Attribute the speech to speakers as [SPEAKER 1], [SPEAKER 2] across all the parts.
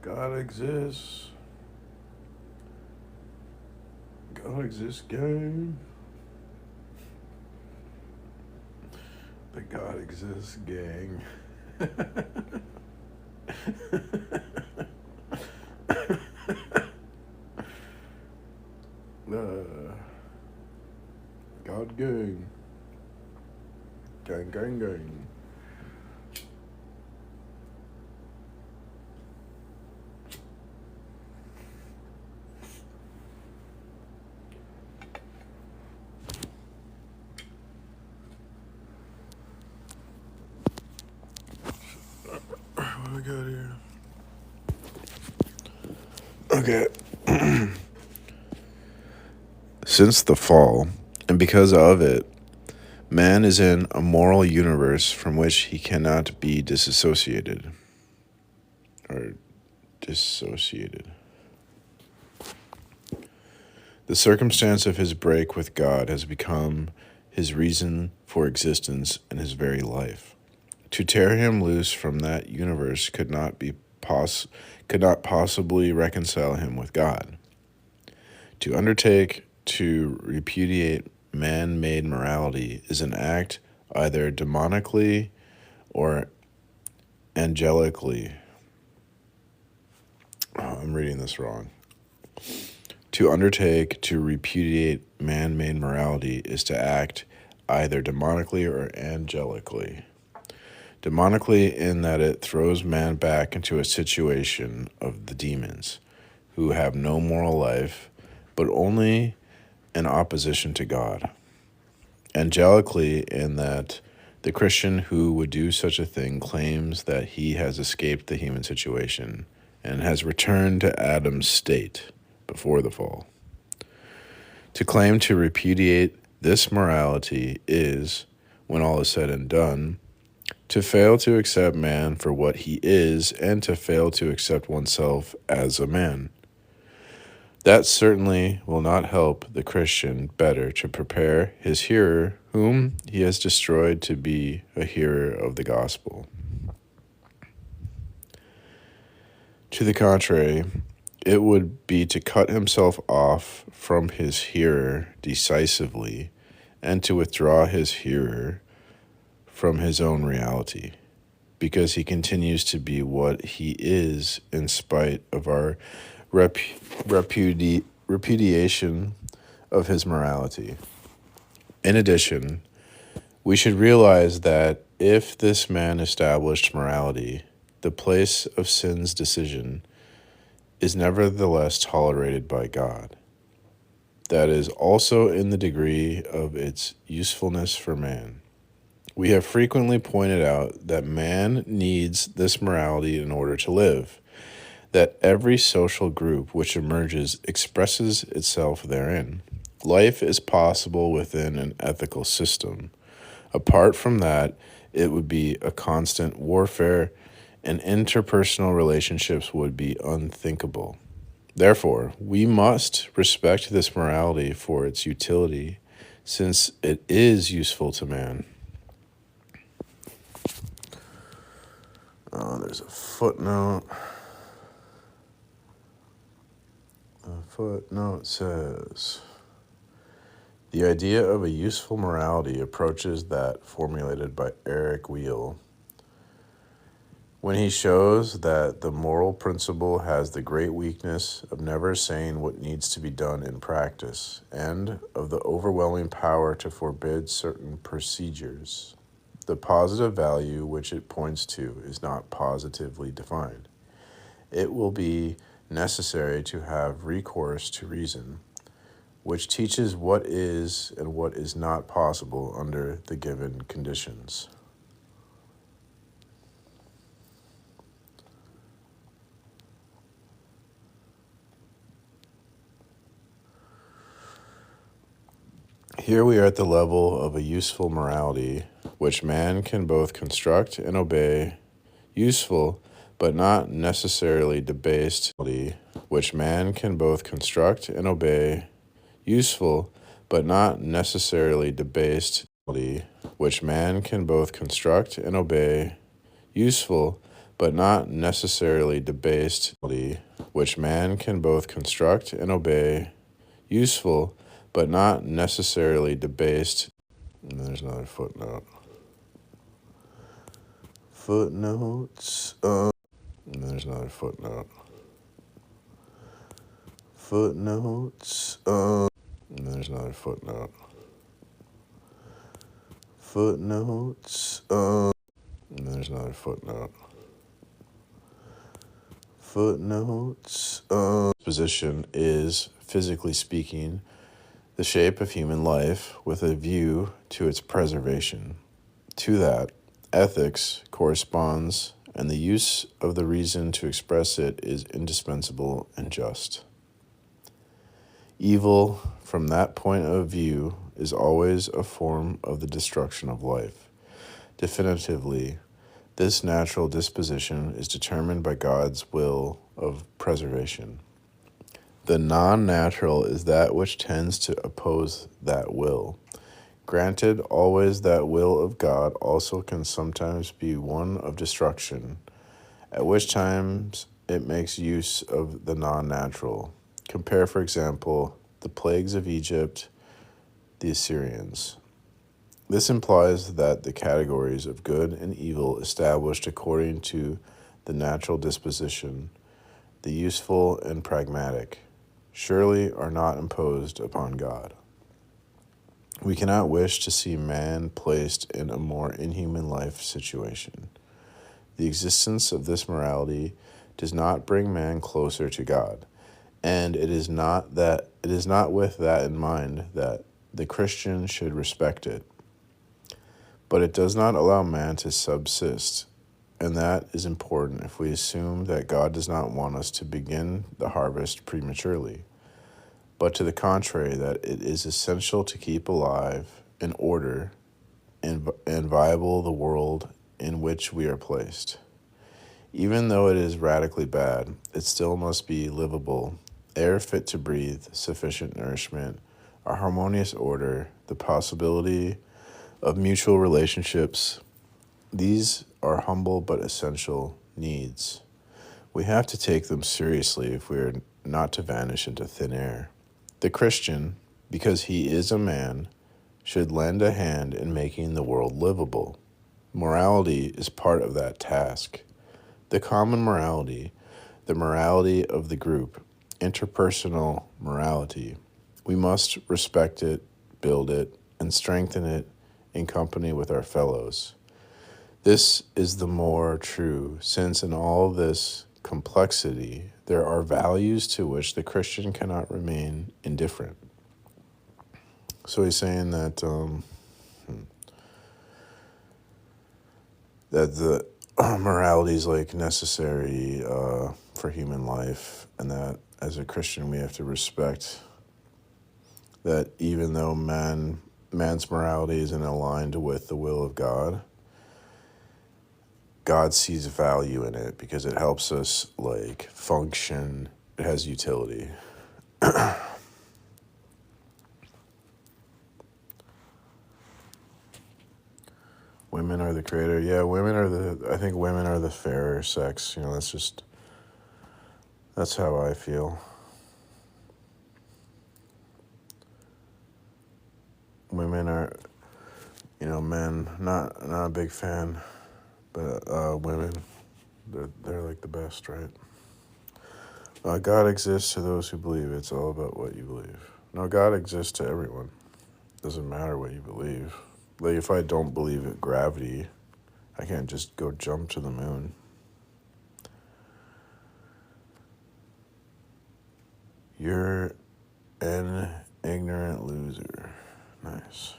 [SPEAKER 1] God exists. God exists, gang. The God exists, gang. uh, God gang. Gang, gang, gang. What do we got here? Okay. Since the fall, and because of it, man is in a moral universe from which he cannot be disassociated. Or dissociated. The circumstance of his break with God has become his reason for existence and his very life. To tear him loose from that universe could not possibly reconcile him with God. To undertake to repudiate man-made morality is an act either demonically or angelically. I'm reading this wrong. To undertake to repudiate man-made morality is to act either demonically or angelically. Demonically in that it throws man back into a situation of the demons, who have no moral life, but only an opposition to God. Angelically in that the Christian who would do such a thing claims that he has escaped the human situation and has returned to Adam's state before the fall. To claim to repudiate this morality is, when all is said and done, to fail to accept man for what he is and to fail to accept oneself as a man. That certainly will not help the Christian better to prepare his hearer, whom he has destroyed, to be a hearer of the gospel. To the contrary, it would be to cut himself off from his hearer decisively and to withdraw his hearer from his own reality, because he continues to be what he is in spite of our repudiation of his morality. In addition, we should realize that if this man established morality, the place of sin's decision is nevertheless tolerated by God. That is also in the degree of its usefulness for man. We have frequently pointed out that man needs this morality in order to live, that every social group which emerges expresses itself therein. Life is possible within an ethical system. Apart from that, it would be a constant warfare, and interpersonal relationships would be unthinkable. Therefore, we must respect this morality for its utility, since it is useful to man. There's a footnote. The footnote says, the idea of a useful morality approaches that formulated by Eric Weil when he shows that the moral principle has the great weakness of never saying what needs to be done in practice, and of the overwhelming power to forbid certain procedures. The positive value which it points to is not positively defined. It will be necessary to have recourse to reason, which teaches what is and what is not possible under the given conditions. Here we are at the level of a useful morality, which man can both construct and obey, useful but not necessarily debased, which man can both construct and obey, useful but not necessarily debased, which man can both construct and obey, useful but not necessarily debased, which man can both construct and obey, useful, but not necessarily debased. And there's another footnote. Footnotes. And there's another footnote. Footnotes. And there's another footnote. Footnotes. And there's another footnote. Footnotes. Position is, physically speaking, the shape of human life with a view to its preservation. To that, ethics corresponds, and the use of the reason to express it is indispensable and just. Evil, from that point of view, is always a form of the destruction of life. Definitively, this natural disposition is determined by God's will of preservation. The non-natural is that which tends to oppose that will. Granted, always that will of God also can sometimes be one of destruction, at which times it makes use of the non-natural. Compare, for example, the plagues of Egypt, the Assyrians. This implies that the categories of good and evil established according to the natural disposition, the useful and pragmatic, surely are not imposed upon God. We cannot wish to see man placed in a more inhuman life situation. The existence of this morality does not bring man closer to God, and it is not with that in mind that the Christian should respect it. But it does not allow man to subsist, and that is important if we assume that God does not want us to begin the harvest prematurely, but to the contrary, that it is essential to keep alive, in order, and viable the world in which we are placed. Even though it is radically bad, it still must be livable, air fit to breathe, sufficient nourishment, a harmonious order, the possibility of mutual relationships. These are humble but essential needs. We have to take them seriously if we are not to vanish into thin air. The Christian, because he is a man, should lend a hand in making the world livable. Morality is part of that task. The common morality, the morality of the group, interpersonal morality. We must respect it, build it, and strengthen it in company with our fellows. This is the more true, since in all this complexity, there are values to which the Christian cannot remain indifferent. So he's saying that that the morality is like necessary for human life, and that as a Christian we have to respect that even though man's morality isn't aligned with the will of God, God sees value in it because it helps us like function. It has utility. Women are the creator. Yeah, I think women are the fairer sex. That's how I feel. Women are, men, not a big fan, but women, they're like the best, right? God exists to those who believe. It's all about what you believe. No, God exists to everyone. Doesn't matter what you believe. Like if I don't believe in gravity, I can't just go jump to the moon. You're an ignorant loser. Nice.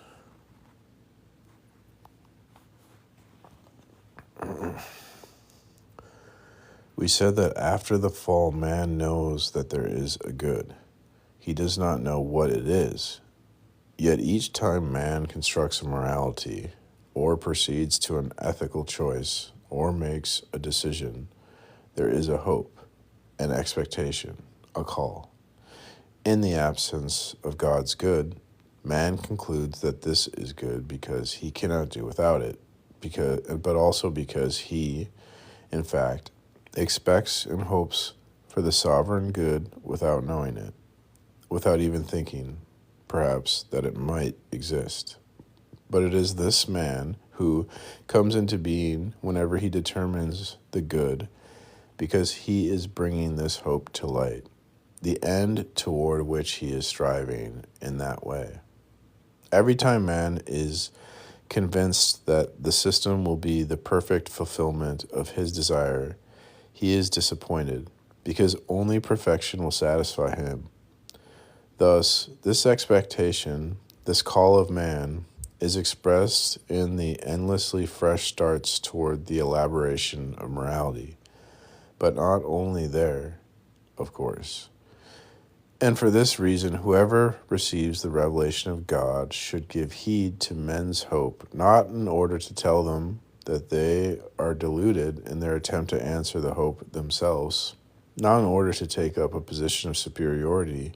[SPEAKER 1] We said that after the fall, man knows that there is a good. He does not know what it is. Yet each time man constructs a morality, or proceeds to an ethical choice, or makes a decision, there is a hope, an expectation, a call. In the absence of God's good, man concludes that this is good because he cannot do without it, but also because he, In fact, expects and hopes for the sovereign good without knowing it, without even thinking, perhaps, that it might exist. But it is this man who comes into being whenever he determines the good, because he is bringing this hope to light, the end toward which he is striving in that way. Every time man is convinced that the system will be the perfect fulfillment of his desire, he is disappointed, because only perfection will satisfy him. Thus, this expectation, this call of man, is expressed in the endlessly fresh starts toward the elaboration of morality, but not only there, of course. And for this reason, whoever receives the revelation of God should give heed to men's hope, not in order to tell them that they are deluded in their attempt to answer the hope themselves, not in order to take up a position of superiority,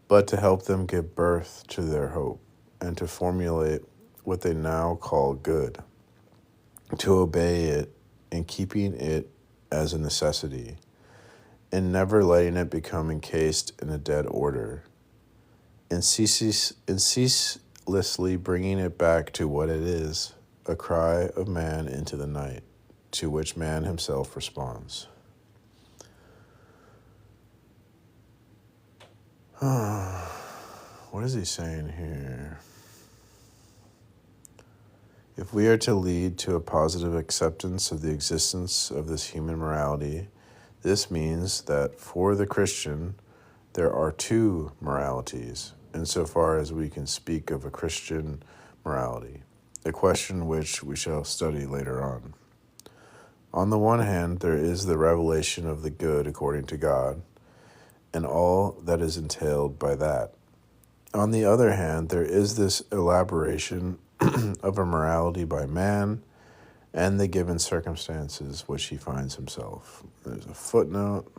[SPEAKER 1] but to help them give birth to their hope and to formulate what they now call good, to obey it and keeping it as a necessity, and never letting it become encased in a dead order, and ceaselessly bringing it back to what it is, a cry of man into the night, to which man himself responds. What is he saying here? If we are to lead to a positive acceptance of the existence of this human morality, this means that for the Christian, there are two moralities, insofar as we can speak of a Christian morality, a question which we shall study later on. On the one hand, there is the revelation of the good according to God, and all that is entailed by that. On the other hand, there is this elaboration of a morality by man and the given circumstances which he finds himself. There's a footnote.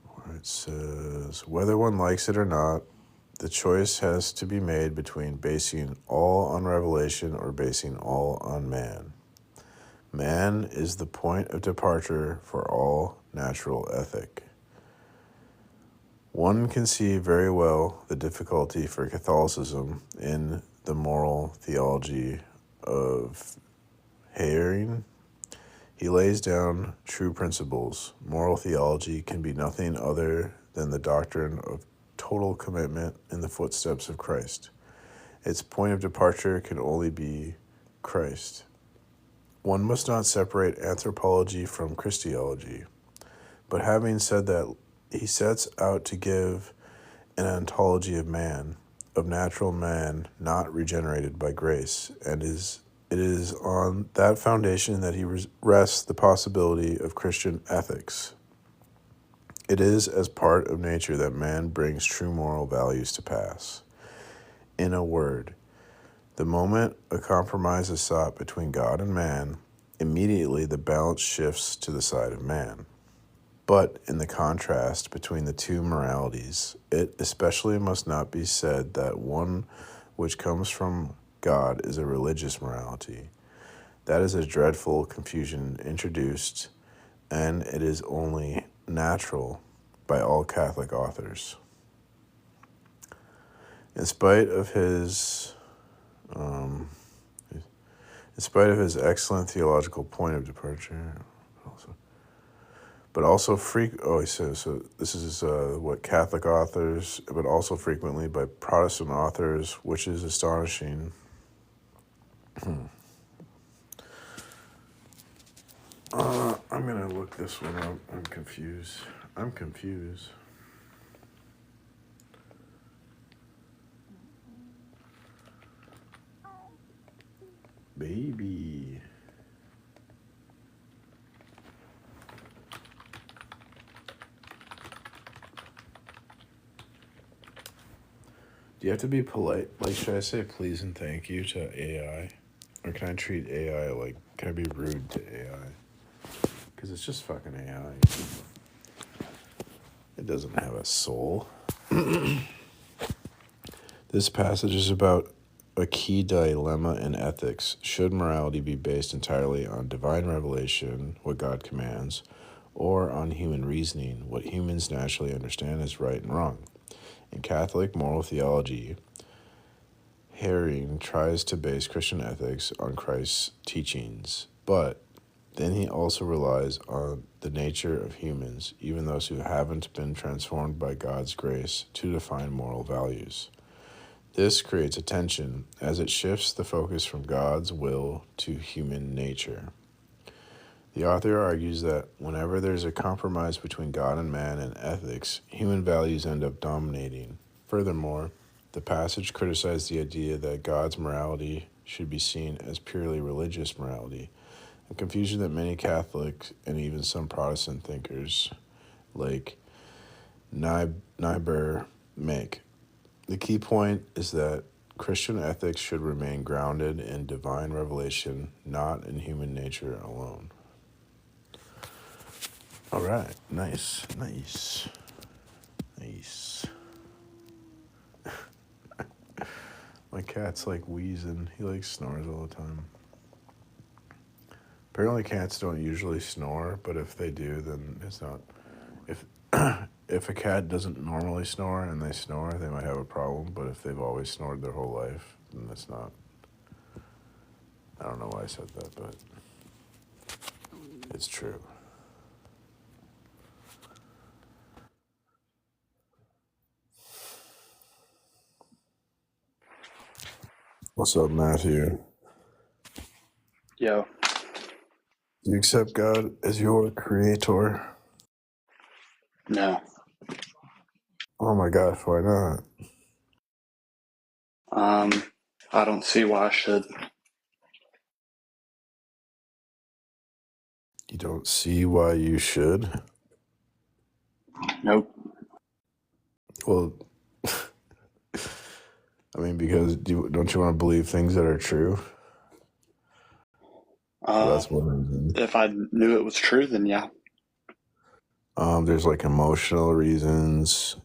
[SPEAKER 1] Where it says, whether one likes it or not, the choice has to be made between basing all on revelation or basing all on man. Man is the point of departure for all natural ethic. One can see very well the difficulty for Catholicism in the moral theology of Hering. He lays down true principles. Moral theology can be nothing other than the doctrine of total commitment in the footsteps of Christ. Its point of departure can only be Christ. One must not separate anthropology from Christology. But having said that, he sets out to give an ontology of man, of natural man not regenerated by grace, and it is on that foundation that he rests the possibility of Christian ethics. It is as part of nature that man brings true moral values to pass. In a word, the moment a compromise is sought between God and man, immediately the balance shifts to the side of man. But in the contrast between the two moralities, it especially must not be said that one which comes from God is a religious morality. That is a dreadful confusion introduced, and it is only natural by all Catholic authors. In spite of his excellent theological point of departure, he says, so this is what Catholic authors, but also frequently by Protestant authors, which is astonishing. I'm going to look this one up. I'm confused. Baby. Do you have to be polite? Like, should I say please and thank you to AI? Or can I treat AI like, can I be rude to AI? Because it's just fucking AI. It doesn't have a soul. This passage is about a key dilemma in ethics. Should morality be based entirely on divine revelation, what God commands, or on human reasoning, what humans naturally understand as right and wrong? In Catholic moral theology, Herring tries to base Christian ethics on Christ's teachings, but then he also relies on the nature of humans, even those who haven't been transformed by God's grace, to define moral values. This creates a tension as it shifts the focus from God's will to human nature. The author argues that whenever there's a compromise between God and man in ethics, human values end up dominating. Furthermore, the passage criticized the idea that God's morality should be seen as purely religious morality, a confusion that many Catholic and even some Protestant thinkers like Niebuhr make. The key point is that Christian ethics should remain grounded in divine revelation, not in human nature alone. All right, nice. My cat's like wheezing. He like snores all the time. Apparently cats don't usually snore, but if they do, then it's not. If if a cat doesn't normally snore and they snore, they might have a problem. But if they've always snored their whole life, then that's not. I don't know why I said that, but it's true. What's up, Matthew?
[SPEAKER 2] Yo.
[SPEAKER 1] Do you accept God as your creator?
[SPEAKER 2] No.
[SPEAKER 1] Oh my gosh, why not?
[SPEAKER 2] I don't see why I should.
[SPEAKER 1] You don't see why you should?
[SPEAKER 2] Nope.
[SPEAKER 1] Well, I mean, because don't you want to believe things that are true? So that's one reason.
[SPEAKER 2] If I knew it was true, then yeah.
[SPEAKER 1] There's like emotional reasons.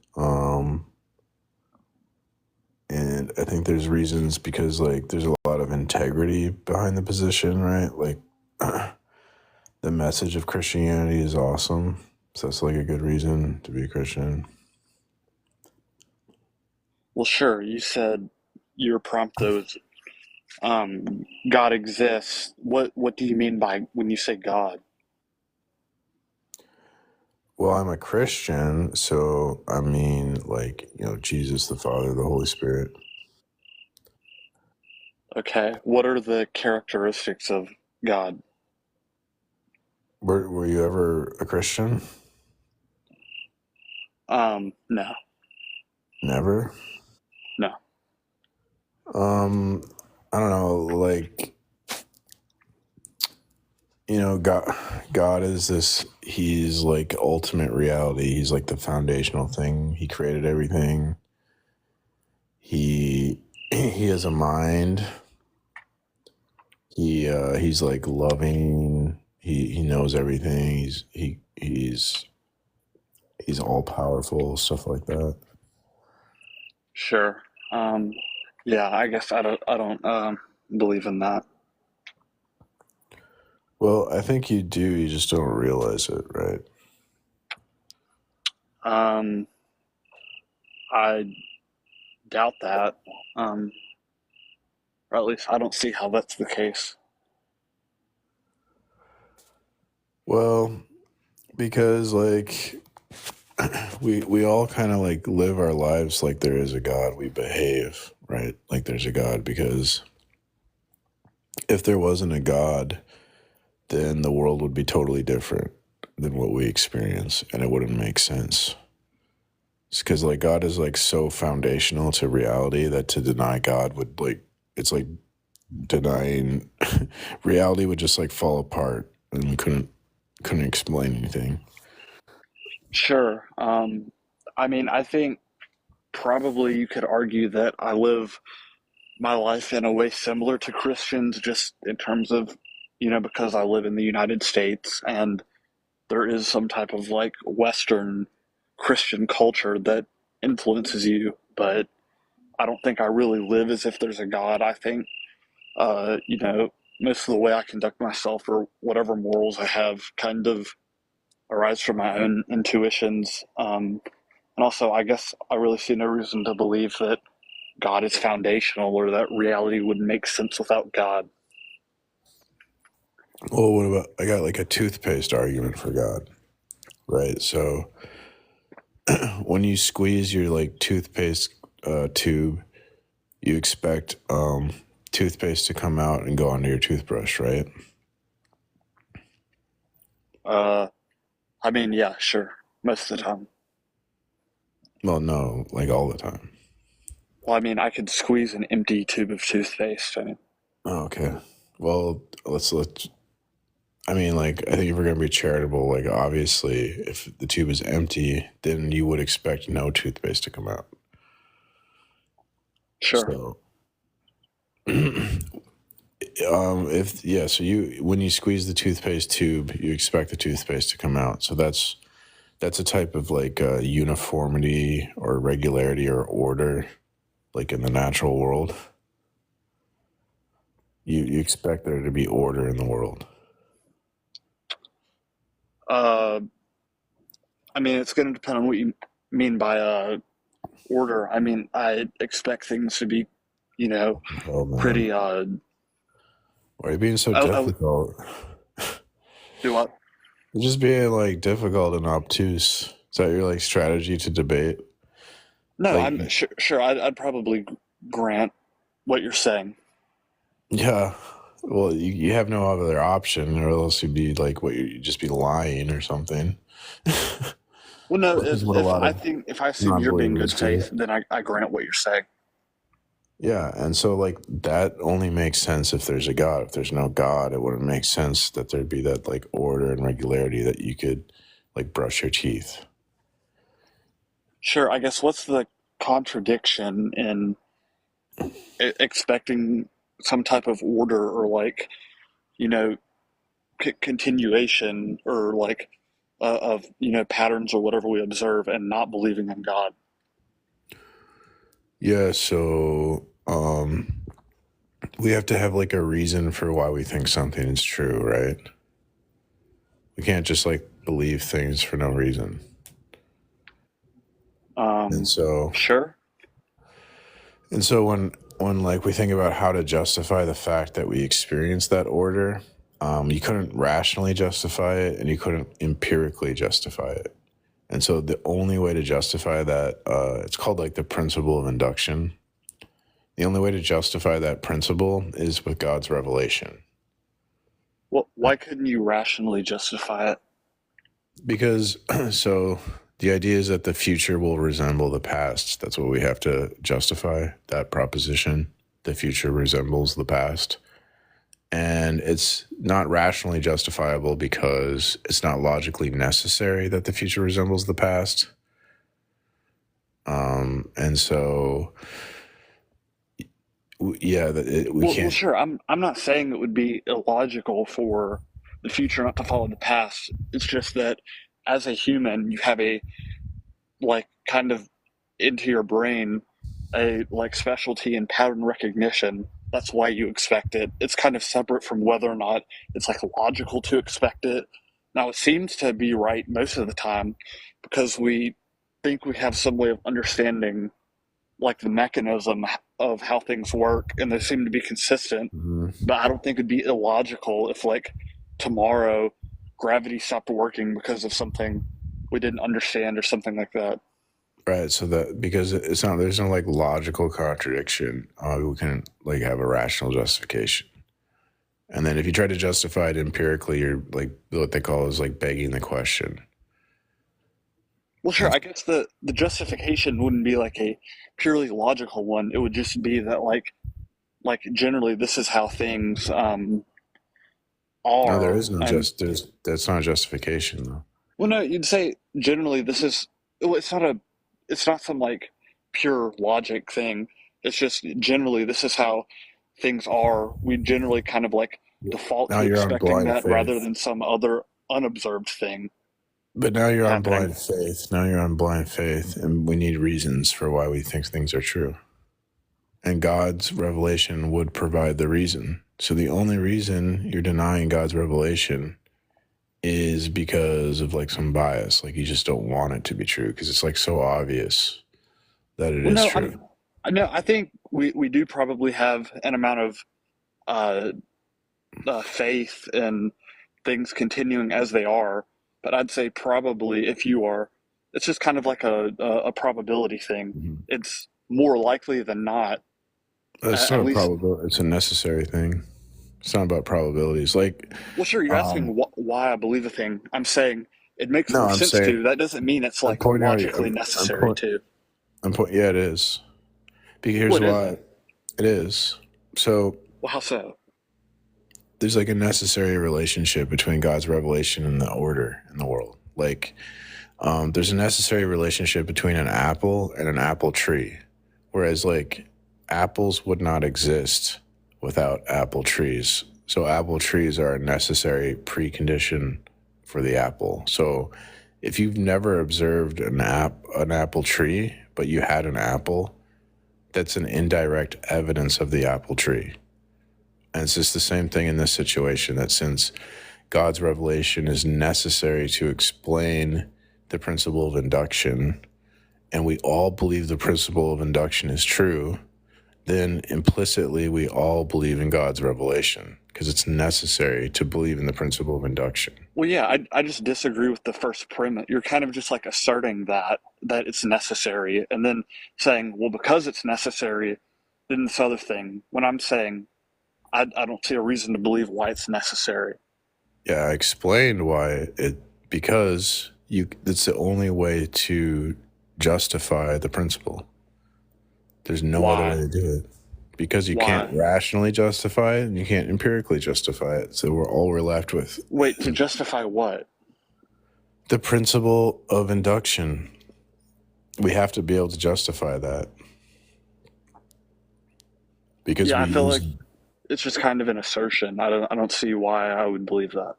[SPEAKER 1] And I think there's reasons because like there's a lot of integrity behind the position, right? Like the message of Christianity is awesome. So that's like a good reason to be a Christian.
[SPEAKER 2] Well, sure. You said your prompt though is God exists. What do you mean by when you say God?
[SPEAKER 1] Well, I'm a Christian, so I mean, like, Jesus, the Father, the Holy Spirit.
[SPEAKER 2] Okay. What are the characteristics of God?
[SPEAKER 1] Were you ever a Christian?
[SPEAKER 2] No.
[SPEAKER 1] Never.
[SPEAKER 2] No.
[SPEAKER 1] I don't know, like, God is this. He's like ultimate reality. He's like the foundational thing. He created everything. He has a mind. He's like loving. He knows everything. He's all powerful, stuff like that.
[SPEAKER 2] Sure. Yeah. I guess I don't believe in that.
[SPEAKER 1] Well, I think you do. You just don't realize it, right?
[SPEAKER 2] I doubt that. Or at least I don't see how that's the case.
[SPEAKER 1] Well, because like we all kind of like live our lives like there is a God. We behave, right? Like there's a God, because if there wasn't a God, then the world would be totally different than what we experience, and it wouldn't make sense. It's because like God is like so foundational to reality that to deny God would like, it's like denying reality would just like fall apart, and we couldn't explain anything.
[SPEAKER 2] Sure. I mean, I think probably you could argue that I live my life in a way similar to Christians, just in terms of, because I live in the United States and there is some type of like Western Christian culture that influences you. But I don't think I really live as if there's a God. I think, you know, most of the way I conduct myself or whatever morals I have kind of arise from my own intuitions. And also, I guess I really see no reason to believe that God is foundational or that reality would make sense without God.
[SPEAKER 1] Well, what about I got like a toothpaste argument for God, right? So when you squeeze your like toothpaste tube, you expect toothpaste to come out and go onto your toothbrush, right?
[SPEAKER 2] Uh, I mean, yeah, sure, most of the time.
[SPEAKER 1] Well, no, like all the time.
[SPEAKER 2] Well, I mean, I could squeeze an empty tube of toothpaste. I mean,
[SPEAKER 1] Oh, okay. Well, let's. I mean, like, I think if we're gonna be charitable, like, obviously, if the tube is empty, then you would expect no toothpaste to come out.
[SPEAKER 2] sure.
[SPEAKER 1] So, if yeah, so you when you squeeze the toothpaste tube, you expect the toothpaste to come out. So that's a type of like uniformity or regularity or order, like in the natural world. You expect there to be order in the world.
[SPEAKER 2] Uh, I mean, it's going to depend on what you mean by order. I mean, I expect things to be, you know,
[SPEAKER 1] Oh man,
[SPEAKER 2] pretty.
[SPEAKER 1] why are you being so
[SPEAKER 2] I
[SPEAKER 1] difficult?
[SPEAKER 2] do what?
[SPEAKER 1] You're just being like difficult and obtuse. Is that your like strategy to debate?
[SPEAKER 2] No,
[SPEAKER 1] Like,
[SPEAKER 2] I'm sure. Sure, I'd probably grant what you're saying.
[SPEAKER 1] yeah. Well, you have no other option, or else you'd be like, what? You'd just be lying or something.
[SPEAKER 2] Well, no,
[SPEAKER 1] Which is what a
[SPEAKER 2] if
[SPEAKER 1] lot
[SPEAKER 2] I
[SPEAKER 1] of
[SPEAKER 2] think if I assume you're being good
[SPEAKER 1] non-believers do.
[SPEAKER 2] faith, then I grant what you're saying.
[SPEAKER 1] Yeah, and so like that only makes sense if there's a God. If there's no God, it wouldn't make sense that there'd be that like order and regularity that you could like brush your teeth.
[SPEAKER 2] Sure, I guess what's the contradiction in expecting some type of order or like you know continuation or like of you know patterns or whatever we observe and not believing in God.
[SPEAKER 1] Yeah, so we have to have like a reason for why we think something is true, right? We can't just like believe things for no reason. And
[SPEAKER 2] Um,
[SPEAKER 1] so
[SPEAKER 2] sure.
[SPEAKER 1] and so when like we think about how to justify the fact that we experience that order, you couldn't rationally justify it and you couldn't empirically justify it. And so the only way to justify that, it's called like the principle of induction. The only way to justify that principle is with God's revelation.
[SPEAKER 2] Well, why couldn't you rationally justify it?
[SPEAKER 1] Because so the idea is that the future will resemble the past. That's what we have to justify, that proposition. The future resembles the past. And it's not rationally justifiable because it's not logically necessary that the future resembles the past. And so, yeah, we
[SPEAKER 2] Well,
[SPEAKER 1] can't.
[SPEAKER 2] sure. I'm not saying it would be illogical for the future not to follow the past. It's just that as a human, you have a like kind of into your brain a like specialty in pattern recognition. That's why you expect it. It's kind of separate from whether or not it's like logical to expect it. Now it seems to be right most of the time because we think we have some way of understanding like the mechanism of how things work and they seem to be consistent.
[SPEAKER 1] Mhm.
[SPEAKER 2] But I don't think it'd be illogical if like tomorrow gravity stopped working because of something we didn't understand or something like that.
[SPEAKER 1] Right. So that because it's not, there's no like logical contradiction. We can like have a rational justification. And then if you try to justify it empirically, you're like what they call is like begging the question.
[SPEAKER 2] Well, sure.
[SPEAKER 1] And
[SPEAKER 2] I guess the justification wouldn't be like a purely logical one. It would just be that like generally this is how things
[SPEAKER 1] no, there
[SPEAKER 2] are.
[SPEAKER 1] is no
[SPEAKER 2] And
[SPEAKER 1] that's not a justification though.
[SPEAKER 2] well, no, you'd say generally this is. Well, it's not some like pure logic thing. It's just generally this is how things are. We generally kind of like default
[SPEAKER 1] Now
[SPEAKER 2] to
[SPEAKER 1] you're on
[SPEAKER 2] expecting
[SPEAKER 1] blind
[SPEAKER 2] that rather
[SPEAKER 1] faith.
[SPEAKER 2] than some other unobserved thing
[SPEAKER 1] But now you're on
[SPEAKER 2] happening.
[SPEAKER 1] blind faith. Now you're on blind faith, and we need reasons for why we think things are true. and God's revelation would provide the reason. So the only reason you're denying God's revelation is because of like some bias, like you just don't want it to be true because it's like so obvious that it
[SPEAKER 2] Well,
[SPEAKER 1] is
[SPEAKER 2] no,
[SPEAKER 1] true.
[SPEAKER 2] I think we do probably have an amount of uh, faith in things continuing as they are, but I'd say probably if you are, it's just kind of like a probability thing.
[SPEAKER 1] Mhm.
[SPEAKER 2] It's more likely than not,
[SPEAKER 1] It's
[SPEAKER 2] at
[SPEAKER 1] not a
[SPEAKER 2] least.
[SPEAKER 1] probability; it's a necessary thing. It's not about probabilities. Like,
[SPEAKER 2] Well, sure, you're asking
[SPEAKER 1] um,
[SPEAKER 2] why I believe a thing. I'm saying it makes
[SPEAKER 1] no,
[SPEAKER 2] more
[SPEAKER 1] I'm
[SPEAKER 2] sense
[SPEAKER 1] saying
[SPEAKER 2] to. That doesn't mean it's
[SPEAKER 1] I'm
[SPEAKER 2] like
[SPEAKER 1] pointing out.
[SPEAKER 2] logically
[SPEAKER 1] I'm
[SPEAKER 2] necessary
[SPEAKER 1] point.
[SPEAKER 2] to.
[SPEAKER 1] I'm point. Yeah, it is. Because
[SPEAKER 2] Well,
[SPEAKER 1] here's
[SPEAKER 2] it
[SPEAKER 1] why
[SPEAKER 2] isn't.
[SPEAKER 1] it is. So
[SPEAKER 2] Well, how so?
[SPEAKER 1] there's like a necessary relationship between God's revelation and the order in the world. Like, there's a necessary relationship between an apple and an apple tree, whereas like apples would not exist without apple trees. So apple trees are a necessary precondition for the apple. So if you've never observed an apple tree, but you had an apple, that's an indirect evidence of the apple tree. And it's just the same thing in this situation, that since God's revelation is necessary to explain the principle of induction, and we all believe the principle of induction is true, then implicitly we all believe in God's revelation because it's necessary to believe in the principle of induction.
[SPEAKER 2] Well, yeah, I just disagree with the first premise. You're kind of just like asserting that it's necessary, and then saying, well, because it's necessary, then this other thing. When I'm saying I don't see a reason to believe why it's necessary.
[SPEAKER 1] Yeah, I explained why because it's the only way to justify the principle. There's no other way
[SPEAKER 2] Why?
[SPEAKER 1] to do it because you can't
[SPEAKER 2] Why?
[SPEAKER 1] rationally justify it and you can't empirically justify it. So we're left with
[SPEAKER 2] Wait, to justify what?
[SPEAKER 1] the principle of induction. We have to be able to justify that because
[SPEAKER 2] Yeah,
[SPEAKER 1] we
[SPEAKER 2] I feel
[SPEAKER 1] use
[SPEAKER 2] like it's just kind of an assertion. I don't see why I would believe that.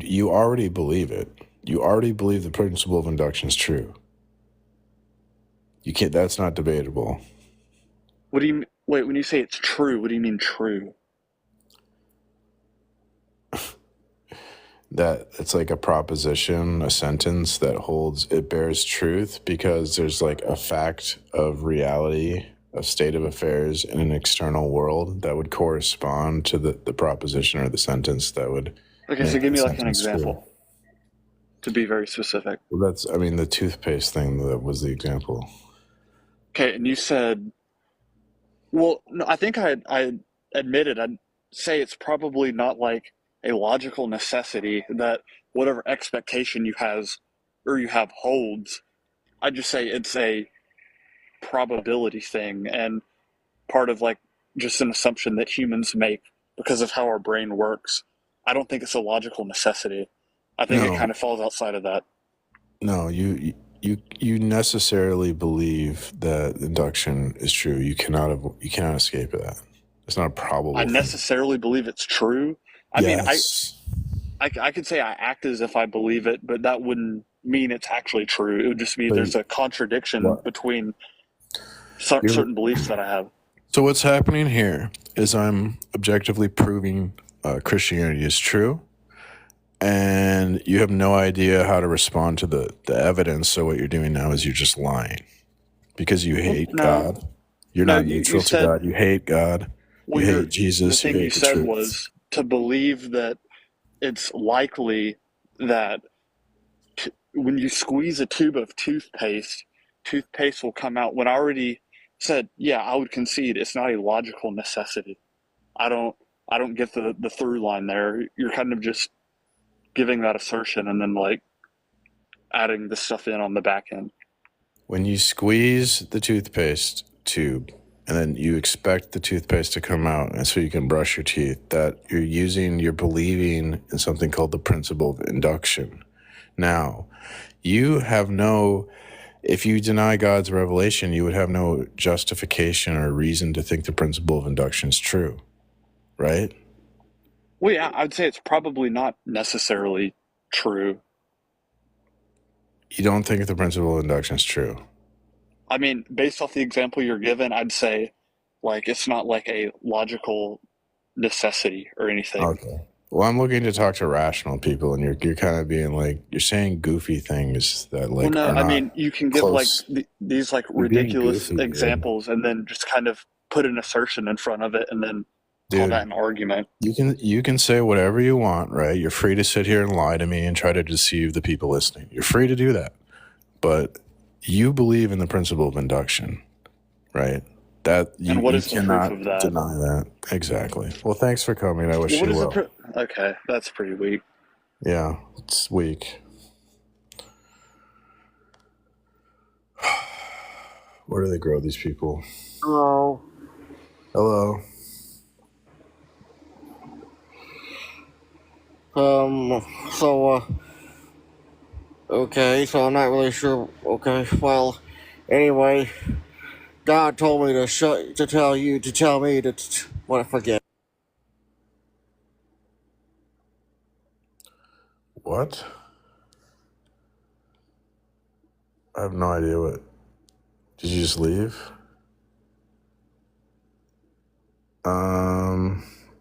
[SPEAKER 1] you already believe it. You already believe the principle of induction is true. You can't. That's not debatable.
[SPEAKER 2] What do you wait when you say it's true? What do you mean true?
[SPEAKER 1] That it's like a proposition, a sentence that holds, it bears truth because there's like a fact of reality, a state of affairs in an external world that would correspond to the proposition or the sentence that would
[SPEAKER 2] Okay, so
[SPEAKER 1] make
[SPEAKER 2] give
[SPEAKER 1] the
[SPEAKER 2] me like an
[SPEAKER 1] sentence true.
[SPEAKER 2] example to be very specific.
[SPEAKER 1] Well, that's, I mean, the toothpaste thing that was the example.
[SPEAKER 2] Okay, and you said, well, no, I think I admitted I'd say it's probably not like a logical necessity that whatever expectation you have holds. I just say it's a probability thing and part of like just an assumption that humans make because of how our brain works. I don't think it's a logical necessity. I think it
[SPEAKER 1] No,
[SPEAKER 2] kind of falls outside of that.
[SPEAKER 1] no, you necessarily believe that induction is true. You cannot escape that. It's not a
[SPEAKER 2] I
[SPEAKER 1] probable thing.
[SPEAKER 2] necessarily believe it's true. I mean,
[SPEAKER 1] Yes,
[SPEAKER 2] I could say I act as if I believe it, but that wouldn't mean it's actually true. It would just mean
[SPEAKER 1] but
[SPEAKER 2] there's a contradiction
[SPEAKER 1] what
[SPEAKER 2] between
[SPEAKER 1] you're
[SPEAKER 2] certain beliefs that I have.
[SPEAKER 1] so what's happening here is I'm objectively proving Christianity is true, and you have no idea how to respond to the evidence. So what you're doing now is you're just lying because you
[SPEAKER 2] Well,
[SPEAKER 1] hate
[SPEAKER 2] no,
[SPEAKER 1] God. You're
[SPEAKER 2] no.
[SPEAKER 1] not
[SPEAKER 2] You
[SPEAKER 1] neutral to
[SPEAKER 2] said
[SPEAKER 1] God. You hate God.
[SPEAKER 2] well.
[SPEAKER 1] You hate
[SPEAKER 2] The
[SPEAKER 1] Jesus. You
[SPEAKER 2] thing you
[SPEAKER 1] hate the
[SPEAKER 2] said
[SPEAKER 1] truth.
[SPEAKER 2] was to believe that it's likely that when you squeeze a tube of toothpaste will come out. When I already said, yeah, I would concede it's not a logical necessity. I don't I don't get the through line there. You're kind of just giving that assertion and then like adding the stuff in on the back end.
[SPEAKER 1] When you squeeze the toothpaste tube and then you expect the toothpaste to come out and so you can brush your teeth, that you're believing in something called the principle of induction. Now, you have no, if you deny God's revelation, you would have no justification or reason to think the principle of induction is true, right?
[SPEAKER 2] Well, yeah, I'd say it's probably not necessarily true.
[SPEAKER 1] You don't think the principle of induction is true.
[SPEAKER 2] I mean, based off the example you're given, I'd say like it's not like a logical necessity or anything.
[SPEAKER 1] Okay. Well, I'm looking to talk to rational people, and you're kind of being like you're saying goofy things that
[SPEAKER 2] Well,
[SPEAKER 1] like
[SPEAKER 2] no,
[SPEAKER 1] are
[SPEAKER 2] I
[SPEAKER 1] not
[SPEAKER 2] mean, you can give like
[SPEAKER 1] close.
[SPEAKER 2] these like
[SPEAKER 1] You're being
[SPEAKER 2] ridiculous
[SPEAKER 1] goofy, dude.
[SPEAKER 2] examples and then just kind of put an assertion in front of it and then call that
[SPEAKER 1] Dude,
[SPEAKER 2] an argument.
[SPEAKER 1] you can say whatever you want, right? You're free to sit here and lie to me and try to deceive the people listening. You're free to do that. But you believe in the principle of induction, right? That
[SPEAKER 2] And what
[SPEAKER 1] you
[SPEAKER 2] is the proof
[SPEAKER 1] cannot
[SPEAKER 2] of that?
[SPEAKER 1] deny that. Exactly. Well, thanks for coming. I
[SPEAKER 2] Well,
[SPEAKER 1] wish
[SPEAKER 2] what
[SPEAKER 1] you
[SPEAKER 2] is the
[SPEAKER 1] well.
[SPEAKER 2] Okay, that's pretty weak.
[SPEAKER 1] Yeah, it's weak. Where do they grow these people?
[SPEAKER 3] Hello.
[SPEAKER 1] Hello.
[SPEAKER 3] So, okay, so I'm not really sure. Okay, well, anyway, God told me to tell me what I forget.
[SPEAKER 1] What? I have no idea what. Did you just leave?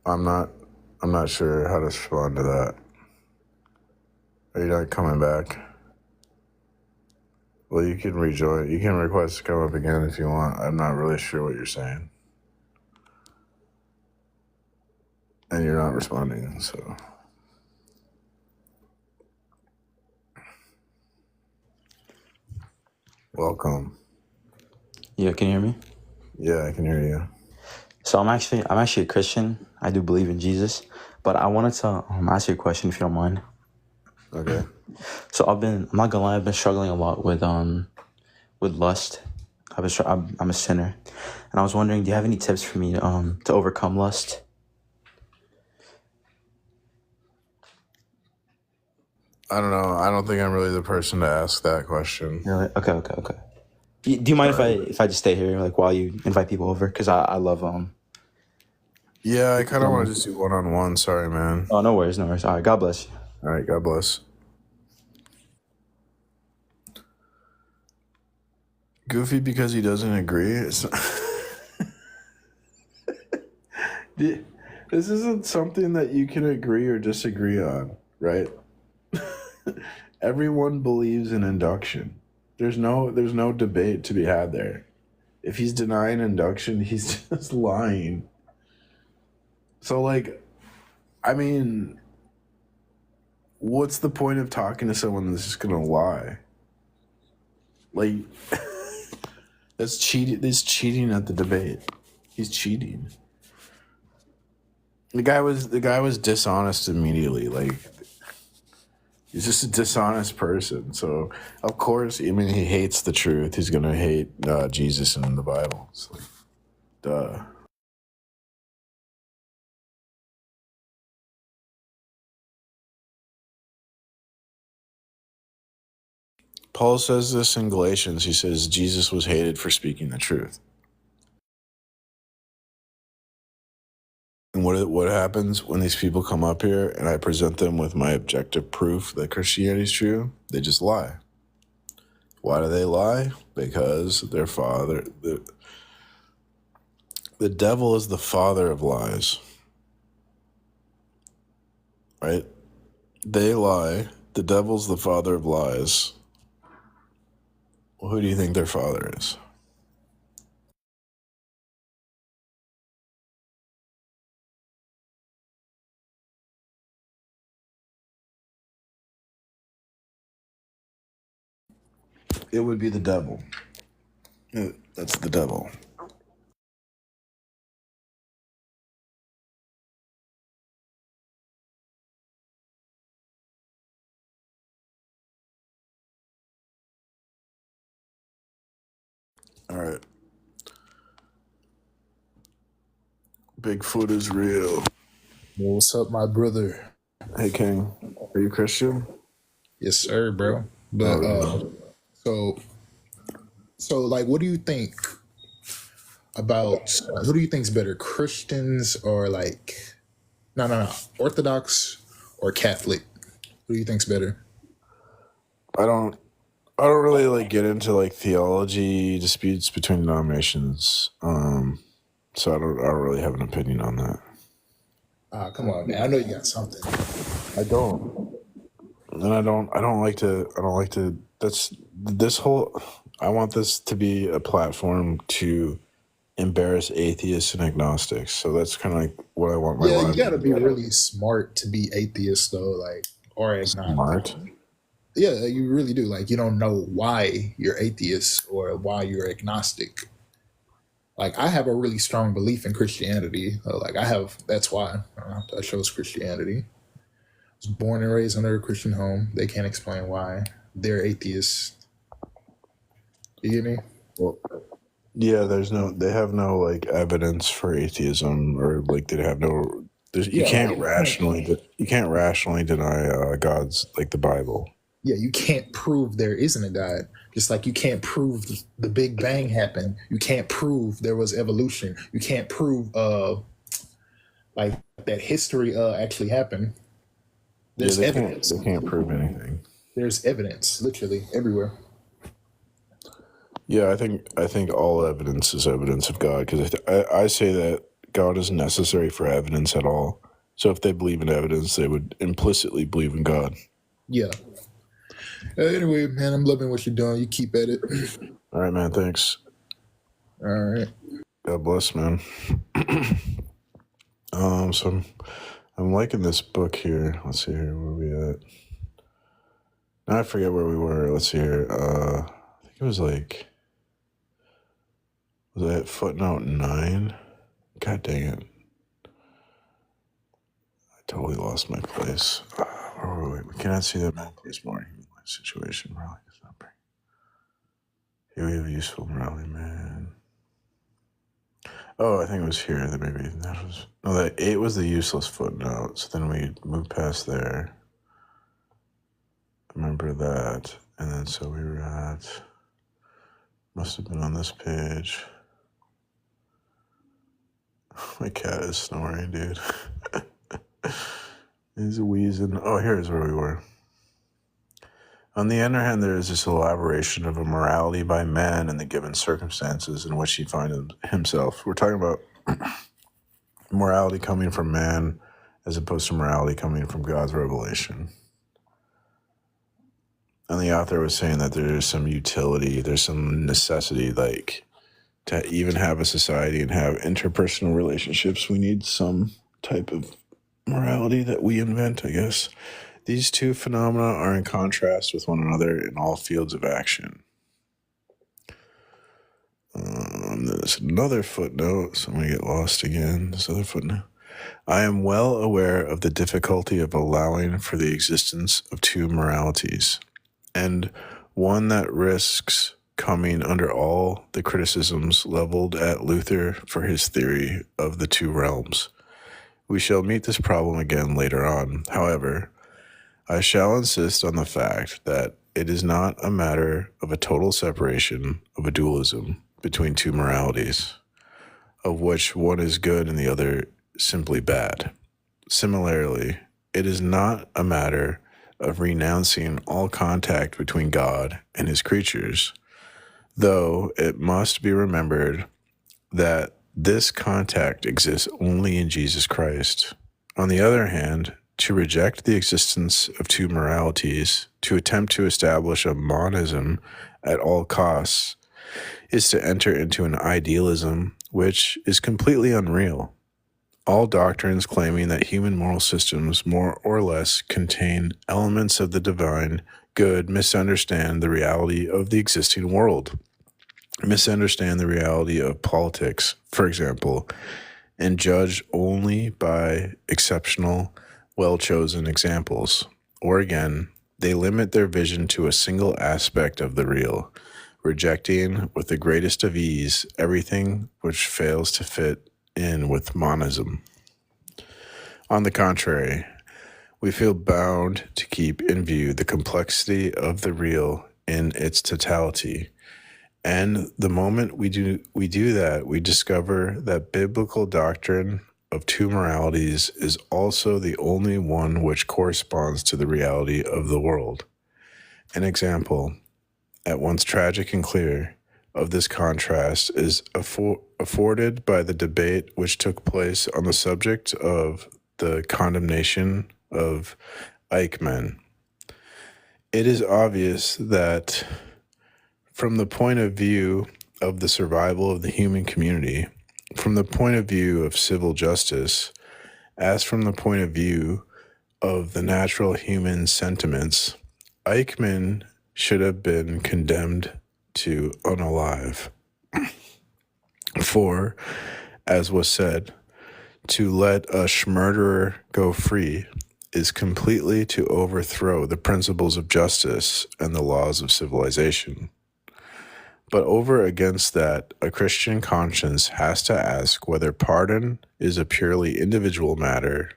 [SPEAKER 1] I'm not. I'm not sure how to respond to that. Are you not coming back? Well, you can rejoin. You can request to come up again if you want. I'm not really sure what you're saying, and you're not responding. So, welcome.
[SPEAKER 4] Yeah, can you hear me?
[SPEAKER 1] Yeah, I can hear you.
[SPEAKER 4] So I'm actually a Christian. I do believe in Jesus, but I wanted to ask you a question if you don't mind.
[SPEAKER 1] Okay.
[SPEAKER 4] So I'm not gonna lie, I've been struggling a lot with lust. I'm a sinner, and I was wondering, do you have any tips for me to overcome lust?
[SPEAKER 1] I don't know. I don't think I'm really the person to ask that question.
[SPEAKER 4] Really? Okay. Do you mind if I just stay here like while you invite people over? Because I love
[SPEAKER 1] Yeah, I kind of want to just do one-on-one. Sorry, man.
[SPEAKER 4] Oh, no worries. All right, God bless you.
[SPEAKER 1] All right. God bless. Goofy because he doesn't agree. This isn't something that you can agree or disagree on, right? Everyone believes in induction. There's no debate to be had there. If he's denying induction, he's just lying. So like, I mean, what's the point of talking to someone that's just gonna lie? Like, that's cheating. That's cheating at the debate. He's cheating. The guy was dishonest immediately. Like, he's just a dishonest person. So of course, I mean, he hates the truth. He's gonna hate Jesus and the Bible. It's like, duh. Paul says this in Galatians. He says Jesus was hated for speaking the truth. And what happens when these people come up here and I present them with my objective proof that Christianity is true? They just lie. Why do they lie? Because the devil is the father of lies, right? They lie. The devil's the father of lies. Well, who do you think their father is? It would be the devil. That's the devil. All right. Bigfoot is real.
[SPEAKER 5] Yo, what's up, my brother?
[SPEAKER 1] Hey, King. Are you Christian?
[SPEAKER 5] Yes, sir, bro.
[SPEAKER 1] Oh,
[SPEAKER 5] But
[SPEAKER 1] really?
[SPEAKER 5] so like, what do you think about who do you think's better, Christians or like no, Orthodox or Catholic? Who do you think's better?
[SPEAKER 1] I don't. I don't really like get into like theology disputes between denominations. So I don't really have an opinion on that.
[SPEAKER 5] Come on, man. I know you got something.
[SPEAKER 1] I don't. And I don't like to that's this whole I want this to be a platform to embarrass atheists and agnostics. So that's kind of like what I want my
[SPEAKER 5] Yeah, you
[SPEAKER 1] life
[SPEAKER 5] got
[SPEAKER 1] to
[SPEAKER 5] to
[SPEAKER 1] be.
[SPEAKER 5] be really smart to be atheist, though, like, or agnostic.
[SPEAKER 1] Smart.
[SPEAKER 5] Yeah, you really do. Like, you don't know why you're atheist or why you're agnostic. Like, I have a really strong belief in Christianity. That's why I chose Christianity. I was born and raised under a Christian home. They can't explain why they're atheists. You get me?
[SPEAKER 1] Well, yeah, they have no like evidence for atheism, or like they have no. You
[SPEAKER 5] Yeah,
[SPEAKER 1] can't rationally deny God's like the Bible.
[SPEAKER 5] yeah, you can't prove there isn't a God. Just like you can't prove the Big Bang happened. You can't prove there was evolution. You can't prove like that history actually happened. There's evidence.
[SPEAKER 1] They can't prove anything.
[SPEAKER 5] There's evidence literally everywhere.
[SPEAKER 1] Yeah, I think all evidence is evidence of God, because I say that God is necessary for evidence at all. So if they believe in evidence, they would implicitly believe in God.
[SPEAKER 5] Yeah. Anyway, man, I'm loving what you're doing. You keep at it.
[SPEAKER 1] All right, man. Thanks.
[SPEAKER 5] All right.
[SPEAKER 1] God bless, man. So I'm liking this book here. Let's see here. Where are we at? Now I forget where we were. Let's see here. I think it was like, was that footnote 9? God dang it. I totally lost my place. Where were we? We cannot see that man place more in human life situation. Morality does not bring. Here we have useful morality, man. Oh, I think it was here. That maybe that was that 8 was the useless footnote. So then we moved past there. Remember that, and then so we were at. Must have been on this page. My cat is snoring, dude. He's wheezing. Oh, here's where we were. On the other hand, there is this elaboration of a morality by man in the given circumstances in which he finds himself. We're talking about morality coming from man as opposed to morality coming from God's revelation. And the author was saying that there's some utility, there's some necessity, like to even have a society and have interpersonal relationships, we need some type of morality that we invent, I guess. These two phenomena are in contrast with one another in all fields of action. There's another footnote, so I'm going to get lost again. This other footnote. I am well aware of the difficulty of allowing for the existence of two moralities, and one that risks coming under all the criticisms leveled at Luther for his theory of the two realms. We shall meet this problem again later on. However, I shall insist on the fact that it is not a matter of a total separation of a dualism between two moralities, of which one is good and the other simply bad. Similarly, it is not a matter of renouncing all contact between God and his creatures, though it must be remembered that this contact exists only in Jesus Christ. On the other hand, to reject the existence of two moralities, to attempt to establish a monism at all costs, is to enter into an idealism which is completely unreal. All doctrines claiming that human moral systems more or less contain elements of the divine good misunderstand the reality of the existing world, misunderstand the reality of politics, for example, and judge only by exceptional, well-chosen examples. Or again, they limit their vision to a single aspect of the real, rejecting with the greatest of ease everything which fails to fit in with monism. On the contrary, we feel bound to keep in view the complexity of the real in its totality. And the moment we do that, we discover that biblical doctrine of two moralities is also the only one which corresponds to the reality of the world. An example, at once tragic and clear, of this contrast is afforded by the debate which took place on the subject of the condemnation of Eichmann. It is obvious that from the point of view of the survival of the human community, from the point of view of civil justice, as from the point of view of the natural human sentiments, Eichmann should have been condemned to unalive. For, as was said, to let a murderer go free is completely to overthrow the principles of justice and the laws of civilization. But over against that, a Christian conscience has to ask whether pardon is a purely individual matter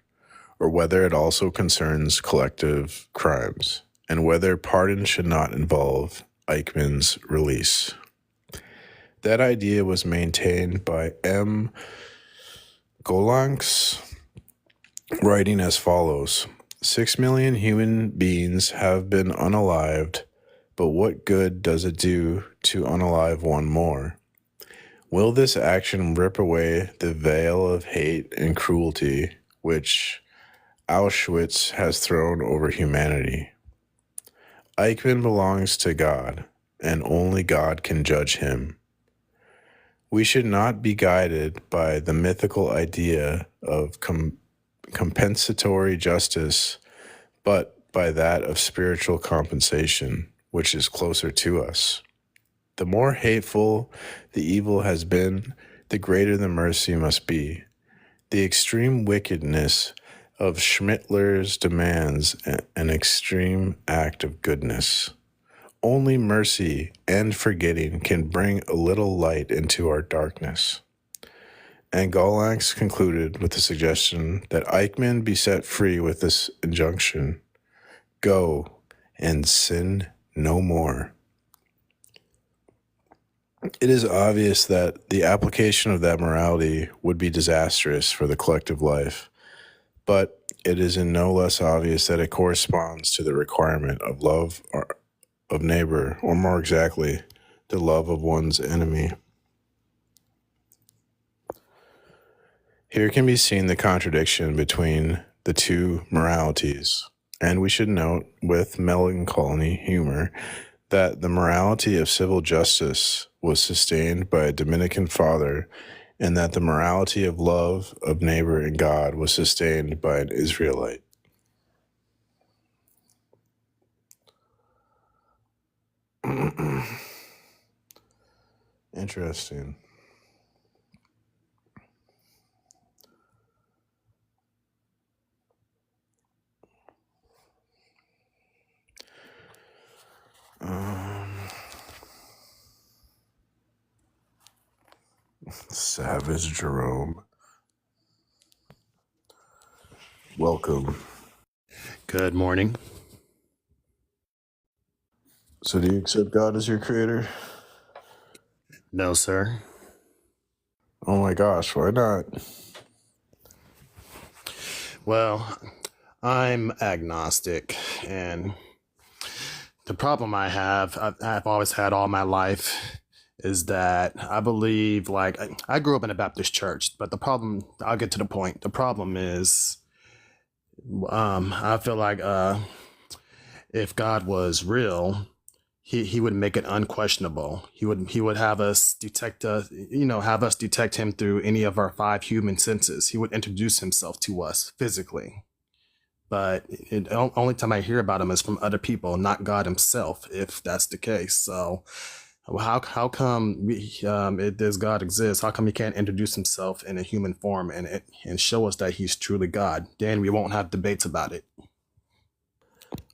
[SPEAKER 1] or whether it also concerns collective crimes, and whether pardon should not involve Eichmann's release. That idea was maintained by M. Golanks, writing as follows: 6 million human beings have been unalived, but what good does it do to unalive one more? Will this action rip away the veil of hate and cruelty which Auschwitz has thrown over humanity? Eichmann belongs to God, and only God can judge him. We should not be guided by the mythical idea of compensatory justice, but by that of spiritual compensation, which is closer to us. The more hateful the evil has been, the greater the mercy must be. The extreme wickedness of Schmittler's demands an extreme act of goodness. Only mercy and forgetting can bring a little light into our darkness. And Golanks concluded with the suggestion that Eichmann be set free with this injunction: go and sin no more. It is obvious that the application of that morality would be disastrous for the collective life, but it is in no less obvious that it corresponds to the requirement of love of neighbor, or more exactly, the love of one's enemy. Here can be seen the contradiction between the two moralities, and we should note with melancholy humor that the morality of civil justice was sustained by a Dominican father, and that the morality of love of neighbor and God was sustained by an Israelite. Interesting. Savage Jerome. Welcome.
[SPEAKER 6] Good morning.
[SPEAKER 1] So do you accept God as your creator?
[SPEAKER 6] No, sir.
[SPEAKER 1] Oh my gosh, why not?
[SPEAKER 6] Well, I'm agnostic, and the problem I've always had all my life is that I believe, I grew up in a Baptist church, but the problem, I'll get to the point. The problem is, I feel like if God was real, he would make it unquestionable. He would have us detect him through any of our 5 human senses. He would introduce himself to us physically. But only time I hear about him is from other people, not God himself, if that's the case. So how come does God exist? How come he can't introduce himself in a human form and show us that he's truly God? Then we won't have debates about it.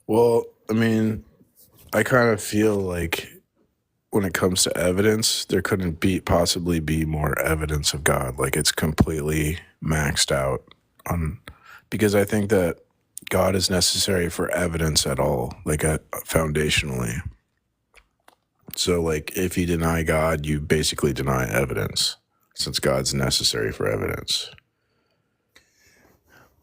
[SPEAKER 1] Well, I mean, I kind of feel like when it comes to evidence, there couldn't possibly be more evidence of God. Like, it's completely maxed out because I think that God is necessary for evidence at all, foundationally. So, like, if you deny God, you basically deny evidence, since God's necessary for evidence.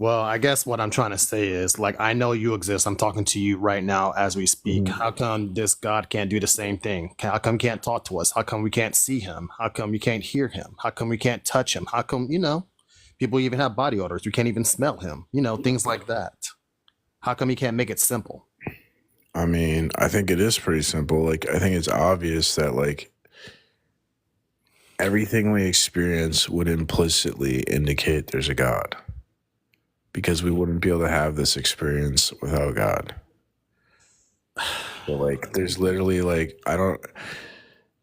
[SPEAKER 6] Well, I guess what I'm trying to say is, like, I know you exist. I'm talking to you right now as we speak.
[SPEAKER 1] Mhm.
[SPEAKER 6] How come this God can't do the same thing? How come he can't talk to us? How come we can't see him? How come we can't hear him? How come we can't touch him? How come, people even have body odors? We can't even smell him, things like that. How come he can't make it simple?
[SPEAKER 1] I mean, I think it is pretty simple. Like, I think it's obvious that, like, everything we experience would implicitly indicate there's a God, because we wouldn't be able to have this experience without God. So, like, there's literally, like,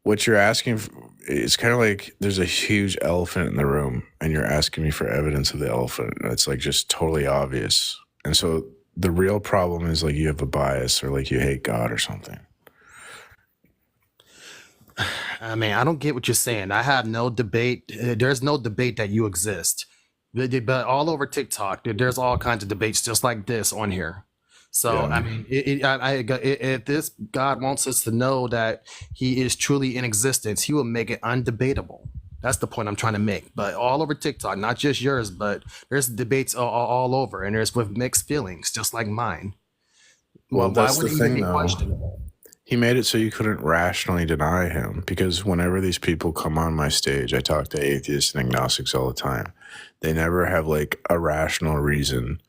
[SPEAKER 1] what you're asking, it's kind of like there's a huge elephant in the room and you're asking me for evidence of the elephant. And it's, like, just totally obvious. And so the real problem is, like, you have a bias or, like, you hate God or something.
[SPEAKER 6] I mean, I don't get what you're saying. I have no debate. There's no debate that you exist. But all over TikTok, there's all kinds of debates just like this on here. So,
[SPEAKER 1] Yeah.
[SPEAKER 6] I mean, if this God wants us to know that he is truly in existence, he will make it undebatable. That's the point I'm trying to make. But all over TikTok, not just yours, but there's debates all over, and there's with mixed feelings, just like mine.
[SPEAKER 1] Well,
[SPEAKER 6] Why
[SPEAKER 1] that's
[SPEAKER 6] would
[SPEAKER 1] the
[SPEAKER 6] it even
[SPEAKER 1] thing,
[SPEAKER 6] be
[SPEAKER 1] though.
[SPEAKER 6] questionable?
[SPEAKER 1] He made it so you couldn't rationally deny him, because whenever these people come on my stage, I talk to atheists and agnostics all the time. They never have, like, a rational reason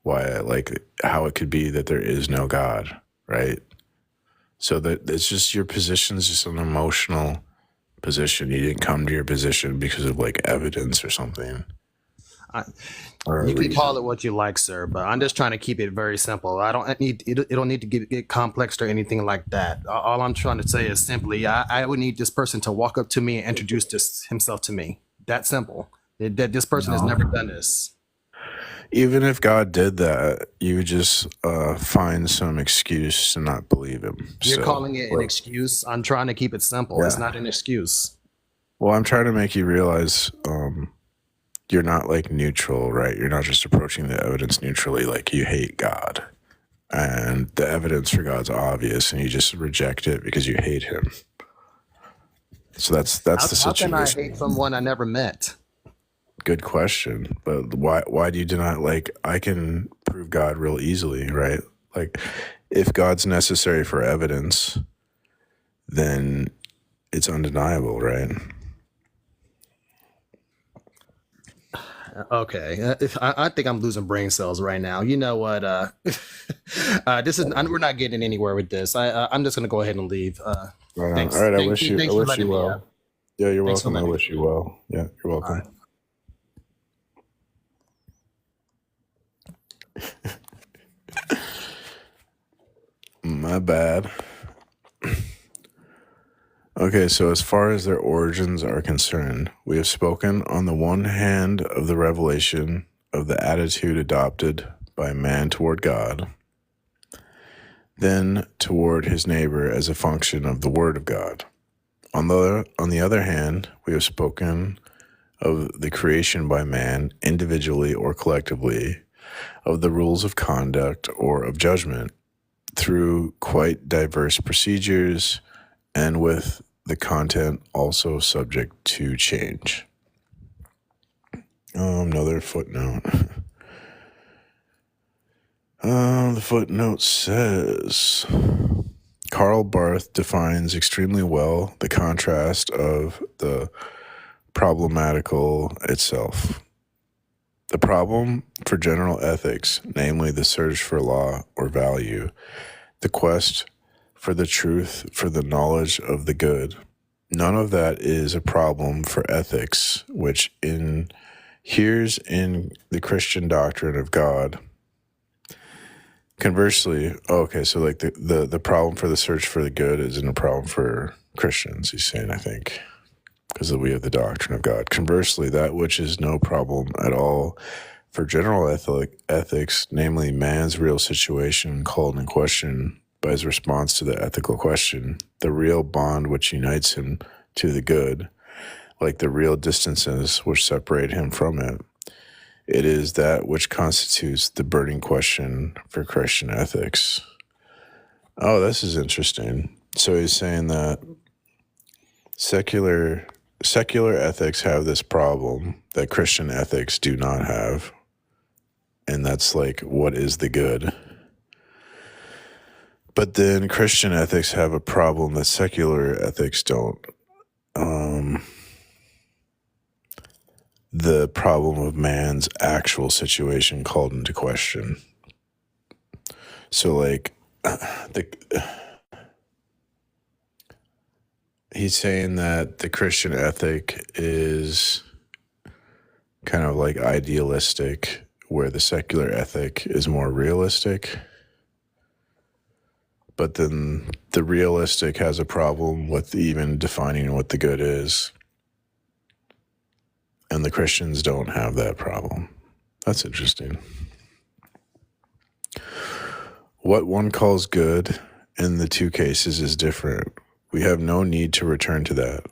[SPEAKER 1] why, like, how it could be that there is no God, right? So that it's just, your position is just an emotional position. You didn't come to your position because of, like, evidence or something.
[SPEAKER 6] I-
[SPEAKER 1] Or
[SPEAKER 6] You
[SPEAKER 1] a
[SPEAKER 6] can
[SPEAKER 1] reason.
[SPEAKER 6] call it what you like, sir, but I'm just trying to keep it very simple. I don't need it don't need to get complex or anything like that. All I'm trying to say is simply, I would need this person to walk up to me and introduce himself to me. That simple. That this person has
[SPEAKER 1] No.
[SPEAKER 6] never done this.
[SPEAKER 1] Even if God did that, you would just find some excuse to not believe him.
[SPEAKER 6] You're
[SPEAKER 1] So,
[SPEAKER 6] calling it an
[SPEAKER 1] like,
[SPEAKER 6] excuse. I'm trying to keep it simple.
[SPEAKER 1] Yeah.
[SPEAKER 6] It's not an excuse.
[SPEAKER 1] Well, I'm trying to make you realize you're not, like, neutral, right? You're not just approaching the evidence neutrally, like you hate God. And the evidence for God's obvious, and you just reject it because you hate him. So that's the
[SPEAKER 6] How can I
[SPEAKER 1] situation.
[SPEAKER 6] hate someone I never met?
[SPEAKER 1] Good question. But why do you deny? Like, I can prove God real easily, right? Like, if God's necessary for evidence, then it's undeniable, right?
[SPEAKER 6] Okay, I think I'm losing brain cells right now. You know what? We're not getting anywhere with this. I'm just gonna go ahead and leave.
[SPEAKER 1] Right on.
[SPEAKER 6] Thanks.
[SPEAKER 1] All right. I
[SPEAKER 6] Thanks
[SPEAKER 1] wish
[SPEAKER 6] for
[SPEAKER 1] you
[SPEAKER 6] letting me.
[SPEAKER 1] well. Yeah, you're
[SPEAKER 6] Thanks for
[SPEAKER 1] welcome. I
[SPEAKER 6] letting me.
[SPEAKER 1] wish you well. Yeah, you're
[SPEAKER 6] All
[SPEAKER 1] welcome.
[SPEAKER 6] right.
[SPEAKER 1] My bad. Okay, so as far as their origins are concerned, we have spoken on the one hand of the revelation of the attitude adopted by man toward God, then toward his neighbor as a function of the word of God. On the other hand, we have spoken of the creation by man, individually or collectively, of the rules of conduct or of judgment, through quite diverse procedures, and with the content also subject to change. Another footnote. The footnote says, Karl Barth defines extremely well the contrast of the problematical itself. The problem for general ethics, namely the search for law or value, the quest for the truth, for the knowledge of the good, none of that is a problem for ethics, which inheres in the Christian doctrine of God. Conversely, so like the problem for the search for the good isn't a problem for Christians, he's saying, I think, because we have the doctrine of God. Conversely, that which is no problem at all for general ethics, namely man's real situation called in question by his response to the ethical question, the real bond which unites him to the good, like the real distances which separate him from it, it is that which constitutes the burning question for Christian ethics. Oh, this is interesting. So he's saying that secular ethics have this problem that Christian ethics do not have. and that's like, what is the good? But then Christian ethics have a problem that secular ethics don't. The problem of man's actual situation called into question. So, like, he's saying that the Christian ethic is kind of like idealistic, where the secular ethic is more realistic. But then the realistic has a problem with even defining what the good is. And the Christians don't have that problem. That's interesting. What one calls good in the two cases is different. We have no need to return to that.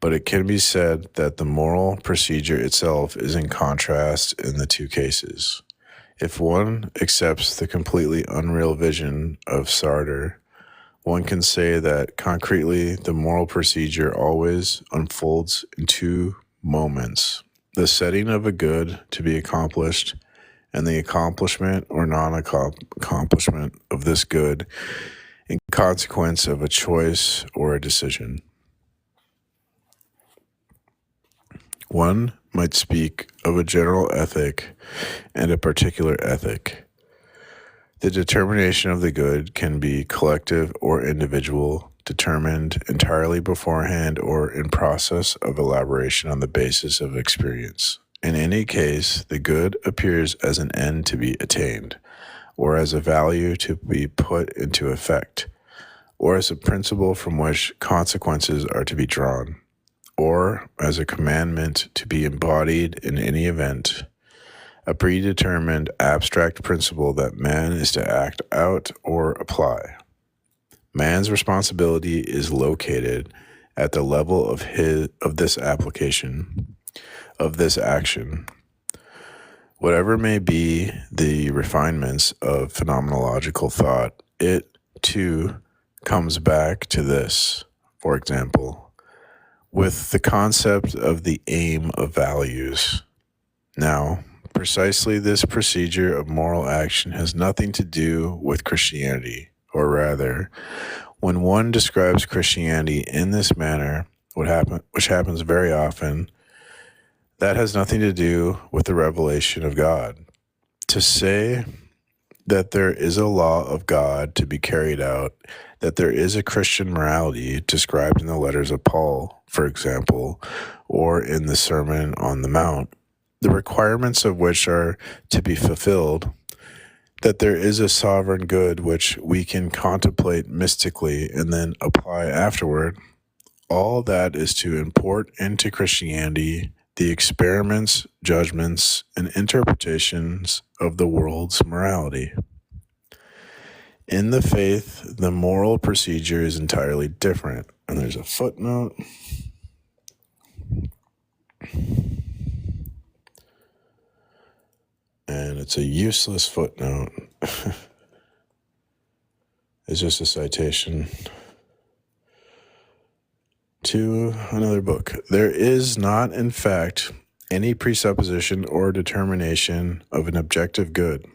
[SPEAKER 1] But it can be said that the moral procedure itself is in contrast in the two cases. If one accepts the completely unreal vision of Sartre, one can say that concretely the moral procedure always unfolds in two moments: the setting of a good to be accomplished and the accomplishment or non-accomplishment of this good in consequence of a choice or a decision. One might speak of a general ethic and a particular ethic. The determination of the good can be collective or individual, determined entirely beforehand or in process of elaboration on the basis of experience. In any case, the good appears as an end to be attained, or as a value to be put into effect, or as a principle from which consequences are to be drawn, or as a commandment to be embodied in any event, a predetermined abstract principle that man is to act out or apply. Man's responsibility is located at the level of this application, of this action. Whatever may be the refinements of phenomenological thought, it, too, comes back to this. For example, with the concept of the aim of values. Now, precisely this procedure of moral action has nothing to do with Christianity, or rather, when one describes Christianity in this manner, which happens very often, that has nothing to do with the revelation of God. To say that there is a law of God to be carried out, that there is a Christian morality described in the letters of Paul, for example, or in the Sermon on the Mount, the requirements of which are to be fulfilled, that there is a sovereign good which we can contemplate mystically and then apply afterward, all that is to import into Christianity the experiments, judgments, and interpretations of the world's morality. In the faith, the moral procedure is entirely different. And there's a footnote. And it's a useless footnote. It's just a citation to another book. There is not, in fact, any presupposition or determination of an objective good.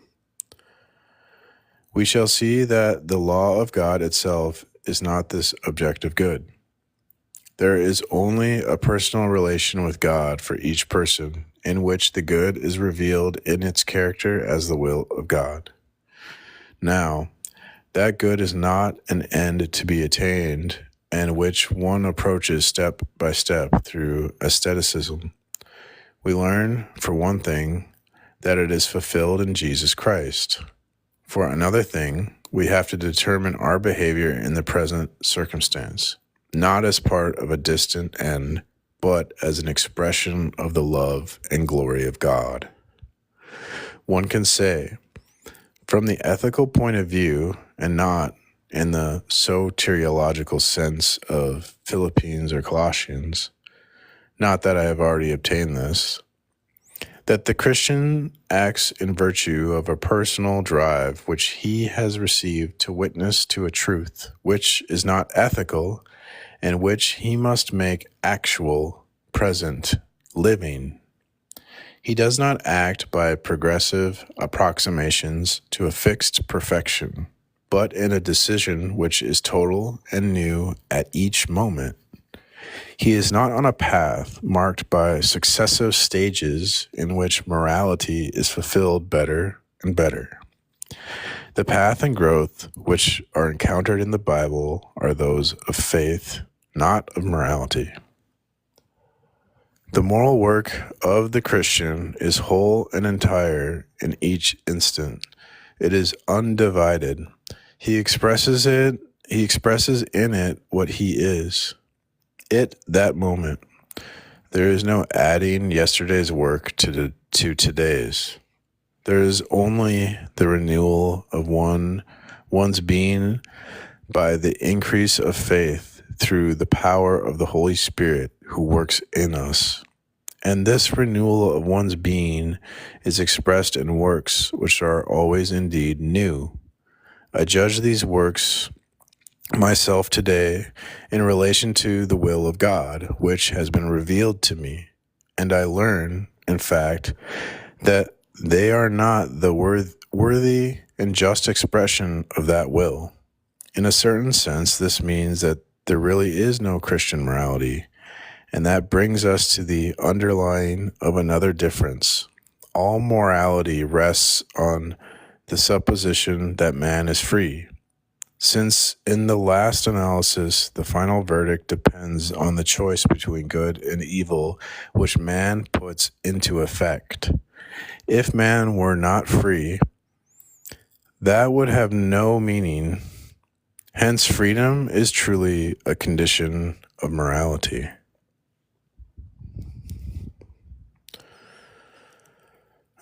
[SPEAKER 1] We shall see that the law of God itself is not this objective good. There is only a personal relation with God for each person, in which the good is revealed in its character as the will of God. Now, that good is not an end to be attained, and which one approaches step by step through asceticism. We learn, for one thing, that it is fulfilled in Jesus Christ. For another thing, we have to determine our behavior in the present circumstance, not as part of a distant end, but as an expression of the love and glory of God. One can say, from the ethical point of view, and not in the soteriological sense of Philippines or Colossians, not that I have already obtained this, that the Christian acts in virtue of a personal drive which he has received to witness to a truth which is not ethical and which he must make actual, present, living. He does not act by progressive approximations to a fixed perfection, but in a decision which is total and new at each moment. He is not on a path marked by successive stages in which morality is fulfilled better and better. The path and growth which are encountered in the Bible are those of faith, not of morality. The moral work of the Christian is whole and entire in each instant. It is undivided. He expresses in it what he is. That moment. There is no adding yesterday's work to today's. There is only the renewal of one's being by the increase of faith through the power of the Holy Spirit who works in us. And this renewal of one's being is expressed in works which are always indeed new. I judge these works myself today in relation to the will of God, which has been revealed to me. And I learn, in fact, that they are not the worthy and just expression of that will. In a certain sense, this means that there really is no Christian morality, and that brings us to the underlying of another difference. All morality rests on the supposition that man is free, since in the last analysis, the final verdict depends on the choice between good and evil, which man puts into effect. If man were not free, that would have no meaning. Hence, freedom is truly a condition of morality.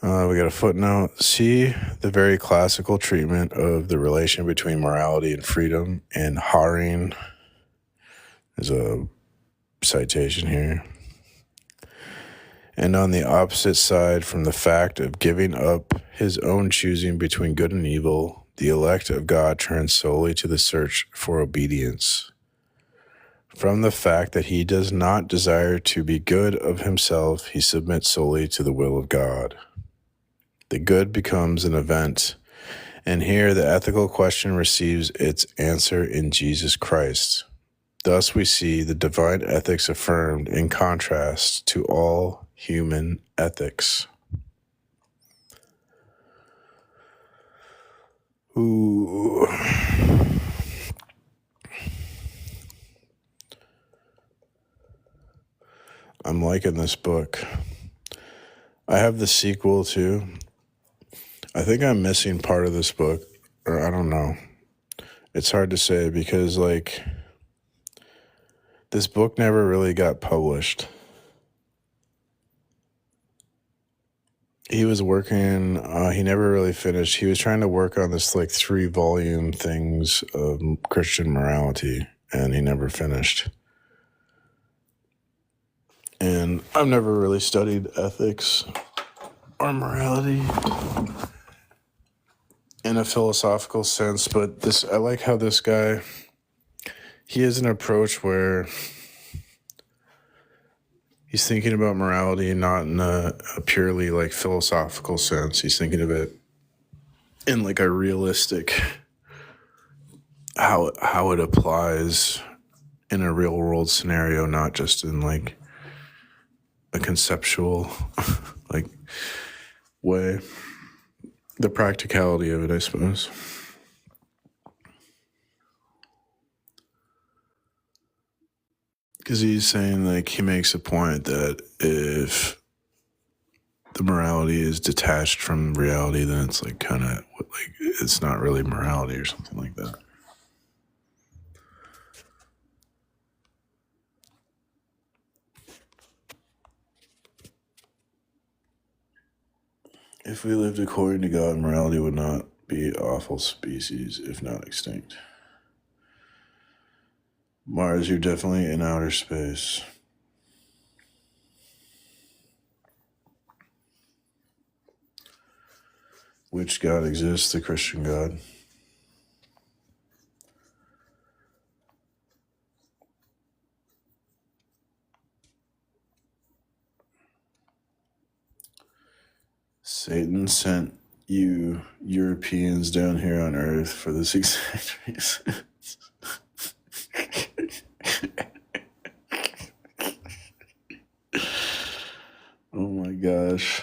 [SPEAKER 1] We got a footnote. See the very classical treatment of the relation between morality and freedom in Haring. There's a citation here. And on the opposite side, from the fact of giving up his own choosing between good and evil, the elect of God turn solely to the search for obedience. From the fact that he does not desire to be good of himself, he submits solely to the will of God. The good becomes an event, and here the ethical question receives its answer in Jesus Christ. Thus we see the divine ethics affirmed in contrast to all human ethics. Ooh. I'm liking this book. I have the sequel too. I think I'm missing part of this book, or I don't know. It's hard to say because, this book never really got published. He was working, he never really finished. He was trying to work on this 3-volume things of Christian morality, and he never finished. And I've never really studied ethics or morality in a philosophical sense, but I like how this guy, he has an approach where he's thinking about morality not in a purely philosophical sense. He's thinking of it in a realistic, how it applies in a real world scenario, not just in a conceptual way. The practicality of it, I suppose. Because he's saying, he makes a point that if the morality is detached from reality, then it's it's not really morality or something like that. If we lived according to God, morality would not be awful species, if not extinct. Mars, you're definitely in outer space. Which God exists? The Christian God. Satan sent you Europeans down here on Earth for this exact reason. Oh my gosh.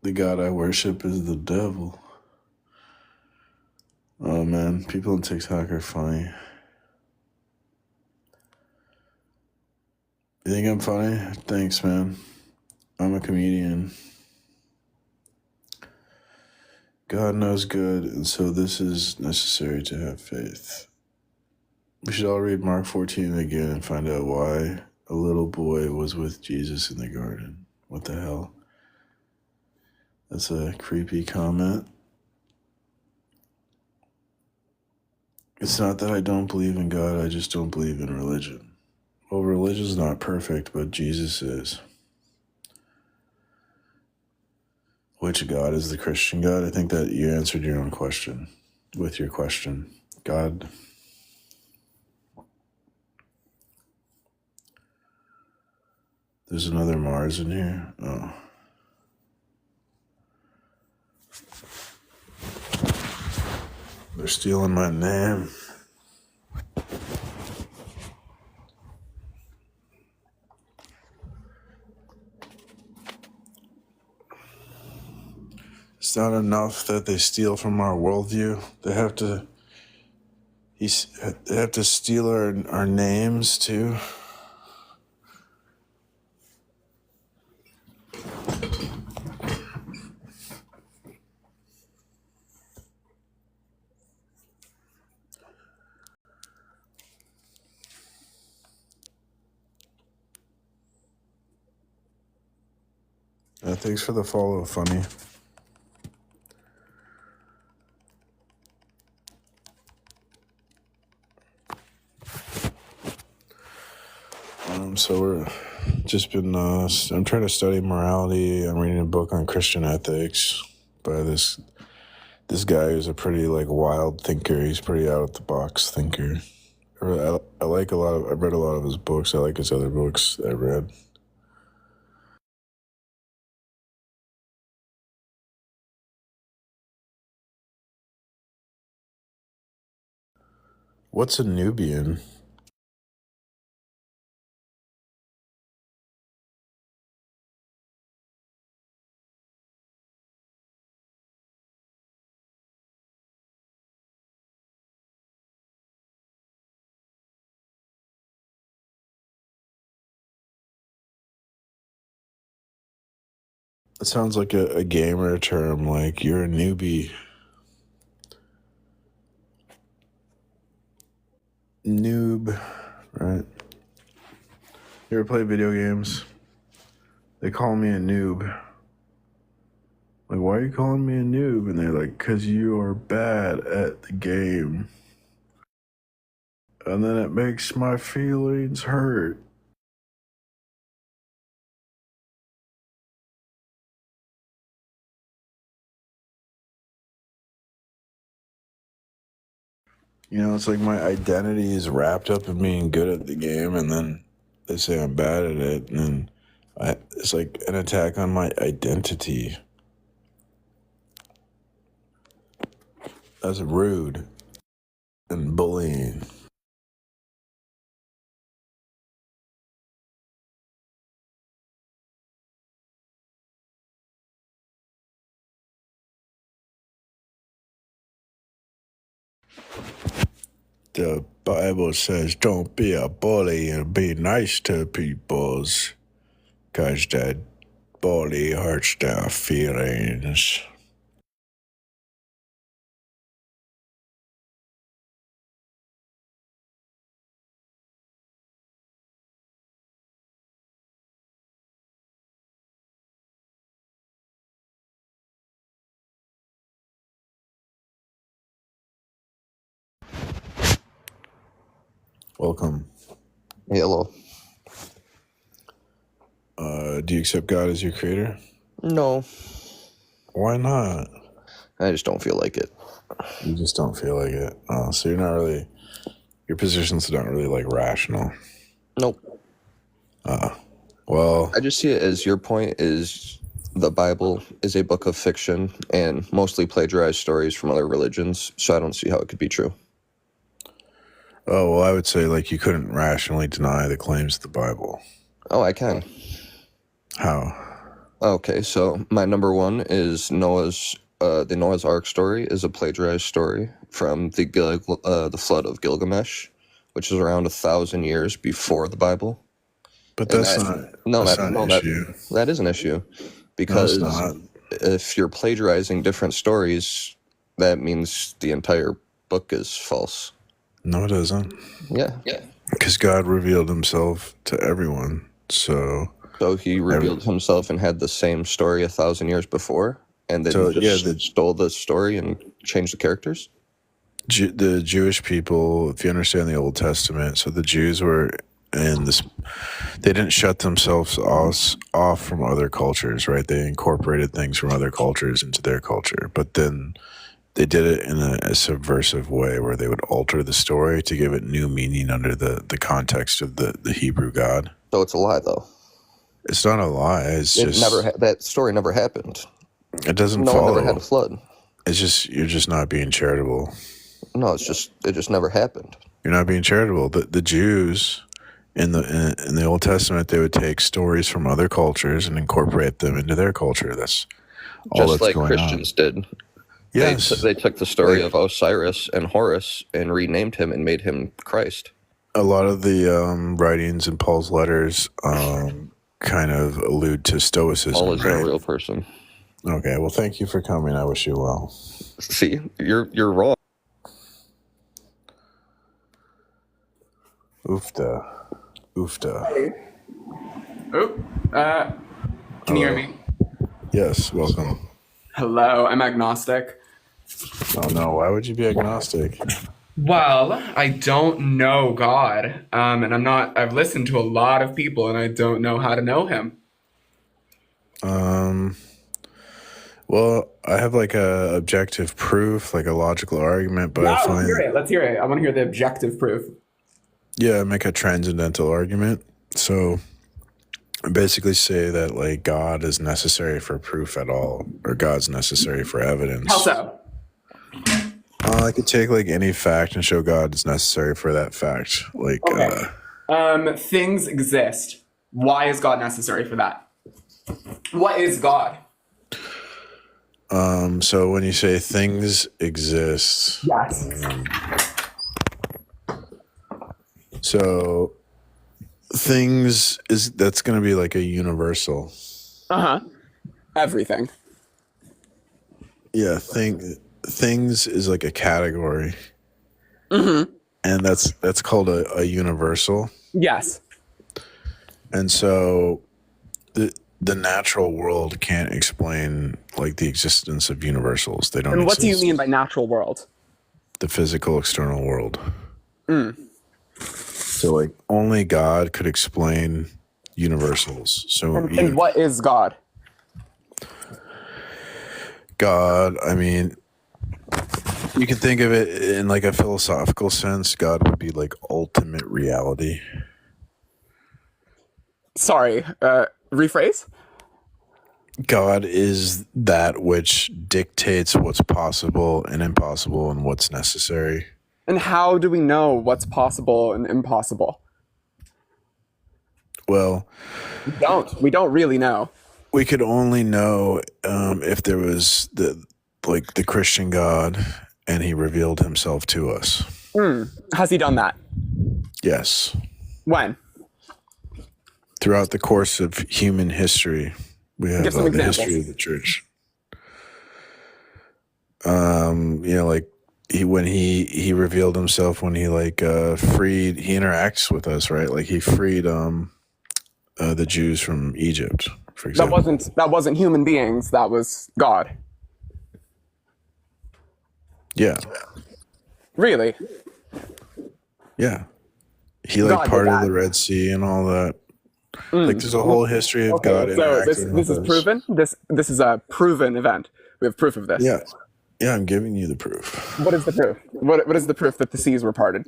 [SPEAKER 1] The God I worship is the devil. Oh man, people on TikTok are funny. You think I'm funny? Thanks, man. I'm a comedian. God knows good, and so this is necessary to have faith. We should all read Mark 14 again and find out why a little boy was with Jesus in the garden. What the hell? That's a creepy comment. It's not that I don't believe in God, I just don't believe in religion. Well, religion's not perfect, but Jesus is. Which God is the Christian God? I think that you answered your own question with your question. God. There's another Mars in here. Oh. They're stealing my name. It's not enough that they steal from our worldview. They have to steal our names too. Thanks for the follow, Funny. So we're just been, I'm trying to study morality. I'm reading a book on Christian ethics by this guy who's a pretty wild thinker. He's pretty out of the box thinker. I like I've read a lot of his books. I like his other books that I read. What's a Nubian? It sounds like a gamer term, like you're a newbie. Noob, right? You ever play video games? They call me a noob. Like, why are you calling me a noob? And they're like, 'cause you are bad at the game. And then it makes my feelings hurt. It's like my identity is wrapped up in being good at the game, and then they say I'm bad at it, and then it's like an attack on my identity. That's rude and bullying. The Bible says don't be a bully and be nice to peoples, 'cause that bully hurts their feelings. Welcome.
[SPEAKER 7] Hello.
[SPEAKER 1] Do you accept God as your creator?
[SPEAKER 7] No,
[SPEAKER 1] Why not?
[SPEAKER 7] I just don't feel like it.
[SPEAKER 1] You just don't feel like it. Oh, so you're not really, your position's not really rational.
[SPEAKER 7] Nope.
[SPEAKER 1] Well,
[SPEAKER 7] I just see it as your point is the Bible is a book of fiction and mostly plagiarized stories from other religions, so I don't see how it could be true.
[SPEAKER 1] Oh, well, I would say, like, you couldn't rationally deny the claims of the Bible.
[SPEAKER 7] Oh, I can.
[SPEAKER 1] How?
[SPEAKER 7] Okay, so my number one is the Noah's Ark story is a plagiarized story from the flood of Gilgamesh, which is around 1,000 years before the Bible.
[SPEAKER 1] But
[SPEAKER 7] And
[SPEAKER 1] that's not an issue.
[SPEAKER 7] that is an issue,
[SPEAKER 1] No,
[SPEAKER 7] because
[SPEAKER 1] it's not.
[SPEAKER 7] if you're plagiarizing different stories, that means the entire book is false.
[SPEAKER 1] No, it doesn't.
[SPEAKER 7] Yeah.
[SPEAKER 1] Because God revealed himself to everyone. So
[SPEAKER 7] he revealed himself and had the same story 1,000 years before, and then stole the story and changed the characters.
[SPEAKER 1] The Jewish people, if you understand the Old Testament, so the Jews were in this, they didn't shut themselves off from other cultures, right? They incorporated things from other cultures into their culture, but then they did it in a subversive way where they would alter the story to give it new meaning under the context of the Hebrew God.
[SPEAKER 7] So it's a lie, though.
[SPEAKER 1] It's not a lie.
[SPEAKER 7] That story never happened.
[SPEAKER 1] It doesn't
[SPEAKER 7] No
[SPEAKER 1] follow.
[SPEAKER 7] one never had a flood.
[SPEAKER 1] It's just, you're just not being charitable.
[SPEAKER 7] No, it just never happened.
[SPEAKER 1] You're not being charitable. The Jews in the Old Testament, they would take stories from other cultures and incorporate them into their culture. That's all
[SPEAKER 7] Just
[SPEAKER 1] that's
[SPEAKER 7] like
[SPEAKER 1] going
[SPEAKER 7] Christians
[SPEAKER 1] on.
[SPEAKER 7] did.
[SPEAKER 1] Yes.
[SPEAKER 7] They took the story of Osiris and Horus and renamed him and made him Christ.
[SPEAKER 1] A lot of the writings in Paul's letters kind of allude to Stoicism.
[SPEAKER 7] Paul isn't
[SPEAKER 1] right?
[SPEAKER 7] a real person.
[SPEAKER 1] Okay, well, thank you for coming. I wish you well.
[SPEAKER 7] See, you're wrong.
[SPEAKER 1] Oofta.
[SPEAKER 8] Can you hear me?
[SPEAKER 1] Yes, welcome.
[SPEAKER 8] Hello, I'm agnostic.
[SPEAKER 1] Oh no, why would you be agnostic?
[SPEAKER 8] Well, I don't know God, and I've listened to a lot of people, and I don't know how to know him.
[SPEAKER 1] Well, I have like a objective proof, like a logical argument, but I find
[SPEAKER 8] Let's hear it. I want to hear the objective proof.
[SPEAKER 1] I make a transcendental argument. So I basically say that like God is necessary for proof at all, or God's necessary for evidence.
[SPEAKER 8] How so?
[SPEAKER 1] I could take like any fact and show God is necessary for that fact. Like,
[SPEAKER 8] Okay. Things exist. Why is God necessary for that? What is God?
[SPEAKER 1] So when you say things exist,
[SPEAKER 8] Yes.
[SPEAKER 1] So things that's going to be like a universal.
[SPEAKER 8] Everything.
[SPEAKER 1] Yeah, things is like a category. Mm-hmm. And that's called a universal.
[SPEAKER 8] Yes.
[SPEAKER 1] And so the natural world can't explain like the existence of universals. They don't
[SPEAKER 8] And what
[SPEAKER 1] exist.
[SPEAKER 8] do you mean by natural world?
[SPEAKER 1] The physical external world. So like only God could explain universals. So
[SPEAKER 8] And what is God?
[SPEAKER 1] God, I mean, you can think of it in like a philosophical sense. God would be like ultimate reality.
[SPEAKER 8] Sorry, rephrase?
[SPEAKER 1] God is that which dictates what's possible and impossible and what's necessary.
[SPEAKER 8] And how do we know what's possible and impossible?
[SPEAKER 1] Well,
[SPEAKER 8] We don't really know.
[SPEAKER 1] we could only know if there was the Christian God and he revealed himself to us.
[SPEAKER 8] Has he done that?
[SPEAKER 1] Yes.
[SPEAKER 8] When?
[SPEAKER 1] Throughout the course of human history, we have
[SPEAKER 8] Give some
[SPEAKER 1] the
[SPEAKER 8] examples.
[SPEAKER 1] history of the church. Like when he revealed himself when he freed, he interacts with us, right? Like he freed the Jews from Egypt, for example.
[SPEAKER 8] That wasn't human beings, that was God.
[SPEAKER 1] Yeah.
[SPEAKER 8] Really?
[SPEAKER 1] Yeah. He
[SPEAKER 8] God did
[SPEAKER 1] parted
[SPEAKER 8] that.
[SPEAKER 1] the Red Sea and all that. Like there's a whole history of God
[SPEAKER 8] So
[SPEAKER 1] interacting
[SPEAKER 8] this
[SPEAKER 1] with
[SPEAKER 8] is
[SPEAKER 1] us.
[SPEAKER 8] proven? This is a proven event. We have proof of this.
[SPEAKER 1] Yeah. Yeah, I'm giving you the proof.
[SPEAKER 8] What is the proof? What is the proof that the seas were parted?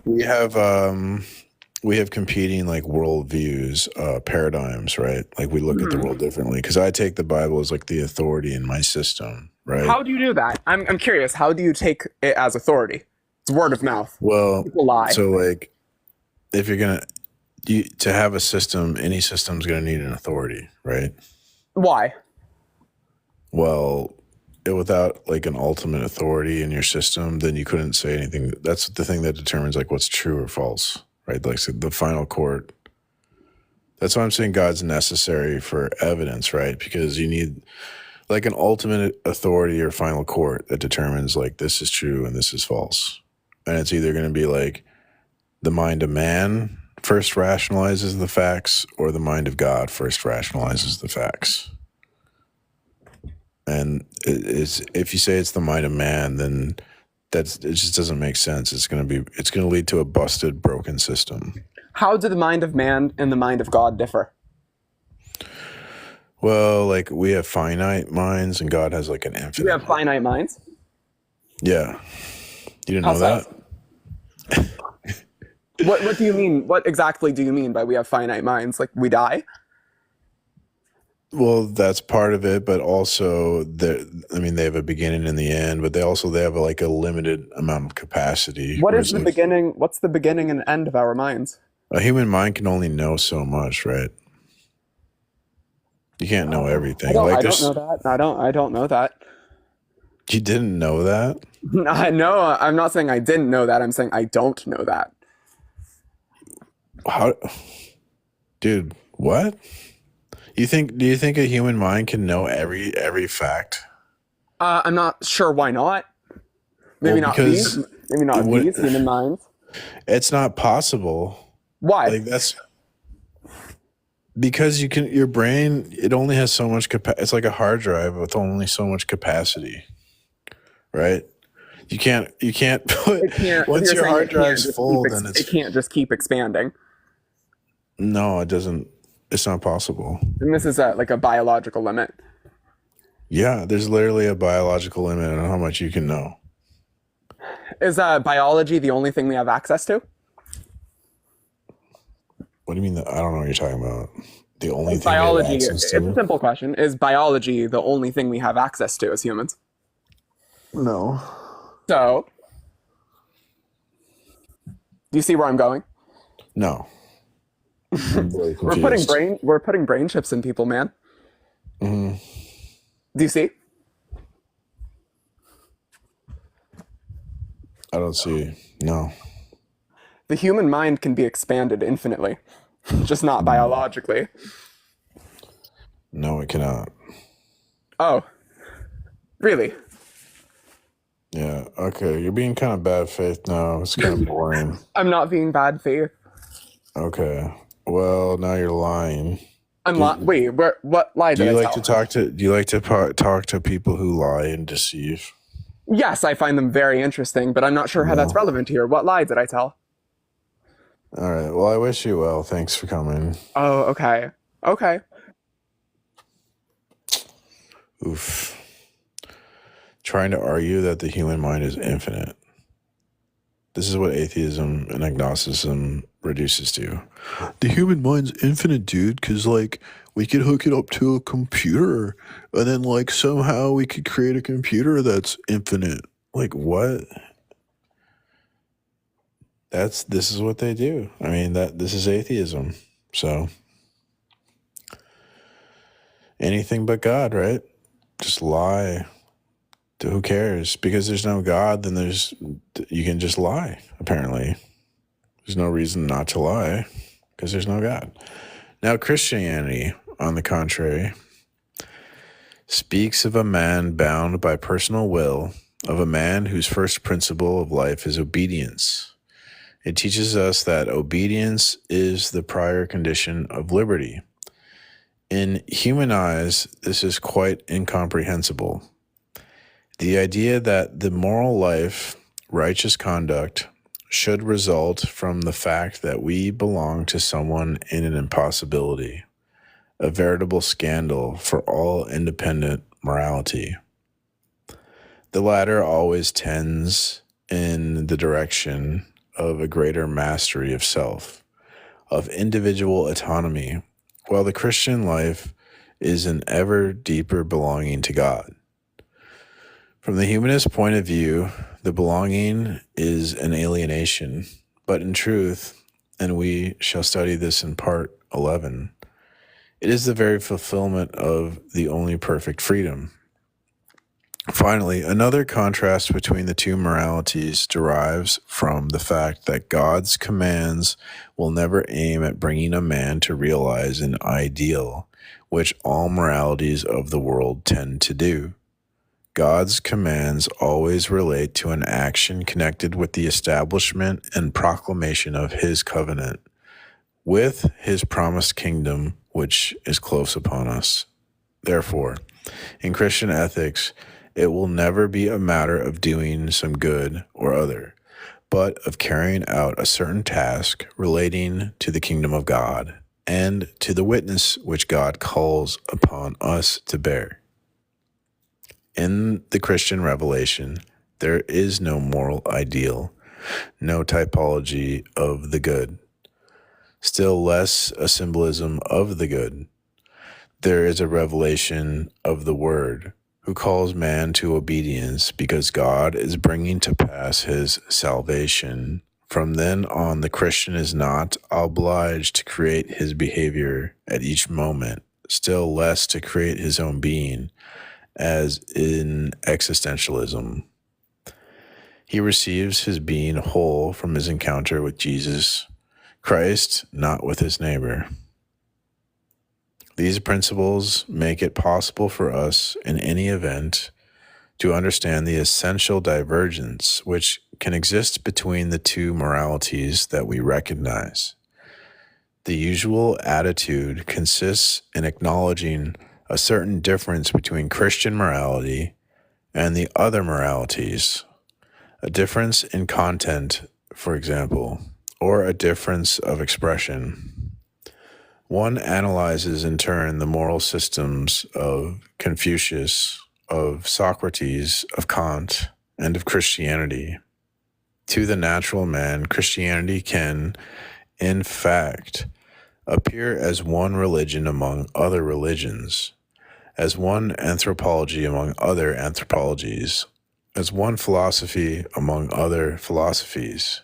[SPEAKER 1] we have competing like worldviews, paradigms, right? Like we look at the world differently. Because I take the Bible as like the authority in my system, right?
[SPEAKER 9] How do you do that? I'm curious. How do you take it as authority? It's word of mouth.
[SPEAKER 1] Well,
[SPEAKER 9] People lie.
[SPEAKER 1] so like if you're gonna to have a system, any system's gonna need an authority, right?
[SPEAKER 9] Why?
[SPEAKER 1] Well, without like an ultimate authority in your system, then you couldn't say anything. That's the thing that determines like what's true or false, right? Like so the final court. That's why I'm saying God's necessary for evidence, right? Because you need like an ultimate authority or final court that determines like this is true and this is false. And it's either going to be like the mind of man first rationalizes the facts or the mind of God first rationalizes the facts. And if you say it's the mind of man, then it just doesn't make sense. It's going to lead to a busted, broken system.
[SPEAKER 9] How do the mind of man and the mind of God differ?
[SPEAKER 1] Well, like we have finite minds and God has like an infinite.
[SPEAKER 9] We have finite minds?
[SPEAKER 1] Yeah. You didn't know that?
[SPEAKER 9] What do you mean? What exactly do you mean by we have finite minds? Like we die?
[SPEAKER 1] Well, that's part of it, but also they have a beginning and the end, but they have like a limited amount of capacity.
[SPEAKER 9] What's the beginning and end of our minds?
[SPEAKER 1] A human mind can only know so much, right? You can't know everything.
[SPEAKER 9] I don't know that. I don't know that.
[SPEAKER 1] You didn't know that?
[SPEAKER 9] No, I'm not saying I didn't know that. I'm saying I don't know that.
[SPEAKER 1] How, dude? What? Do you think a human mind can know every fact?
[SPEAKER 9] I'm not sure why not. Maybe not these human minds.
[SPEAKER 1] It's not possible.
[SPEAKER 9] Why?
[SPEAKER 1] Like that's because your brain, it only has so much capacity. It's like a hard drive with only so much capacity, right? You can't put once your hard drive's full, then it
[SPEAKER 9] can't just keep expanding.
[SPEAKER 1] No, it doesn't. It's not possible.
[SPEAKER 9] And this is like a biological limit.
[SPEAKER 1] Yeah, there's literally a biological limit on how much you can know.
[SPEAKER 9] Is biology the only thing we have access to?
[SPEAKER 1] What do you mean? I don't know what you're talking about. The only thing
[SPEAKER 9] biology.
[SPEAKER 1] We have access to?
[SPEAKER 9] It's a simple question. Is biology the only thing we have access to as humans?
[SPEAKER 1] No.
[SPEAKER 9] So, do you see where I'm going?
[SPEAKER 1] No.
[SPEAKER 9] We're putting brain chips in people, man.
[SPEAKER 1] Mm-hmm.
[SPEAKER 9] Do you see?
[SPEAKER 1] I don't see. No.
[SPEAKER 9] The human mind can be expanded infinitely, just not biologically.
[SPEAKER 1] No, it cannot.
[SPEAKER 9] Oh, really?
[SPEAKER 1] Yeah. Okay. You're being kind of bad faith now. It's kind of boring.
[SPEAKER 9] I'm not being bad faith.
[SPEAKER 1] Okay. Well, now you're lying.
[SPEAKER 9] Wait, what lie did I tell?
[SPEAKER 1] Do you like to talk to people who lie and deceive?
[SPEAKER 9] Yes, I find them very interesting, but I'm not sure how that's relevant here. What lie did I tell?
[SPEAKER 1] All right. Well, I wish you well. Thanks for coming.
[SPEAKER 9] Oh, okay. Okay.
[SPEAKER 1] Oof. Trying to argue that the human mind is infinite. This is what atheism and agnosticism reduces to. The human mind's infinite, dude, because, like, we could hook it up to a computer, and then, like, somehow we could create a computer that's infinite. Like, what? This is what they do. I mean, this is atheism. So, anything but God, right? Just lie. Who cares? Because there's no God, then you can just lie, apparently. There's no reason not to lie because there's no God. Now, Christianity, on the contrary, speaks of a man bound by personal will, of a man whose first principle of life is obedience. It teaches us that obedience is the prior condition of liberty. In human eyes, this is quite incomprehensible. The idea that the moral life, righteous conduct, should result from the fact that we belong to someone in an impossibility, a veritable scandal for all independent morality. The latter always tends in the direction of a greater mastery of self, of individual autonomy, while the Christian life is an ever deeper belonging to God. From the humanist point of view, the belonging is an alienation, but in truth, and we shall study this in part 11, it is the very fulfillment of the only perfect freedom. Finally, another contrast between the two moralities derives from the fact that God's commands will never aim at bringing a man to realize an ideal, which all moralities of the world tend to do. God's commands always relate to an action connected with the establishment and proclamation of his covenant, with his promised kingdom, which is close upon us. Therefore, in Christian ethics, it will never be a matter of doing some good or other, but of carrying out a certain task relating to the kingdom of God and to the witness which God calls upon us to bear. In the Christian revelation, there is no moral ideal, no typology of the good, still less a symbolism of the good. There is a revelation of the Word, who calls man to obedience because God is bringing to pass his salvation. From then on, the Christian is not obliged to create his behavior at each moment, still less to create his own being, as in existentialism. He receives his being whole from his encounter with Jesus Christ, not with his neighbor. These principles make it possible for us, in any event, to understand the essential divergence which can exist between the two moralities that we recognize. The usual attitude consists in acknowledging a certain difference between Christian morality and the other moralities, a difference in content, for example, or a difference of expression. One analyzes in turn the moral systems of Confucius, of Socrates, of Kant, and of Christianity. To the natural man, Christianity can, in fact, appear as one religion among other religions, as one anthropology among other anthropologies, as one philosophy among other philosophies,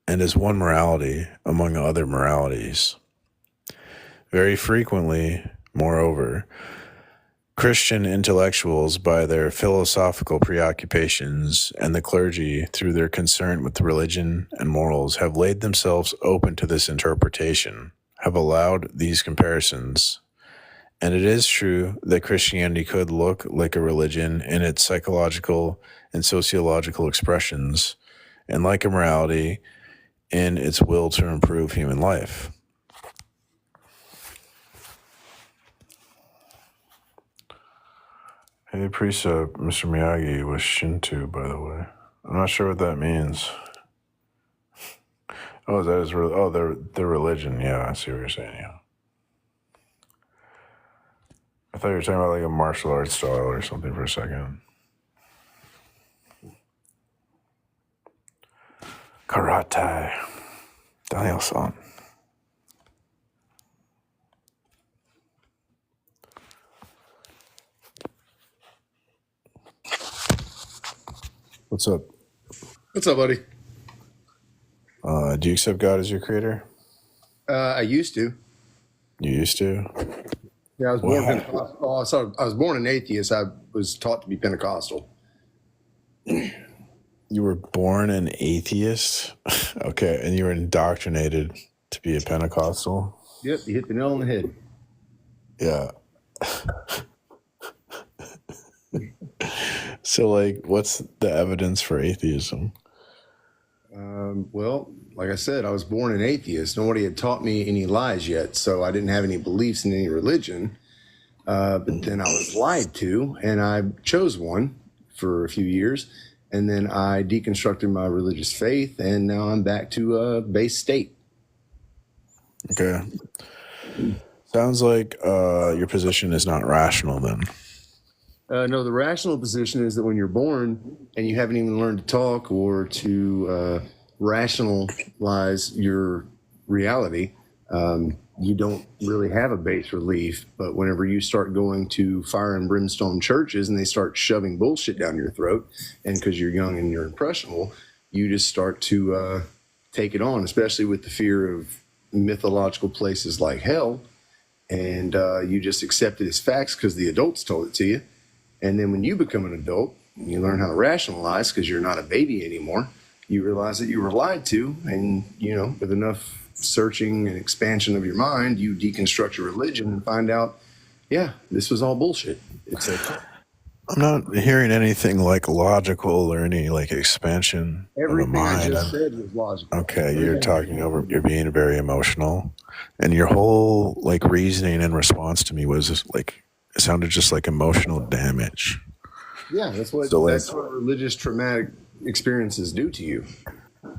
[SPEAKER 1] and as one morality among other moralities. Very frequently, moreover, Christian intellectuals, by their philosophical preoccupations, and the clergy, through their concern with religion and morals, have laid themselves open to this interpretation, have allowed these comparisons. And it is true that Christianity could look like a religion in its psychological and sociological expressions, and like a morality in its will to improve human life. Hey, Precept, Mr. Miyagi was Shinto, by the way. I'm not sure what that means. Oh, that is their religion. Yeah, I see what you're saying. Yeah, I thought you were talking about like a martial arts style or something for a second. Karate, Daniel-san. What's up?
[SPEAKER 10] What's up, buddy?
[SPEAKER 1] Do you accept God as your creator?
[SPEAKER 10] I used to.
[SPEAKER 1] You used to?
[SPEAKER 10] Yeah, I was born Pentecostal. Oh, sorry, I was born an atheist. I was taught to be Pentecostal.
[SPEAKER 1] You were born an atheist? Okay, and you were indoctrinated to be a Pentecostal?
[SPEAKER 10] Yep, you hit the nail on the head.
[SPEAKER 1] Yeah. So, like, what's the evidence for atheism?
[SPEAKER 10] Well, like I said, I was born an atheist. Nobody had taught me any lies yet, so I didn't have any beliefs in any religion. But then I was lied to, and I chose one for a few years, and then I deconstructed my religious faith, and now I'm back to a base state.
[SPEAKER 1] Okay. Sounds like your position is not rational then.
[SPEAKER 10] No, the rational position is that when you're born and you haven't even learned to talk or to rationalize your reality, you don't really have a base relief. But whenever you start going to fire and brimstone churches and they start shoving bullshit down your throat, and because you're young and you're impressionable, you just start to take it on, especially with the fear of mythological places like hell. And you just accept it as facts because the adults told it to you. And then when you become an adult, and you learn how to rationalize because you're not a baby anymore, you realize that you were lied to. And, you know, with enough searching and expansion of your mind, you deconstruct your religion and find out, yeah, this was all bullshit. It's a
[SPEAKER 1] I'm not hearing anything like logical or any like expansion of the
[SPEAKER 10] everything I
[SPEAKER 1] mind.
[SPEAKER 10] just said was logical.
[SPEAKER 1] Okay, you're being very emotional, and your whole like reasoning in response to me was just, like, it sounded just like emotional damage.
[SPEAKER 10] Yeah, that's what
[SPEAKER 1] So, like,
[SPEAKER 10] that's what religious traumatic experiences do to you.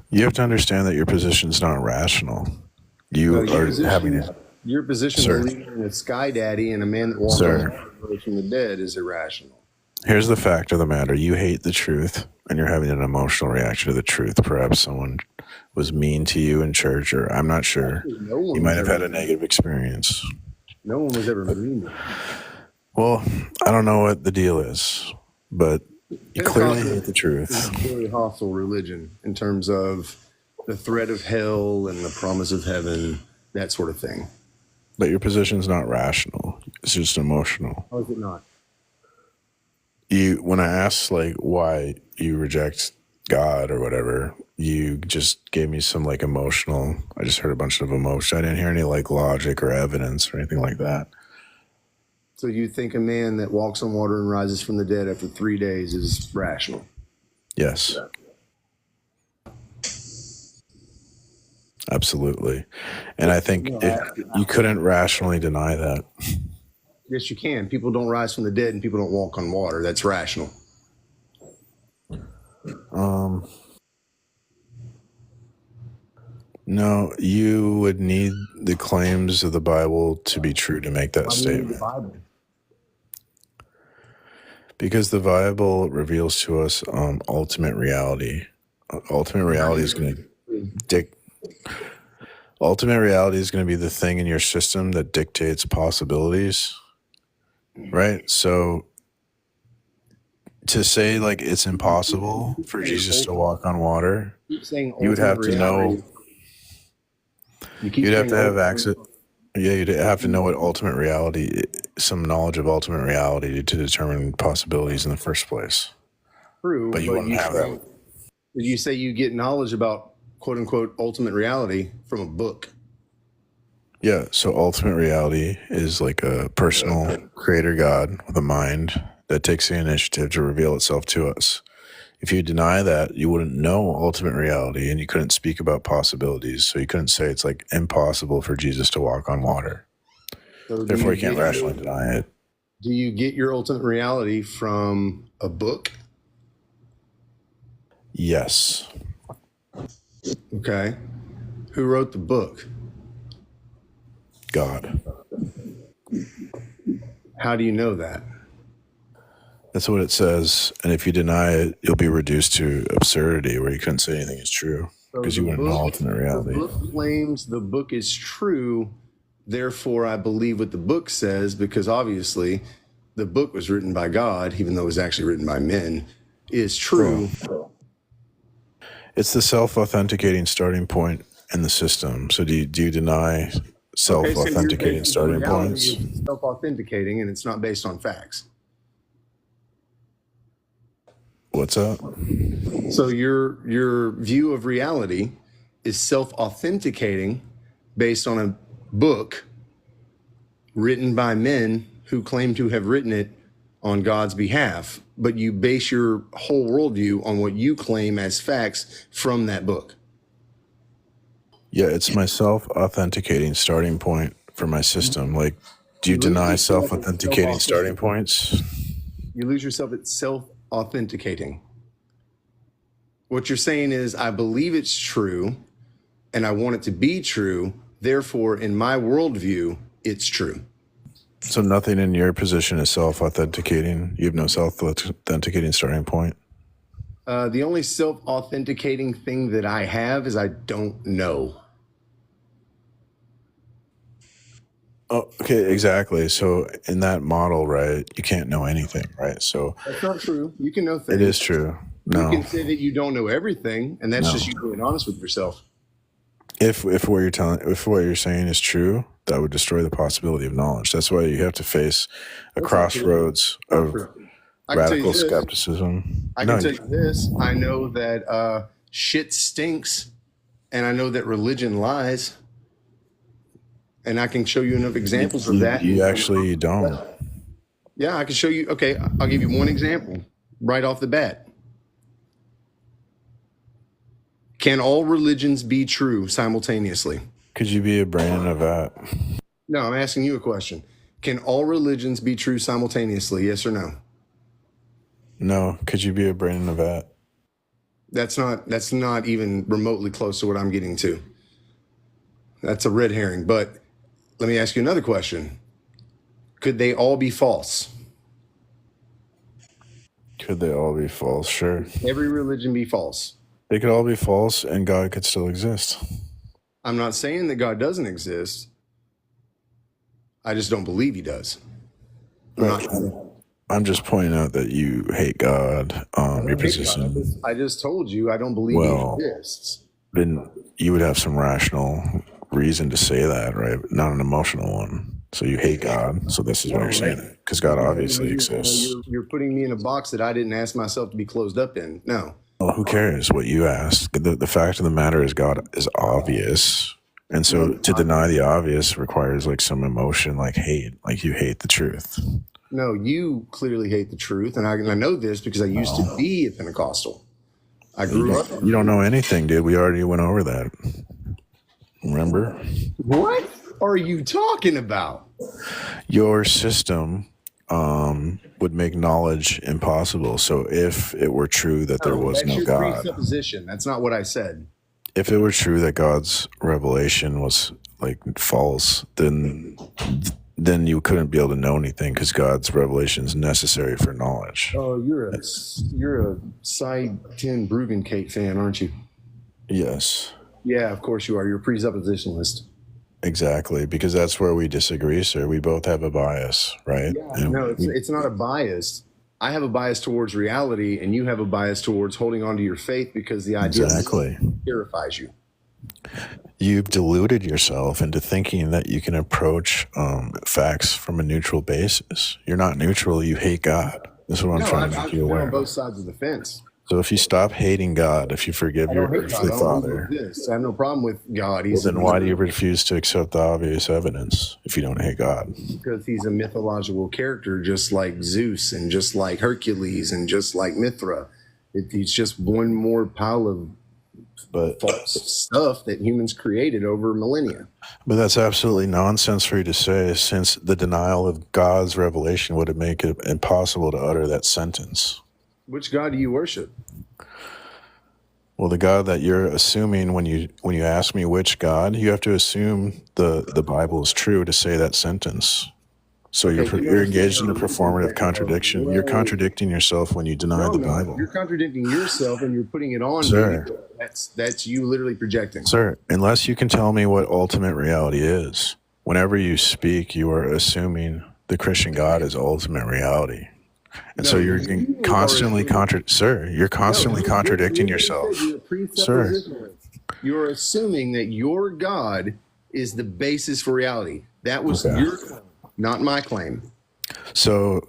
[SPEAKER 1] you have to understand that your position's not rational. You
[SPEAKER 10] No,
[SPEAKER 1] are having it.
[SPEAKER 10] your position
[SPEAKER 1] Sir.
[SPEAKER 10] believing in a sky daddy and a man that walks
[SPEAKER 1] Sir.
[SPEAKER 10] on water from the dead is irrational.
[SPEAKER 1] Here's the fact of the matter. You hate the truth, and you're having an emotional reaction to the truth. Perhaps someone was mean to you in church, or I'm not sure.
[SPEAKER 10] No one
[SPEAKER 1] You might
[SPEAKER 10] was
[SPEAKER 1] have
[SPEAKER 10] ever-
[SPEAKER 1] had a negative experience.
[SPEAKER 10] No one was ever mean.
[SPEAKER 1] Well, I don't know what the deal is, but you clearly hate the truth.
[SPEAKER 10] It's a very hostile religion in terms of the threat of hell and the promise of heaven, that sort of thing.
[SPEAKER 1] But your position's not rational. It's just emotional.
[SPEAKER 10] How is it not?
[SPEAKER 1] When I asked like why you reject God or whatever, you just gave me some like emotional. I just heard a bunch of emotion. I didn't hear any like logic or evidence or anything like that.
[SPEAKER 10] So you think a man that walks on water and rises from the dead after 3 days is rational?
[SPEAKER 1] Yes. Absolutely. And I think you couldn't rationally deny that.
[SPEAKER 10] Yes, you can. People don't rise from the dead and people don't walk on water. That's rational.
[SPEAKER 1] No, you would need the claims of the Bible to be true to make that statement.
[SPEAKER 10] Bible.
[SPEAKER 1] Because the Bible reveals to us ultimate reality. Ultimate reality is going to ultimate reality is going to be the thing in your system that dictates possibilities, right? So to say like it's impossible for Jesus to walk on water, you would have to know. You'd have to have access. Yeah, you'd have to know what ultimate reality, some knowledge of ultimate reality to determine possibilities in the first place.
[SPEAKER 10] True,
[SPEAKER 1] But you wouldn't have that.
[SPEAKER 10] You say you get knowledge about quote unquote ultimate reality from a book.
[SPEAKER 1] Yeah, so ultimate reality is like a personal creator God with a mind that takes the initiative to reveal itself to us. If you deny that, you wouldn't know ultimate reality and you couldn't speak about possibilities. So you couldn't say it's like impossible for Jesus to walk on water.
[SPEAKER 10] So
[SPEAKER 1] Therefore, you can't rationally deny it.
[SPEAKER 10] Do you get your ultimate reality from a book?
[SPEAKER 1] Yes.
[SPEAKER 10] Okay. Who wrote the book?
[SPEAKER 1] God.
[SPEAKER 10] How do you know that?
[SPEAKER 1] That's what it says. And if you deny it, you'll be reduced to absurdity where you couldn't say anything is true because you wouldn't know ultimate reality.
[SPEAKER 10] The book claims the book is true. Therefore, I believe what the book says because obviously the book was written by God, even though it was actually written by men, is true.
[SPEAKER 1] It's the self-authenticating starting point in the system. So do you deny self-authenticating starting points?
[SPEAKER 10] It's self-authenticating and it's not based on facts.
[SPEAKER 1] What's up?
[SPEAKER 10] So your view of reality is self-authenticating based on a book written by men who claim to have written it on God's behalf, but you base your whole worldview on what you claim as facts from that book.
[SPEAKER 1] Yeah, it's my self-authenticating starting point for my system. Like, do you deny self-authenticating starting points?
[SPEAKER 10] You lose yourself at self-authenticating. What you're saying is, I believe it's true, and I want it to be true. Therefore, in my worldview, it's true.
[SPEAKER 1] So nothing in your position is self-authenticating? You have no self-authenticating starting point?
[SPEAKER 10] The only self-authenticating thing that I have is I don't know.
[SPEAKER 1] Oh, okay, exactly. So in that model, right, you can't know anything, right? So
[SPEAKER 10] That's not true. You can know things.
[SPEAKER 1] it is true. No.
[SPEAKER 10] You can say that you don't know everything, and that's
[SPEAKER 1] No.
[SPEAKER 10] just you being honest with yourself.
[SPEAKER 1] If what you're saying is true, that would destroy the possibility of knowledge. That's why you have to face a crossroads of radical skepticism.
[SPEAKER 10] I can tell you this. I know that shit stinks, and I know that religion lies. And I can show you enough examples of that.
[SPEAKER 1] You actually don't.
[SPEAKER 10] Yeah, I can show you. Okay, I'll give you one example right off the bat. Can all religions be true simultaneously?
[SPEAKER 1] Could you be a brain of that?
[SPEAKER 10] No, I'm asking you a question. Can all religions be true simultaneously? Yes or no?
[SPEAKER 1] No. Could you be a brain of that?
[SPEAKER 10] That's not even remotely close to what I'm getting to. That's a red herring. But let me ask you another question. Could they all be false?
[SPEAKER 1] Could they all be false? Sure.
[SPEAKER 10] Every religion be false?
[SPEAKER 1] They could all be false and God could still exist.
[SPEAKER 10] I'm not saying that God doesn't exist. I just don't believe he does.
[SPEAKER 1] I'm just pointing out that you hate God. Your position.
[SPEAKER 10] I just told you I don't believe he exists.
[SPEAKER 1] Then you would have some rational reason to say that, right? Not an emotional one. So you hate God. So this is what you're saying. Because God obviously exists.
[SPEAKER 10] You're putting me in a box that I didn't ask myself to be closed up in. No.
[SPEAKER 1] Well, who cares what you ask? The fact of the matter is God is obvious. And so to deny the obvious requires like some emotion, like hate, like you hate the truth.
[SPEAKER 10] No, you clearly hate the truth. And I know this because I used to be a Pentecostal. I grew up.
[SPEAKER 1] You don't know anything, dude. We already went over that. Remember?
[SPEAKER 10] What are you talking about?
[SPEAKER 1] Your system would make knowledge impossible. So if it were true that there was no God,
[SPEAKER 10] presupposition. That's not what I said.
[SPEAKER 1] If it were true that God's revelation was like false, then you couldn't be able to know anything because God's revelation is necessary for knowledge.
[SPEAKER 10] Oh, you're a side 10 Bruggencake fan, aren't you?
[SPEAKER 1] Yes.
[SPEAKER 10] Yeah, of course you are. You're a presuppositionalist.
[SPEAKER 1] Exactly, because that's where we disagree, sir. We both have a bias, right?
[SPEAKER 10] Yeah, no, it's not a bias. I have a bias towards reality, and you have a bias towards holding on to your faith because the idea terrifies you.
[SPEAKER 1] You've deluded yourself into thinking that you can approach facts from a neutral basis. You're not neutral. You hate God. This is what I'm trying to make you aware.
[SPEAKER 10] On both sides of the fence.
[SPEAKER 1] So if you stop hating God, if you forgive your earthly father,
[SPEAKER 10] I have no problem with God.
[SPEAKER 1] Then why do you refuse to accept the obvious evidence if you don't hate God?
[SPEAKER 10] Because he's a mythological character, just like Zeus and just like Hercules and just like Mithra. He's just one more pile of false stuff that humans created over millennia.
[SPEAKER 1] But that's absolutely nonsense for you to say, since the denial of God's revelation would make it impossible to utter that sentence.
[SPEAKER 10] Which God do you worship?
[SPEAKER 1] Well, the God that you're assuming when you ask me which God, you have to assume the Bible is true to say that sentence. So you're engaged in a performative contradiction. You're contradicting yourself when you deny the Bible.
[SPEAKER 10] You're contradicting yourself and you're putting it on.
[SPEAKER 1] Sir.
[SPEAKER 10] That's you literally projecting.
[SPEAKER 1] Sir, unless you can tell me what ultimate reality is, whenever you speak, you are assuming the Christian God is ultimate reality. And so you're constantly contradicting yourself. Sir,
[SPEAKER 10] you're assuming that your God is the basis for reality. That was your claim, not my claim.
[SPEAKER 1] So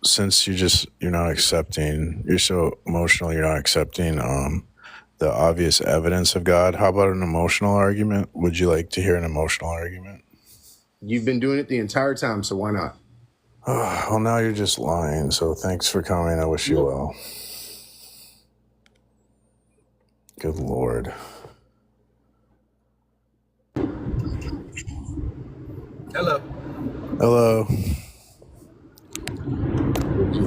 [SPEAKER 1] since you're not accepting, you're so emotional, you're not accepting the obvious evidence of God, how about an emotional argument? Would you like to hear an emotional argument?
[SPEAKER 10] You've been doing it the entire time, so why not?
[SPEAKER 1] Well, now you're just lying, so thanks for coming. I wish you well. Good Lord.
[SPEAKER 11] Hello.
[SPEAKER 1] Hello.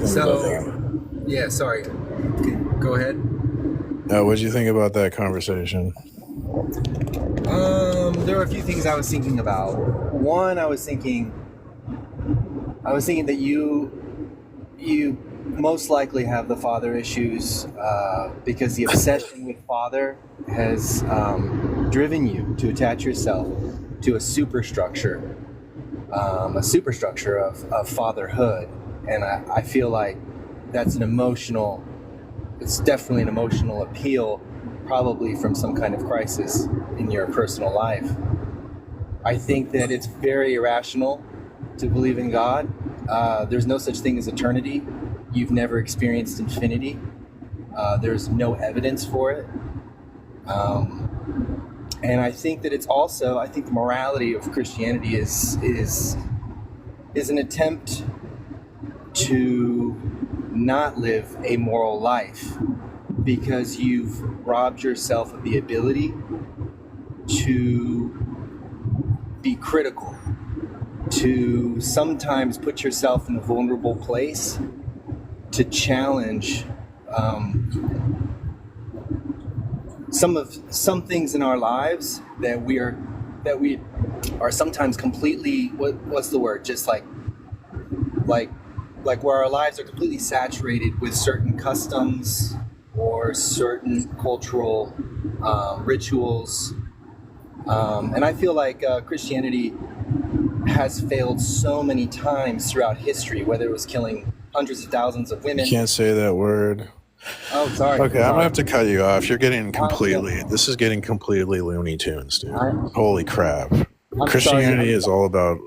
[SPEAKER 11] So, yeah, sorry. Go ahead.
[SPEAKER 1] What did you think about that conversation?
[SPEAKER 11] There were a few things I was thinking about. One, I was thinking that you most likely have the father issues because the obsession with father has driven you to attach yourself to a superstructure of fatherhood. And I feel like that's it's definitely an emotional appeal, probably from some kind of crisis in your personal life. I think that it's very irrational to believe in God. There's no such thing as eternity. You've never experienced infinity. There's no evidence for it. And I think that I think the morality of Christianity is an attempt to not live a moral life because you've robbed yourself of the ability to be critical, to sometimes put yourself in a vulnerable place, to challenge some things in our lives that we are sometimes completely just like where our lives are completely saturated with certain customs or certain cultural rituals. And I feel like Christianity has failed so many times throughout history, whether it was killing hundreds of thousands of women.
[SPEAKER 1] You can't say that word.
[SPEAKER 11] Oh, sorry.
[SPEAKER 1] Okay, I'm gonna have to cut you off. You're getting this is getting completely Looney Tunes, dude. Holy crap. Christianity is all about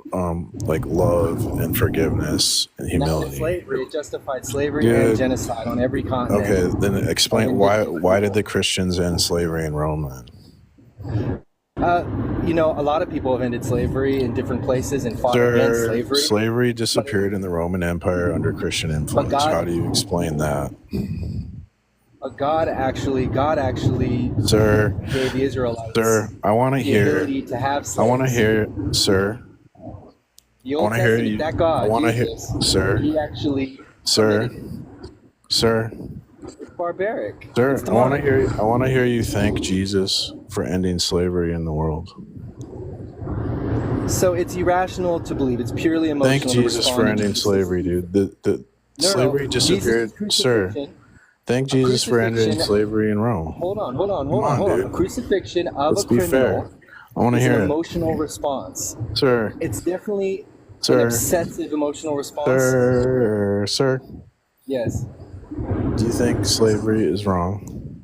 [SPEAKER 1] like love and forgiveness and humility.
[SPEAKER 11] Slavery, it justified slavery and genocide on every continent.
[SPEAKER 1] Okay, then explain why did the Christians end slavery in Rome then?
[SPEAKER 11] A lot of people have ended slavery in different places and fought against slavery.
[SPEAKER 1] Slavery disappeared in the Roman Empire under Christian influence. How do you explain that?
[SPEAKER 11] God actually
[SPEAKER 1] Sir,
[SPEAKER 11] gave the Israelites
[SPEAKER 1] I want to hear.
[SPEAKER 11] ability to have slaves.
[SPEAKER 1] I want to hear, sir.
[SPEAKER 11] The Old Testament, that God,
[SPEAKER 1] I want to hear, sir.
[SPEAKER 11] He actually,
[SPEAKER 1] sir.
[SPEAKER 11] It's barbaric.
[SPEAKER 1] Sir, I want to hear you thank Jesus for ending slavery in the world.
[SPEAKER 11] So it's irrational to believe. It's purely emotional.
[SPEAKER 1] Thank Jesus for ending slavery, dude. The slavery disappeared, sir. Thank Jesus for ending slavery in Rome.
[SPEAKER 11] Hold on. A crucifixion of a criminal.
[SPEAKER 1] Fair. I want to hear
[SPEAKER 11] an emotional response.
[SPEAKER 1] Sir.
[SPEAKER 11] It's definitely an obsessive emotional response.
[SPEAKER 1] Sir.
[SPEAKER 11] Yes.
[SPEAKER 1] Do you think slavery is wrong?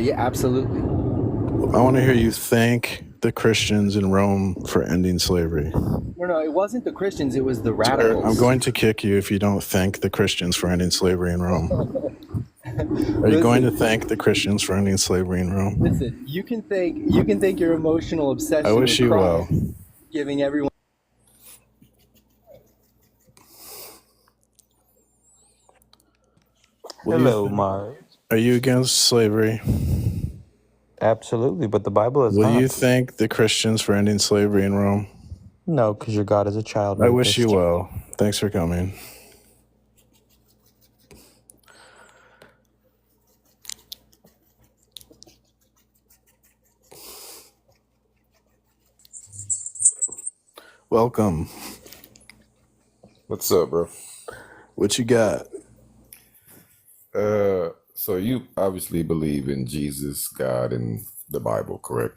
[SPEAKER 11] Yeah, absolutely.
[SPEAKER 1] I want to hear you thank the Christians in Rome for ending slavery.
[SPEAKER 11] No, it wasn't the Christians, it was the radicals.
[SPEAKER 1] Sir, I'm going to kick you if you don't thank the Christians for ending slavery in Rome. Are you going to thank the Christians for ending slavery in Rome?
[SPEAKER 11] Listen, you can thank your emotional obsession.
[SPEAKER 1] I wish you well.
[SPEAKER 11] Giving everyone.
[SPEAKER 4] Hello, Mars.
[SPEAKER 1] Are you against slavery?
[SPEAKER 4] Absolutely, but the Bible is
[SPEAKER 1] Will
[SPEAKER 4] not.
[SPEAKER 1] you thank the Christians for ending slavery in Rome?
[SPEAKER 4] No, because your God is a child.
[SPEAKER 1] I wish you well. Thanks for coming. Welcome.
[SPEAKER 12] What's up, bro?
[SPEAKER 1] What you got?
[SPEAKER 12] So you obviously believe in Jesus, God, and the Bible, correct?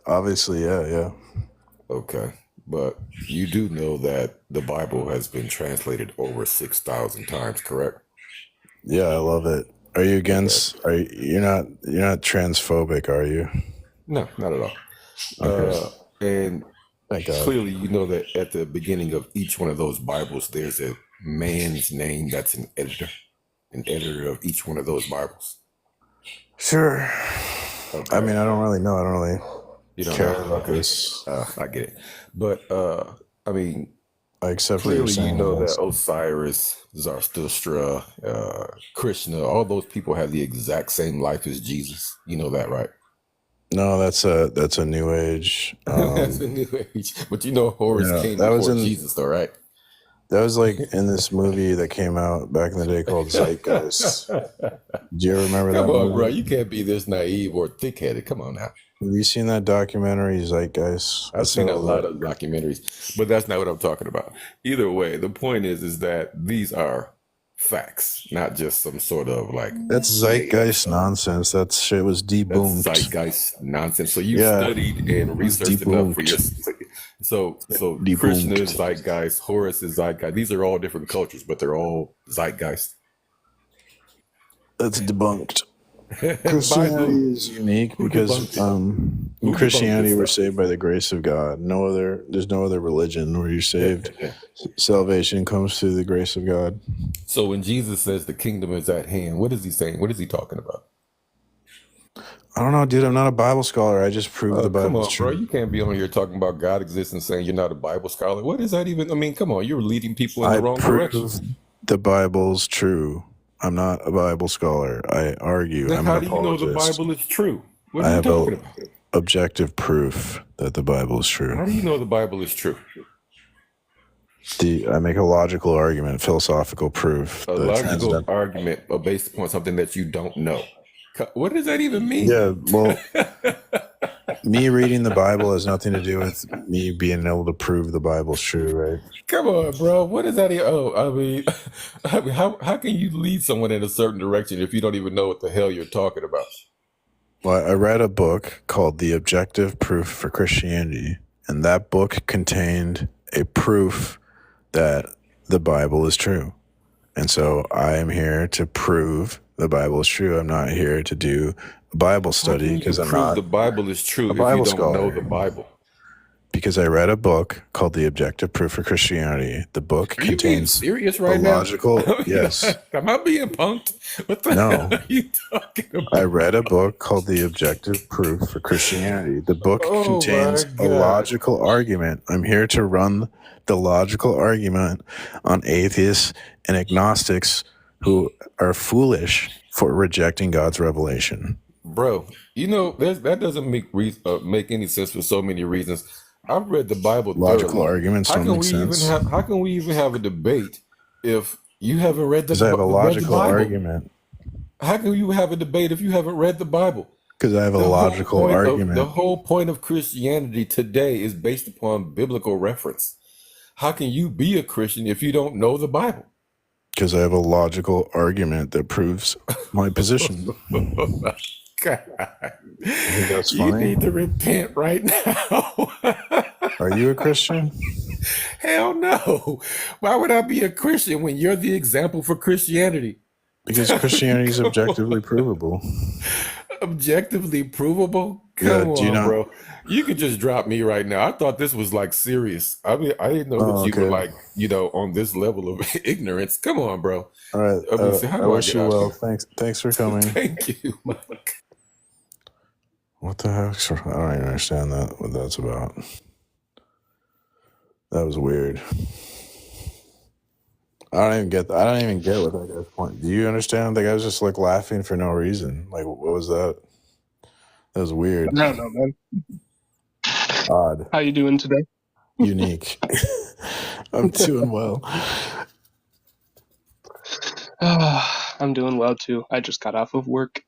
[SPEAKER 1] Obviously, yeah.
[SPEAKER 12] Okay. But you do know that the Bible has been translated over 6,000 times, correct?
[SPEAKER 1] Yeah, I love it. Are you against? You're not transphobic, are you?
[SPEAKER 12] No, not at all.
[SPEAKER 1] Okay.
[SPEAKER 12] And
[SPEAKER 1] Thank God.
[SPEAKER 12] clearly, you know that at the beginning of each one of those Bibles, there's a man's name that's an editor of each one of those Bibles.
[SPEAKER 1] Sure.
[SPEAKER 12] Okay.
[SPEAKER 1] I mean, I don't really know. I don't really
[SPEAKER 12] You don't
[SPEAKER 1] care
[SPEAKER 12] know.
[SPEAKER 1] about
[SPEAKER 12] Okay.
[SPEAKER 1] this.
[SPEAKER 12] I get it. But I mean,
[SPEAKER 1] I accept what you're
[SPEAKER 12] clearly, you
[SPEAKER 1] saying.
[SPEAKER 12] know
[SPEAKER 1] yes.
[SPEAKER 12] that Osiris, Zarathustra, Krishna, all those people have the exact same life as Jesus. You know that, right?
[SPEAKER 1] No, that's a new age.
[SPEAKER 12] That's a new age. But you know Horus came
[SPEAKER 1] that was
[SPEAKER 12] before
[SPEAKER 1] in
[SPEAKER 12] Jesus, though, right?
[SPEAKER 1] that was like in this movie that came out back in the day called Zeitgeist. Do you ever remember that
[SPEAKER 12] Come on,
[SPEAKER 1] movie?
[SPEAKER 12] bro. You can't be this naive or thick-headed. Come on now.
[SPEAKER 1] Have you seen that documentary, Zeitgeist?
[SPEAKER 12] I've seen a lot of documentaries, but that's not what I'm talking about. Either way, the point is that these are facts, not just some sort of like.
[SPEAKER 1] That's zeitgeist nonsense. That shit was debunked.
[SPEAKER 12] That's zeitgeist nonsense. So you studied and researched enough for your. So Christian is zeitgeist, Horus is zeitgeist. These are all different cultures, but they're all zeitgeist.
[SPEAKER 1] That's debunked. Christianity is unique because in Christianity we're saved by the grace of God. There's no other religion where you're saved. Salvation comes through the grace of God.
[SPEAKER 12] So when Jesus says the kingdom is at hand, what is he saying? What is he talking about?
[SPEAKER 1] I don't know, dude. I'm not a Bible scholar. I just proved the Bible.
[SPEAKER 12] Come on, bro. You can't be on here talking about God exists and saying you're not a Bible scholar. What is that even? I mean, come on. You're leading people in the wrong direction.
[SPEAKER 1] The Bible's true. I'm not a Bible scholar. I argue.
[SPEAKER 12] Then how do you know the Bible is true? What are you talking about?
[SPEAKER 1] Objective proof that the Bible is true.
[SPEAKER 12] How do you know the Bible is true?
[SPEAKER 1] I make a logical argument, philosophical proof.
[SPEAKER 12] A logical argument based upon something that you don't know. What does that even mean?
[SPEAKER 1] Yeah, well, me reading the Bible has nothing to do with me being able to prove the Bible's true, right?
[SPEAKER 12] Come on, bro. What is that? I mean, how can you lead someone in a certain direction if you don't even know what the hell you're talking about?
[SPEAKER 1] Well, I read a book called The Objective Proof for Christianity, and that book contained a proof that the Bible is true. And so I am here to prove the Bible is true. I'm not here to do a Bible study because I'm not.
[SPEAKER 12] The Bible is true
[SPEAKER 1] a Bible
[SPEAKER 12] if you don't
[SPEAKER 1] scholar.
[SPEAKER 12] know the Bible.
[SPEAKER 1] Because I read a book called The Objective Proof for Christianity. The book
[SPEAKER 12] Are you
[SPEAKER 1] contains
[SPEAKER 12] being serious right now?
[SPEAKER 1] logical. Yes.
[SPEAKER 12] Am I being punked? What the
[SPEAKER 1] No.
[SPEAKER 12] hell are you talking about?
[SPEAKER 1] I read a book called The Objective Proof for Christianity. The book contains a logical argument. I'm here to run the logical argument on atheists and agnostics who are foolish for rejecting God's revelation.
[SPEAKER 12] Bro, you know, that doesn't make any sense for so many reasons. I've read the Bible
[SPEAKER 1] Logical
[SPEAKER 12] thoroughly.
[SPEAKER 1] arguments don't make sense.
[SPEAKER 12] How can we even have a debate if you haven't read the Bible?
[SPEAKER 1] Because I have a logical argument.
[SPEAKER 12] How can you have a debate if you haven't read the Bible?
[SPEAKER 1] Because I have a logical argument.
[SPEAKER 12] The whole point of Christianity today is based upon biblical reference. How can you be a Christian if you don't know the Bible?
[SPEAKER 1] Because I have a logical argument that proves my position.
[SPEAKER 12] God.
[SPEAKER 1] That's
[SPEAKER 12] You
[SPEAKER 1] funny.
[SPEAKER 12] need to repent right now.
[SPEAKER 1] Are you a Christian?
[SPEAKER 12] Hell no. Why would I be a Christian when you're the example for Christianity?
[SPEAKER 1] Because Christianity is objectively provable.
[SPEAKER 12] Objectively provable?
[SPEAKER 1] Yeah,
[SPEAKER 12] Come
[SPEAKER 1] do you
[SPEAKER 12] on,
[SPEAKER 1] not-
[SPEAKER 12] bro. You could just drop me right now. I thought this was like serious. I mean, I didn't know that you were
[SPEAKER 1] okay.
[SPEAKER 12] like, on this level of ignorance. Come on, bro.
[SPEAKER 1] All right.
[SPEAKER 12] I mean, how
[SPEAKER 1] I
[SPEAKER 12] do I
[SPEAKER 1] wish
[SPEAKER 12] get
[SPEAKER 1] you
[SPEAKER 12] out
[SPEAKER 1] well.
[SPEAKER 12] here?
[SPEAKER 1] Thanks for coming.
[SPEAKER 12] Thank you, Mike.
[SPEAKER 1] What the heck? I don't even understand what that's about. That was weird. I don't even get what that guy's point. Do you understand? The guy was just like laughing for no reason. Like, what was that? That was weird.
[SPEAKER 13] I don't know, man.
[SPEAKER 1] Odd.
[SPEAKER 13] How you doing today?
[SPEAKER 1] Unique. I'm doing well.
[SPEAKER 13] I'm doing well too. I just got off of work.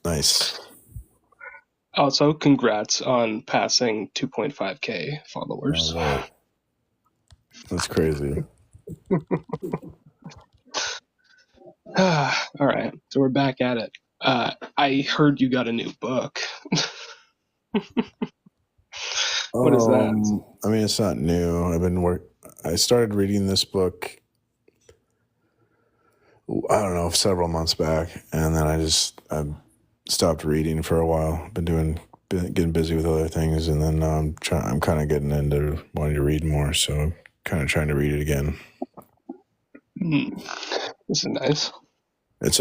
[SPEAKER 1] Nice.
[SPEAKER 13] Also, congrats on passing 2.5k followers.
[SPEAKER 1] All right. That's crazy.
[SPEAKER 13] All right, so we're back at it. I heard you got a new book. What is that?
[SPEAKER 1] I mean, it's not new. I started reading this book, I don't know, several months back, and then I stopped reading for a while. Been getting busy with other things, and then I'm kind of getting into wanting to read more, so I'm kind of trying to read it again.
[SPEAKER 13] This is nice.
[SPEAKER 1] It's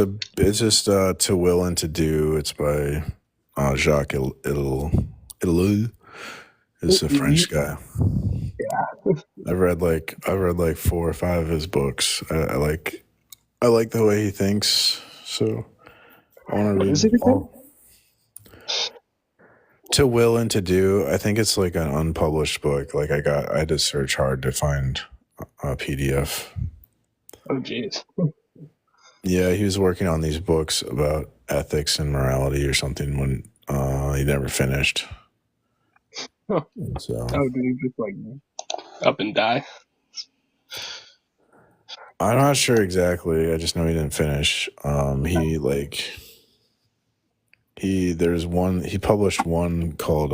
[SPEAKER 1] just To Will and To Do. It's by Jacques Ellul. It's a French guy.
[SPEAKER 13] Yeah.
[SPEAKER 1] I've read like 4 or 5 of his books. I like the way he thinks. So I want to read.
[SPEAKER 13] Is it again?
[SPEAKER 1] To Will and To Do. I think it's like an unpublished book. Like I had to search hard to find a PDF.
[SPEAKER 13] Oh, jeez.
[SPEAKER 1] Yeah, he was working on these books about ethics and morality or something when He never finished.
[SPEAKER 13] Huh.
[SPEAKER 1] So.
[SPEAKER 13] Oh, did he just like up and die?
[SPEAKER 1] I'm not sure exactly. I just know he didn't finish. He published one called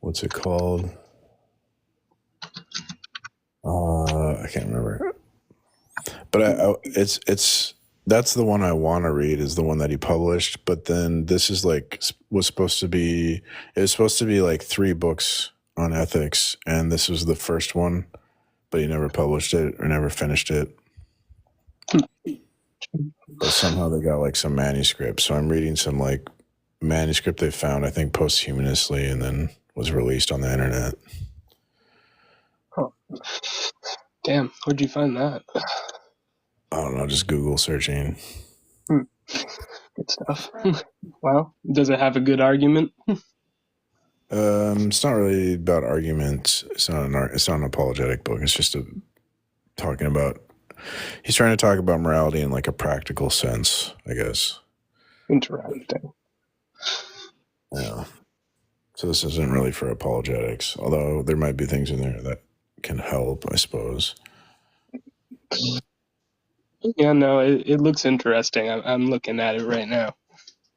[SPEAKER 1] what's it called? I can't remember. But that's the one I want to read, is the one that he published. But then this is it was supposed to be like 3 books on ethics, and this was the first one, but he never published it or never finished it. But somehow they got like some manuscript. So I'm reading some like manuscript they found, I think posthumously, and then was released on the internet.
[SPEAKER 13] Huh. Damn, where'd you find that?
[SPEAKER 1] I don't know, just Google searching.
[SPEAKER 13] Good stuff. Well, does it have a good argument?
[SPEAKER 1] It's not really about arguments. It's not an apologetic book. It's just talking about. He's trying to talk about morality in like a practical sense, I guess.
[SPEAKER 13] Interesting.
[SPEAKER 1] Yeah. So this isn't really for apologetics, although there might be things in there that can help, I suppose.
[SPEAKER 13] Yeah, no, it looks interesting. I'm looking at it right now.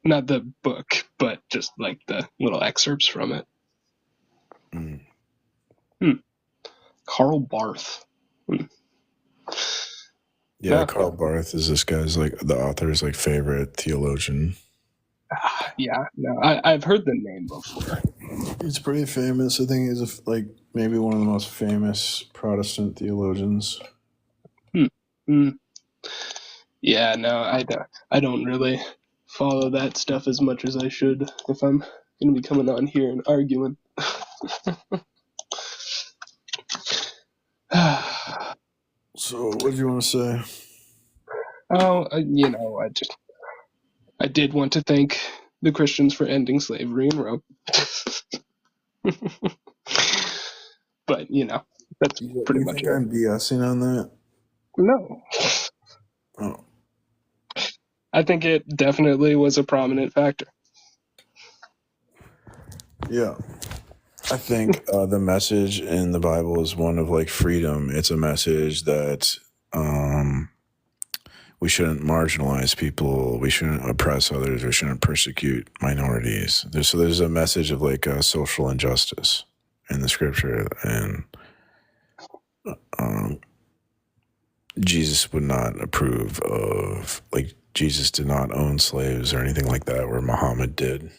[SPEAKER 13] Not the book, but just like the little excerpts from it. Karl Barth.
[SPEAKER 1] Yeah, Karl Barth is this guy's like the author's like favorite theologian.
[SPEAKER 13] Yeah, no, I've heard the name before.
[SPEAKER 1] He's pretty famous. I think he's like maybe one of the most famous Protestant theologians.
[SPEAKER 13] Yeah, no, I don't really follow that stuff as much as I should if I'm going to be coming on here and arguing.
[SPEAKER 1] So, what do you want to say?
[SPEAKER 13] Oh, I did want to thank the Christians for ending slavery in Rome. But, that's pretty much it.
[SPEAKER 1] I'm BSing on that?
[SPEAKER 13] No.
[SPEAKER 1] Oh.
[SPEAKER 13] I think it definitely was a prominent factor.
[SPEAKER 1] Yeah. I think the message in the Bible is one of like freedom. It's a message that we shouldn't marginalize people. We shouldn't oppress others. We shouldn't persecute minorities. There's a message of like social injustice in the scripture, and Jesus would not approve of, like, Jesus did not own slaves or anything like that, where Muhammad did.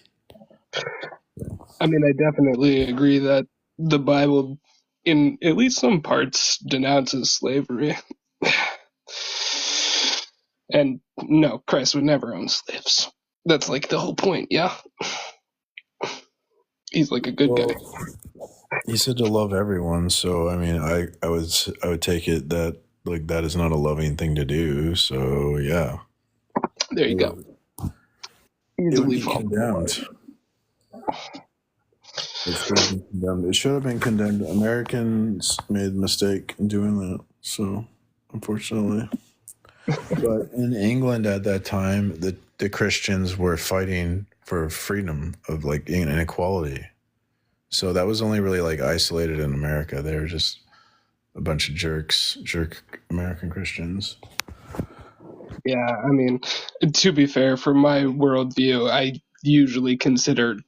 [SPEAKER 13] I mean, I definitely agree that the Bible, in at least some parts, denounces slavery. And no, Christ would never own slaves. That's like the whole point, yeah? He's like a good guy.
[SPEAKER 1] He said to love everyone, so I mean, I would take it that like that is not a loving thing to do. So yeah,
[SPEAKER 13] there you go.
[SPEAKER 1] Easily condemned. It should have been condemned. Americans made a mistake in doing that. So unfortunately, but in England at that time, the Christians were fighting for freedom of like inequality. So that was only really like isolated in America. They were just a bunch of jerk American Christians.
[SPEAKER 13] Yeah, I mean, to be fair, for my worldview, I usually consider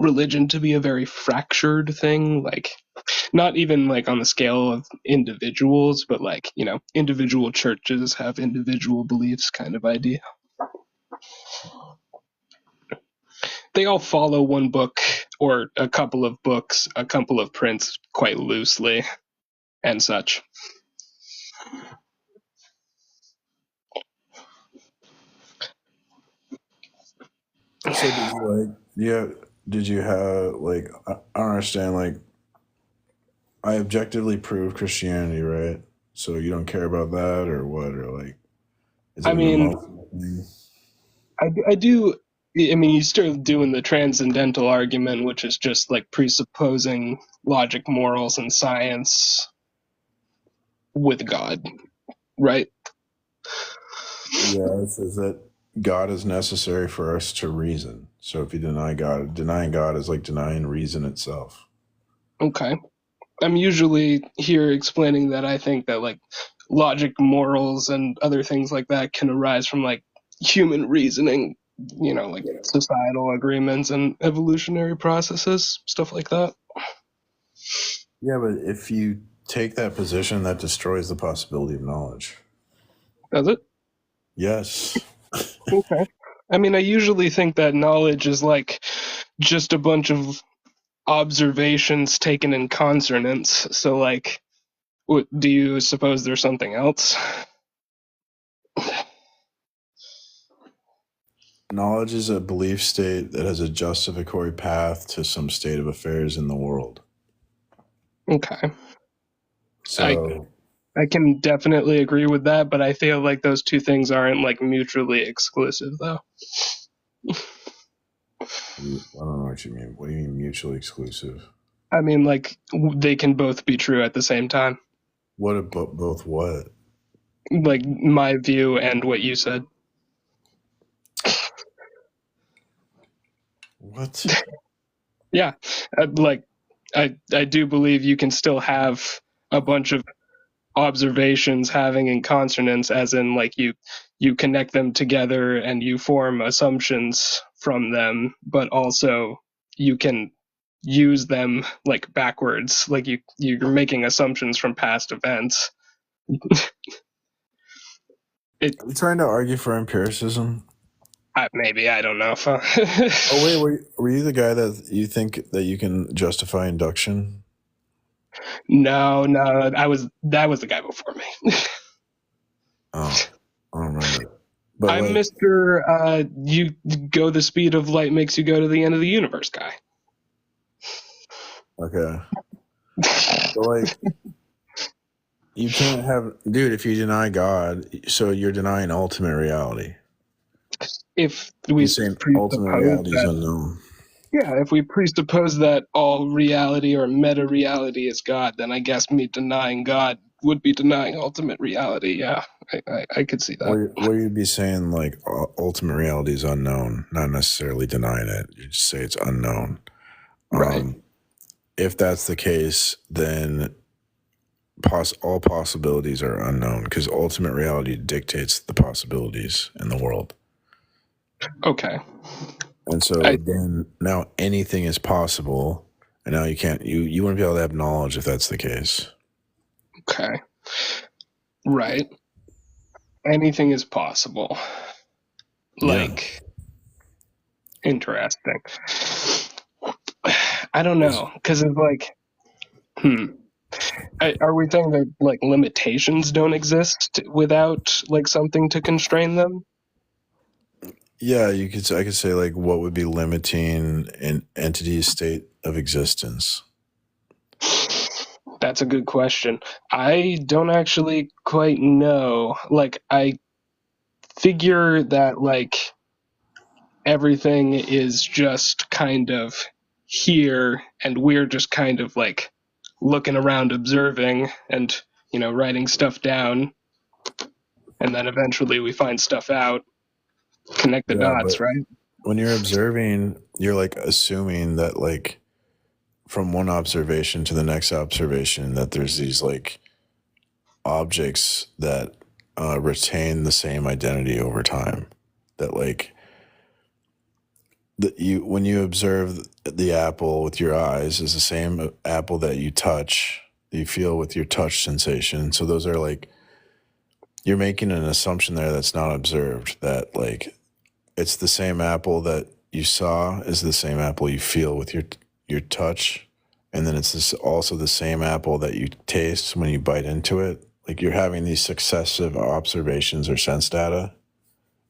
[SPEAKER 13] religion to be a very fractured thing. Like, not even like on the scale of individuals, but like, individual churches have individual beliefs kind of idea. They all follow one book or a couple of books, a couple of prints quite loosely and such.
[SPEAKER 1] So did you have like, I don't understand, like, I objectively prove Christianity, right? So you don't care about that or what, or like, is it
[SPEAKER 13] I do. I mean, you're still doing the transcendental argument, which is just like presupposing logic, morals, and science with God, right?
[SPEAKER 1] Yeah, it says that God is necessary for us to reason. So if you deny God, denying God is like denying reason itself.
[SPEAKER 13] Okay. I'm usually here explaining that I think that like logic, morals, and other things like that can arise from like human reasoning, like societal agreements and evolutionary processes, stuff like that.
[SPEAKER 1] Yeah, but if you take that position, that destroys the possibility of knowledge.
[SPEAKER 13] Does it?
[SPEAKER 1] Yes.
[SPEAKER 13] Okay. I mean, I usually think that knowledge is like just a bunch of observations taken in consonance. So, like, do you suppose there's something else?
[SPEAKER 1] Knowledge is a belief state that has a justificatory path to some state of affairs in the world.
[SPEAKER 13] Okay.
[SPEAKER 1] So
[SPEAKER 13] I can definitely agree with that, but I feel like those two things aren't like mutually exclusive, though.
[SPEAKER 1] I don't know what you mean. What do you mean mutually exclusive?
[SPEAKER 13] I mean, like, they can both be true at the same time.
[SPEAKER 1] What about both what?
[SPEAKER 13] Like, my view and what you said.
[SPEAKER 1] What?
[SPEAKER 13] Yeah. I do believe you can still have a bunch of observations having in consonance, as in like you connect them together and you form assumptions from them, but also you can use them like backwards, like you're making assumptions from past events.
[SPEAKER 1] Are you trying to argue for empiricism?
[SPEAKER 13] Maybe, I don't know.
[SPEAKER 1] Oh wait, were you the guy that you think that you can justify induction?
[SPEAKER 13] No, that was the guy before me.
[SPEAKER 1] Oh, I don't remember. But
[SPEAKER 13] I'm Mr. You go the speed of light makes you go to the end of the universe guy.
[SPEAKER 1] Okay. So like, you can't have, dude, if you deny God, so you're denying ultimate reality.
[SPEAKER 13] If we
[SPEAKER 1] You're saying ultimate reality is unknown.
[SPEAKER 13] Yeah, if we presuppose that all reality or meta-reality is God, then I guess me denying God would be denying ultimate reality. Yeah, I could see that.
[SPEAKER 1] Or you'd be saying like ultimate reality is unknown, not necessarily denying it. You just say it's unknown.
[SPEAKER 13] Right.
[SPEAKER 1] If that's the case, then all possibilities are unknown because ultimate reality dictates the possibilities in the world.
[SPEAKER 13] Okay.
[SPEAKER 1] And so then now anything is possible, and now you wouldn't be able to have knowledge if that's the case.
[SPEAKER 13] Okay. Right. Anything is possible. Like, interesting. I don't know, because it's like, are we saying that like limitations don't exist without like something to constrain them?
[SPEAKER 1] Yeah, I could say like what would be limiting an entity's state of existence?
[SPEAKER 13] That's a good question. I don't actually quite know. Like, I figure that like everything is just kind of here and we're just kind of like looking around observing and writing stuff down, and then eventually we find stuff out, connect the dots,
[SPEAKER 1] But
[SPEAKER 13] right?
[SPEAKER 1] when you're observing, you're like assuming that like from one observation to the next observation that there's these like objects that retain the same identity over time. That like when you observe the apple with your eyes is the same apple that you touch, you feel with your touch sensation. So those are like, you're making an assumption there that's not observed, that like it's the same apple that you saw is the same apple you feel with your touch, and then it's also the same apple that you taste when you bite into it. Like you're having these successive observations or sense data,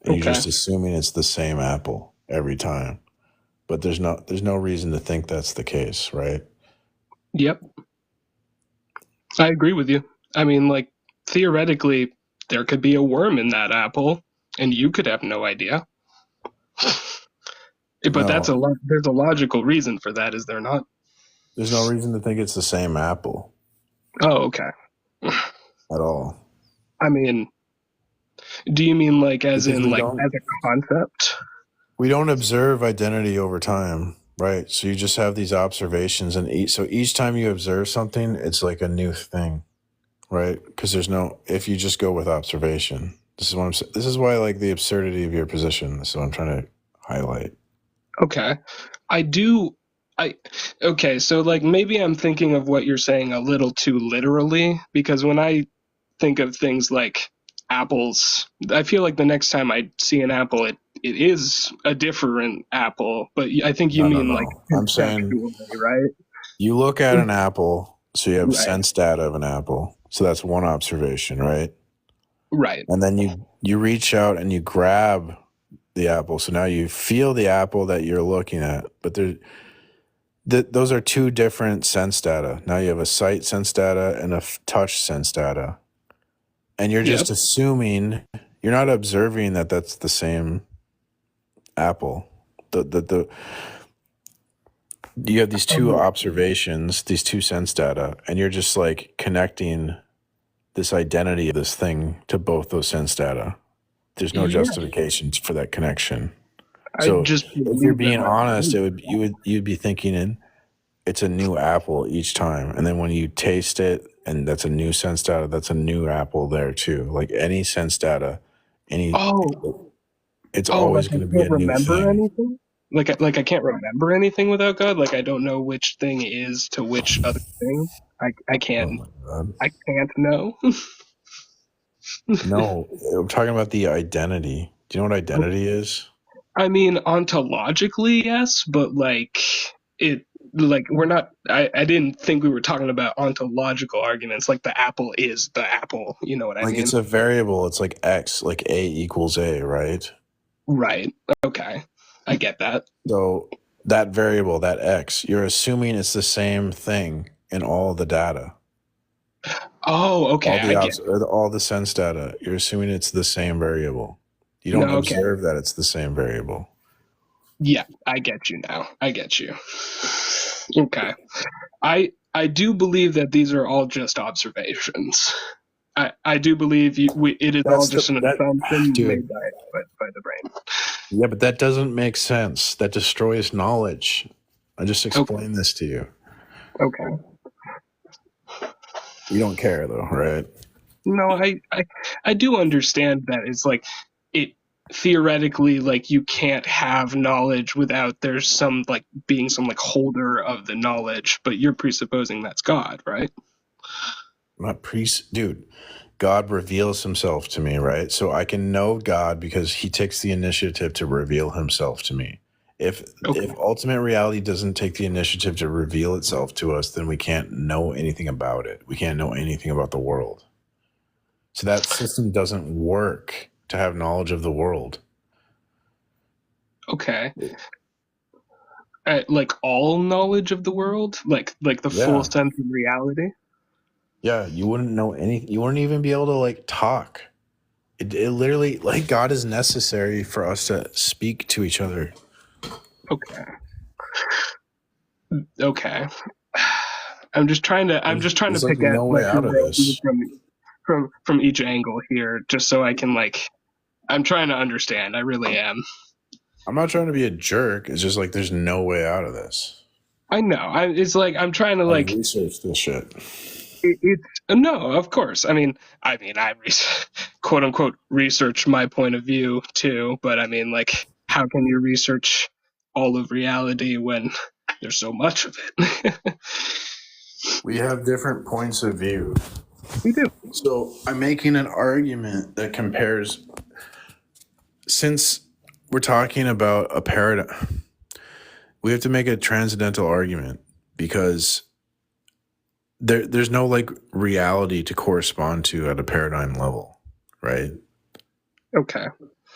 [SPEAKER 1] and you're just assuming it's the same apple every time. But there's no reason to think that's the case, right?
[SPEAKER 13] Yep. I agree with you. I mean, like, theoretically, there could be a worm in that apple, and you could have no idea. But there's a logical reason for that, is there not?
[SPEAKER 1] There's no reason to think it's the same apple.
[SPEAKER 13] Oh, okay.
[SPEAKER 1] At all.
[SPEAKER 13] I mean, Do you mean like as
[SPEAKER 1] Because
[SPEAKER 13] in like as a concept?
[SPEAKER 1] we don't observe identity over time, right? So you just have these observations, and each time you observe something, it's like a new thing, right? Because if you just go with observation, this is what I'm saying. This is why I like the absurdity of your position. This is what I'm trying to highlight.
[SPEAKER 13] Okay. Okay, so like maybe I'm thinking of what you're saying a little too literally, because when I think of things like apples, I feel like the next time I see an apple, it is a different apple, but I think you mean like
[SPEAKER 1] I'm saying
[SPEAKER 13] conceptually, right?
[SPEAKER 1] you look at an apple, so you have
[SPEAKER 13] Right.
[SPEAKER 1] sense data of an apple. So that's one observation, right?
[SPEAKER 13] Right.
[SPEAKER 1] And then you reach out and you grab the apple. So now you feel the apple that you're looking at, but those are two different sense data. Now you have a sight sense data and a touch sense data. And you're just assuming, you're not observing that that's the same apple. You have these two observations, these two sense data, and you're just like connecting this identity of this thing to both those sense data. There's no justification for that connection. So if you're being honest, you'd be thinking it's a new apple each time, and then when you taste it, and that's a new sense data, that's a new apple there too. Like any sense data, it's always going to be a new thing.
[SPEAKER 13] Anything? Like I can't remember anything without God. Like I don't know which thing is to which other thing. I can't. I can't know.
[SPEAKER 1] No, I'm talking about the identity. Do you know what identity is?
[SPEAKER 13] I mean, ontologically, yes, but like we're not. I didn't think we were talking about ontological arguments. Like the apple is the apple. You know what I mean?
[SPEAKER 1] Like it's a variable. It's like X, like A equals A, right?
[SPEAKER 13] Right. Okay. I get that.
[SPEAKER 1] So that variable, that X, you're assuming it's the same thing in all the data.
[SPEAKER 13] Oh, okay.
[SPEAKER 1] All the sense data, you're assuming it's the same variable. You don't observe that it's the same variable.
[SPEAKER 13] Yeah, I get you now. I get you. Okay. I do believe that these are all just observations. I do believe it is all just an assumption made by the brain.
[SPEAKER 1] Yeah, but that doesn't make sense. That destroys knowledge. I just explained this to you.
[SPEAKER 13] Okay.
[SPEAKER 1] You don't care though, right?
[SPEAKER 13] No, I do understand that it's like it theoretically like you can't have knowledge without there's some like being some like holder of the knowledge, but you're presupposing that's God, right?
[SPEAKER 1] Dude, God reveals himself to me, right? So I can know God because he takes the initiative to reveal himself to me. If ultimate reality doesn't take the initiative to reveal itself to us, then we can't know anything about it. We can't know anything about the world. So that system doesn't work to have knowledge of the world.
[SPEAKER 13] Okay. Like all knowledge of the world? Like the full sense of reality?
[SPEAKER 1] Yeah, you wouldn't know anything. You wouldn't even be able to like talk. It literally, like, God is necessary for us to speak to each other.
[SPEAKER 13] Okay. I'm just trying to pick at
[SPEAKER 1] no way out of this.
[SPEAKER 13] from each angle here, just so I can like. I'm trying to understand. I really am.
[SPEAKER 1] I'm not trying to be a jerk. It's just like there's no way out of this.
[SPEAKER 13] I know. It's like I'm trying to like
[SPEAKER 1] research this shit.
[SPEAKER 13] It's no, of course. I mean, I quote unquote research my point of view too. But I mean, like, how can you research all of reality when there's so much of it?
[SPEAKER 1] We have different points of view.
[SPEAKER 13] We do.
[SPEAKER 1] So I'm making an argument that compares. Since we're talking about a paradigm, we have to make a transcendental argument because there's no like reality to correspond to at a paradigm level, right?
[SPEAKER 13] Okay.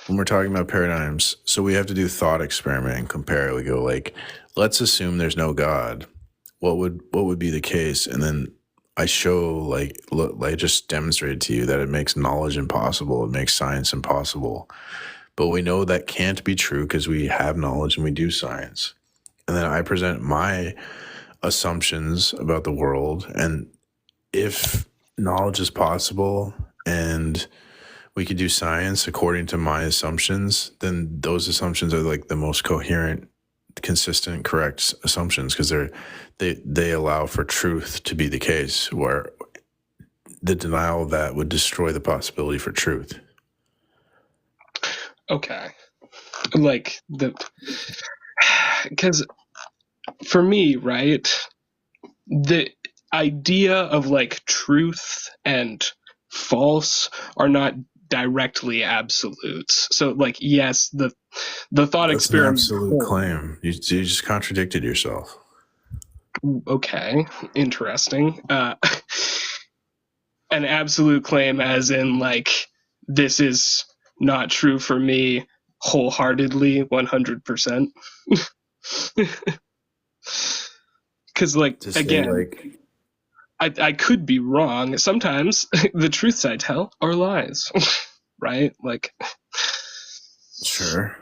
[SPEAKER 1] When we're talking about paradigms, so we have to do thought experiment and compare. We go like, let's assume there's no God. What would be the case? And then I show like, look, I just demonstrated to you that it makes knowledge impossible. It makes science impossible. But we know that can't be true because we have knowledge and we do science. And then I present my assumptions about the world. And if knowledge is possible and we could do science according to my assumptions, then those assumptions are like the most coherent, consistent, correct assumptions, because they allow for truth to be the case, where the denial of that would destroy the possibility for truth.
[SPEAKER 13] Okay. Like because for me, right, the idea of like truth and false are not directly absolutes. So like, yes, the thought
[SPEAKER 1] That's an
[SPEAKER 13] experiment.
[SPEAKER 1] absolute claim. You just contradicted yourself.
[SPEAKER 13] Okay, interesting. An absolute claim as in like, this is not true for me wholeheartedly 100%. Because like,
[SPEAKER 1] To say,
[SPEAKER 13] again,
[SPEAKER 1] like,
[SPEAKER 13] I could be wrong. Sometimes the truths I tell are lies. Right? Like,
[SPEAKER 1] sure.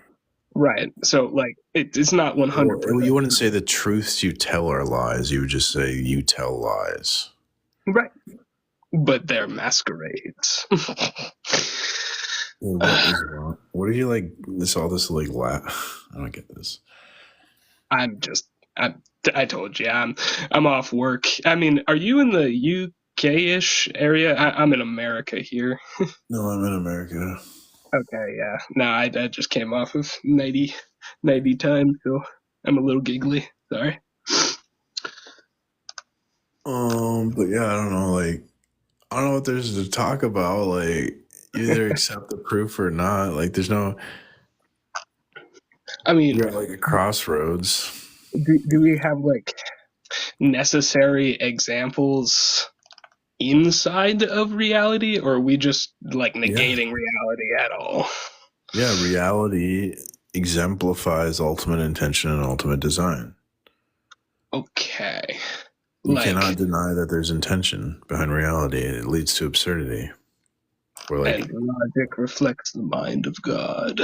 [SPEAKER 13] Right. So like, it's not 100%.
[SPEAKER 1] Well, you wouldn't say the truths you tell are lies. You would just say you tell lies.
[SPEAKER 13] Right. But they're masquerades.
[SPEAKER 1] Well, what is wrong? What are you like? All this like laugh. I don't get this.
[SPEAKER 13] I told you, I'm off work. I mean, are you in the UK-ish area? I'm in America here.
[SPEAKER 1] No, I'm in America.
[SPEAKER 13] Okay, yeah. No, I just came off of 90 time, so I'm a little giggly. Sorry.
[SPEAKER 1] But yeah, I don't know. Like, I don't know what there's to talk about. Like, either accept the proof or not. Like, there's no.
[SPEAKER 13] I mean,
[SPEAKER 1] you're at like a crossroads.
[SPEAKER 13] Do we have like necessary examples inside of reality, or are we just like negating reality at all?
[SPEAKER 1] Yeah, reality exemplifies ultimate intention and ultimate design.
[SPEAKER 13] Okay.
[SPEAKER 1] You cannot deny that there's intention behind reality. It leads to absurdity.
[SPEAKER 13] And logic reflects the mind of God.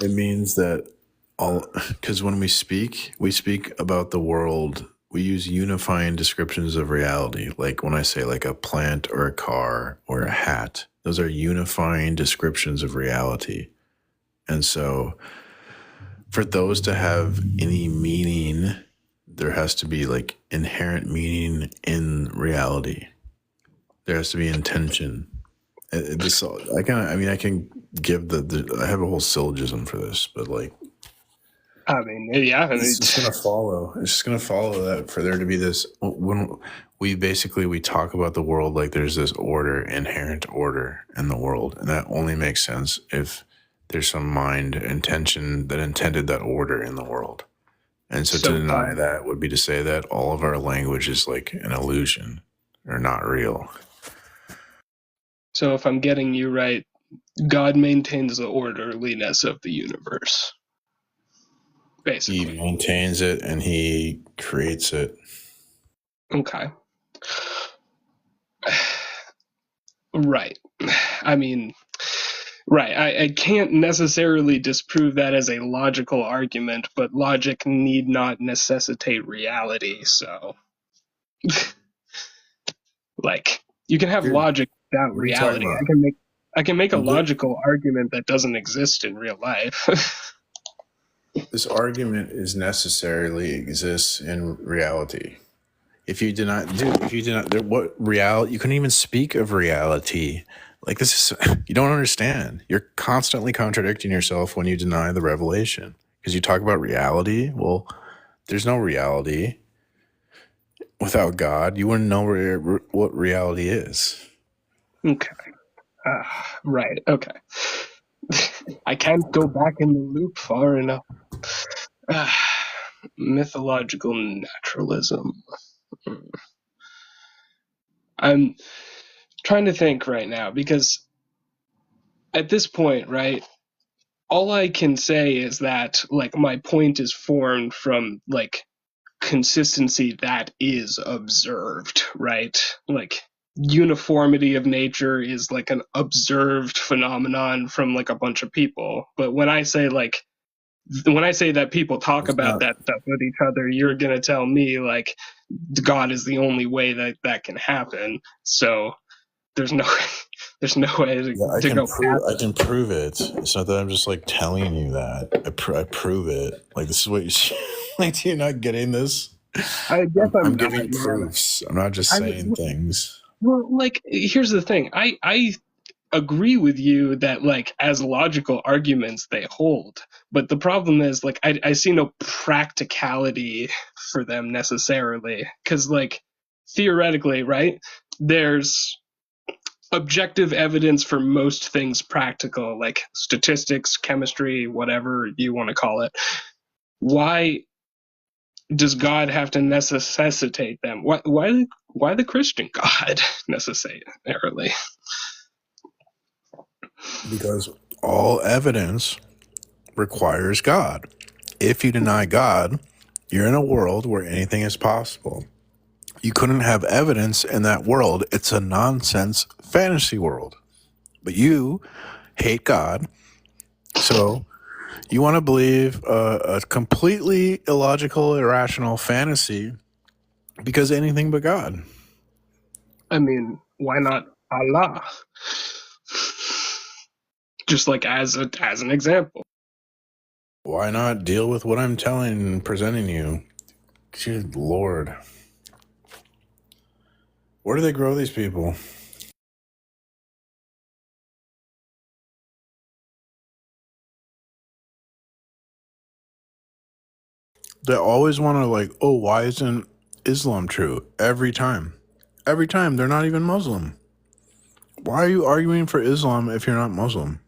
[SPEAKER 1] It means that because when we speak about the world, we use unifying descriptions of reality. Like when I say like a plant or a car or a hat, those are unifying descriptions of reality. And so for those to have any meaning, there has to be like inherent meaning in reality. There has to be intention. I can give I have a whole syllogism for this, but like,
[SPEAKER 13] I mean, yeah,
[SPEAKER 1] it's just gonna follow. It's just gonna follow that for there to be this. When we talk about the world like there's this inherent order in the world, and that only makes sense if there's some mind intention that intended that order in the world. And so to deny that would be to say that all of our language is like an illusion or not real.
[SPEAKER 13] So if I'm getting you right, God maintains the orderliness of the universe. Basically.
[SPEAKER 1] He maintains it and he creates it.
[SPEAKER 13] Okay. Right. I mean, right. I can't necessarily disprove that as a logical argument, but logic need not necessitate reality, so. Like, you can have logic without reality. I can make a logical argument that doesn't exist in real life.
[SPEAKER 1] This argument is necessarily exists in reality. If you deny what reality, you couldn't even speak of reality. Like this is, you don't understand. You're constantly contradicting yourself when you deny the revelation. Because you talk about reality. Well, there's no reality without God. You wouldn't know what reality is.
[SPEAKER 13] Okay. Right. Okay. I can't go back in the loop far enough. Mythological naturalism. I'm trying to think right now because at this point, right, all I can say is that like my point is formed from like consistency that is observed, right? Like uniformity of nature is like an observed phenomenon from like a bunch of people. But when I say that people talk about that stuff with each other, you're going to tell me like God is the only way that can happen. So there's no way to,
[SPEAKER 1] Yeah,
[SPEAKER 13] to go past
[SPEAKER 1] I can prove it. It's not that I'm just like telling you that. I prove it. Like this is what you like. You're not getting this.
[SPEAKER 13] I guess
[SPEAKER 1] I'm
[SPEAKER 13] not,
[SPEAKER 1] giving proofs. I'm not just
[SPEAKER 13] I
[SPEAKER 1] saying things.
[SPEAKER 13] well, like, here's the thing. I agree with you that, like, as logical arguments they hold, but the problem is, like, I see no practicality for them necessarily, because, like, theoretically, right, there's objective evidence for most things practical, like statistics, chemistry, whatever you want to call it. Why does God have to necessitate them? Why the Christian God necessarily?
[SPEAKER 1] Because all evidence requires God. If you deny God, you're in a world where anything is possible. You couldn't have evidence in that world. It's a nonsense fantasy world. But you hate God, so you want to believe a completely illogical, irrational fantasy because anything but God.
[SPEAKER 13] I mean, why not Allah? Just like as an example.
[SPEAKER 1] Why not deal with what I'm telling and presenting you? Good Lord. Where do they grow these people? They always want to like, oh, why isn't Islam true? Every time. Every time. They're not even Muslim. Why are you arguing for Islam if you're not Muslim?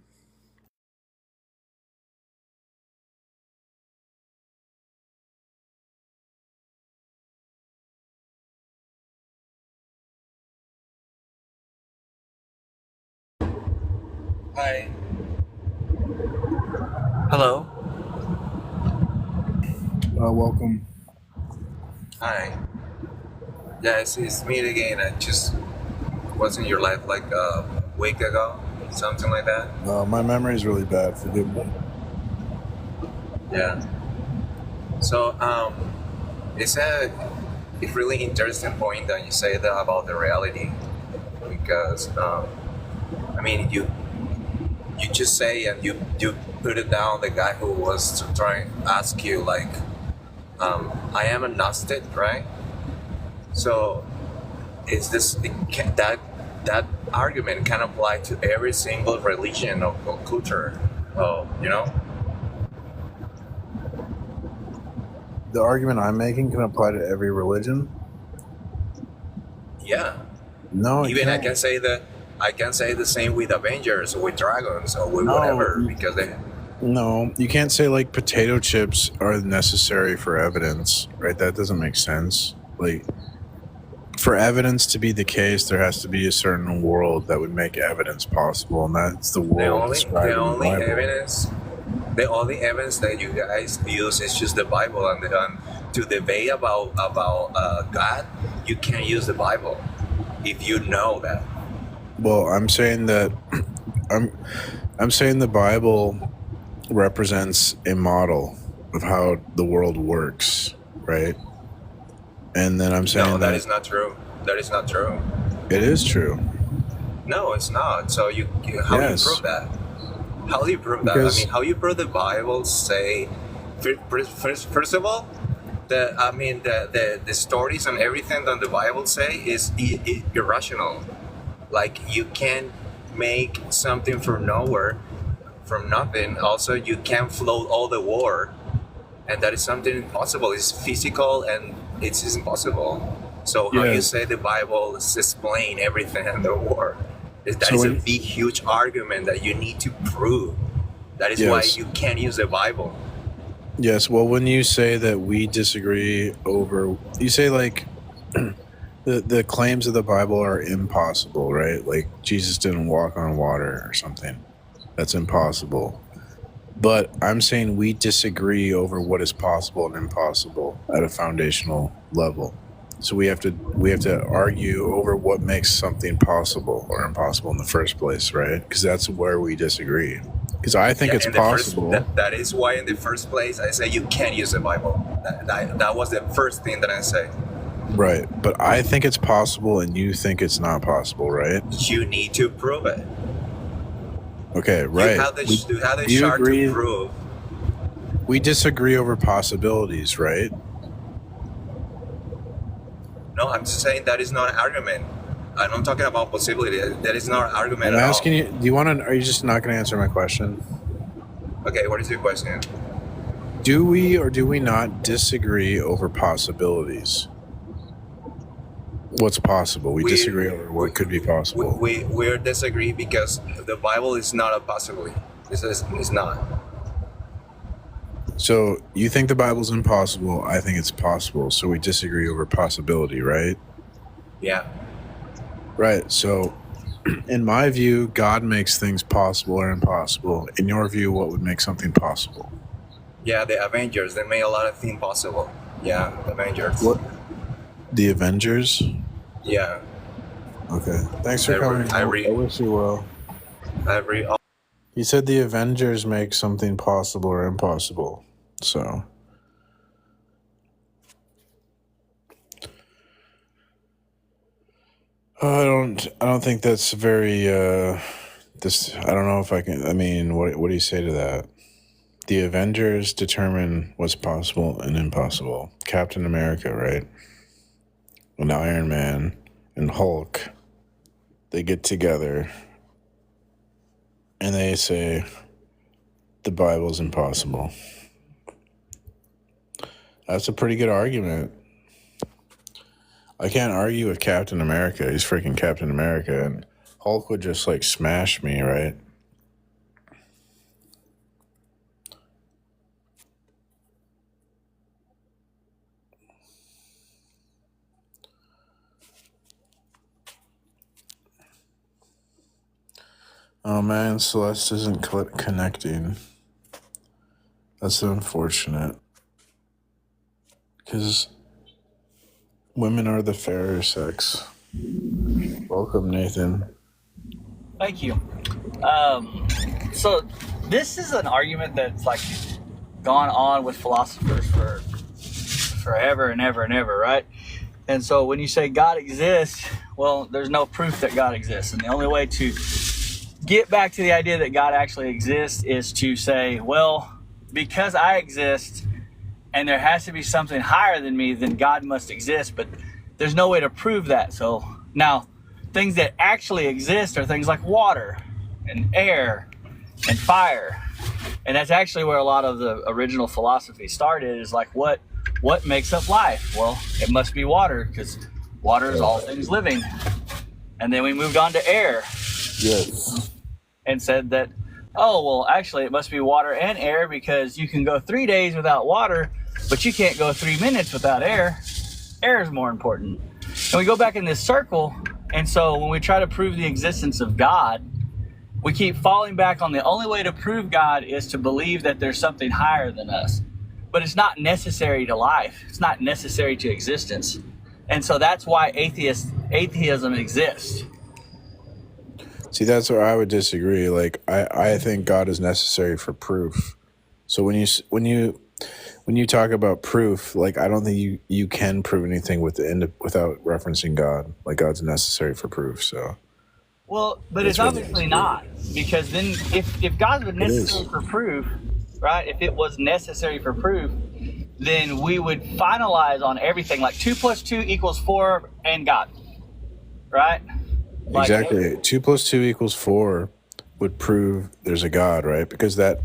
[SPEAKER 14] Hi. Hello.
[SPEAKER 1] Welcome.
[SPEAKER 14] Hi. Yeah, it's me again. I just was in your life like a week ago, something like that.
[SPEAKER 1] My memory is really bad. Forgive me.
[SPEAKER 14] Yeah. So it's a really interesting point that you say that about the reality, because I mean you just say and you put it down the guy who was trying to ask you like I am a Gnostic, right? So is this that argument can apply to every single religion or culture, you know?
[SPEAKER 1] The argument I'm making can apply to every religion?
[SPEAKER 14] Yeah.
[SPEAKER 1] No,
[SPEAKER 14] even I can say the same with Avengers or with dragons or with whatever, because they.
[SPEAKER 1] No, you can't say like potato chips are necessary for evidence, right? That doesn't make sense. Like, for evidence to be the case, there has to be a certain world that would make evidence possible, and that's the world described in the Bible.
[SPEAKER 14] The only evidence that you guys use is just the Bible, and to debate about God, you can't use the Bible if you know that.
[SPEAKER 1] Well, I'm saying that I'm saying the Bible represents a model of how the world works, right? And then I'm saying
[SPEAKER 14] that is not true. That is not true.
[SPEAKER 1] It is true.
[SPEAKER 14] No, it's not. So how do you prove that? How do you prove that? I mean, how you prove the Bible say? First of all, the stories and everything that the Bible say is irrational. Like, you can't make something from nowhere, from nothing. Also, you can't float all the water, and that is something impossible. It's physical and it's impossible. So how you say the Bible explain everything in the war? That is a big, huge argument that you need to prove. That is why you can't use the Bible.
[SPEAKER 1] Yes, well, when you say that we disagree over, you say like the claims of the Bible are impossible, right? Like Jesus didn't walk on water or something. That's impossible. But I'm saying we disagree over what is possible and impossible at a foundational level. So we have to argue over what makes something possible or impossible in the first place, right? Because that's where we disagree. Because I think it's possible.
[SPEAKER 14] That is why in the first place I say you can't use the Bible. That was the first thing that I say.
[SPEAKER 1] Right, but I think it's possible and you think it's not possible, right?
[SPEAKER 14] You need to prove it.
[SPEAKER 1] Okay, right.
[SPEAKER 14] You have the chart to prove.
[SPEAKER 1] We disagree over possibilities, right?
[SPEAKER 14] No, I'm just saying that is not an argument. I'm not talking about possibility. That is not an argument
[SPEAKER 1] I'm
[SPEAKER 14] at
[SPEAKER 1] asking
[SPEAKER 14] all.
[SPEAKER 1] you, do you want to, are you just not going to answer my question?
[SPEAKER 14] Okay, what is your question?
[SPEAKER 1] Do we or do we not disagree over possibilities? What's possible? We disagree over what could be possible.
[SPEAKER 14] We disagree because the Bible is not a possibility. It's not.
[SPEAKER 1] So you think the Bible's impossible, I think it's possible, so we disagree over possibility, right?
[SPEAKER 14] Yeah.
[SPEAKER 1] Right, so in my view, God makes things possible or impossible. In your view, what would make something possible?
[SPEAKER 14] Yeah, the Avengers, they made a lot of things possible. Yeah, the Avengers.
[SPEAKER 1] What? The Avengers?
[SPEAKER 14] Yeah.
[SPEAKER 1] Okay. Thanks for coming. I wish you well. He said the Avengers make something possible or impossible. So I don't think that's very I don't know if I can. I mean, what do you say to that? The Avengers determine what's possible and impossible. Captain America, right? And Iron Man and Hulk, they get together and they say the Bible's impossible. That's a pretty good argument. I can't argue with Captain America. He's freaking Captain America, and Hulk would just like smash me, right? Oh man, Celeste isn't connecting. That's unfortunate. Because women are the fairer sex. Welcome, Nathan.
[SPEAKER 15] Thank you. So this is an argument that's like gone on with philosophers for forever and ever and ever, right? And so when you say God exists, well, there's no proof that God exists. And the only way to get back to the idea that God actually exists is to say, well, because I exist and there has to be something higher than me, then God must exist. But there's no way to prove that. So now things that actually exist are things like water and air and fire. And that's actually where a lot of the original philosophy started, is like, what makes up life? Well, it must be water, because water is all things living. And then we moved on to air.
[SPEAKER 1] Yes.
[SPEAKER 15] And said that, oh, well, actually it must be water and air, because you can go 3 days without water, but you can't go 3 minutes without air. Air is more important. And we go back in this circle. And so when we try to prove the existence of God, we keep falling back on the only way to prove God is to believe that there's something higher than us. But it's not necessary to life. It's not necessary to existence. And so that's why atheism exists.
[SPEAKER 1] See, that's where I would disagree. Like, I think God is necessary for proof. So when you talk about proof, like, I don't think you can prove anything without referencing God. Like, God's necessary for proof. So.
[SPEAKER 15] Well, but it's obviously not, because then if God was necessary for proof, right? If it was necessary for proof, then we would finalize on everything like 2 + 2 = 4 and God, right? Like,
[SPEAKER 1] exactly. 2 + 2 = 4 would prove there's a God, right? Because that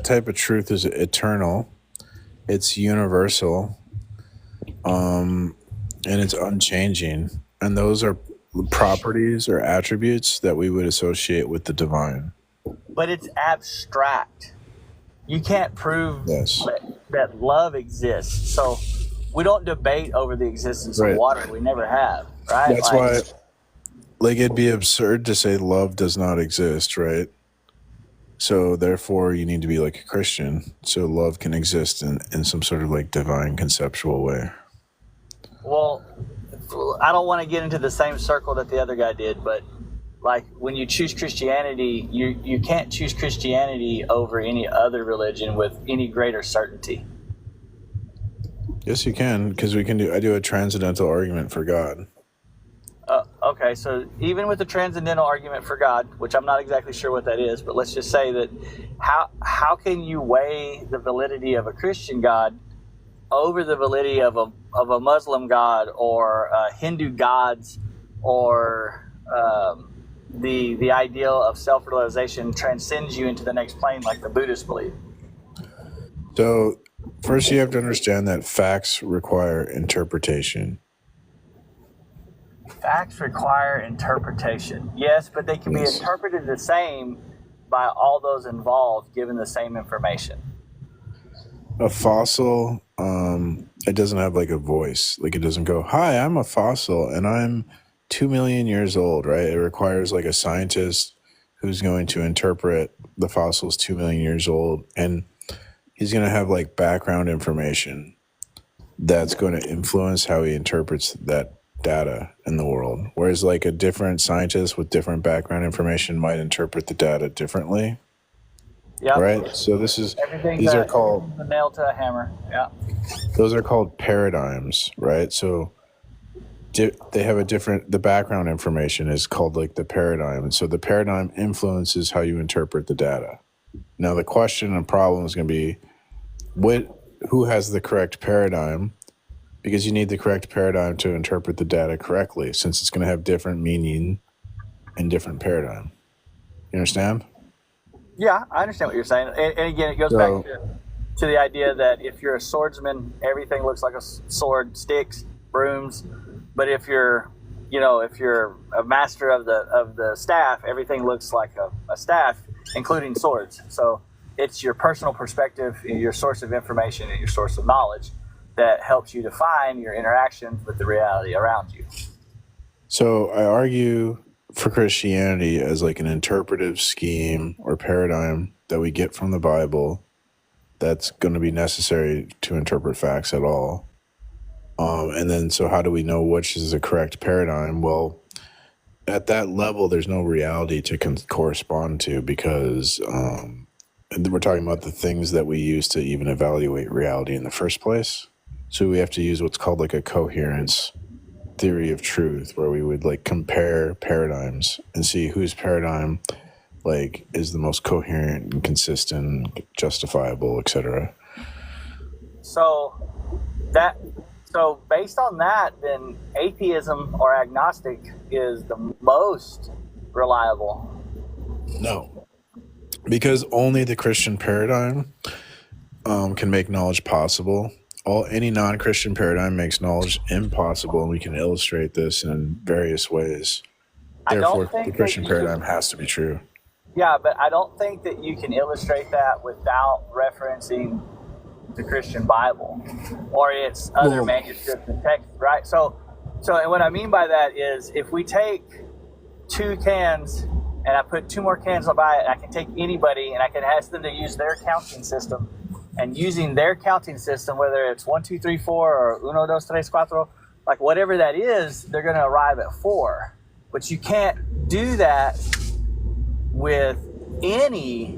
[SPEAKER 1] type of truth is eternal, it's universal, and it's unchanging. And those are properties or attributes that we would associate with the divine.
[SPEAKER 15] But it's abstract. You can't prove that love exists. So we don't debate over the existence of water. We never have, right?
[SPEAKER 1] That's why, like, it'd be absurd to say love does not exist, right? So therefore you need to be like a Christian, so love can exist in some sort of like divine conceptual way.
[SPEAKER 15] Well, I don't want to get into the same circle that the other guy did, but like when you choose Christianity, you can't choose Christianity over any other religion with any greater certainty.
[SPEAKER 1] Yes, you can, because I do a transcendental argument for God.
[SPEAKER 15] Okay, so even with the transcendental argument for God, which I'm not exactly sure what that is, but let's just say that how can you weigh the validity of a Christian God over the validity of a Muslim God or Hindu gods or the ideal of self-realization transcends you into the next plane like the Buddhists believe?
[SPEAKER 1] So first you have to understand that facts require interpretation.
[SPEAKER 15] Facts require interpretation. Yes, but they can be interpreted the same by all those involved given the same information.
[SPEAKER 1] A fossil, it doesn't have like a voice. Like it doesn't go, "Hi, I'm a fossil and I'm 2 million years old," right? It requires like a scientist who's going to interpret the fossil's 2 million years old, and he's going to have like background information that's going to influence how he interprets that data in the world. Whereas like a different scientist with different background information might interpret the data differently.
[SPEAKER 15] Yeah.
[SPEAKER 1] Right. So these are called
[SPEAKER 15] a nail to a hammer. Yeah.
[SPEAKER 1] Those are called paradigms, right? So they have the background information is called like the paradigm. And so the paradigm influences how you interpret the data. Now the question and problem is going to be who has the correct paradigm, because you need the correct paradigm to interpret the data correctly, since it's going to have different meaning and different paradigm. You understand?
[SPEAKER 15] Yeah, I understand what you're saying. And again, it goes back to the idea that if you're a swordsman, everything looks like a sword, sticks, brooms. But if you're a master of the staff, everything looks like a staff, including swords. So it's your personal perspective, your source of information, and your source of knowledge that helps you define your interactions with the reality around you.
[SPEAKER 1] So I argue for Christianity as like an interpretive scheme or paradigm that we get from the Bible that's going to be necessary to interpret facts at all. And then, so how do we know which is the correct paradigm? Well, at that level, there's no reality to correspond to, because we're talking about the things that we use to even evaluate reality in the first place. So we have to use what's called like a coherence theory of truth, where we would like compare paradigms and see whose paradigm like is the most coherent and consistent, justifiable, etc.
[SPEAKER 15] So based on that, then atheism or agnostic is the most reliable.
[SPEAKER 1] No, because only the Christian paradigm can make knowledge possible. Any non-Christian paradigm makes knowledge impossible, and we can illustrate this in various ways. Therefore, the Christian paradigm has to be true.
[SPEAKER 15] Yeah, but I don't think that you can illustrate that without referencing the Christian Bible or its other manuscripts and texts, right? So what I mean by that is, if we take 2 cans and I put 2 more cans by it, I can take anybody and I can ask them to use their counting system. And using their counting system, whether it's 1, 2, 3, 4 or 1, 2, 3, 4, like whatever that is, they're going to arrive at 4. But you can't do that with any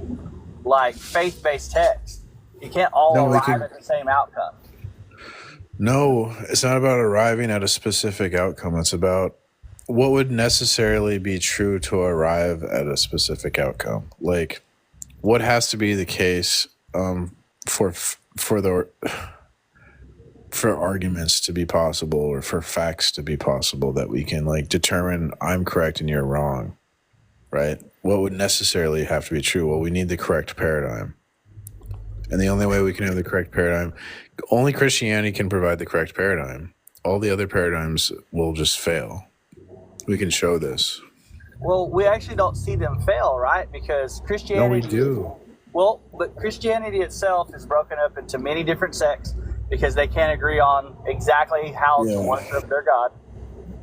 [SPEAKER 15] like faith-based text. You can't all arrive at the same outcome.
[SPEAKER 1] No, it's not about arriving at a specific outcome. It's about what would necessarily be true to arrive at a specific outcome. Like, what has to be the case for arguments to be possible, or for facts to be possible, that we can like determine I'm correct and you're wrong, right? What would necessarily have to be true? Well, we need the correct paradigm. And the only way we can have the correct paradigm, only Christianity can provide the correct paradigm. All the other paradigms will just fail. We can show this.
[SPEAKER 15] Well, we actually don't see them fail, right? Because Christianity...
[SPEAKER 1] No, we do.
[SPEAKER 15] Well, but Christianity itself is broken up into many different sects because they can't agree on exactly how to worship their God.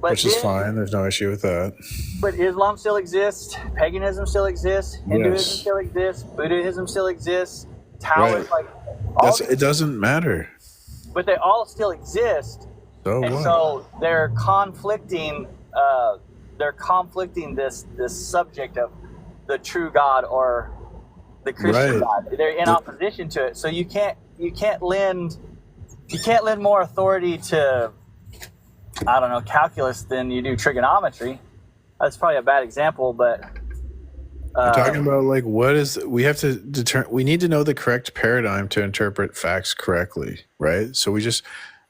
[SPEAKER 15] But
[SPEAKER 1] which is fine. There's no issue with that.
[SPEAKER 15] But Islam still exists. Paganism still exists. Hinduism still exists. Buddhism still exists. Taoism,
[SPEAKER 1] it doesn't matter.
[SPEAKER 15] But they all still exist.
[SPEAKER 1] So
[SPEAKER 15] and
[SPEAKER 1] what?
[SPEAKER 15] so they're conflicting. They're conflicting this subject of the true God or the Christian God. They're in opposition to it. So you can't lend you can't lend more authority to, I don't know, calculus than you do trigonometry. That's probably a bad example, but
[SPEAKER 1] We're talking about like we have to determine. We need to know the correct paradigm to interpret facts correctly, right? So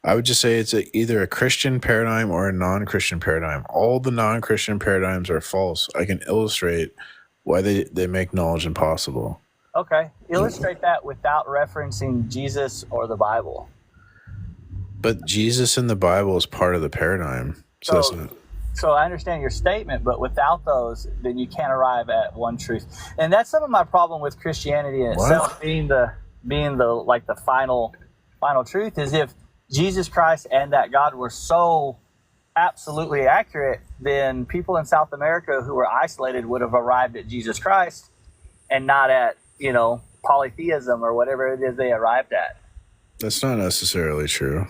[SPEAKER 1] I would just say it's either a Christian paradigm or a non-Christian paradigm. All the non-Christian paradigms are false. I can illustrate why they make knowledge impossible.
[SPEAKER 15] Okay, illustrate that without referencing Jesus or the Bible.
[SPEAKER 1] But Jesus and the Bible is part of the paradigm, so that's not.
[SPEAKER 15] So I understand your statement, but without those, then you can't arrive at one truth. And that's some of my problem with Christianity in itself, being the like the final truth, is if Jesus Christ and that God were so absolutely accurate, then people in South America who were isolated would have arrived at Jesus Christ and not at, polytheism or whatever it is they arrived at.
[SPEAKER 1] That's not necessarily true.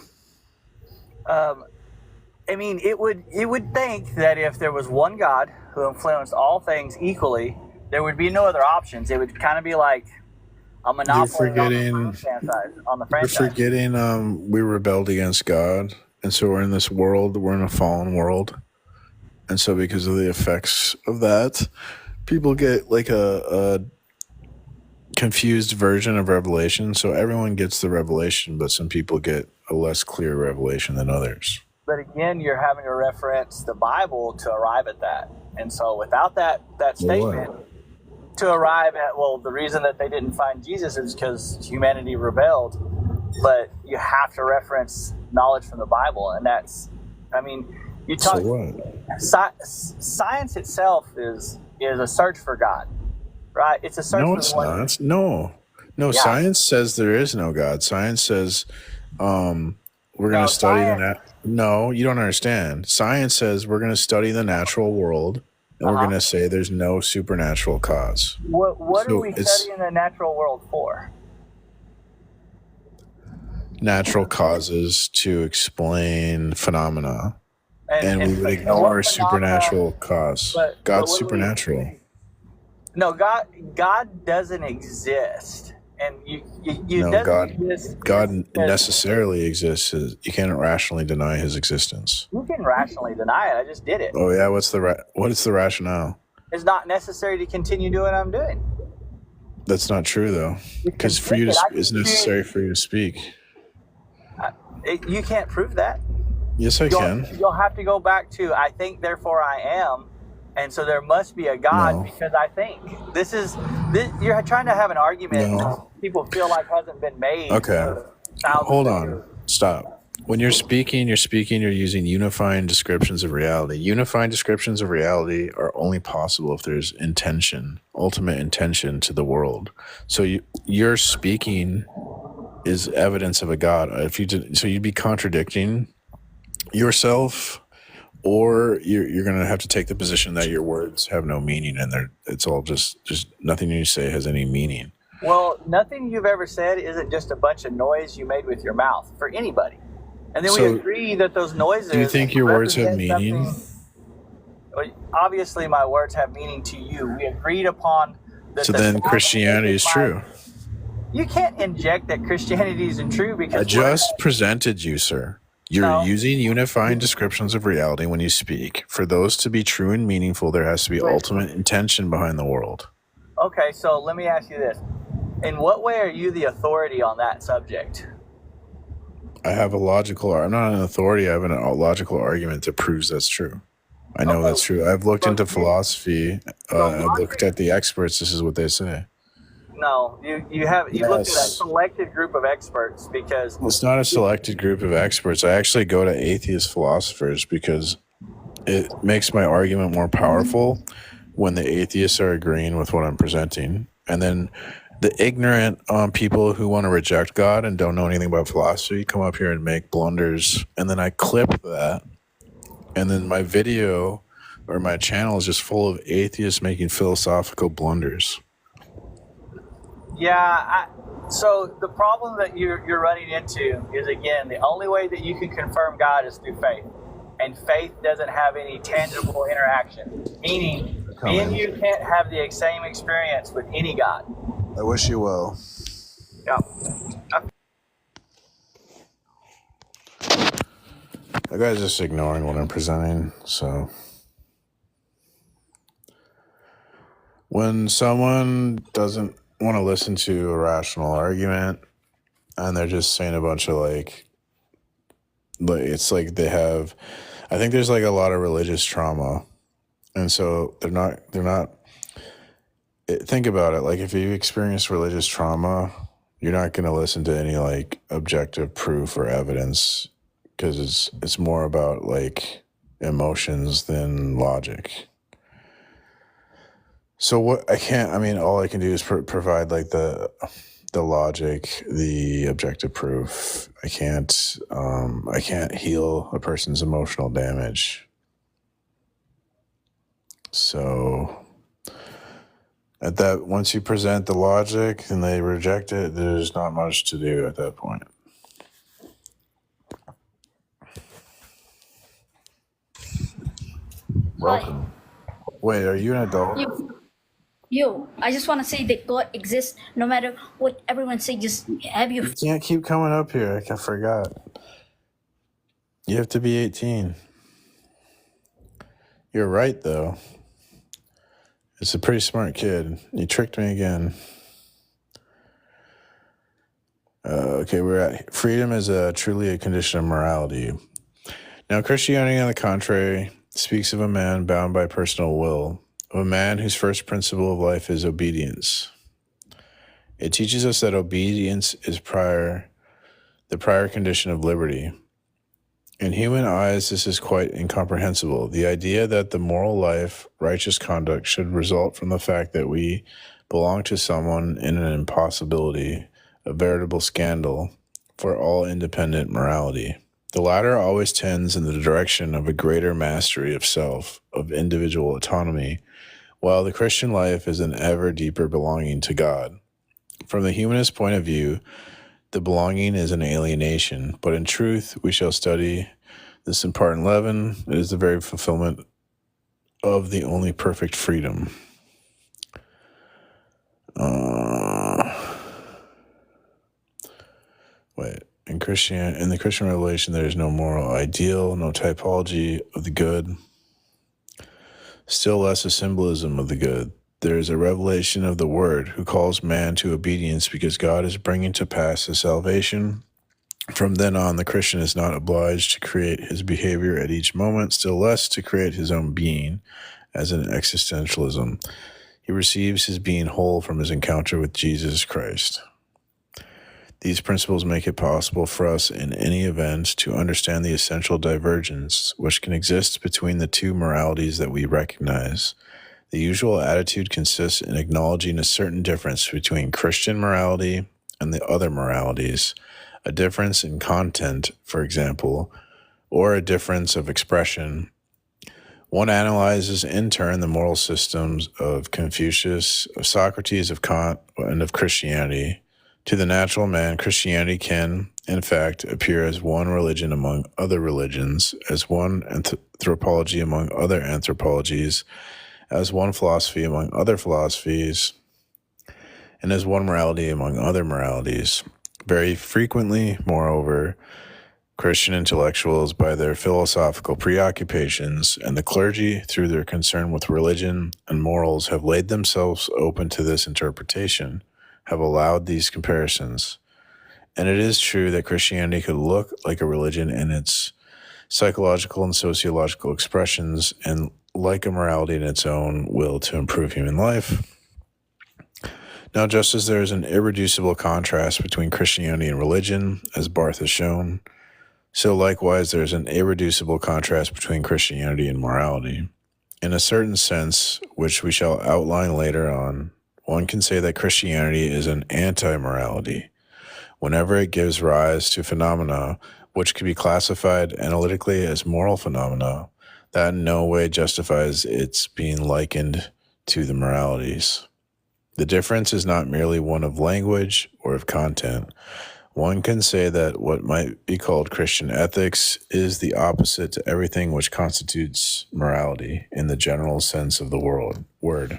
[SPEAKER 15] I mean, it would think that if there was one God who influenced all things equally, there would be no other options. It would kind of be like a monopoly on the franchise.
[SPEAKER 1] You're forgetting we rebelled against God, and so we're in this world. We're in a fallen world, and so because of the effects of that, people get like a confused version of Revelation. So everyone gets the revelation, but some people get a less clear revelation than others.
[SPEAKER 15] But again, you're having to reference the Bible to arrive at that. And so without that statement, to arrive at, the reason that they didn't find Jesus is because humanity rebelled. But you have to reference knowledge from the Bible. And that's, you talk.
[SPEAKER 1] So what?
[SPEAKER 15] Science itself is a search for God, right? It's a search for the one.
[SPEAKER 1] No, it's not. No, science says there is no God. Science says we're going to study that. No, you don't understand. Science says we're going to study the natural world, and we're going to say there's no supernatural cause.
[SPEAKER 15] What are we studying the natural world for?
[SPEAKER 1] Natural causes to explain phenomena. And we would ignore supernatural cause. God's supernatural.
[SPEAKER 15] No, God doesn't exist. And
[SPEAKER 1] God necessarily exists. You can't rationally deny his existence.
[SPEAKER 15] You can rationally deny it. I just did it.
[SPEAKER 1] Oh yeah, what is the rationale?
[SPEAKER 15] It's not necessary to continue doing what I'm doing.
[SPEAKER 1] That's not true though, because for you to it's necessary for you to speak.
[SPEAKER 15] You can't prove that.
[SPEAKER 1] Yes, I can.
[SPEAKER 15] You'll have to go back to I think, therefore I am. And so there must be a God because I think. You're trying to have an argument that people feel like hasn't been made.
[SPEAKER 1] Okay. Hold on. Stop. When you're speaking, you're using unifying descriptions of reality. Unifying descriptions of reality are only possible if there's intention, ultimate intention to the world. So your speaking is evidence of a God. So you'd be contradicting yourself. Or you're going to have to take the position that your words have no meaning and it's all just nothing you say has any meaning.
[SPEAKER 15] Well, nothing you've ever said isn't just a bunch of noise you made with your mouth for anybody. And then we agree that those noises...
[SPEAKER 1] Do you think your words have meaning?
[SPEAKER 15] Obviously, my words have meaning to you. We agreed upon...
[SPEAKER 1] So then Christianity is true.
[SPEAKER 15] You can't inject that Christianity isn't true because...
[SPEAKER 1] I just presented you, sir. You're using unifying descriptions of reality when you speak. For those to be true and meaningful, there has to be ultimate intention behind the world.
[SPEAKER 15] Okay, so let me ask you this. In what way are you the authority on that subject?
[SPEAKER 1] I'm not an authority. I have a logical argument that proves that's true. I know that's true. I've looked into philosophy. I've looked at the experts. This is what they say.
[SPEAKER 15] No, you looked at a selected group of experts because...
[SPEAKER 1] It's not a selected group of experts. I actually go to atheist philosophers because it makes my argument more powerful when the atheists are agreeing with what I'm presenting. And then the ignorant people who want to reject God and don't know anything about philosophy come up here and make blunders. And then I clip that. And then my video or my channel is just full of atheists making philosophical blunders.
[SPEAKER 15] Yeah, so the problem that you're running into is, again, the only way that you can confirm God is through faith. And faith doesn't have any tangible interaction. Meaning, me and you can't have the same experience with any God.
[SPEAKER 1] I wish you well.
[SPEAKER 15] Yeah.
[SPEAKER 1] The guy's just ignoring what I'm presenting. So when someone doesn't want to listen to a rational argument and they're just saying a bunch of like it's like they have, I think there's like a lot of religious trauma. And so they're not, think about it. Like if you experience religious trauma, you're not going to listen to any like objective proof or evidence because it's more about like emotions than logic. So all I can do is provide like the logic, the objective proof. I can't heal a person's emotional damage. So once you present the logic and they reject it, there's not much to do at that point. Welcome. Wait, are you an adult?
[SPEAKER 16] I just want to say that God exists no matter what everyone say. Just have you.
[SPEAKER 1] You can't keep coming up here. I forgot. You have to be 18. You're right, though. It's a pretty smart kid. You tricked me again. Okay, we're at freedom is truly a condition of morality. Now, Christianity, on the contrary, speaks of a man bound by personal will, of a man whose first principle of life is obedience. It teaches us that obedience is the prior condition of liberty. In human eyes, this is quite incomprehensible. The idea that the moral life, righteous conduct, should result from the fact that we belong to someone in an impossibility, a veritable scandal for all independent morality. The latter always tends in the direction of a greater mastery of self, of individual autonomy, while the Christian life is an ever deeper belonging to God. From the humanist point of view, the belonging is an alienation, but in truth, we shall study this in part 11. It is the very fulfillment of the only perfect freedom. In the Christian revelation, there is no moral ideal, no typology of the good, still less a symbolism of the good. There is a revelation of the Word who calls man to obedience because God is bringing to pass his salvation. From then on, the Christian is not obliged to create his behavior at each moment, still less to create his own being as an existentialism. He receives his being whole from his encounter with Jesus Christ. These principles make it possible for us in any event to understand the essential divergence which can exist between the two moralities that we recognize. The usual attitude consists in acknowledging a certain difference between Christian morality and the other moralities, a difference in content, for example, or a difference of expression. One analyzes in turn the moral systems of Confucius, of Socrates, of Kant, and of Christianity. To the natural man, Christianity can, in fact, appear as one religion among other religions, as one anthropology among other anthropologies, as one philosophy among other philosophies, and as one morality among other moralities. Very frequently, moreover, Christian intellectuals, by their philosophical preoccupations, and the clergy, through their concern with religion and morals, have laid themselves open to this interpretation, have allowed these comparisons. And it is true that Christianity could look like a religion in its psychological and sociological expressions, and like a morality in its own will to improve human life. Now, just as there is an irreducible contrast between Christianity and religion, as Barth has shown, so likewise there is an irreducible contrast between Christianity and morality. In a certain sense, which we shall outline later on, one can say that Christianity is an anti-morality, whenever it gives rise to phenomena which can be classified analytically as moral phenomena, that in no way justifies its being likened to the moralities. The difference is not merely one of language or of content. One can say that what might be called Christian ethics is the opposite to everything which constitutes morality in the general sense of the word.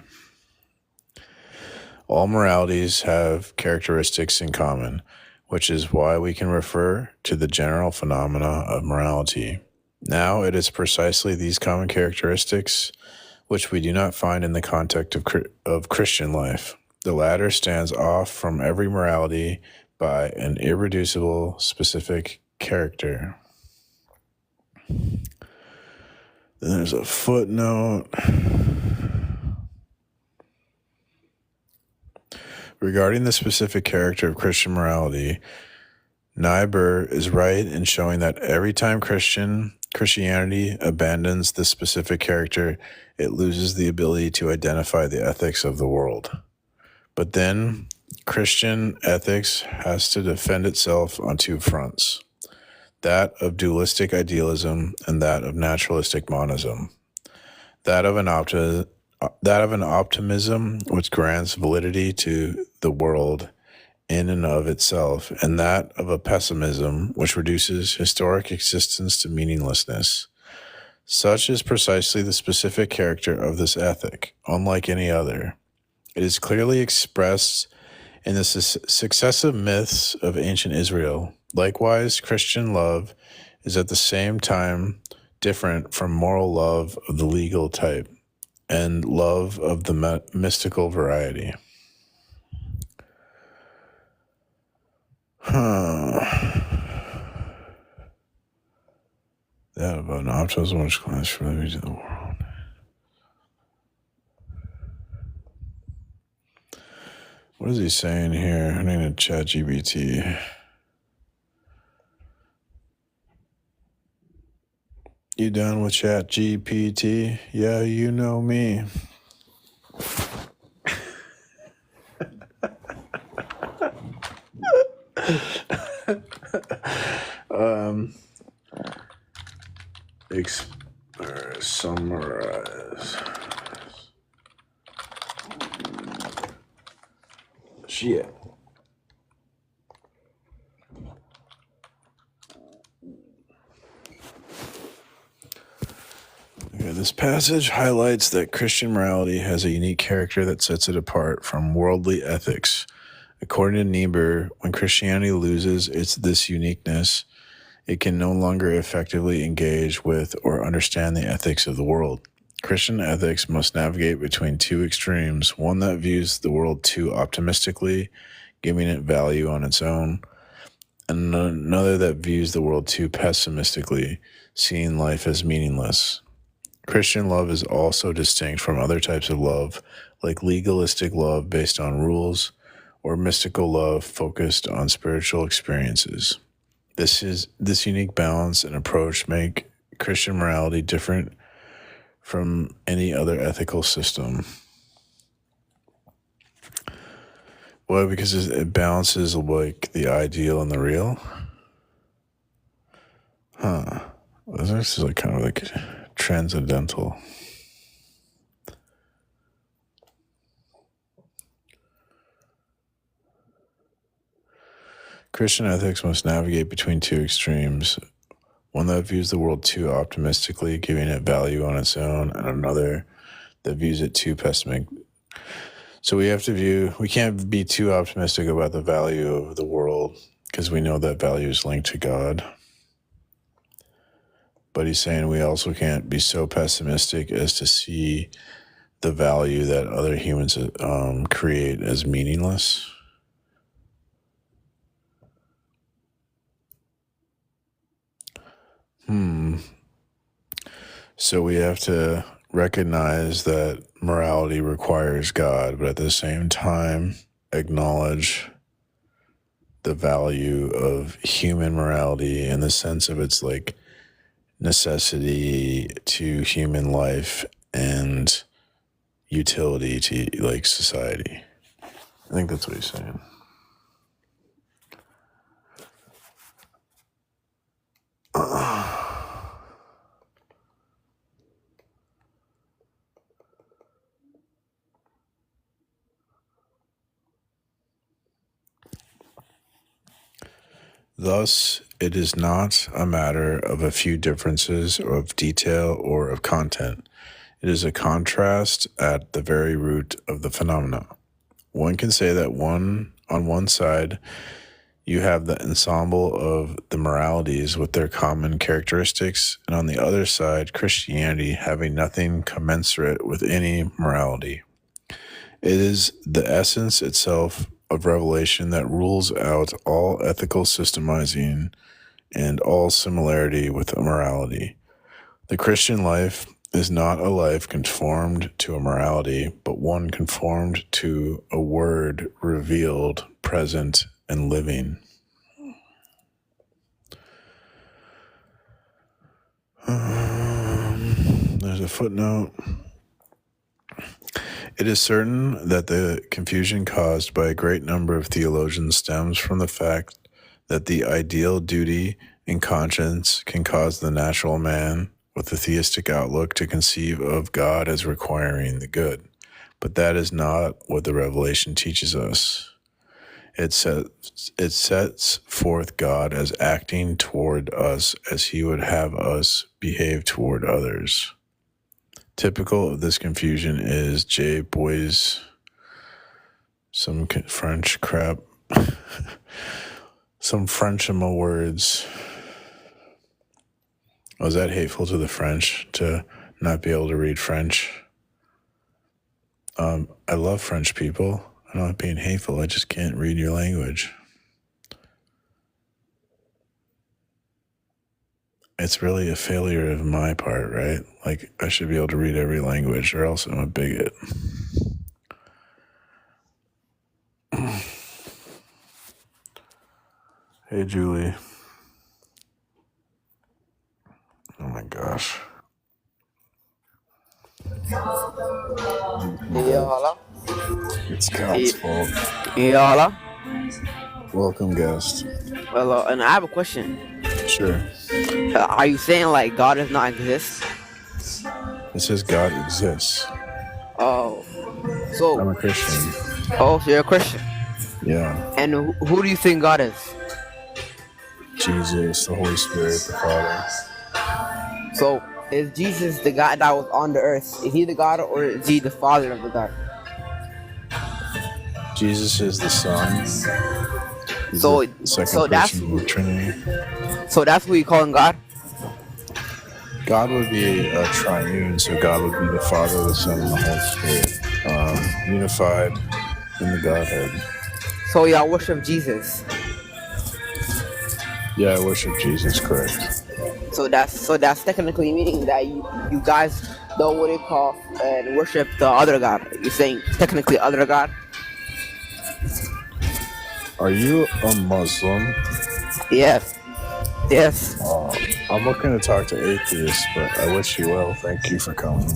[SPEAKER 1] All moralities have characteristics in common, which is why we can refer to the general phenomena of morality. Now, it is precisely these common characteristics which we do not find in the context of Christian life. The latter stands off from every morality by an irreducible specific character. Then there's a footnote. Regarding the specific character of Christian morality, Niebuhr is right in showing that every time Christianity abandons the specific character, it loses the ability to identify the ethics of the world. But then, Christian ethics has to defend itself on two fronts, that of dualistic idealism and that of naturalistic monism. That of an optimism which grants validity to the world in and of itself, and that of a pessimism which reduces historic existence to meaninglessness. Such is precisely the specific character of this ethic, unlike any other. It is clearly expressed in the successive myths of ancient Israel. Likewise, Christian love is at the same time different from moral love of the legal type and love of the mystical variety. That of an optimism which claims for the reach of the world. What is he saying here? I need to chat GPT. You done with chat GPT? Yeah, you know me. Summarize. Shit. Okay, this passage highlights that Christian morality has a unique character that sets it apart from worldly ethics. According to Niebuhr, when Christianity loses this uniqueness, it can no longer effectively engage with or understand the ethics of the world. Christian ethics must navigate between two extremes, one that views the world too optimistically, giving it value on its own, and another that views the world too pessimistically, seeing life as meaningless. Christian love is also distinct from other types of love, like legalistic love based on rules, or mystical love focused on spiritual experiences. This unique balance and approach make Christian morality different from any other ethical system. Well, because it balances like the ideal and the real. This is like kind of like transcendental. Christian ethics must navigate between two extremes, one that views the world too optimistically, giving it value on its own, and another that views it too pessimistic. So we can't be too optimistic about the value of the world because we know that value is linked to God. But he's saying we also can't be so pessimistic as to see the value that other humans create as meaningless. So we have to recognize that morality requires God, but at the same time acknowledge the value of human morality in the sense of its like necessity to human life and utility to like society. I think that's what he's saying. Thus, it is not a matter of a few differences of detail or of content. It is a contrast at the very root of the phenomena. One can say that on one side, You have the ensemble of the moralities with their common characteristics, and on the other side, Christianity having nothing commensurate with any morality. It is the essence itself of revelation that rules out all ethical systemizing and all similarity with morality. The Christian life is not a life conformed to a morality, but one conformed to a word revealed, present, and living. There's a footnote. It is certain that the confusion caused by a great number of theologians stems from the fact that the ideal duty and conscience can cause the natural man with a theistic outlook to conceive of God as requiring the good. But that is not what the revelation teaches us. It sets forth God as acting toward us as he would have us behave toward others. Typical of this confusion is J. Boy's, some French crap, some Frenchima words. Was that hateful to the French to not be able to read French? I love French people. I'm not being hateful. I just can't read your language. It's really a failure of my part, right? Like, I should be able to read every language, or else I'm a bigot. Hey, Julie. Oh my gosh.
[SPEAKER 17] Hello.
[SPEAKER 1] It's Scott's fault.
[SPEAKER 17] Hello.
[SPEAKER 1] Welcome, guest.
[SPEAKER 17] Hello, and I have a question.
[SPEAKER 1] Sure.
[SPEAKER 17] Are you saying like God does not exist?
[SPEAKER 1] It says God exists.
[SPEAKER 17] Oh, so
[SPEAKER 1] I'm a Christian.
[SPEAKER 17] Oh, so you're a Christian.
[SPEAKER 1] Yeah.
[SPEAKER 17] And who do you think God is?
[SPEAKER 1] Jesus, the Holy Spirit, the Father.
[SPEAKER 17] So is Jesus the God that was on the earth? Is he the God, or is he the Father of the God?
[SPEAKER 1] Jesus is the Son. He's
[SPEAKER 17] So
[SPEAKER 1] the second person of the Trinity.
[SPEAKER 17] So that's who you calling God?
[SPEAKER 1] God would be a triune, so God would be the Father, the Son, and the Holy Spirit, unified in the Godhead.
[SPEAKER 17] So y'all worship Jesus.
[SPEAKER 1] Yeah, I worship Jesus, correct.
[SPEAKER 17] So that's technically meaning that you guys don't what they call and worship the other God. You're saying technically other God?
[SPEAKER 1] Are you a Muslim?
[SPEAKER 17] Yes. Yes.
[SPEAKER 1] I'm looking to talk to atheists, but I wish you well. Thank you for coming.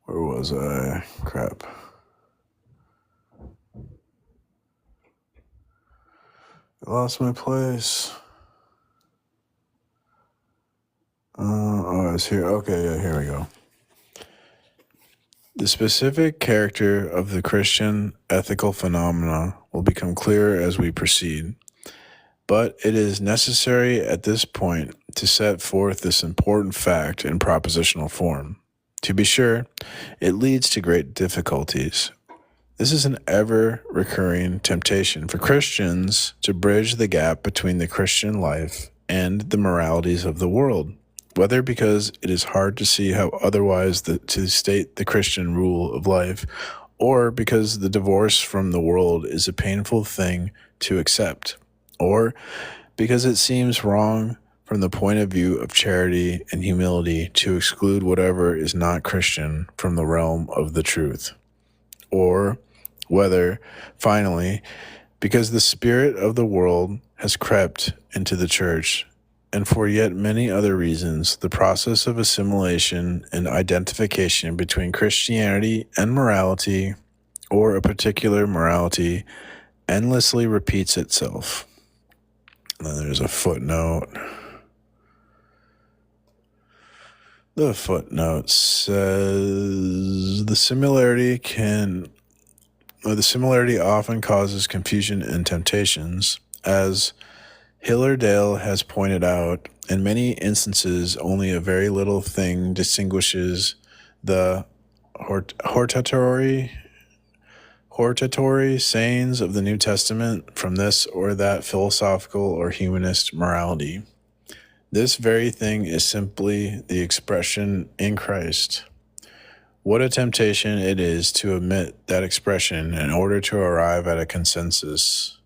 [SPEAKER 1] Where was I? Crap. I lost my place. I was here. Okay, yeah, here we go. The specific character of the Christian ethical phenomena will become clearer as we proceed, but it is necessary at this point to set forth this important fact in propositional form. To be sure, it leads to great difficulties. This is an ever-recurring temptation for Christians to bridge the gap between the Christian life and the moralities of the world, whether because it is hard to see how otherwise to state the Christian rule of life, or because the divorce from the world is a painful thing to accept, or because it seems wrong from the point of view of charity and humility to exclude whatever is not Christian from the realm of the truth, or whether, finally, because the spirit of the world has crept into the church, and for yet many other reasons, the process of assimilation and identification between Christianity and morality, or a particular morality, endlessly repeats itself. And then there's a footnote. The footnote says the similarity often causes confusion and temptations, as Hillerdale has pointed out, in many instances, only a very little thing distinguishes the hortatory sayings of the New Testament from this or that philosophical or humanist morality. This very thing is simply the expression in Christ. What a temptation it is to omit that expression in order to arrive at a consensus.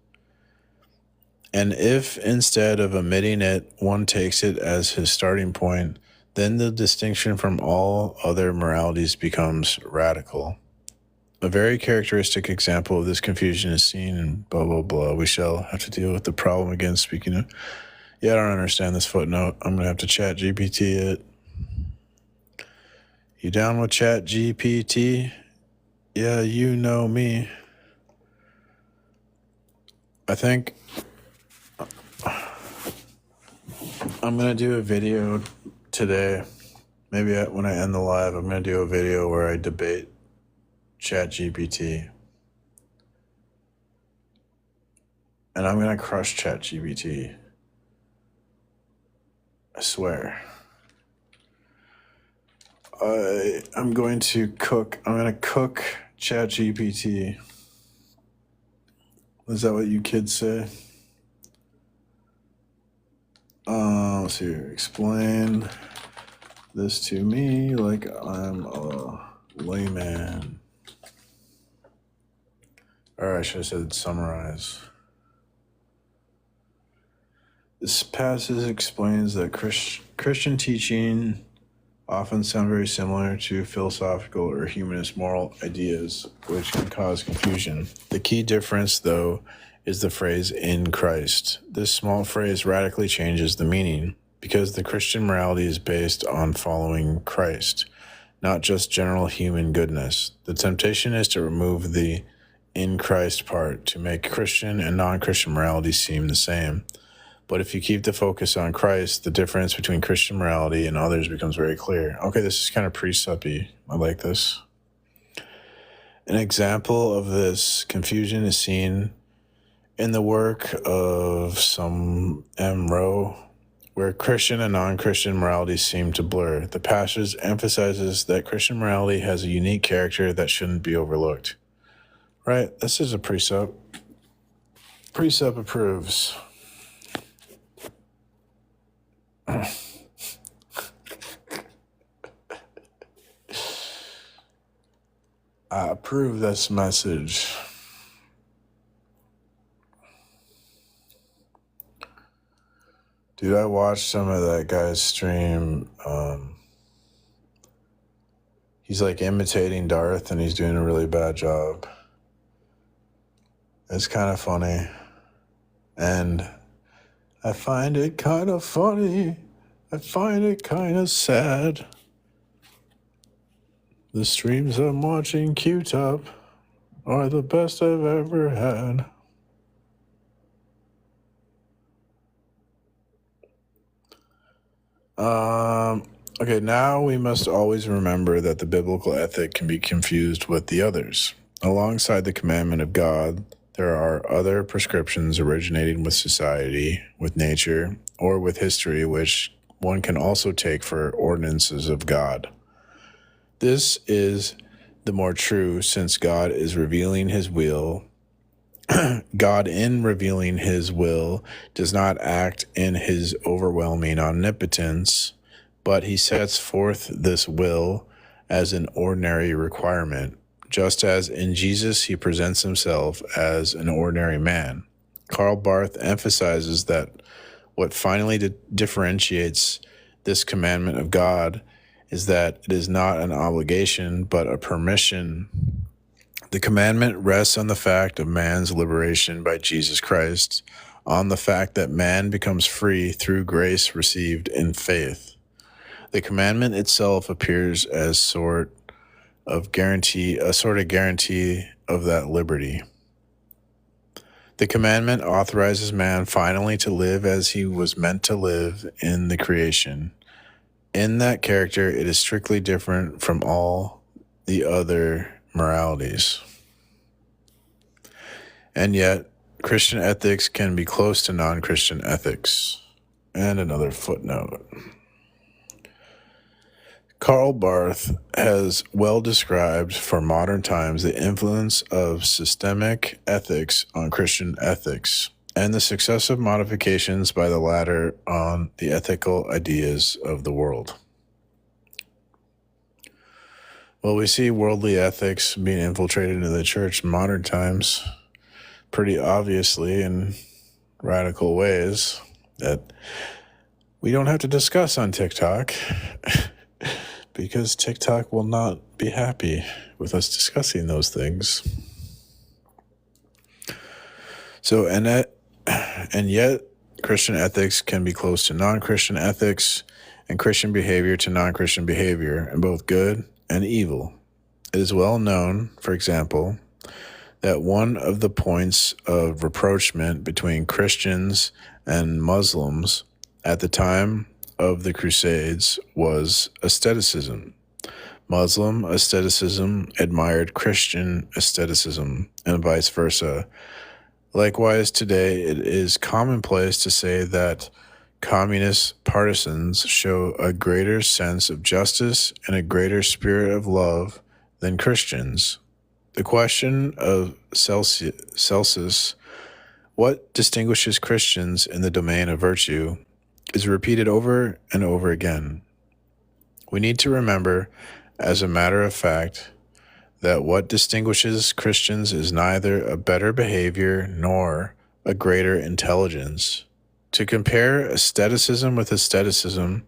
[SPEAKER 1] And if instead of omitting it, one takes it as his starting point, then the distinction from all other moralities becomes radical. A very characteristic example of this confusion is seen in blah, blah, blah. We shall have to deal with the problem again, speaking of... Yeah, I don't understand this footnote. I'm going to have to chat GPT it. You down with chat GPT? Yeah, you know me. I think I'm going to do a video today. Maybe when I end the live, I'm going to do a video where I debate chat GPT. And I'm going to crush chat GPT. I swear. I'm going to cook chat GPT. Is that what you kids say? Let's see here. Explain this to me like I'm a layman. Or I should have said summarize. This passage explains that Christian teaching often sound very similar to philosophical or humanist moral ideas, which can cause confusion. The key difference, though, is the phrase "in Christ." This small phrase radically changes the meaning, because the Christian morality is based on following Christ, not just general human goodness. The temptation is to remove the "in Christ" part to make Christian and non-Christian morality seem the same. But if you keep the focus on Christ, the difference between Christian morality and others becomes very clear. Okay, this is kind of pre-suppy. I like this. An example of this confusion is seen in the work of some M. Rowe, where Christian and non-Christian morality seem to blur. The passage emphasizes that Christian morality has a unique character that shouldn't be overlooked. Right? This is a precept. Precept approves. I approve this message. Dude, I watched some of that guy's stream. He's like imitating Darth and he's doing a really bad job. It's kind of funny. And I find it kind of funny. I find it kind of sad. The streams I'm watching queued up are the best I've ever had. Okay, now we must always remember that the biblical ethic can be confused with the others. Alongside the commandment of God, there are other prescriptions originating with society, with nature, or with history, which one can also take for ordinances of God. This is the more true since God is revealing his will. God, in revealing his will, does not act in his overwhelming omnipotence, but he sets forth this will as an ordinary requirement, just as in Jesus he presents himself as an ordinary man. Karl Barth emphasizes that what finally differentiates this commandment of God is that it is not an obligation, but a permission. The commandment rests on the fact of man's liberation by Jesus Christ, on the fact that man becomes free through grace received in faith. The commandment itself appears as a sort of guarantee of that liberty. The commandment authorizes man finally to live as he was meant to live in the creation. In that character, it is strictly different from all the other moralities. And yet, Christian ethics can be close to non-Christian ethics. And another footnote. Karl Barth has well described for modern times the influence of systemic ethics on Christian ethics and the successive modifications by the latter on the ethical ideas of the world. Well, we see worldly ethics being infiltrated into the church in modern times pretty obviously in radical ways that we don't have to discuss on TikTok because TikTok will not be happy with us discussing those things. So, and yet Christian ethics can be close to non-Christian ethics and Christian behavior to non-Christian behavior, and both good and evil. It is well known, for example, that one of the points of rapprochement between Christians and Muslims at the time of the Crusades was asceticism. Muslim asceticism admired Christian asceticism, and vice versa. Likewise, today it is commonplace to say that communist partisans show a greater sense of justice and a greater spirit of love than Christians. The question of Celsus, what distinguishes Christians in the domain of virtue, is repeated over and over again. We need to remember, as a matter of fact, that what distinguishes Christians is neither a better behavior nor a greater intelligence. To compare asceticism with asceticism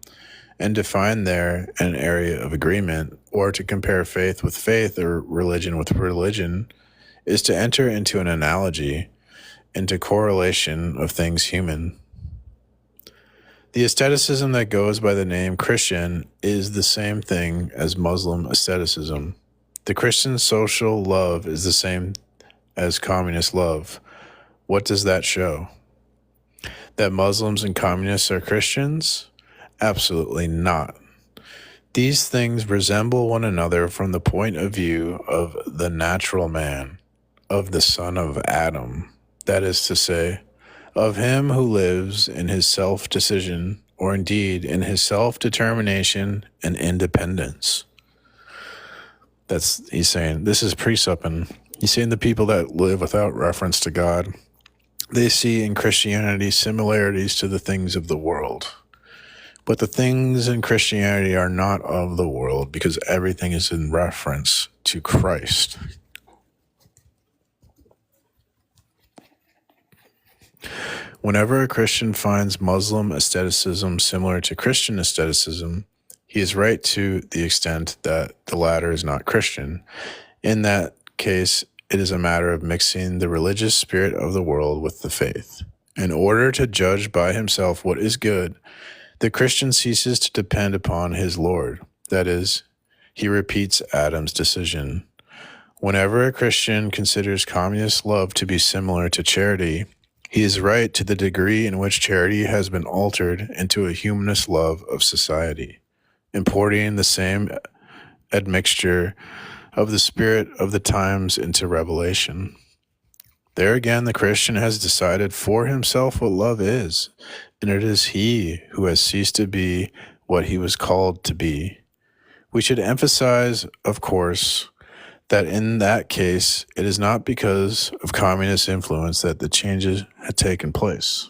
[SPEAKER 1] and define there an area of agreement, or to compare faith with faith or religion with religion, is to enter into an analogy, into correlation of things human. The asceticism that goes by the name Christian is the same thing as Muslim asceticism. The Christian social love is the same as communist love. What does that show? That Muslims and communists are Christians? Absolutely not. These things resemble one another from the point of view of the natural man, of the son of Adam, that is to say, of him who lives in his self-decision, or indeed in his self-determination and independence. He's saying, this is presuping. He's saying the people that live without reference to God, they see in Christianity similarities to the things of the world. But the things in Christianity are not of the world because everything is in reference to Christ. Whenever a Christian finds Muslim asceticism similar to Christian asceticism, he is right to the extent that the latter is not Christian. In that case, it is a matter of mixing the religious spirit of the world with the faith. In order to judge by himself what is good, the Christian ceases to depend upon his Lord. That is, he repeats Adam's decision. Whenever a Christian considers communist love to be similar to charity, he is right to the degree in which charity has been altered into a humanist love of society, importing the same admixture of the spirit of the times into revelation. There again, the Christian has decided for himself what love is, and it is he who has ceased to be what he was called to be. We should emphasize, of course, that in that case, it is not because of communist influence that the changes had taken place.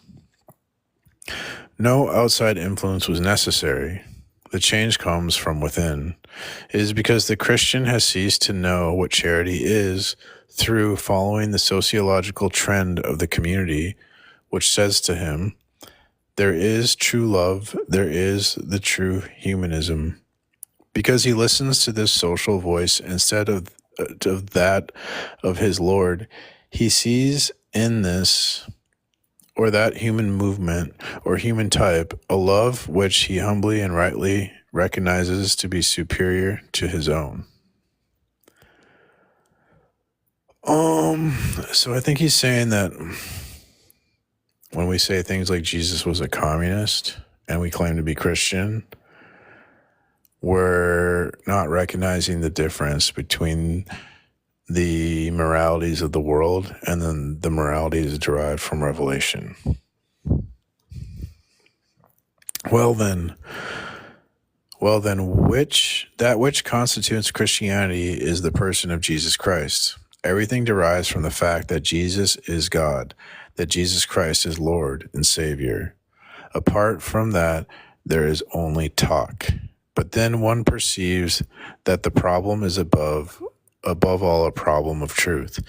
[SPEAKER 1] No outside influence was necessary. The change comes from within. It is because the Christian has ceased to know what charity is through following the sociological trend of the community, which says to him, there is true love, there is the true humanism. Because he listens to this social voice instead of that of his Lord, he sees in this or that human movement or human type a love which he humbly and rightly recognizes to be superior to his own. So I think he's saying that when we say things like Jesus was a communist and we claim to be Christian, we're not recognizing the difference between the moralities of the world, and then the moralities derived from revelation. Well then, which constitutes Christianity is the person of Jesus Christ. Everything derives from the fact that Jesus is God, that Jesus Christ is Lord and Savior. Apart from that, there is only talk. But then one perceives that the problem is above all a problem of truth,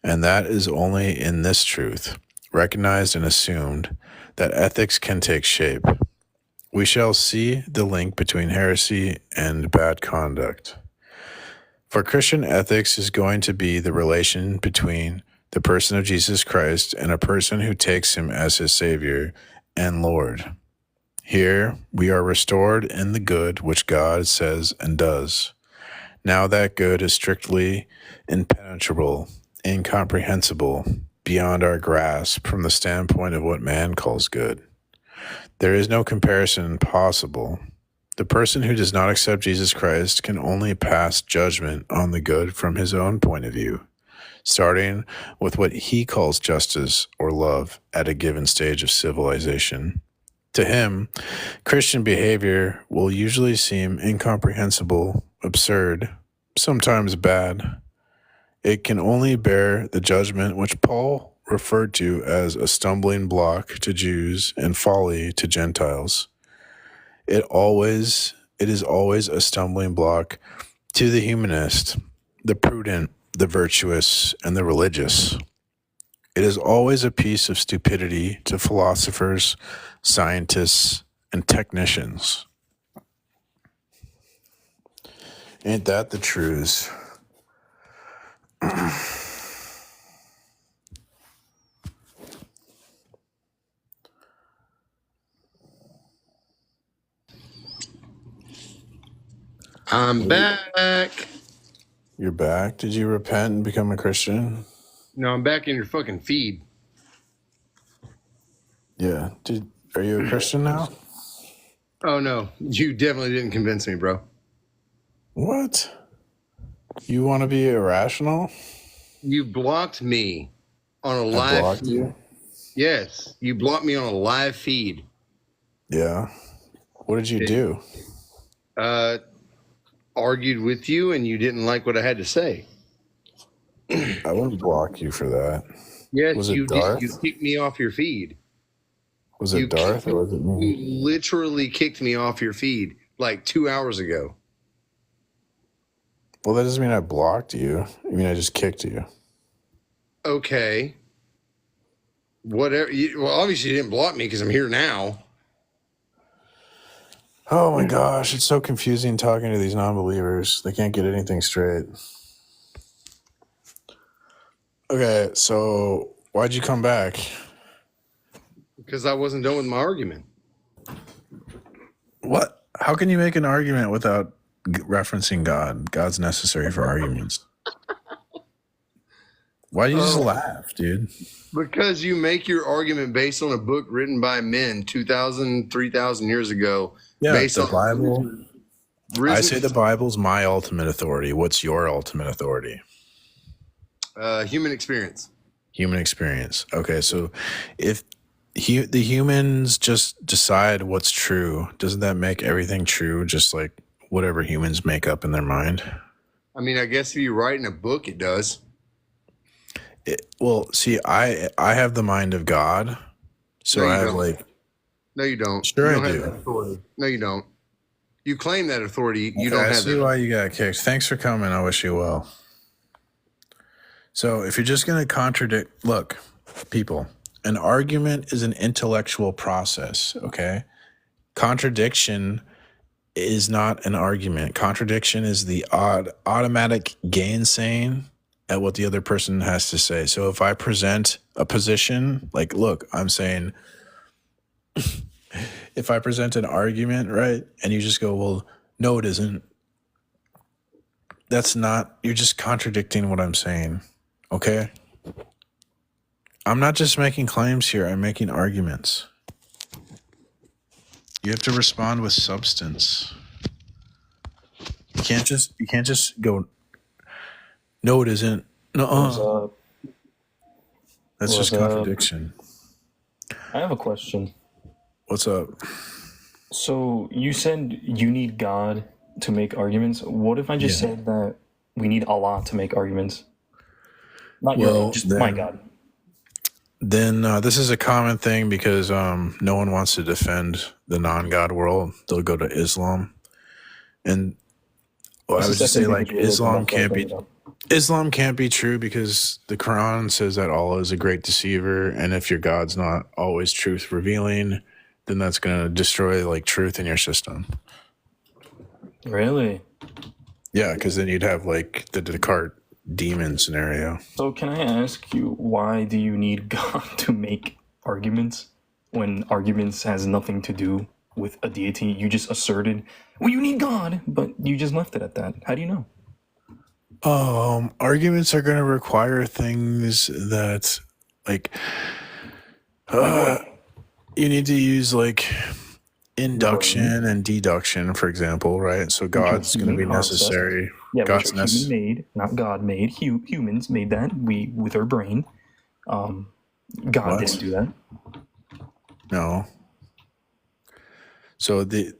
[SPEAKER 1] and that is only in this truth, recognized and assumed, that ethics can take shape. We shall see the link between heresy and bad conduct. For Christian ethics is going to be the relation between the person of Jesus Christ and a person who takes him as his Savior and Lord. Here we are restored in the good which God says and does. Now that good is strictly impenetrable, incomprehensible, beyond our grasp from the standpoint of what man calls good. There is no comparison possible. The person who does not accept Jesus Christ can only pass judgment on the good from his own point of view, starting with what he calls justice or love at a given stage of civilization. To him, Christian behavior will usually seem incomprehensible, absurd, sometimes bad. It can only bear the judgment which Paul referred to as a stumbling block to Jews and folly to Gentiles. It is always a stumbling block to the humanist, the prudent, the virtuous, and the religious. It is always a piece of stupidity to philosophers, scientists, and technicians. Ain't that the truths?
[SPEAKER 10] I'm back.
[SPEAKER 1] You're back? Did you repent and become a Christian?
[SPEAKER 10] No, I'm back in your fucking feed.
[SPEAKER 1] Yeah. Are you a Christian now?
[SPEAKER 10] Oh, no. You definitely didn't convince me, bro.
[SPEAKER 1] What? You want to be irrational?
[SPEAKER 10] You blocked me on a live
[SPEAKER 1] blocked
[SPEAKER 10] feed.
[SPEAKER 1] You?
[SPEAKER 10] Yes. You blocked me on a live feed.
[SPEAKER 1] Yeah. What did you do?
[SPEAKER 10] Argued with you and you didn't like what I had to say.
[SPEAKER 1] I wouldn't block you for that.
[SPEAKER 10] Yes,
[SPEAKER 1] Was it
[SPEAKER 10] you
[SPEAKER 1] Darth?
[SPEAKER 10] did. You kicked me off your feed.
[SPEAKER 1] Was it Darth or was it me?
[SPEAKER 10] You literally kicked me off your feed like 2 hours ago.
[SPEAKER 1] Well, that doesn't mean I blocked you. I mean, I just kicked you.
[SPEAKER 10] Okay. Whatever. Well, obviously you didn't block me because I'm here now.
[SPEAKER 1] Oh my gosh, it's so confusing talking to these non-believers. They can't get anything straight. Okay, so why'd you come back?
[SPEAKER 10] Because I wasn't done with my argument.
[SPEAKER 1] What? How can you make an argument without referencing God? God's necessary for arguments. Why do you just laugh, dude?
[SPEAKER 10] Because you make your argument based on a book written by men 2,000, 3,000 years ago.
[SPEAKER 1] Yeah,
[SPEAKER 10] based
[SPEAKER 1] the
[SPEAKER 10] on
[SPEAKER 1] Bible. I say the Bible's my ultimate authority. What's your ultimate authority?
[SPEAKER 10] Human experience.
[SPEAKER 1] Human experience. Okay, so if the humans just decide what's true, doesn't that make everything true, just like whatever humans make up in their mind?
[SPEAKER 10] I mean, I guess if you write in a book, it does.
[SPEAKER 1] Well, see, I have the mind of God, so
[SPEAKER 10] No, you
[SPEAKER 1] I have
[SPEAKER 10] don't.
[SPEAKER 1] like.
[SPEAKER 10] No, you don't.
[SPEAKER 1] Sure,
[SPEAKER 10] you don't
[SPEAKER 1] I
[SPEAKER 10] have
[SPEAKER 1] do.
[SPEAKER 10] that authority. No, you don't. You claim that authority. You
[SPEAKER 1] Okay,
[SPEAKER 10] don't
[SPEAKER 1] I
[SPEAKER 10] have
[SPEAKER 1] see
[SPEAKER 10] that.
[SPEAKER 1] why you got kicked. Thanks for coming. I wish you well. So if you're just going to contradict, look, people, an argument is an intellectual process, okay? Contradiction is not an argument. Contradiction is the automatic gainsaying at what the other person has to say. So if I present a position, like, look, I'm saying, if I present an argument, right, and you just go, well, no, it isn't. That's not, you're just contradicting what I'm saying, okay? I'm not just making claims here, I'm making arguments. You have to respond with substance. You can't just go No, it isn't.
[SPEAKER 18] What's
[SPEAKER 1] No,
[SPEAKER 18] up?
[SPEAKER 1] that's
[SPEAKER 18] What's
[SPEAKER 1] just
[SPEAKER 18] up?
[SPEAKER 1] contradiction.
[SPEAKER 18] I have a question.
[SPEAKER 1] What's up?
[SPEAKER 18] So you said you need God to make arguments. What if I just
[SPEAKER 1] Yeah.
[SPEAKER 18] said that we need Allah to make arguments? Not your
[SPEAKER 1] Well,
[SPEAKER 18] God, just my God.
[SPEAKER 1] Then this is a common thing because no one wants to defend the non-God world. They'll go to Islam, and I
[SPEAKER 18] This
[SPEAKER 1] would
[SPEAKER 18] is
[SPEAKER 1] just say
[SPEAKER 18] definitely
[SPEAKER 1] like
[SPEAKER 18] because religion,
[SPEAKER 1] Islam
[SPEAKER 18] that's why I
[SPEAKER 1] can't
[SPEAKER 18] bring
[SPEAKER 1] be
[SPEAKER 18] it up.
[SPEAKER 1] Islam can't be true because the Quran says that Allah is a great deceiver, and if your God's not always truth revealing, then that's gonna destroy like truth in your system.
[SPEAKER 18] Really?
[SPEAKER 1] Yeah, because then you'd have like the Descartes demon scenario.
[SPEAKER 18] So can I ask you, why do you need God to make arguments when arguments has nothing to do with a deity? You just asserted, well, you need God, but you just left it at that. How do you know?
[SPEAKER 1] Arguments are going to require things that, like, you need to use like induction and deduction, for example, right? So God's going to be necessary.
[SPEAKER 18] Yeah,
[SPEAKER 1] God's
[SPEAKER 18] which are human made, not God made. Humans made that. We with our brain. God
[SPEAKER 1] What?
[SPEAKER 18] didn't do that.
[SPEAKER 1] No. So the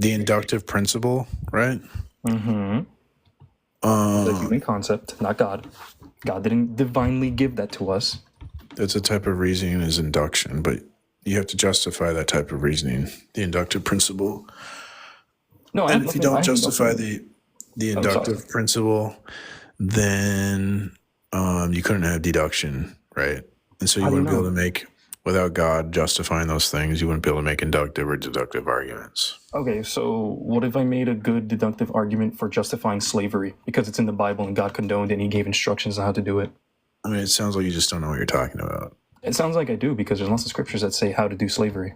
[SPEAKER 1] inductive principle, right?
[SPEAKER 18] Mm-hmm. The human concept, not God. God didn't divinely give that to us.
[SPEAKER 1] That's a type of reasoning is induction, but you have to justify that type of reasoning, the inductive principle.
[SPEAKER 18] No,
[SPEAKER 1] and if you don't justify the inductive principle, then you couldn't have deduction, right? And so you
[SPEAKER 18] How do you
[SPEAKER 1] wouldn't be able
[SPEAKER 18] know?
[SPEAKER 1] to make, without God justifying those things, you wouldn't be able to make inductive or deductive arguments.
[SPEAKER 18] Okay, so what if I made a good deductive argument for justifying slavery because it's in the Bible and God condoned it and He gave instructions on how to do it?
[SPEAKER 1] I mean, it sounds like you just don't know what you're talking about.
[SPEAKER 18] It sounds like I do because there's lots of scriptures that say how to do slavery.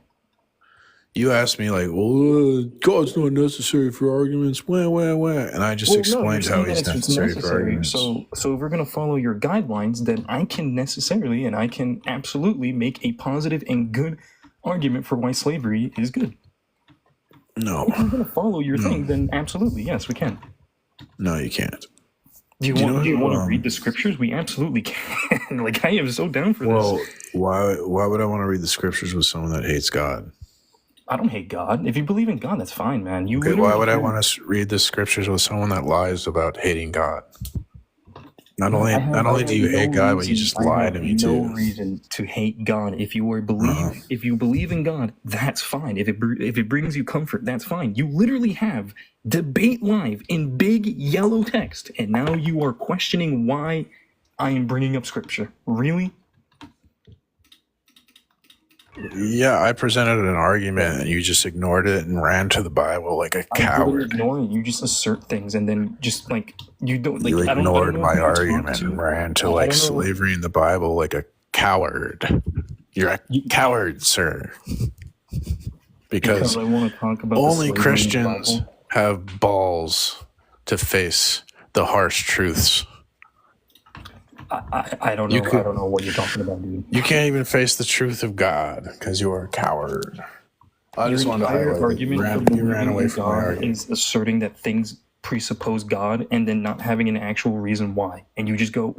[SPEAKER 1] You asked me like, well, God's not necessary for arguments, wah. And I just explained how he's necessary for arguments.
[SPEAKER 18] So if we're going to follow your guidelines, then I can necessarily and I can absolutely make a positive and good argument for why slavery is good.
[SPEAKER 1] No.
[SPEAKER 18] If we're going to follow your thing, then absolutely, yes, we can.
[SPEAKER 1] No, you can't.
[SPEAKER 18] Do you want to read the scriptures? We absolutely can. Like, I am so down for
[SPEAKER 1] Well,
[SPEAKER 18] this.
[SPEAKER 1] why would I want to read the scriptures with someone that hates God?
[SPEAKER 18] I don't hate God. If you believe in God, that's fine, man. You
[SPEAKER 1] Okay, why would I want to read the scriptures with someone that lies about hating God? Not only do you hate God, but you just lie to me too.
[SPEAKER 18] No reason to hate God. If you believe in God, that's fine. If it brings you comfort, that's fine. You literally have debate live in big yellow text, and now you are questioning why I am bringing up scripture. Really?
[SPEAKER 1] Yeah, I presented an argument and you just ignored it and ran to the Bible like a
[SPEAKER 18] I
[SPEAKER 1] coward.
[SPEAKER 18] didn't ignore it. You just assert things and then just like you don't like.
[SPEAKER 1] You
[SPEAKER 18] I don't
[SPEAKER 1] ignored
[SPEAKER 18] know
[SPEAKER 1] my
[SPEAKER 18] who to talk
[SPEAKER 1] argument
[SPEAKER 18] to.
[SPEAKER 1] and ran to
[SPEAKER 18] I
[SPEAKER 1] like
[SPEAKER 18] don't know.
[SPEAKER 1] slavery in the Bible like a coward. You're a coward, sir. Because
[SPEAKER 18] I want to talk about the
[SPEAKER 1] only
[SPEAKER 18] slavery in the
[SPEAKER 1] Christians
[SPEAKER 18] Bible.
[SPEAKER 1] have balls to face the harsh truths.
[SPEAKER 18] I don't know. I don't know what you're talking about, dude.
[SPEAKER 1] You can't even face the truth of God because you are a coward. I just wanted to highlight that you ran away from my
[SPEAKER 18] God
[SPEAKER 1] argument.
[SPEAKER 18] is asserting that things presuppose God and then not having an actual reason why, and you just go,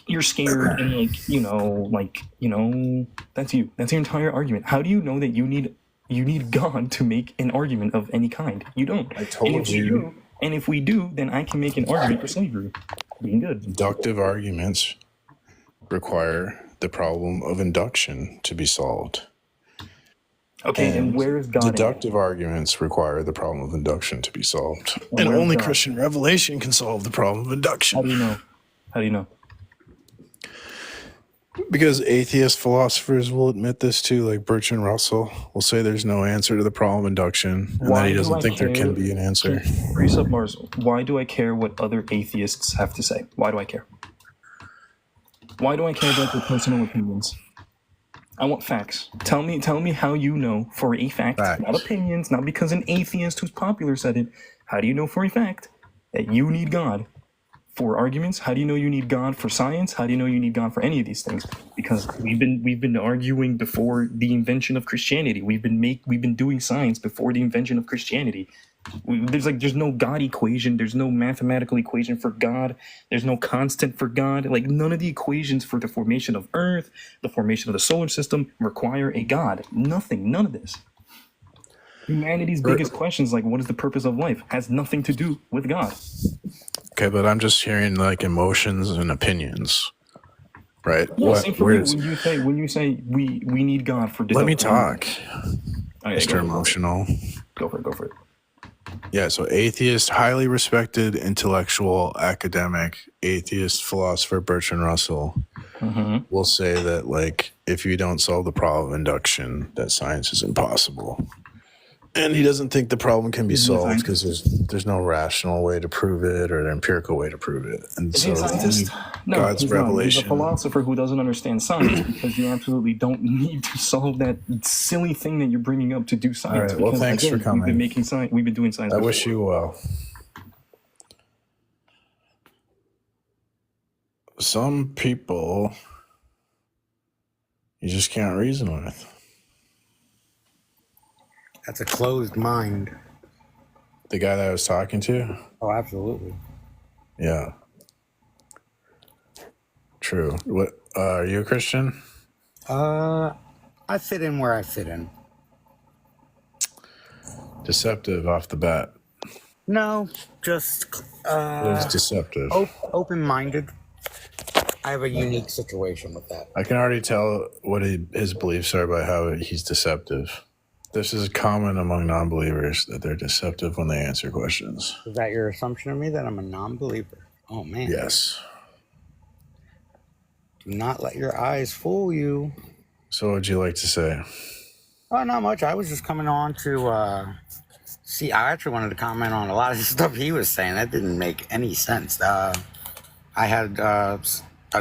[SPEAKER 18] you're scared and that's you. That's your entire argument. How do you know that you need God to make an argument of any kind? You don't.
[SPEAKER 1] I told you.
[SPEAKER 18] And if we do, then I can make an argument for slavery being good.
[SPEAKER 1] Deductive arguments require the problem of induction to be solved.
[SPEAKER 18] Okay, and where is God in it?
[SPEAKER 1] Deductive arguments require the problem of induction to be solved.
[SPEAKER 18] And
[SPEAKER 1] And
[SPEAKER 18] where's
[SPEAKER 1] only
[SPEAKER 18] God?
[SPEAKER 1] Christian revelation can solve the problem of induction.
[SPEAKER 18] How do you know? How do you know?
[SPEAKER 1] Because atheist philosophers will admit this too, like Bertrand Russell will say there's no answer to the problem of induction, and that he doesn't think there can be an answer.
[SPEAKER 18] Precept Mars, why do I care what other atheists have to say? Why do I care? Why do I care about their personal opinions? I want facts. Tell me how you know for a fact, not opinions, not because an atheist who's popular said it. How do you know for a fact that you need God for arguments? How do you know you need God for science? How do you know you need God for any of these things? Because we've been arguing before the invention of Christianity. We've been doing science before the invention of Christianity. There's no God equation. There's no mathematical equation for God. There's no constant for God. Like, none of the equations for the formation of Earth, the formation of the solar system require a God. Nothing. None of this. Humanity's biggest questions, like what is the purpose of life, has nothing to do with God.
[SPEAKER 1] Okay, but I'm just hearing like emotions and opinions, right?
[SPEAKER 18] Yeah, same for me. When you say we need God for
[SPEAKER 1] Let me talk,
[SPEAKER 18] Okay,
[SPEAKER 1] Mr. Emotional.
[SPEAKER 18] Go for it.
[SPEAKER 1] Yeah, so atheist, highly respected intellectual, academic, atheist philosopher Bertrand Russell will say that, like, if you don't solve the problem of induction, that science is impossible. And he doesn't think the problem can be solved because there's no rational way to prove it or an empirical way to prove it. And so
[SPEAKER 18] No,
[SPEAKER 1] God's
[SPEAKER 18] he's
[SPEAKER 1] revelation.
[SPEAKER 18] He's a philosopher who doesn't understand science because you absolutely don't need to solve that silly thing that you're bringing up to do science.
[SPEAKER 1] All right, well,
[SPEAKER 18] because,
[SPEAKER 1] thanks for coming.
[SPEAKER 18] We've been making science. We've been doing science.
[SPEAKER 1] I wish you well. Some people you just can't reason with.
[SPEAKER 19] That's a closed mind.
[SPEAKER 1] The guy that I was talking to?
[SPEAKER 19] Oh, absolutely.
[SPEAKER 1] Yeah. True. What are you a Christian?
[SPEAKER 19] I fit in where I fit in.
[SPEAKER 1] Deceptive off the bat.
[SPEAKER 19] No, just
[SPEAKER 1] It's deceptive.
[SPEAKER 19] Open-minded. I have a unique situation with that.
[SPEAKER 1] I can already tell what his beliefs are by how he's deceptive. This is common among non-believers that they're deceptive when they answer questions.
[SPEAKER 19] Is that your assumption of me, that I'm a non-believer? Oh, man.
[SPEAKER 1] Yes.
[SPEAKER 19] Do not let your eyes fool you.
[SPEAKER 1] So what would you like to say?
[SPEAKER 19] Oh, not much. I was just coming on to see. I actually wanted to comment on a lot of the stuff he was saying. That didn't make any sense. I had a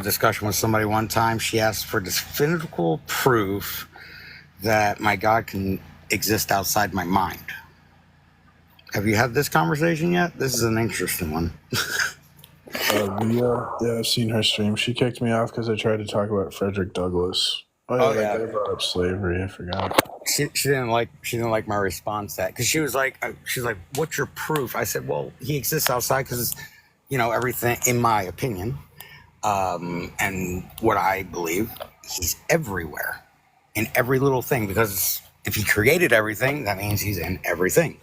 [SPEAKER 19] discussion with somebody one time. She asked for definitive proof that my God can exist outside my mind. Have you had this conversation yet? This is an interesting one.
[SPEAKER 1] Yeah, I've seen her stream. She kicked me off because I tried to talk about Frederick Douglass. I brought up slavery. I forgot.
[SPEAKER 19] She didn't like my response to that, because she was like, what's your proof? I said, well, he exists outside because, everything, in my opinion, and what I believe, he's everywhere, in every little thing, because if he created everything, that means he's in everything.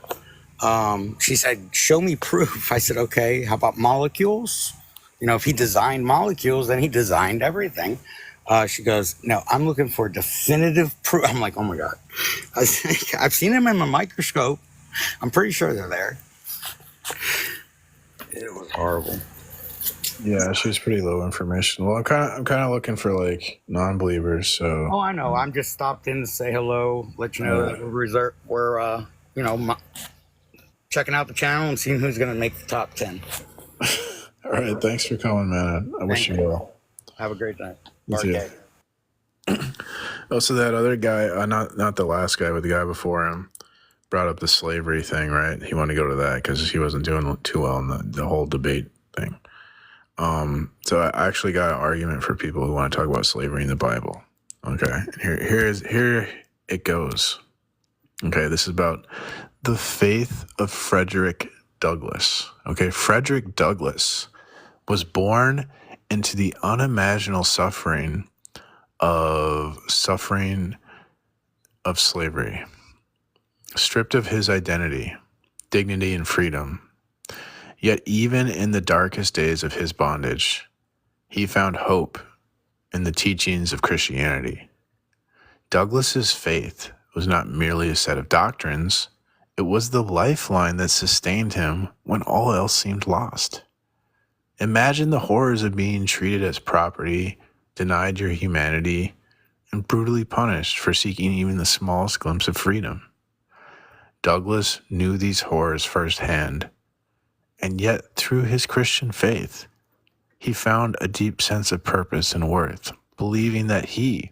[SPEAKER 19] She said, show me proof. I said, okay, how about molecules? If he designed molecules, then he designed everything. She goes, no, I'm looking for definitive proof. I'm like, oh my God. I've seen them in my microscope. I'm pretty sure they're there. It was horrible.
[SPEAKER 1] Yeah, she was pretty low information. Well, I'm kind of looking for like non-believers. So.
[SPEAKER 19] Oh, I know. I'm just stopped in to say hello, let you know that we're checking out the channel and seeing who's going to make the top 10.
[SPEAKER 1] All right, thanks for coming, man. I wish you well.
[SPEAKER 19] Have a great night.
[SPEAKER 1] So that other guy, not the last guy, but the guy before him, brought up the slavery thing, right? He wanted to go to that because he wasn't doing too well in the whole debate thing. So I actually got an argument for people who want to talk about slavery in the Bible. Okay, here it goes. Okay, this is about the faith of Frederick Douglass. Okay, Frederick Douglass was born into the unimaginable suffering of slavery, stripped of his identity, dignity, and freedom. Yet even in the darkest days of his bondage, he found hope in the teachings of Christianity. Douglass's faith was not merely a set of doctrines, it was the lifeline that sustained him when all else seemed lost. Imagine the horrors of being treated as property, denied your humanity, and brutally punished for seeking even the smallest glimpse of freedom. Douglass knew these horrors firsthand, and yet through his Christian faith, he found a deep sense of purpose and worth, believing that he,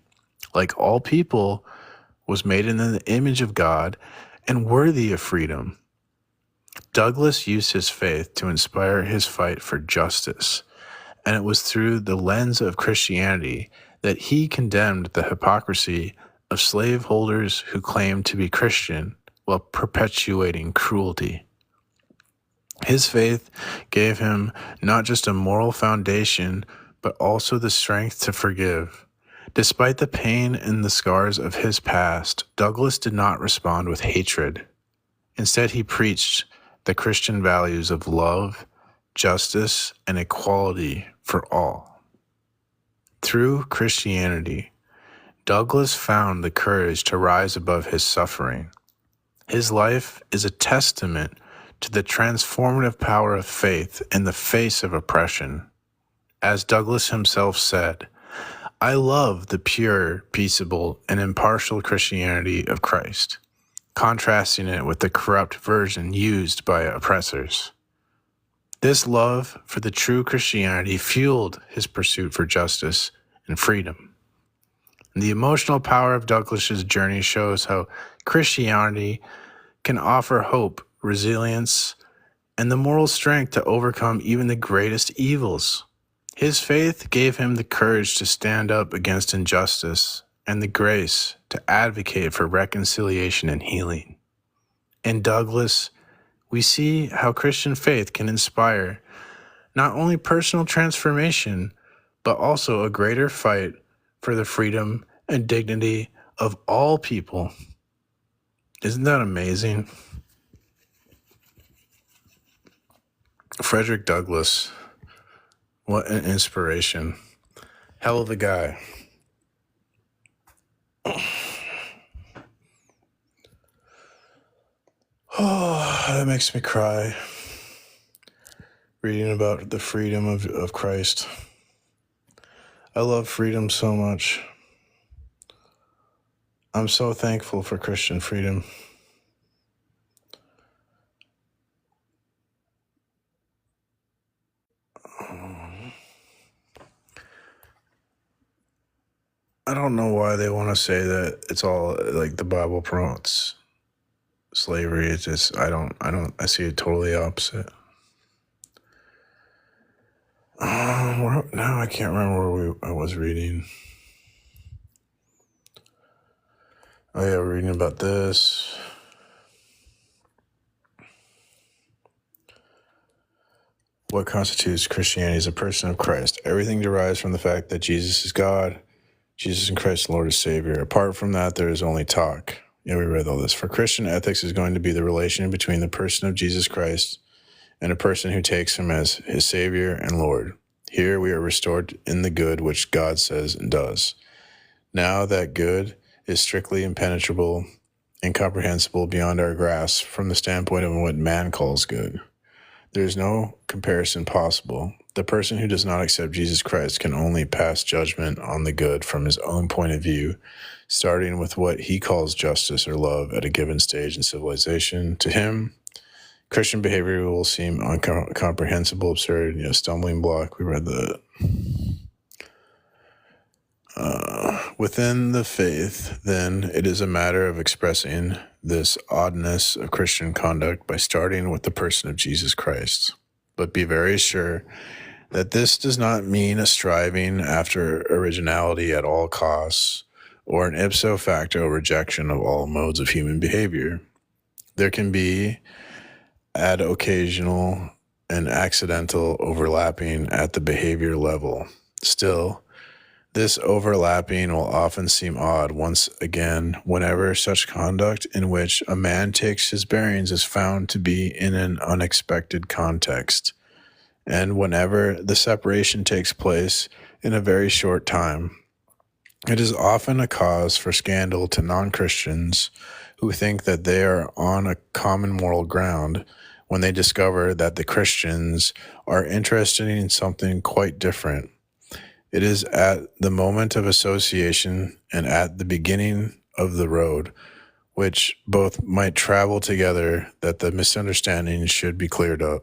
[SPEAKER 1] like all people, was made in the image of God and worthy of freedom. Douglass used his faith to inspire his fight for justice, and it was through the lens of Christianity that he condemned the hypocrisy of slaveholders who claimed to be Christian while perpetuating cruelty His faith gave him not just a moral foundation, but also the strength to forgive. Despite the pain and the scars of his past, Douglas did not respond with hatred. Instead, he preached the Christian values of love, justice, and equality for all. Through Christianity, Douglas found the courage to rise above his suffering. His life is a testament to the transformative power of faith in the face of oppression. As Douglas himself said, "I love the pure, peaceable, and impartial Christianity of Christ," contrasting it with the corrupt version used by oppressors. This love for the true Christianity fueled his pursuit for justice and freedom. And the emotional power of Douglas's journey shows how Christianity can offer hope, resilience, and the moral strength to overcome even the greatest evils. His faith gave him the courage to stand up against injustice and the grace to advocate for reconciliation and healing. In Douglas, we see how Christian faith can inspire not only personal transformation, but also a greater fight for the freedom and dignity of all people. Isn't that amazing? Frederick Douglass, what an inspiration. Hell of a guy. Oh, that makes me cry. Reading about the freedom of Christ. I love freedom so much. I'm so thankful for Christian freedom. I don't know why they want to say that it's all like the Bible promotes slavery. It's just, I see it totally opposite. Now I can't remember where I was reading. Oh yeah, we're reading about this. What constitutes Christianity as a person of Christ? Everything derives from the fact that Jesus is God, Jesus and Christ, Lord and Savior. Apart from that, there is only talk. Yeah, we read all this. For Christian ethics is going to be the relation between the person of Jesus Christ and a person who takes him as his Savior and Lord. Here we are restored in the good which God says and does. Now that good is strictly impenetrable, incomprehensible beyond our grasp from the standpoint of what man calls good. There is no comparison possible. The person who does not accept Jesus Christ can only pass judgment on the good from his own point of view, starting with what he calls justice or love at a given stage in civilization. To him, Christian behavior will seem incomprehensible, absurd, stumbling block. We read that. Within the faith, then, it is a matter of expressing this oddness of Christian conduct by starting with the person of Jesus Christ. But be very sure that this does not mean a striving after originality at all costs or an ipso facto rejection of all modes of human behavior. There can be ad occasional and accidental overlapping at the behavior level. Still, this overlapping will often seem odd once again whenever such conduct in which a man takes his bearings is found to be in an unexpected context, and whenever the separation takes place in a very short time. It is often a cause for scandal to non-Christians who think that they are on a common moral ground when they discover that the Christians are interested in something quite different. It is at the moment of association and at the beginning of the road, which both might travel together, that the misunderstanding should be cleared up.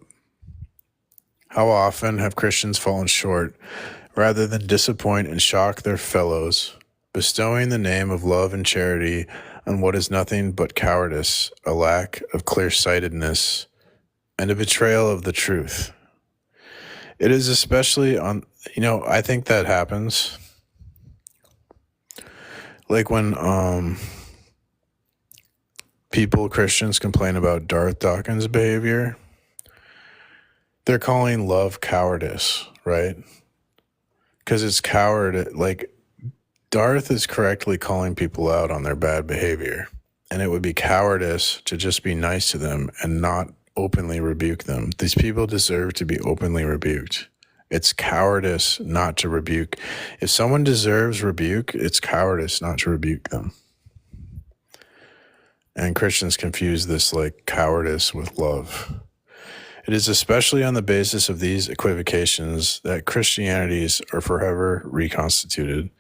[SPEAKER 1] How often have Christians fallen short rather than disappoint and shock their fellows, bestowing the name of love and charity on what is nothing but cowardice, a lack of clear-sightedness, and a betrayal of the truth. It is especially on, I think that happens. Like when Christians complain about Darth Dawkins' behavior, They're calling love cowardice, right? Because it's coward. Like, Darth is correctly calling people out on their bad behavior. And it would be cowardice to just be nice to them and not openly rebuke them. These people deserve to be openly rebuked. It's cowardice not to rebuke. If someone deserves rebuke, it's cowardice not to rebuke them. And Christians confuse this like cowardice with love. It is especially on the basis of these equivocations that Christianities are forever reconstituted.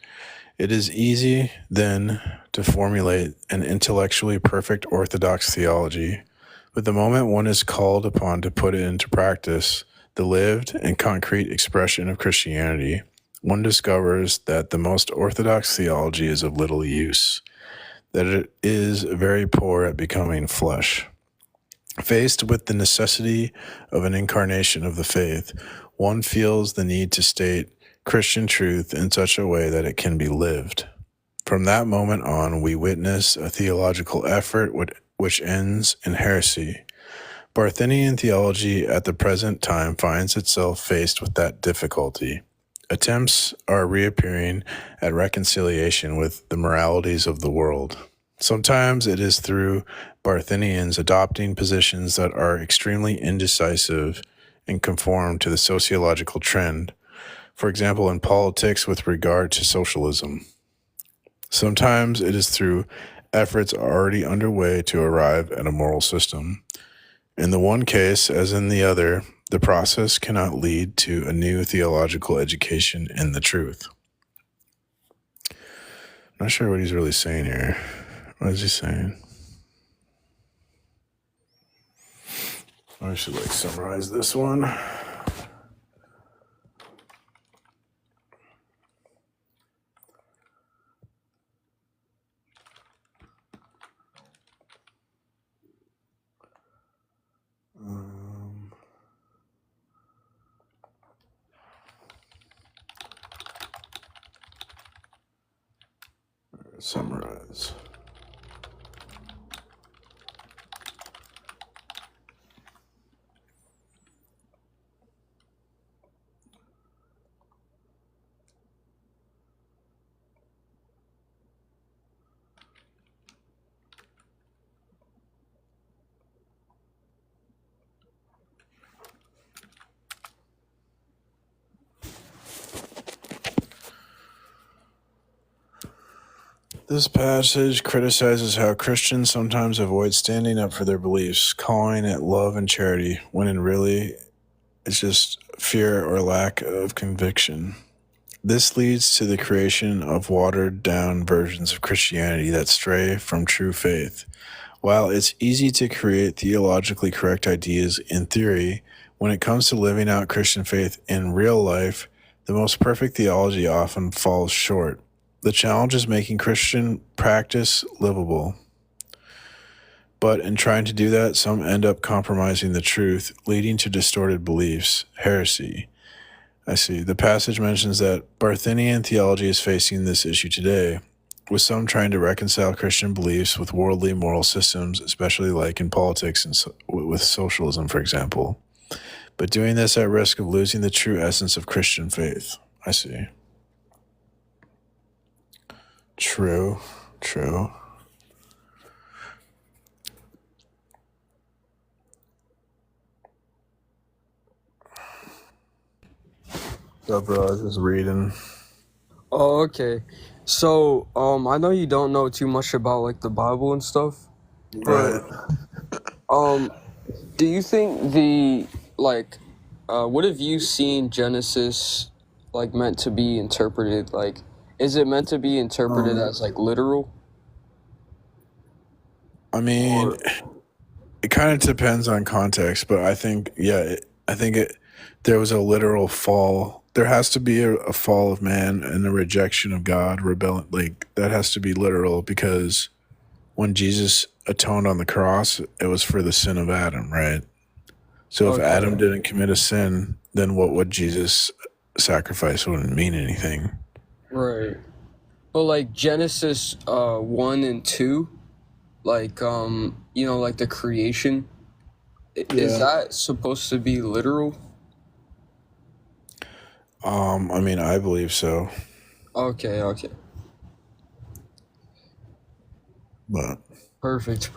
[SPEAKER 1] It is easy, then, to formulate an intellectually perfect orthodox theology, but the moment one is called upon to put it into practice, the lived and concrete expression of Christianity, one discovers that the most orthodox theology is of little use, that it is very poor at becoming flesh. Faced with the necessity of an incarnation of the faith, one feels the need to state Christian truth in such a way that it can be lived. From that moment on, we witness a theological effort which ends in heresy. Barthenian theology at the present time finds itself faced with that difficulty. Attempts are reappearing at reconciliation with the moralities of the world. Sometimes it is through Barthenians adopting positions that are extremely indecisive and conform to the sociological trend, for example, in politics with regard to socialism. Sometimes it is through efforts already underway to arrive at a moral system. In the one case, as in the other, the process cannot lead to a new theological education in the truth. I'm not sure what he's really saying here. What is he saying? I should summarize this one. Summarize. This passage criticizes how Christians sometimes avoid standing up for their beliefs, calling it love and charity, when in really it's just fear or lack of conviction. This leads to the creation of watered-down versions of Christianity that stray from true faith. While it's easy to create theologically correct ideas in theory, when it comes to living out Christian faith in real life, the most perfect theology often falls short. The challenge is making Christian practice livable. But in trying to do that, some end up compromising the truth, leading to distorted beliefs, heresy. I see. The passage mentions that Barthenian theology is facing this issue today, with some trying to reconcile Christian beliefs with worldly moral systems, especially like in politics and with socialism, for example. But doing this at risk of losing the true essence of Christian faith. I see. True. So, bro, I was just reading.
[SPEAKER 20] Oh, okay. So, I know you don't know too much about the Bible and stuff, but do you think what have you seen Genesis meant to be interpreted? Is it meant to be interpreted as literal?
[SPEAKER 1] I mean, it kind of depends on context, but I think, there was a literal fall. There has to be a fall of man and a rejection of God, rebellion. That has to be literal, because when Jesus atoned on the cross, it was for the sin of Adam, right? So if Adam didn't commit a sin, then what would Jesus sacrifice? Wouldn't mean anything.
[SPEAKER 20] Right. But Genesis 1 and 2, the creation, is that supposed to be literal?
[SPEAKER 1] I mean, I believe so.
[SPEAKER 20] Okay, okay.
[SPEAKER 1] But
[SPEAKER 20] Perfect.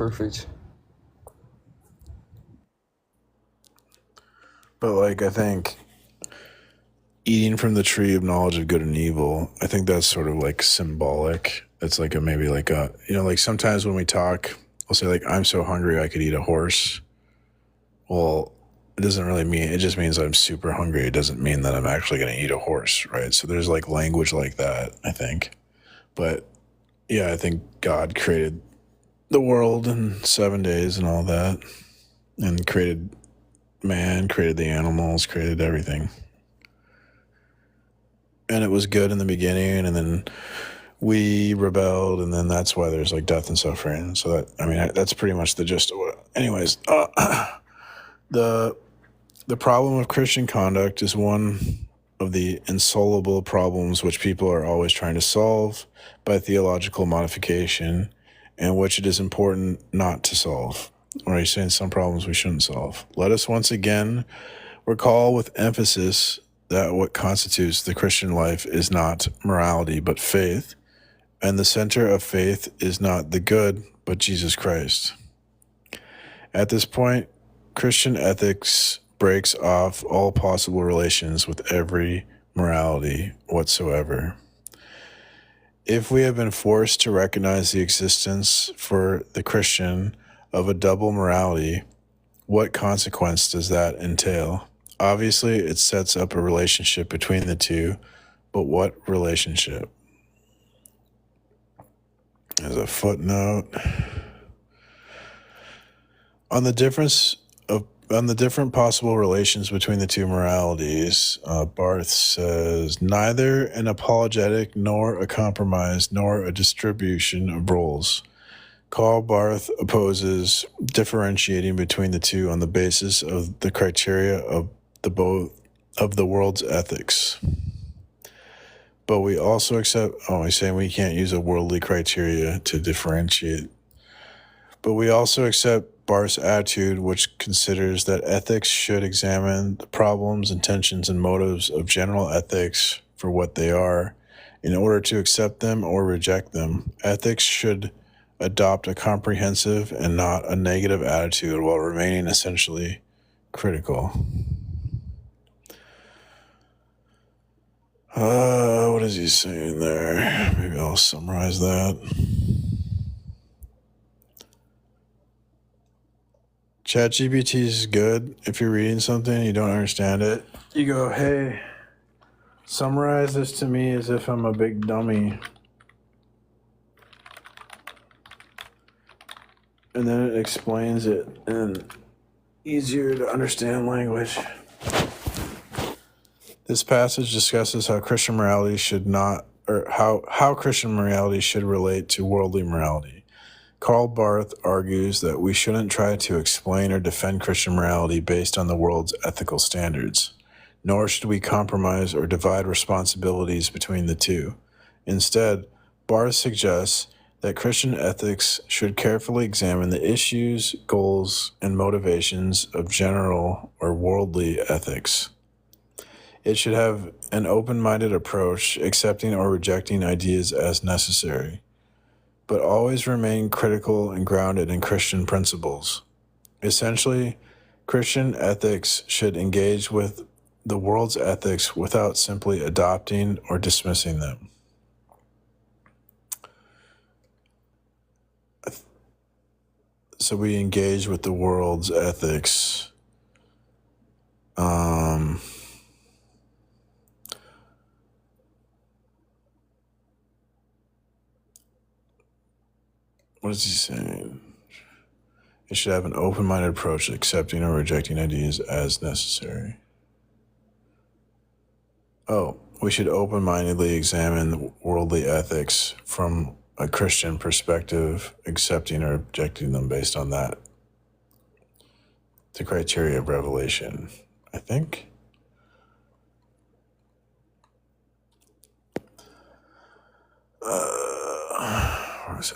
[SPEAKER 1] like, I think eating from the tree of knowledge of good and evil, I think that's sort of like symbolic. It's like maybe like like sometimes when we talk, we'll say like, I'm so hungry I could eat a horse. Well, it doesn't really mean, it just means I'm super hungry. It doesn't mean that I'm actually going to eat a horse, right? So there's like language like that, I think. But yeah, I think God created the world in 7 days and all that, and created man, created the animals, created everything. And it was good in the beginning, and then we rebelled, and then that's why there's like death and suffering. So that, I mean, that's pretty much the gist of what. Anyways, the problem of Christian conduct is one of the insoluble problems which people are always trying to solve by theological modification, and which it is important not to solve. Or are you saying some problems we shouldn't solve? Let us once again recall with emphasis that what constitutes the Christian life is not morality, but faith, and the center of faith is not the good, but Jesus Christ. At this point, Christian ethics breaks off all possible relations with every morality whatsoever. If we have been forced to recognize the existence for the Christian of a double morality, what consequence does that entail? Obviously, it sets up a relationship between the two, but what relationship? As a footnote, on the different possible relations between the two moralities, Barth says, neither an apologetic nor a compromise nor a distribution of roles. Karl Barth opposes differentiating between the two on the basis of the criteria of the world's ethics. But we also accept, he's saying we can't use a worldly criteria to differentiate. But we also accept Barth's attitude, which considers that ethics should examine the problems, intentions, and motives of general ethics for what they are. In order to accept them or reject them, ethics should adopt a comprehensive and not a negative attitude while remaining essentially critical. What is he saying there? Maybe I'll summarize that. ChatGPT is good if you're reading something and you don't understand it. You go, hey, summarize this to me as if I'm a big dummy. And then it explains it in easier to understand language. This passage discusses how Christian morality should not, or how Christian morality should relate to worldly morality. Karl Barth argues that we shouldn't try to explain or defend Christian morality based on the world's ethical standards, nor should we compromise or divide responsibilities between the two. Instead, Barth suggests that Christian ethics should carefully examine the issues, goals, and motivations of general or worldly ethics. It should have an open-minded approach, accepting or rejecting ideas as necessary, but always remain critical and grounded in Christian principles. Essentially, Christian ethics should engage with the world's ethics without simply adopting or dismissing them. So we engage with the world's ethics. What is he saying? It should have an open-minded approach, accepting or rejecting ideas as necessary. We should open-mindedly examine worldly ethics from a Christian perspective, accepting or rejecting them based on that. The criteria of revelation, I think.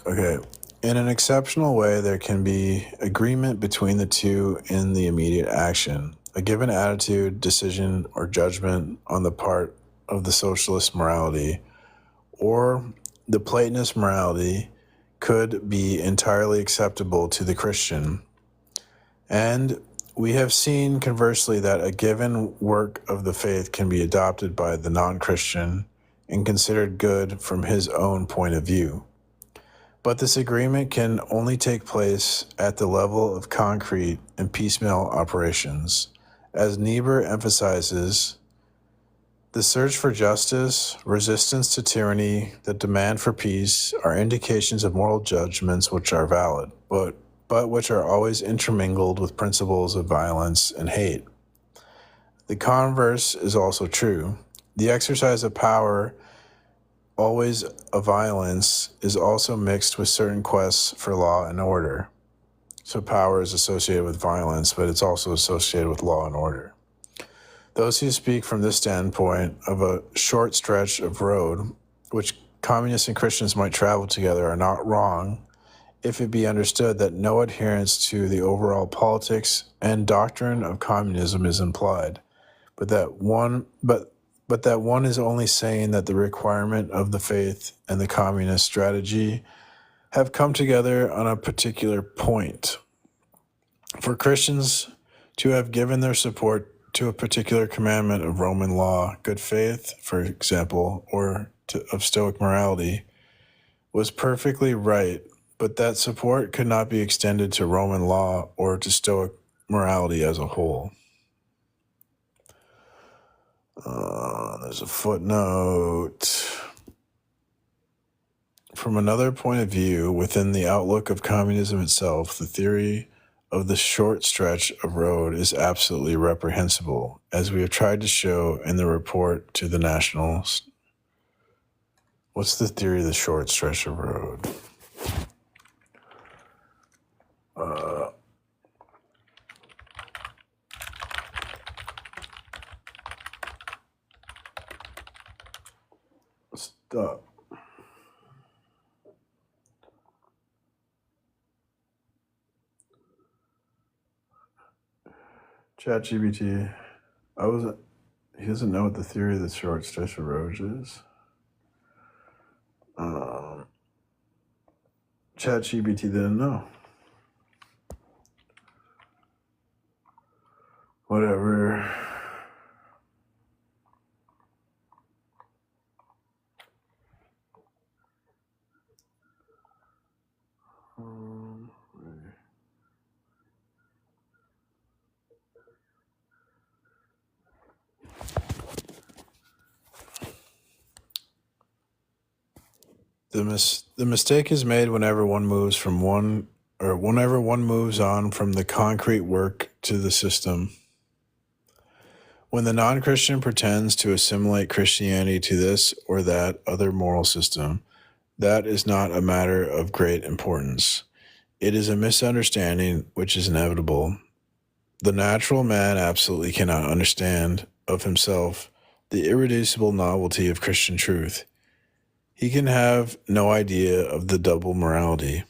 [SPEAKER 1] Okay. In an exceptional way, there can be agreement between the two in the immediate action. a given attitude, decision, or judgment on the part of the socialist morality or the Platonist morality could be entirely acceptable to the Christian. And we have seen, conversely, that a given work of the faith can be adopted by the non-Christian and considered good from his own point of view. But this agreement can only take place at the level of concrete and piecemeal operations. As Niebuhr emphasizes, the search for justice, resistance to tyranny, the demand for peace are indications of moral judgments which are valid, but which are always intermingled with principles of violence and hate. The converse is also true. The exercise of power, always of violence, is also mixed with certain quests for law and order. So power is associated with violence, but it's also associated with law and order. Those who speak from this standpoint of a short stretch of road, which communists and Christians might travel together, are not wrong, if it be understood that no adherence to the overall politics and doctrine of communism is implied, but that one is only saying that the requirement of the faith and the communist strategy have come together on a particular point. For Christians to have given their support to a particular commandment of Roman law, good faith, for example, or of Stoic morality, was perfectly right, but that support could not be extended to Roman law or to Stoic morality as a whole. There's a footnote. From another point of view, within the outlook of communism itself, the theory of the short stretch of road is absolutely reprehensible, as we have tried to show in the report to the Nationals. What's the theory of the short stretch of road? Stop. ChatGPT. He doesn't know what the theory of the short stretch of road is. ChatGPT didn't know. Whatever. The mistake is made whenever one moves on from the concrete work to the system. When the non-Christian pretends to assimilate Christianity to this or that other moral system, that is not a matter of great importance. It is a misunderstanding which is inevitable. The natural man absolutely cannot understand of himself the irreducible novelty of Christian truth. He can have no idea of the double morality.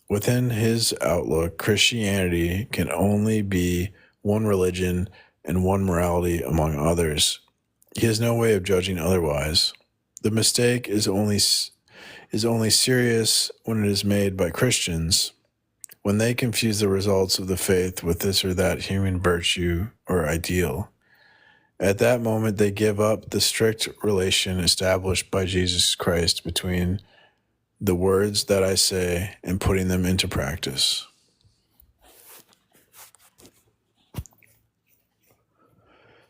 [SPEAKER 1] Within his outlook, Christianity can only be one religion and one morality among others. He has no way of judging otherwise. The mistake is only serious when it is made by Christians, when they confuse the results of the faith with this or that human virtue or ideal. At that moment, they give up the strict relation established by Jesus Christ between the words that I say and putting them into practice.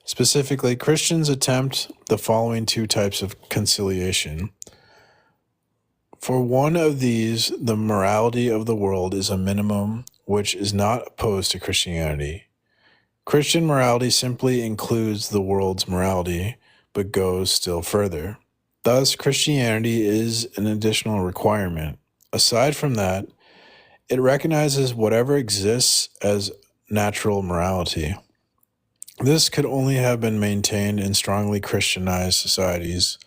[SPEAKER 1] Specifically, Christians attempt the following two types of conciliation. For one of these, the morality of the world is a minimum which is not opposed to Christianity. Christian morality simply includes the world's morality, but goes still further. Thus, Christianity is an additional requirement. Aside from that, it recognizes whatever exists as natural morality. This could only have been maintained in strongly Christianized societies,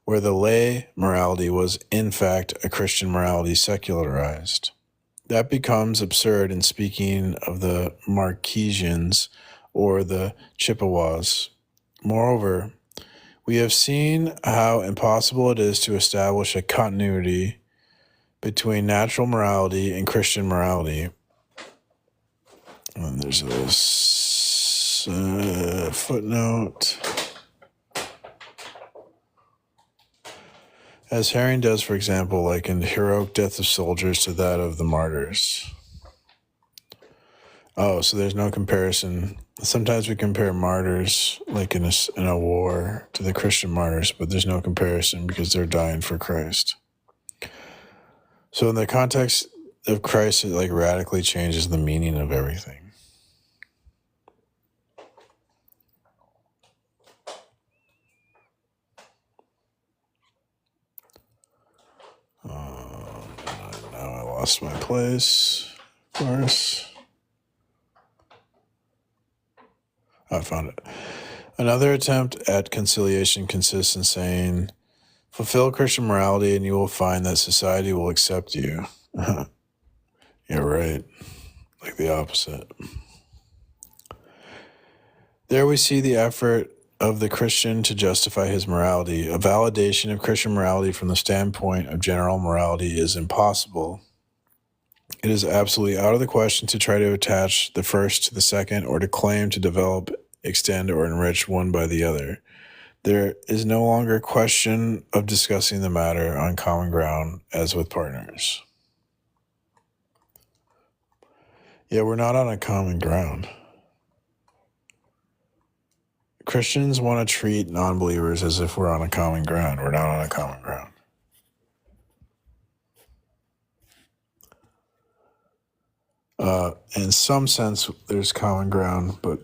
[SPEAKER 1] where the lay morality was, in fact, a Christian morality secularized. That becomes absurd in speaking of the Marquesians or the Chippewas. Moreover, we have seen how impossible it is to establish a continuity between natural morality and Christian morality. And there's a footnote. As Herring does, for example, liken the heroic death of soldiers to that of the martyrs. Oh, so there's no comparison. Sometimes we compare martyrs, like in a war, to the Christian martyrs, but there's no comparison because they're dying for Christ. So in the context of Christ, it like radically changes the meaning of everything. Now I lost my place, of course. I found it. Another attempt at conciliation consists in saying, fulfill Christian morality and you will find that society will accept you. Yeah, right. Like the opposite. There we see the effort of the Christian to justify his morality. A validation of Christian morality from the standpoint of general morality is impossible. It is absolutely out of the question to try to attach the first to the second or to claim to develop, extend, or enrich one by the other. There is no longer a question of discussing the matter on common ground as with partners. Yeah, we're not on a common ground. Christians want to treat non-believers as if we're on a common ground. We're not on a common ground. In some sense, there's common ground, but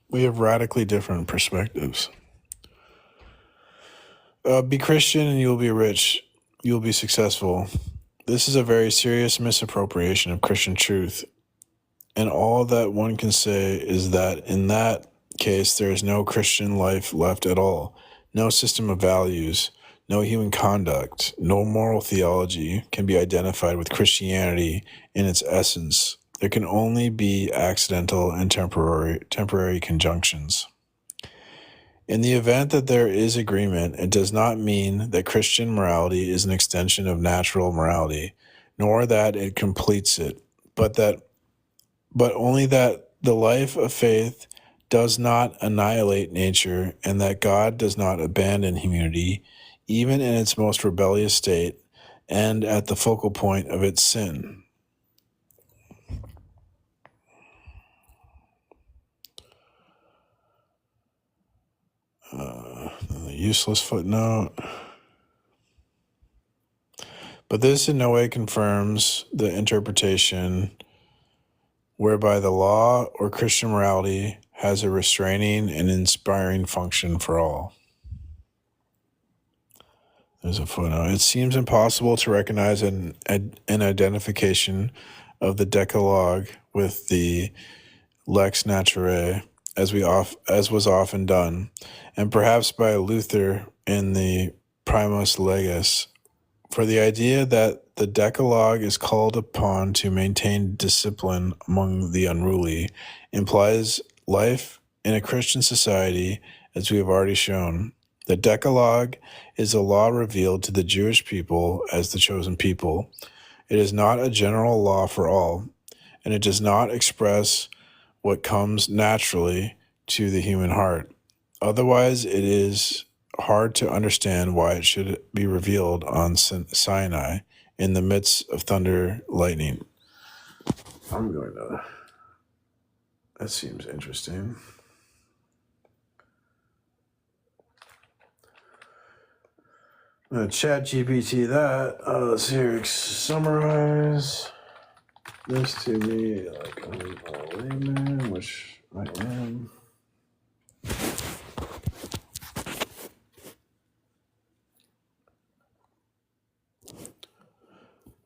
[SPEAKER 1] we have radically different perspectives. Be Christian and you will be rich. You will be successful. This is a very serious misappropriation of Christian truth. And all that one can say is that in that case, there is no Christian life left at all. No system of values, no human conduct, no moral theology can be identified with Christianity in its essence. There can only be accidental and temporary conjunctions. In the event that there is agreement, it does not mean that Christian morality is an extension of natural morality, nor that it completes it, but only that the life of faith does not annihilate nature and that God does not abandon humanity, even in its most rebellious state and at the focal point of its sin. The useless footnote. But this in no way confirms the interpretation whereby the law or Christian morality has a restraining and inspiring function for all. There's a footnote. It seems impossible to recognize an identification of the Decalogue with the lex naturae, as was often done, and perhaps by Luther in the Primus Legis, for the idea that the Decalogue is called upon to maintain discipline among the unruly implies life in a Christian society, as we have already shown. The Decalogue is a law revealed to the Jewish people as the chosen people. It is not a general law for all, and it does not express what comes naturally to the human heart. Otherwise, it is hard to understand why it should be revealed on Sinai in the midst of thunder, lightning. That seems interesting. I'm going to chat GPT that. Let's here summarize this to me like I'm a layman, which I am.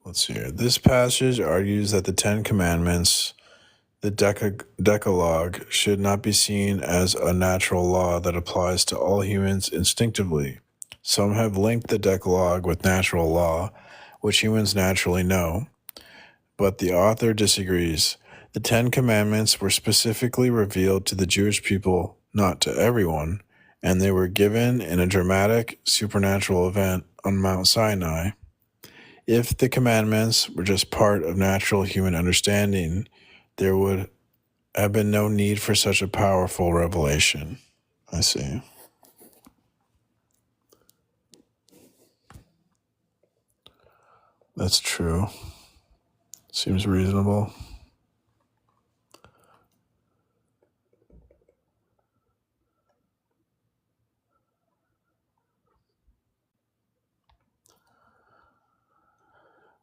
[SPEAKER 1] Let's see here. This passage argues that the Ten Commandments, the Decalogue, should not be seen as a natural law that applies to all humans instinctively. Some have linked the Decalogue with natural law, which humans naturally know, but the author disagrees. The 10 Commandments were specifically revealed to the Jewish people, not to everyone, and they were given in a dramatic supernatural event on Mount Sinai. If the commandments were just part of natural human understanding, there would have been no need for such a powerful revelation. I see. That's true. Seems reasonable.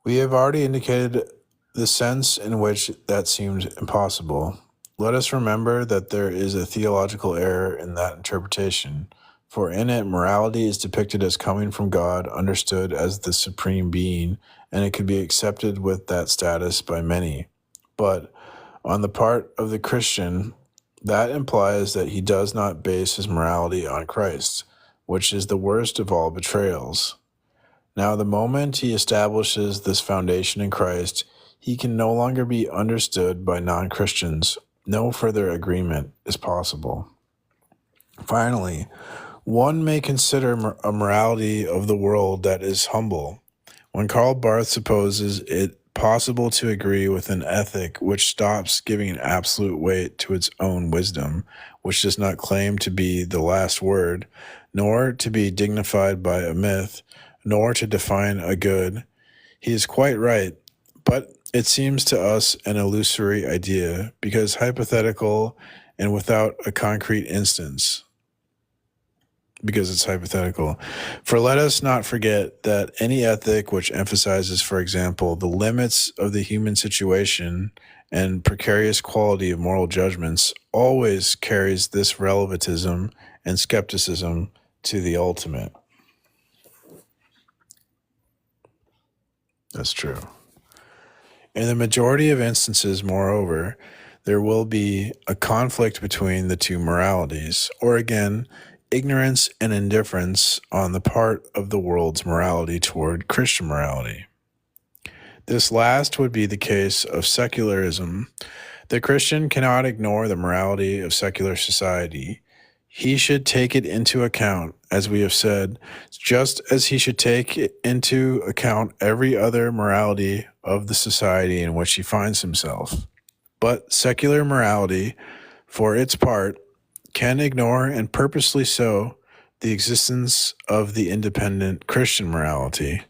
[SPEAKER 1] We have already indicated the sense in which that seems impossible. Let us remember that there is a theological error in that interpretation, for in it morality is depicted as coming from God, understood as the supreme being, and it could be accepted with that status by many. But on the part of the Christian, that implies that he does not base his morality on Christ, which is the worst of all betrayals. Now, the moment he establishes this foundation in Christ, he can no longer be understood by non-Christians. No further agreement is possible. Finally, one may consider a morality of the world that is humble. When Karl Barth supposes it possible to agree with an ethic which stops giving absolute weight to its own wisdom, which does not claim to be the last word, nor to be dignified by a myth, nor to define a good, he is quite right, but it seems to us an illusory idea, because hypothetical and without a concrete instance. Because it's hypothetical. For let us not forget that any ethic which emphasizes, for example, the limits of the human situation and precarious quality of moral judgments always carries this relativism and skepticism to the ultimate. That's true. In the majority of instances, moreover, there will be a conflict between the two moralities, or again, ignorance and indifference on the part of the world's morality toward Christian morality. This last would be the case of secularism. The Christian cannot ignore the morality of secular society. He should take it into account, as we have said, just as he should take into account every other morality of the society in which he finds himself. But secular morality, for its part, can ignore, and purposely so, the existence of the independent Christian morality.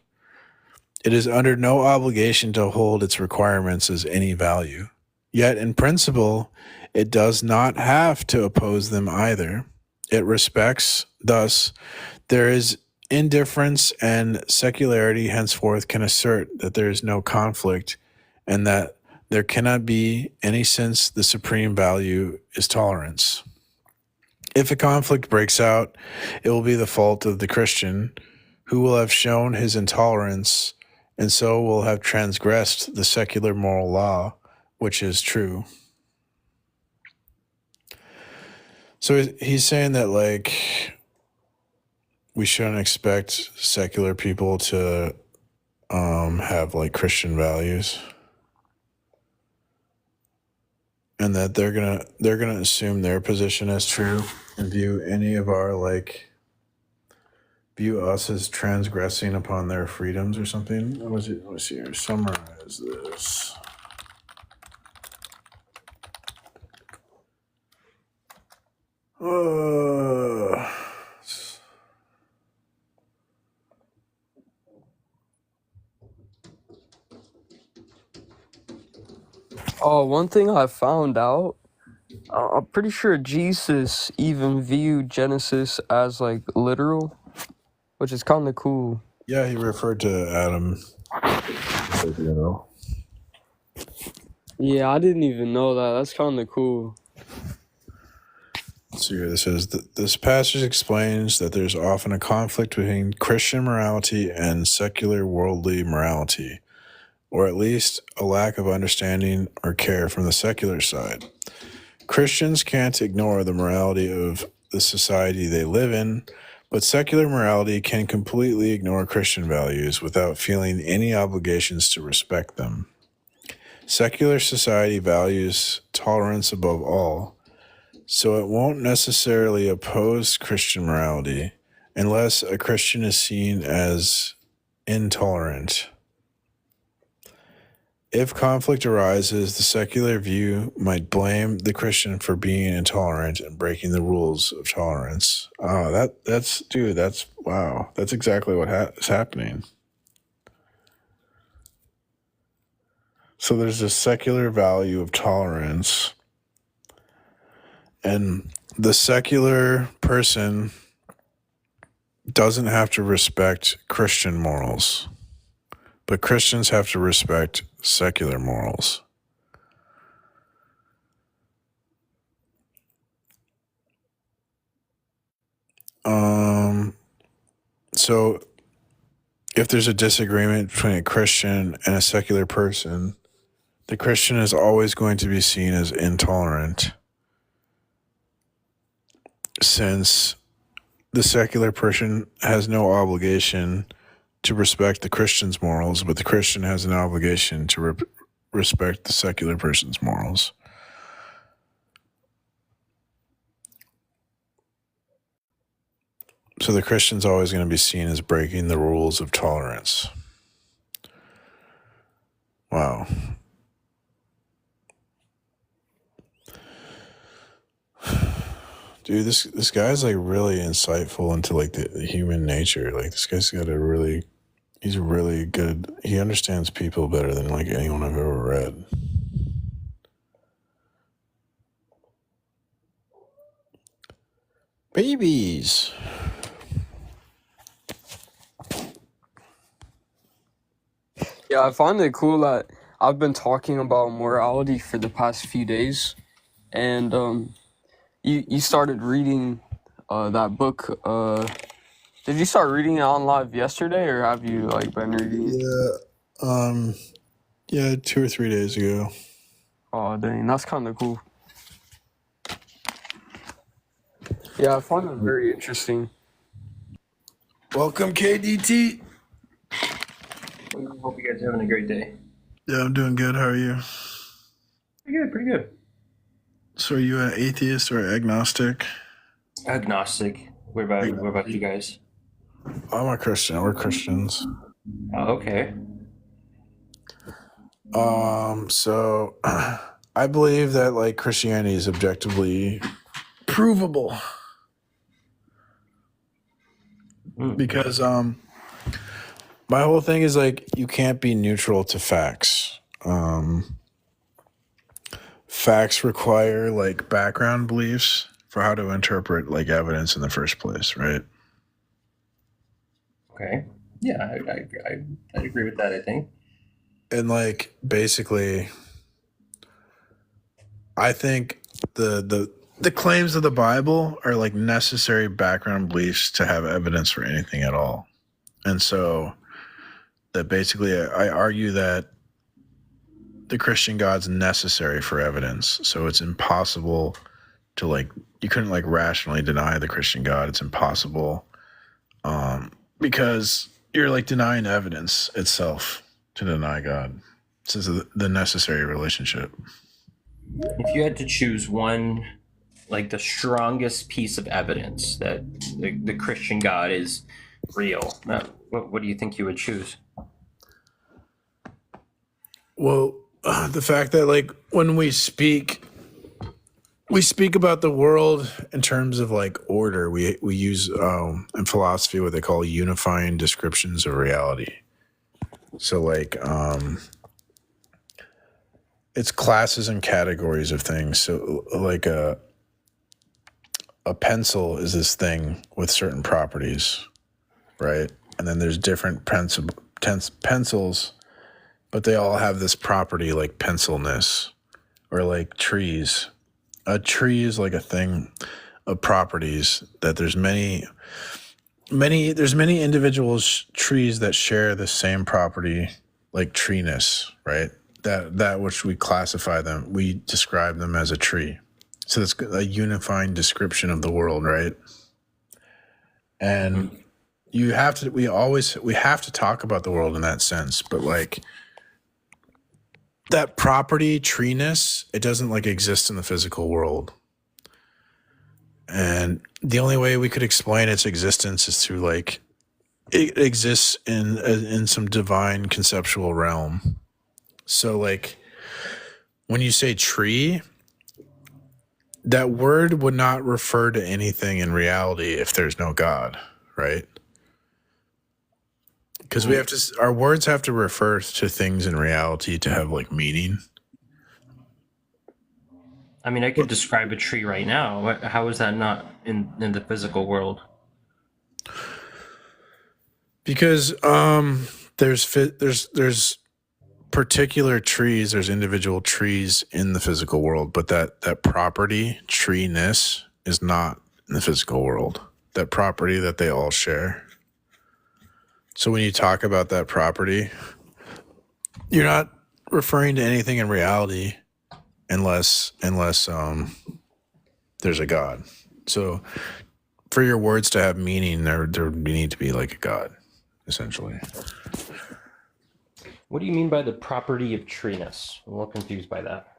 [SPEAKER 1] It is under no obligation to hold its requirements as any value. Yet, in principle, it does not have to oppose them either. It respects, thus, there is indifference, and secularity henceforth can assert that there is no conflict and that there cannot be any, since the supreme value is tolerance. If a conflict breaks out, it will be the fault of the Christian, who will have shown his intolerance and so will have transgressed the secular moral law, which is true. So he's saying that, like, we shouldn't expect secular people to have, like, Christian values, and that they're gonna assume their position as true and view any of our, like, view us as transgressing upon their freedoms or something. Let's see here. Summarize this.
[SPEAKER 20] Oh, one thing I found out, I'm pretty sure Jesus even viewed Genesis as, like, literal, which is kind of cool.
[SPEAKER 1] Yeah, he referred to Adam as literal.
[SPEAKER 20] Yeah, I didn't even know that. That's kind of cool.
[SPEAKER 1] So here this says, this passage explains that there's often a conflict between Christian morality and secular worldly morality, or at least a lack of understanding or care from the secular side. Christians can't ignore the morality of the society they live in, but secular morality can completely ignore Christian values without feeling any obligations to respect them. Secular society values tolerance above all, so it won't necessarily oppose Christian morality unless a Christian is seen as intolerant. If conflict arises, the secular view might blame the Christian for being intolerant and breaking the rules of tolerance. Oh, that's wow. That's exactly what is happening. So there's a secular value of tolerance, and the secular person doesn't have to respect Christian morals, but Christians have to respect secular morals. So if there's a disagreement between a Christian and a secular person, the Christian is always going to be seen as intolerant, since the secular person has no obligation to respect the Christian's morals, but the Christian has an obligation to respect the secular person's morals. So the Christian's always going to be seen as breaking the rules of tolerance. Wow. Dude, this guy's like really insightful into like the human nature. Like this guy's got he's really good. He understands people better than like anyone I've ever read. Babies.
[SPEAKER 20] Yeah, I find it cool that I've been talking about morality for the past few days, and you started reading that book. Did you start reading it on live yesterday, or have you like been reading it?
[SPEAKER 1] Yeah, 2 or 3 days ago.
[SPEAKER 20] Oh dang, that's kind of cool. Yeah, I find it very interesting.
[SPEAKER 1] Welcome, KDT.
[SPEAKER 21] Hope you guys are having a great day.
[SPEAKER 1] Yeah, I'm doing good. How are you?
[SPEAKER 21] Pretty good.
[SPEAKER 1] So are you an atheist or agnostic?
[SPEAKER 21] Agnostic. What about you guys?
[SPEAKER 1] I'm a Christian. We're Christians.
[SPEAKER 21] Oh, okay.
[SPEAKER 1] So I believe that like Christianity is objectively provable. Because my whole thing is like you can't be neutral to facts. Facts require like background beliefs for how to interpret like evidence in the first place, right?
[SPEAKER 21] Okay. Yeah, I agree with that, I think.
[SPEAKER 1] And like basically I think the claims of the Bible are like necessary background beliefs to have evidence for anything at all. And so that basically I argue that the Christian God's necessary for evidence. So it's impossible to like, you couldn't like rationally deny the Christian God. It's impossible because you're like denying evidence itself to deny God. This is the necessary relationship.
[SPEAKER 21] If you had to choose one, like the strongest piece of evidence that the Christian God is real, what do you think you would choose?
[SPEAKER 1] Well, the fact that like when we speak about the world in terms of like order. We use in philosophy what they call unifying descriptions of reality. So like it's classes and categories of things. So like a pencil is this thing with certain properties, right? And then there's different pencils, but they all have this property like pencilness, or like trees. A tree is like a thing of properties that there's many individual trees that share the same property, like treeness, right? That which we classify them, we describe them as a tree. So it's a unifying description of the world, right? And we have to talk about the world in that sense, but like that property, treeness, it doesn't like exist in the physical world. And the only way we could explain its existence is through like it exists in some divine conceptual realm. So like when you say tree, that word would not refer to anything in reality if there's no God, right? Because we have to, our words have to refer to things in reality to have like meaning.
[SPEAKER 21] I mean, I could describe a tree right now. How is that not in the physical world?
[SPEAKER 1] Because there's particular trees, there's individual trees in the physical world, but that property, treeness, is not in the physical world. That property that they all share. So when you talk about that property, you're not referring to anything in reality unless there's a God. So for your words to have meaning, there need to be like a God, essentially.
[SPEAKER 21] What do you mean by the property of treeness? I'm a little confused by that.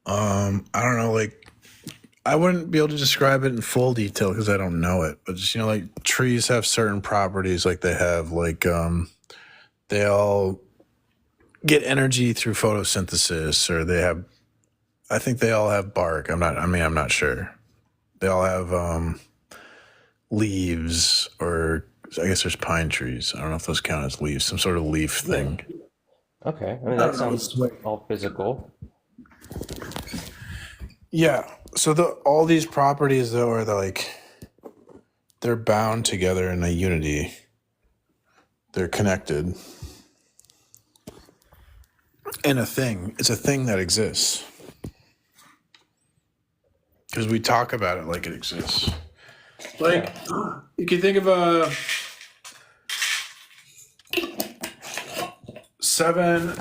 [SPEAKER 1] I don't know, like I wouldn't be able to describe it in full detail because I don't know it, but just, like trees have certain properties, like they have like they all get energy through photosynthesis, or I think they all have bark. I'm not sure. They all have leaves, or I guess there's pine trees. I don't know if those count as leaves, some sort of leaf thing.
[SPEAKER 21] Okay, I mean that sounds all physical.
[SPEAKER 1] Yeah. So all these properties though are they're bound together in a unity. They're connected. And it's a thing that exists. Because we talk about it like it exists. Like, you can think of seven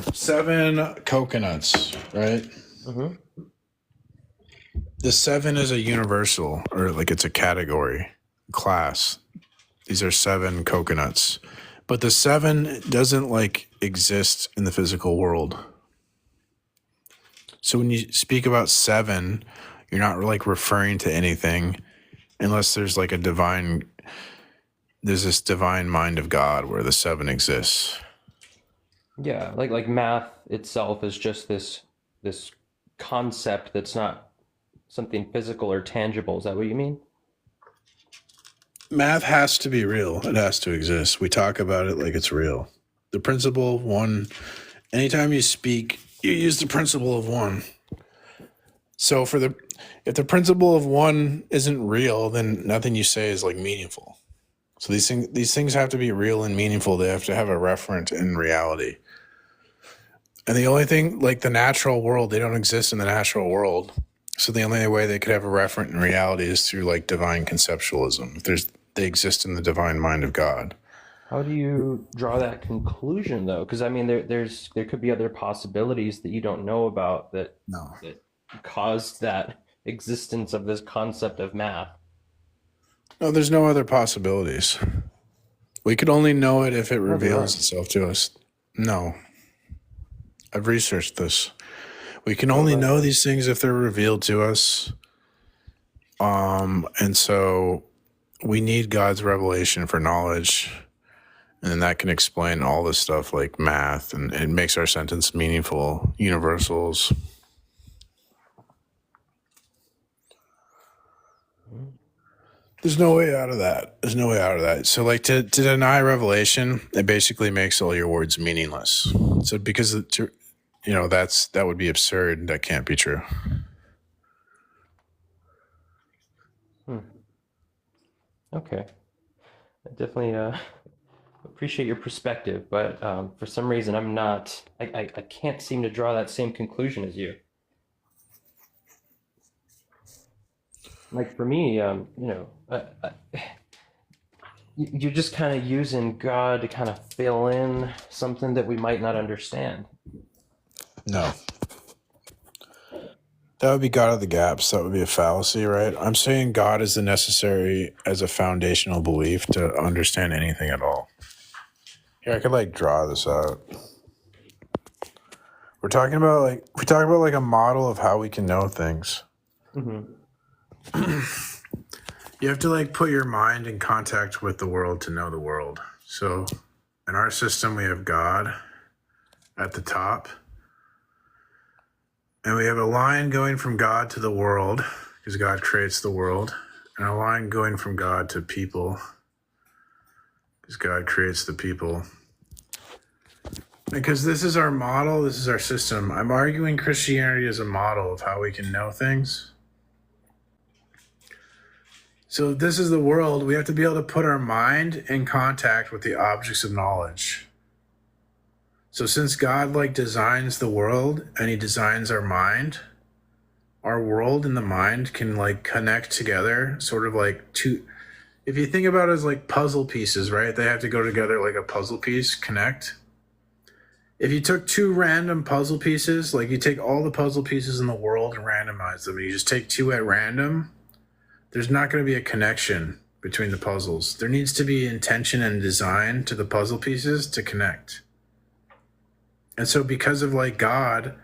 [SPEAKER 1] coconuts, right?
[SPEAKER 21] Mm-hmm.
[SPEAKER 1] The 7 is a universal, or like it's a category, class. These are 7 coconuts. But the 7 doesn't like exist in the physical world. So when you speak about 7, you're not like referring to anything unless there's like there's this divine mind of God where the 7 exists.
[SPEAKER 21] Yeah, like math itself is just this concept that's not something physical or tangible. Is that what you mean?
[SPEAKER 1] Math has to be real. It has to exist. We talk about it like it's real. The principle of one, anytime you speak, you use the principle of one. So if the principle of one isn't real, then nothing you say is like meaningful. So these things have to be real and meaningful. They have to have a referent in reality. And the only thing, like the natural world, they don't exist in the natural world. So the only way they could have a referent in reality is through like divine conceptualism. They exist in the divine mind of God.
[SPEAKER 21] How do you draw that conclusion though? Because I mean, there could be other possibilities that you don't know about that caused that existence of this concept of math.
[SPEAKER 1] No, there's no other possibilities. We could only know it if it reveals itself to us. No. I've researched this. We can only know these things if they're revealed to us. And so we need God's revelation for knowledge. And then that can explain all this stuff like math, and it makes our sentence meaningful, universals. There's no way out of that. There's no way out of that. So like to deny revelation, it basically makes all your words meaningless. So because that would be absurd. That can't be true.
[SPEAKER 21] Okay. I definitely appreciate your perspective, but for some reason I can't seem to draw that same conclusion as you. Like for me, you're just kind of using God to kind of fill in something that we might not understand.
[SPEAKER 1] No. That would be God of the gaps. That would be a fallacy, right? I'm saying God is necessary as a foundational belief to understand anything at all. Here, I could like draw this out. we talk about like a model of how we can know things.
[SPEAKER 21] Mm-hmm.
[SPEAKER 1] You have to like put your mind in contact with the world to know the world. So in our system, we have God at the top. And we have a line going from God to the world, because God creates the world. And a line going from God to people, because God creates the people. Because this is our model, this is our system. I'm arguing Christianity is a model of how we can know things. So if this is the world, we have to be able to put our mind in contact with the objects of knowledge. So since God like designs the world and he designs our mind, our world and the mind can like connect together, sort of like two. If you think about it as like puzzle pieces, right? They have to go together like a puzzle piece, connect. If you took two random puzzle pieces, like you take all the puzzle pieces in the world and randomize them, and you just take two at random, there's not going to be a connection between the puzzles. There needs to be intention and design to the puzzle pieces to connect. And so because of like God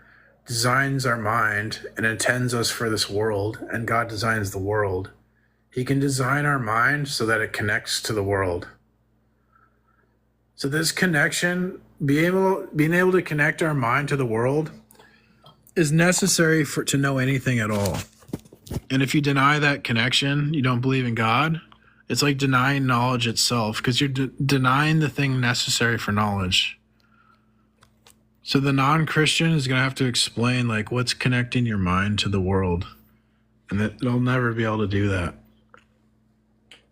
[SPEAKER 1] designs our mind and intends us for this world, and God designs the world, he can design our mind so that it connects to the world. So this connection, being able to connect our mind to the world is necessary to know anything at all. And if you deny that connection, you don't believe in God, it's like denying knowledge itself, because you're denying the thing necessary for knowledge. So the non-Christian is going to have to explain like what's connecting your mind to the world. And they'll never be able to do that.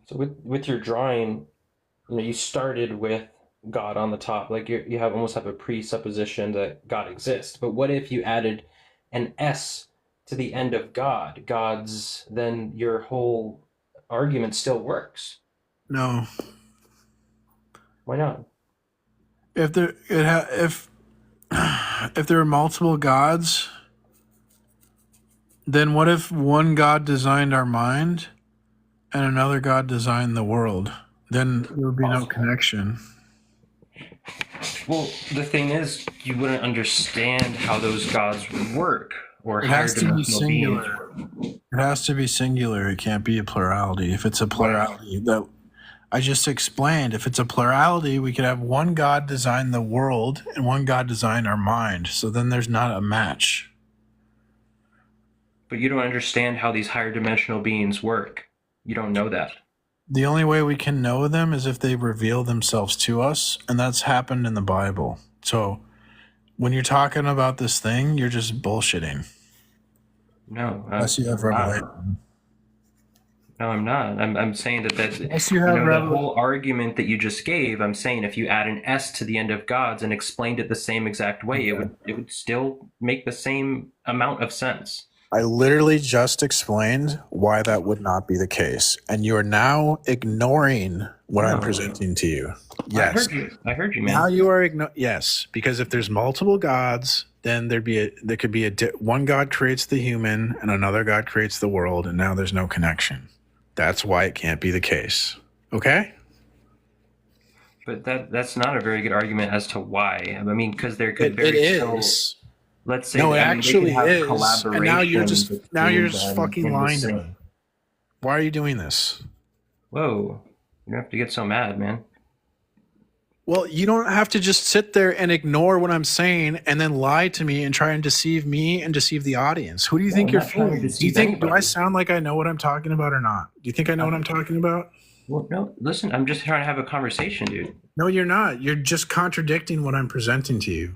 [SPEAKER 21] So with your drawing, you started with God on the top. Like you almost have a presupposition that God exists. But what if you added an S to the end of God? Then your whole argument still works.
[SPEAKER 1] No.
[SPEAKER 21] Why not?
[SPEAKER 1] If there are multiple gods, then what if one God designed our mind and another God designed the world? Then there would be no connection.
[SPEAKER 21] Well, the thing is, you wouldn't understand how those gods would work, or
[SPEAKER 1] It
[SPEAKER 21] higher
[SPEAKER 1] has to be
[SPEAKER 21] dimensional beings
[SPEAKER 1] singular.
[SPEAKER 21] work.
[SPEAKER 1] It has to be singular. It can't be a plurality. If it's a plurality, that I just explained, if it's a plurality, we could have one God design the world and one God design our mind. So then there's not a match.
[SPEAKER 21] But you don't understand how these higher dimensional beings work. You don't know that.
[SPEAKER 1] The only way we can know them is if they reveal themselves to us, and that's happened in the Bible. So when you're talking about this thing, you're just bullshitting.
[SPEAKER 21] No.
[SPEAKER 1] Unless you have revelation.
[SPEAKER 21] No, I'm not. I'm saying that
[SPEAKER 1] Unless you have
[SPEAKER 21] the whole argument that you just gave, I'm saying if you add an S to the end of God's and explained it the same exact way, it would still make the same amount of sense.
[SPEAKER 1] I literally just explained why that would not be the case, and you are now ignoring what I'm presenting to you. Yes,
[SPEAKER 21] I heard you, man.
[SPEAKER 1] Now you are yes, because if there's multiple gods, then there could be one God creates the human and another God creates the world, and now there's no connection. That's why it can't be the case. Okay?
[SPEAKER 21] But that's not a very good argument as to why. I mean, because there could
[SPEAKER 1] it is.
[SPEAKER 21] Let's say
[SPEAKER 1] No, it
[SPEAKER 21] they
[SPEAKER 1] actually
[SPEAKER 21] could have
[SPEAKER 1] is. And now you're just
[SPEAKER 21] between
[SPEAKER 1] fucking
[SPEAKER 21] them in
[SPEAKER 1] lying
[SPEAKER 21] the
[SPEAKER 1] to me.
[SPEAKER 21] same.
[SPEAKER 1] Why are you doing this?
[SPEAKER 21] Whoa. You don't have to get so mad, man.
[SPEAKER 1] Well, you don't have to just sit there and ignore what I'm saying and then lie to me and try and deceive me and deceive the audience. Who do you think
[SPEAKER 21] I'm
[SPEAKER 1] you're
[SPEAKER 21] not trying to
[SPEAKER 1] fooling? Do you
[SPEAKER 21] deceive
[SPEAKER 1] think do I
[SPEAKER 21] anybody.
[SPEAKER 1] sound like I know what I'm talking about or not? Do you think I know what I'm talking about?
[SPEAKER 21] Well, no, listen, I'm just trying to have a conversation, dude.
[SPEAKER 1] No, you're not. You're just contradicting what I'm presenting to you.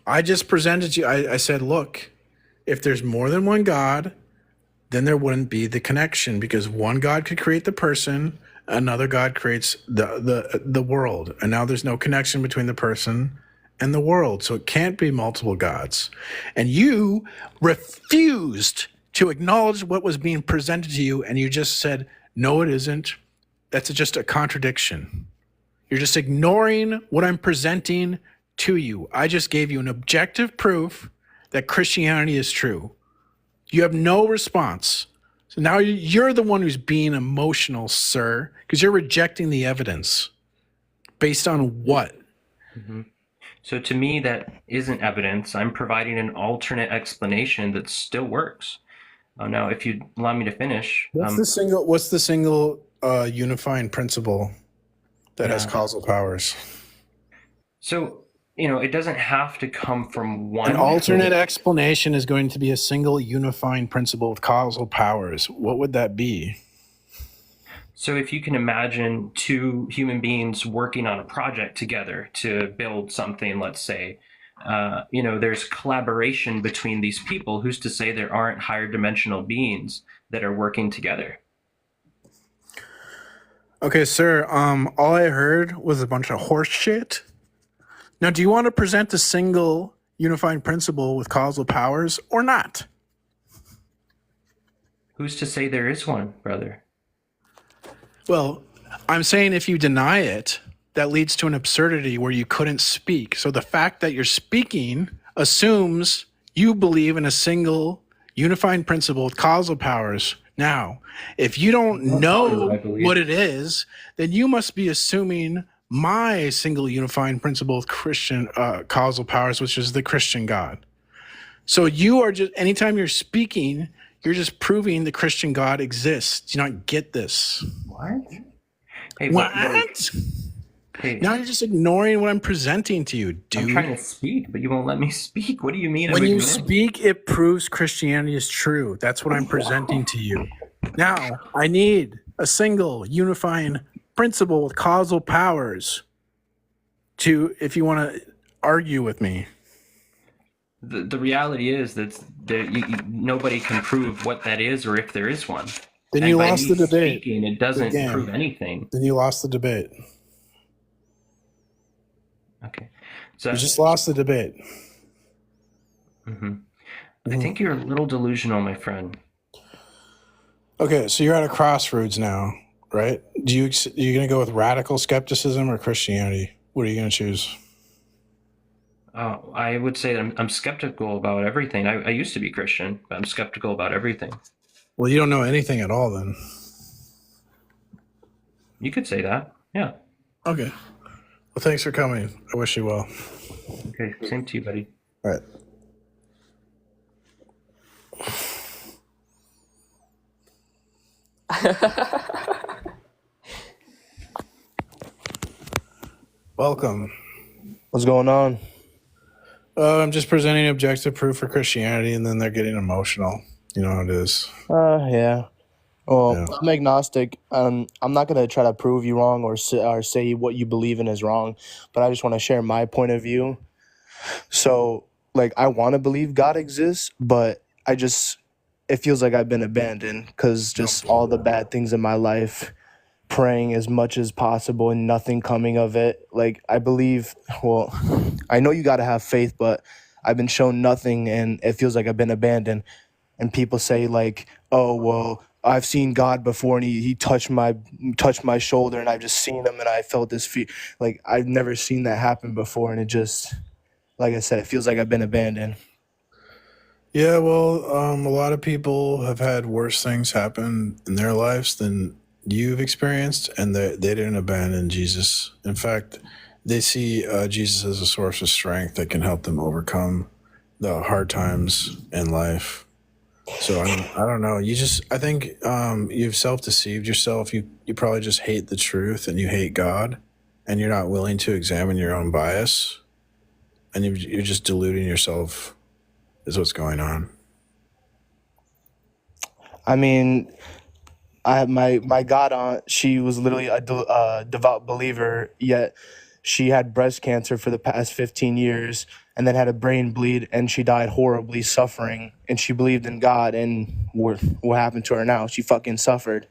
[SPEAKER 1] I just presented to you. I said, look, if there's more than one God, then there wouldn't be the connection, because one God could create the person, another God creates the world, and now there's no connection between the person and the world, so it can't be multiple gods. And you refused to acknowledge what was being presented to you, and you just said, no, it isn't. That's just a contradiction. You're just ignoring what I'm presenting to you. I just gave you an objective proof that Christianity is true. You have no response. So now you're the one who's being emotional, sir, because you're rejecting the evidence. Based on what?
[SPEAKER 21] Mm-hmm. So to me, that isn't evidence. I'm providing an alternate explanation that still works. Now, if you allow me to finish,
[SPEAKER 2] What's the single unifying principle that has
[SPEAKER 21] Yeah.
[SPEAKER 2] causal powers?
[SPEAKER 21] So, it doesn't have to come from one.
[SPEAKER 2] An alternate explanation is going to be a single unifying principle with causal powers. What would that be?
[SPEAKER 21] So if you can imagine two human beings working on a project together to build something, let's say, there's collaboration between these people. Who's to say there aren't higher dimensional beings that are working together?
[SPEAKER 2] Okay, sir. All I heard was a bunch of horse shit. Now, do you want to present a single unifying principle with causal powers or not?
[SPEAKER 21] Who's to say there is one, brother?
[SPEAKER 2] Well, I'm saying if you deny it, that leads to an absurdity where you couldn't speak. So the fact that you're speaking assumes you believe in a single unifying principle with causal powers. Now, if you don't know what it is, then you must be assuming my single unifying principle with Christian causal powers, which is the Christian God. So you are just, anytime you're speaking, you're just proving the Christian God exists. Do you not get this?
[SPEAKER 21] What? Hey,
[SPEAKER 2] what?
[SPEAKER 21] Hey.
[SPEAKER 2] Now you're just ignoring what I'm presenting to you, dude.
[SPEAKER 21] I'm trying to speak, but you won't let me speak. What do you mean?
[SPEAKER 2] When you speak, it proves Christianity is true. That's what I'm presenting to you. Now, I need a single unifying principle with causal powers if you want to argue with me.
[SPEAKER 21] The reality is that nobody can prove what that is or if there is one.
[SPEAKER 2] Then you lost the debate.
[SPEAKER 21] Speaking, it doesn't prove anything.
[SPEAKER 2] Then you lost the debate.
[SPEAKER 21] Okay. So
[SPEAKER 2] you just lost the debate.
[SPEAKER 21] Mm-hmm. I think you're a little delusional, my friend.
[SPEAKER 2] Okay, so you're at a crossroads now, right? Are you going to go with radical skepticism or Christianity? What are you going to choose?
[SPEAKER 21] I would say that I'm skeptical about everything. I used to be Christian, but I'm skeptical about everything.
[SPEAKER 2] Well, you don't know anything at all then.
[SPEAKER 21] You could say that, yeah.
[SPEAKER 2] Okay. Well, thanks for coming. I wish you well.
[SPEAKER 21] Okay, same to you, buddy.
[SPEAKER 2] All right. Welcome.
[SPEAKER 22] What's going on?
[SPEAKER 2] I'm just presenting objective proof for Christianity, and then they're getting emotional. You know how it is.
[SPEAKER 22] Yeah. Well, yeah. I'm agnostic. I'm not going to try to prove you wrong or say what you believe in is wrong, but I just want to share my point of view. So, I want to believe God exists, but it feels like I've been abandoned because just all the bad things in my life, praying as much as possible and nothing coming of it. I believe, I know you got to have faith, but I've been shown nothing and it feels like I've been abandoned. And people say oh, well, I've seen God before and he touched my shoulder and I've just seen him and I felt this fear. I've never seen that happen before. And it just, like I said, it feels like I've been abandoned.
[SPEAKER 2] Yeah, well, a lot of people have had worse things happen in their lives than you've experienced, and they didn't abandon Jesus. In fact, they see Jesus as a source of strength that can help them overcome the hard times in life. So I don't know. I think you've self-deceived yourself. You probably just hate the truth and you hate God, and you're not willing to examine your own bias, and you're just deluding yourself. Is what's going on.
[SPEAKER 22] I mean, my god aunt, she was literally a devout believer, yet she had breast cancer for the past 15 years and then had a brain bleed and she died horribly suffering, and she believed in God, and what happened to her now? She fucking suffered.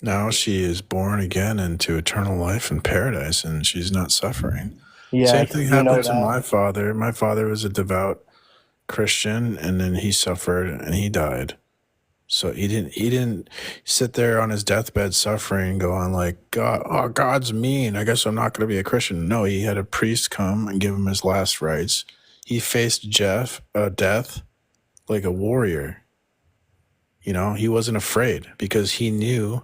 [SPEAKER 2] Now she is born again into eternal life in paradise and she's not suffering.
[SPEAKER 22] Yeah,
[SPEAKER 2] same thing happened to my father. My father was a devout Christian, and then he suffered and he died. So he didn't sit there on his deathbed suffering, going God's mean, I guess I'm not going to be a Christian. No, he had a priest come and give him his last rites. He faced death like a warrior. He wasn't afraid because he knew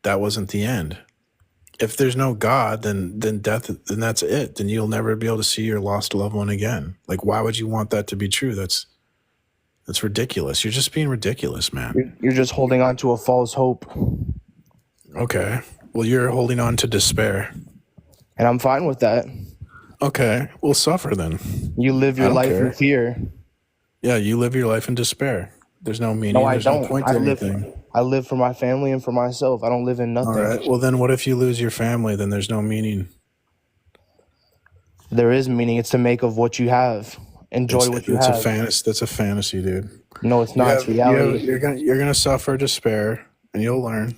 [SPEAKER 2] that wasn't the end. if there's no God, then death, then that's it. Then you'll never be able to see your lost loved one again. Like, why would you want that to be true? That's ridiculous. You're just being ridiculous, man.
[SPEAKER 22] You're just holding on to a false hope.
[SPEAKER 2] Okay. Well, you're holding on to despair.
[SPEAKER 22] And I'm fine with that.
[SPEAKER 2] Okay. We'll suffer then.
[SPEAKER 22] You live your life in fear.
[SPEAKER 2] Yeah, you live your life in despair. There's no meaning.
[SPEAKER 22] No, I
[SPEAKER 2] There's
[SPEAKER 22] don't.
[SPEAKER 2] no point to anything.
[SPEAKER 22] I live for my family and for myself. I don't live in nothing.
[SPEAKER 2] All right. Well, then what if you lose your family? Then there's no meaning.
[SPEAKER 22] There is meaning. It's to make of what you have. Enjoy what you have.
[SPEAKER 2] That's a fantasy, dude.
[SPEAKER 22] No, it's not. It's reality.
[SPEAKER 2] You're gonna suffer despair, and you'll learn.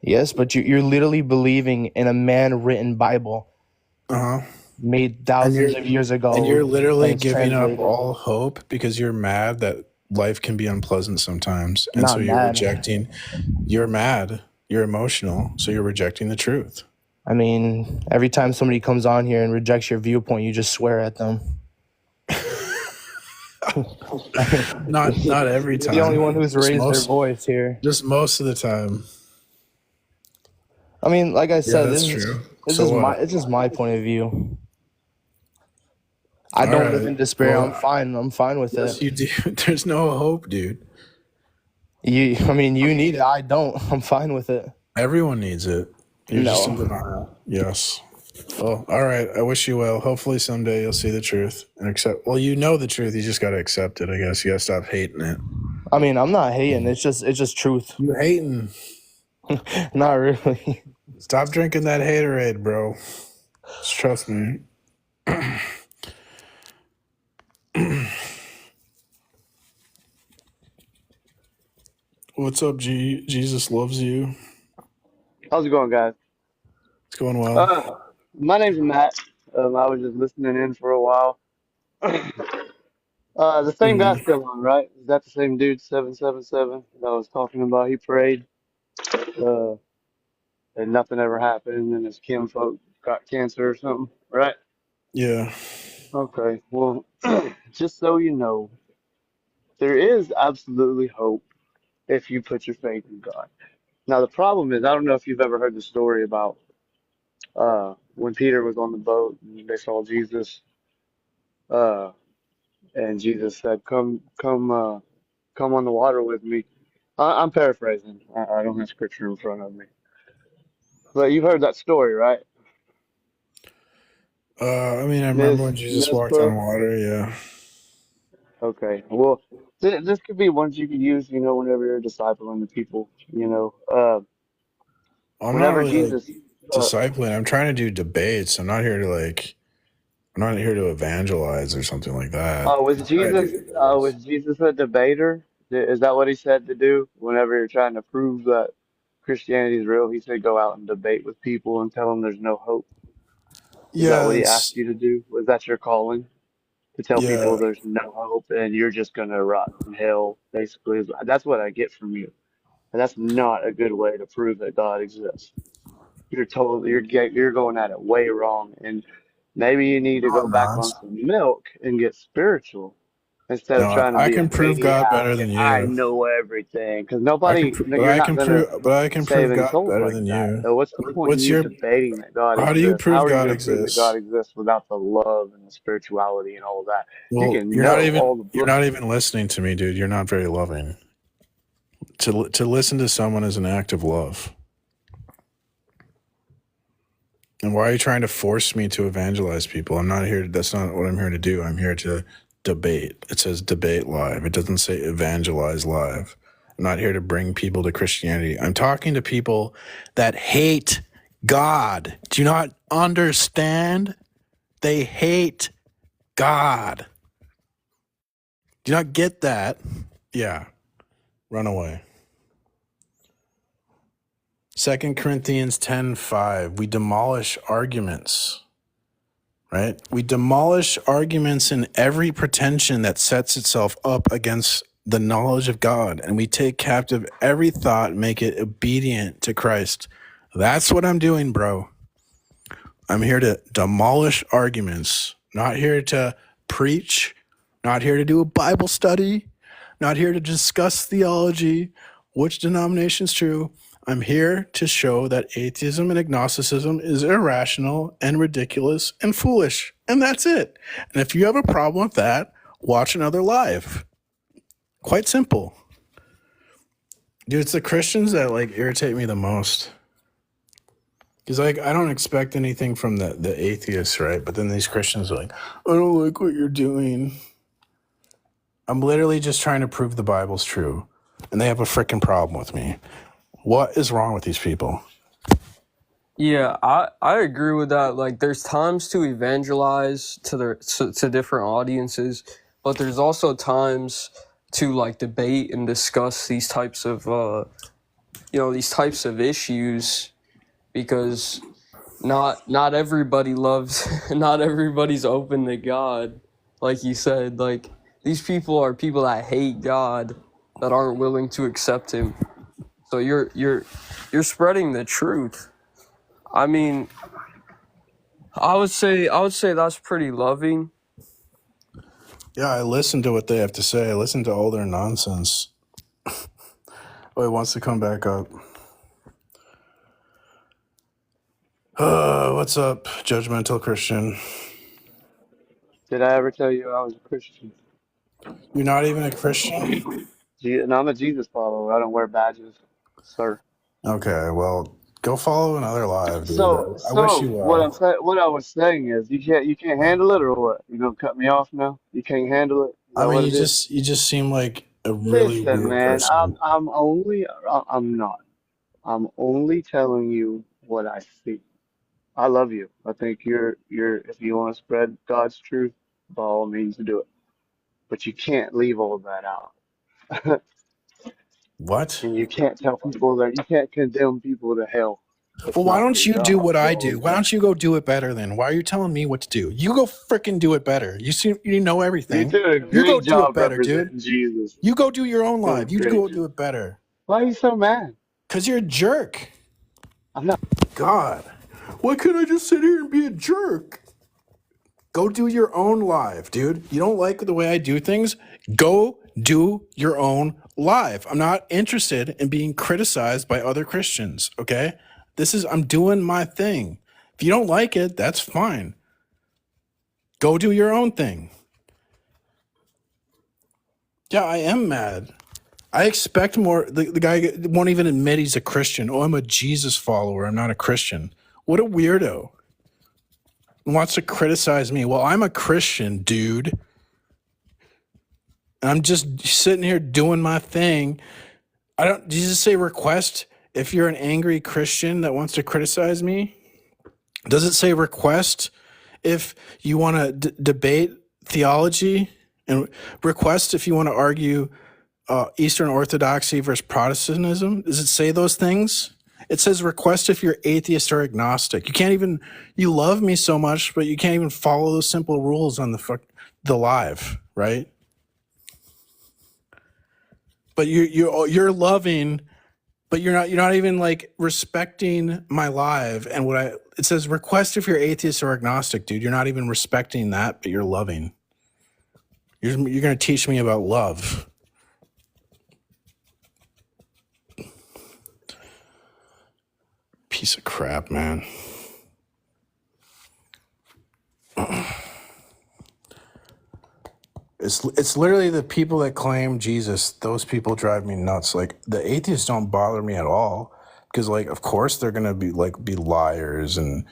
[SPEAKER 22] Yes, but you're literally believing in a man-written Bible. Made thousands of years ago.
[SPEAKER 2] And you're literally giving up
[SPEAKER 22] translated.
[SPEAKER 2] all hope because you're mad that life can be unpleasant sometimes. And
[SPEAKER 22] Not
[SPEAKER 2] so you're
[SPEAKER 22] mad.
[SPEAKER 2] you're mad, you're emotional, so you're rejecting the truth.
[SPEAKER 22] I mean, every time somebody comes on here and rejects your viewpoint, you just swear at them.
[SPEAKER 2] Not every time.
[SPEAKER 22] You're the only one who's
[SPEAKER 2] Just
[SPEAKER 22] raised
[SPEAKER 2] most-
[SPEAKER 22] their voice here.
[SPEAKER 2] Just most of the time.
[SPEAKER 22] I mean, like I said,
[SPEAKER 2] that's
[SPEAKER 22] this
[SPEAKER 2] true.
[SPEAKER 22] is
[SPEAKER 2] So what?
[SPEAKER 22] it's just my point of view. I
[SPEAKER 2] All
[SPEAKER 22] don't
[SPEAKER 2] right.
[SPEAKER 22] live in despair.
[SPEAKER 2] Well,
[SPEAKER 22] I'm fine with
[SPEAKER 2] Yes,
[SPEAKER 22] it.
[SPEAKER 2] you do. There's no hope, dude.
[SPEAKER 22] You need it. I don't. I'm fine with it.
[SPEAKER 2] Everyone needs it. You're just in
[SPEAKER 22] No.
[SPEAKER 2] denial. Yes. Well, all right. I wish you well. Hopefully someday you'll see the truth and accept. Well, you know the truth. You just got to accept it, I guess. You got to stop hating it.
[SPEAKER 22] I mean, I'm not hating. It's just truth.
[SPEAKER 2] You hating.
[SPEAKER 22] Not really.
[SPEAKER 2] Stop drinking that haterade, bro. Just trust me. What's up, G? Jesus loves you.
[SPEAKER 3] How's it going, guys?
[SPEAKER 2] It's going well.
[SPEAKER 3] My name's Matt. I was just listening in for a while. The same guy's still on, right? Is that the same dude, 777, that I was talking about? He prayed, uh, and nothing ever happened, and his kinfolk got cancer or something, right?
[SPEAKER 2] Yeah.
[SPEAKER 3] Okay, well, just so you know, there is absolutely hope if you put your faith in God. Now, the problem is, I don't know if you've ever heard the story about when Peter was on the boat and they saw Jesus, uh, and Jesus said, come on the water with me." I'm paraphrasing. I don't have scripture in front of me, but you've heard that story, right?
[SPEAKER 2] I mean, I remember when Jesus walked on water. Yeah.
[SPEAKER 3] Okay. Well, this could be ones you could use, whenever you're discipling the people.
[SPEAKER 2] I'm not
[SPEAKER 3] Whenever
[SPEAKER 2] really
[SPEAKER 3] Jesus,
[SPEAKER 2] discipling. I'm trying to do debates. I'm not here to evangelize or something like that.
[SPEAKER 3] was Jesus a debater? Is that what he said to do? Whenever you're trying to prove that Christianity is real, he said go out and debate with people and tell them there's no hope. Is that what he asked you to do? Was that your calling? To tell people there's no hope and you're just gonna rot in hell, basically. That's what I get from you. And that's not a good way to prove that God exists. You're going at it way wrong, and maybe you need to go back on some milk and get spiritual instead of
[SPEAKER 2] No,
[SPEAKER 3] trying to
[SPEAKER 2] I
[SPEAKER 3] be a
[SPEAKER 2] can prove God
[SPEAKER 3] maniac
[SPEAKER 2] better
[SPEAKER 3] and
[SPEAKER 2] than
[SPEAKER 3] I
[SPEAKER 2] you.
[SPEAKER 3] know everything, because
[SPEAKER 2] But
[SPEAKER 3] you're
[SPEAKER 2] I
[SPEAKER 3] not
[SPEAKER 2] can
[SPEAKER 3] gonna
[SPEAKER 2] prove
[SPEAKER 3] save any
[SPEAKER 2] God
[SPEAKER 3] souls
[SPEAKER 2] better
[SPEAKER 3] like
[SPEAKER 2] than
[SPEAKER 3] that.
[SPEAKER 2] you.
[SPEAKER 3] So what's the point in
[SPEAKER 2] What's
[SPEAKER 3] you
[SPEAKER 2] your?
[SPEAKER 3] debating that God
[SPEAKER 2] How do you
[SPEAKER 3] exists? How
[SPEAKER 2] prove
[SPEAKER 3] are you
[SPEAKER 2] God
[SPEAKER 3] going to prove that God
[SPEAKER 2] exists?
[SPEAKER 3] exists without the love and the spirituality and all of that? You
[SPEAKER 2] Well,
[SPEAKER 3] can know all the
[SPEAKER 2] you're
[SPEAKER 3] books.
[SPEAKER 2] not even listening to me, dude. You're not very loving. To listen to someone is an act of love. And why are you trying to force me to evangelize people? I'm not here. That's not what I'm here to do. I'm here to debate. It says debate live. It doesn't say evangelize live. I'm not here to bring people to Christianity. I'm talking to people that hate God. Do you not understand? They hate God. Do you not get that? Yeah. Run away. 2 Corinthians 10:5. We demolish arguments. Right? We demolish arguments in every pretension that sets itself up against the knowledge of God, and we take captive every thought, make it obedient to Christ. That's what I'm doing, bro. I'm here to demolish arguments, not here to preach, not here to do a Bible study, not here to discuss theology, which denomination's true. I'm here to show that atheism and agnosticism is irrational and ridiculous and foolish. And that's it. And if you have a problem with that, watch another live. Quite simple. Dude, it's the Christians that like irritate me the most. Because like I don't expect anything from the atheists, right? But then these Christians are like, I don't like what you're doing. I'm literally just trying to prove the Bible's true. And they have a freaking problem with me. What is wrong with these people?
[SPEAKER 20] Yeah, I agree with that. Like, there's times to evangelize to different audiences, but there's also times to like debate and discuss these types of these types of issues, because not everybody loves not everybody's open to God, like you said. Like, these people are people that hate God, that aren't willing to accept him. So you're spreading the truth. I mean, I would say that's pretty loving.
[SPEAKER 2] Yeah, I listen to what they have to say. I listen to all their nonsense. Oh, he wants to come back up. What's up, judgmental Christian?
[SPEAKER 3] Did I ever tell you I was a Christian?
[SPEAKER 2] You're not even a Christian?
[SPEAKER 3] And I'm a Jesus follower. I don't wear badges, sir.
[SPEAKER 2] Okay, well, go follow another live, dude.
[SPEAKER 3] So,
[SPEAKER 2] I wish you
[SPEAKER 3] what
[SPEAKER 2] well.
[SPEAKER 3] what I was saying is, you can't handle it, or what? You gonna cut me off now? You can't handle it? Is
[SPEAKER 2] I
[SPEAKER 3] that
[SPEAKER 2] mean,
[SPEAKER 3] what it is?
[SPEAKER 2] you just seem like a really
[SPEAKER 3] Listen,
[SPEAKER 2] weird
[SPEAKER 3] man,
[SPEAKER 2] person.
[SPEAKER 3] I'm not. I'm only telling you what I see. I love you. I think if you want to spread God's truth, by all means do it. But you can't leave all of that out.
[SPEAKER 2] What?
[SPEAKER 3] And you can't tell people that you can't condemn people to hell. It's
[SPEAKER 2] Well, why
[SPEAKER 3] not
[SPEAKER 2] don't
[SPEAKER 3] your
[SPEAKER 2] you do
[SPEAKER 3] job.
[SPEAKER 2] what I do? Why don't you go do it better then? Why are you telling me what to do? You go freaking do it better. You know
[SPEAKER 3] You
[SPEAKER 2] everything.
[SPEAKER 3] did a
[SPEAKER 2] You go
[SPEAKER 3] great
[SPEAKER 2] do it
[SPEAKER 3] job
[SPEAKER 2] better, dude.
[SPEAKER 3] representing Jesus.
[SPEAKER 2] You go do your own
[SPEAKER 3] Doing a
[SPEAKER 2] live. You
[SPEAKER 3] great
[SPEAKER 2] go
[SPEAKER 3] job.
[SPEAKER 2] do it better.
[SPEAKER 3] Why are you so mad?
[SPEAKER 2] Because you're a jerk.
[SPEAKER 3] I'm not.
[SPEAKER 2] God. Why can't I just sit here and be a jerk? Go do your own live, dude. You don't like the way I do things? Go do your own live. I'm not interested in being criticized by other Christians, okay? I'm doing my thing. If you don't like it, that's fine. Go do your own thing. Yeah, I am mad. I expect more. The guy won't even admit he's a Christian. Oh, I'm a Jesus follower. I'm not a Christian. What a weirdo. He wants to criticize me. Well, I'm a Christian, dude. I'm just sitting here doing my thing. Jesus say request if you're an angry Christian that wants to criticize me? Does it say request if you want to debate theology? And request if you want to argue Eastern Orthodoxy versus Protestantism? Does it say those things? It says request if you're atheist or agnostic. You love me so much, but you can't even follow those simple rules on the live, right? But you're loving, but you're not even like respecting my live and it says request if you're atheist or agnostic, dude. You're not even respecting that, but you're loving. You're going to teach me about love. Piece of crap, man. It's literally the people that claim Jesus. Those people drive me nuts. Like, the atheists don't bother me at all because, like, of course they're gonna be liars and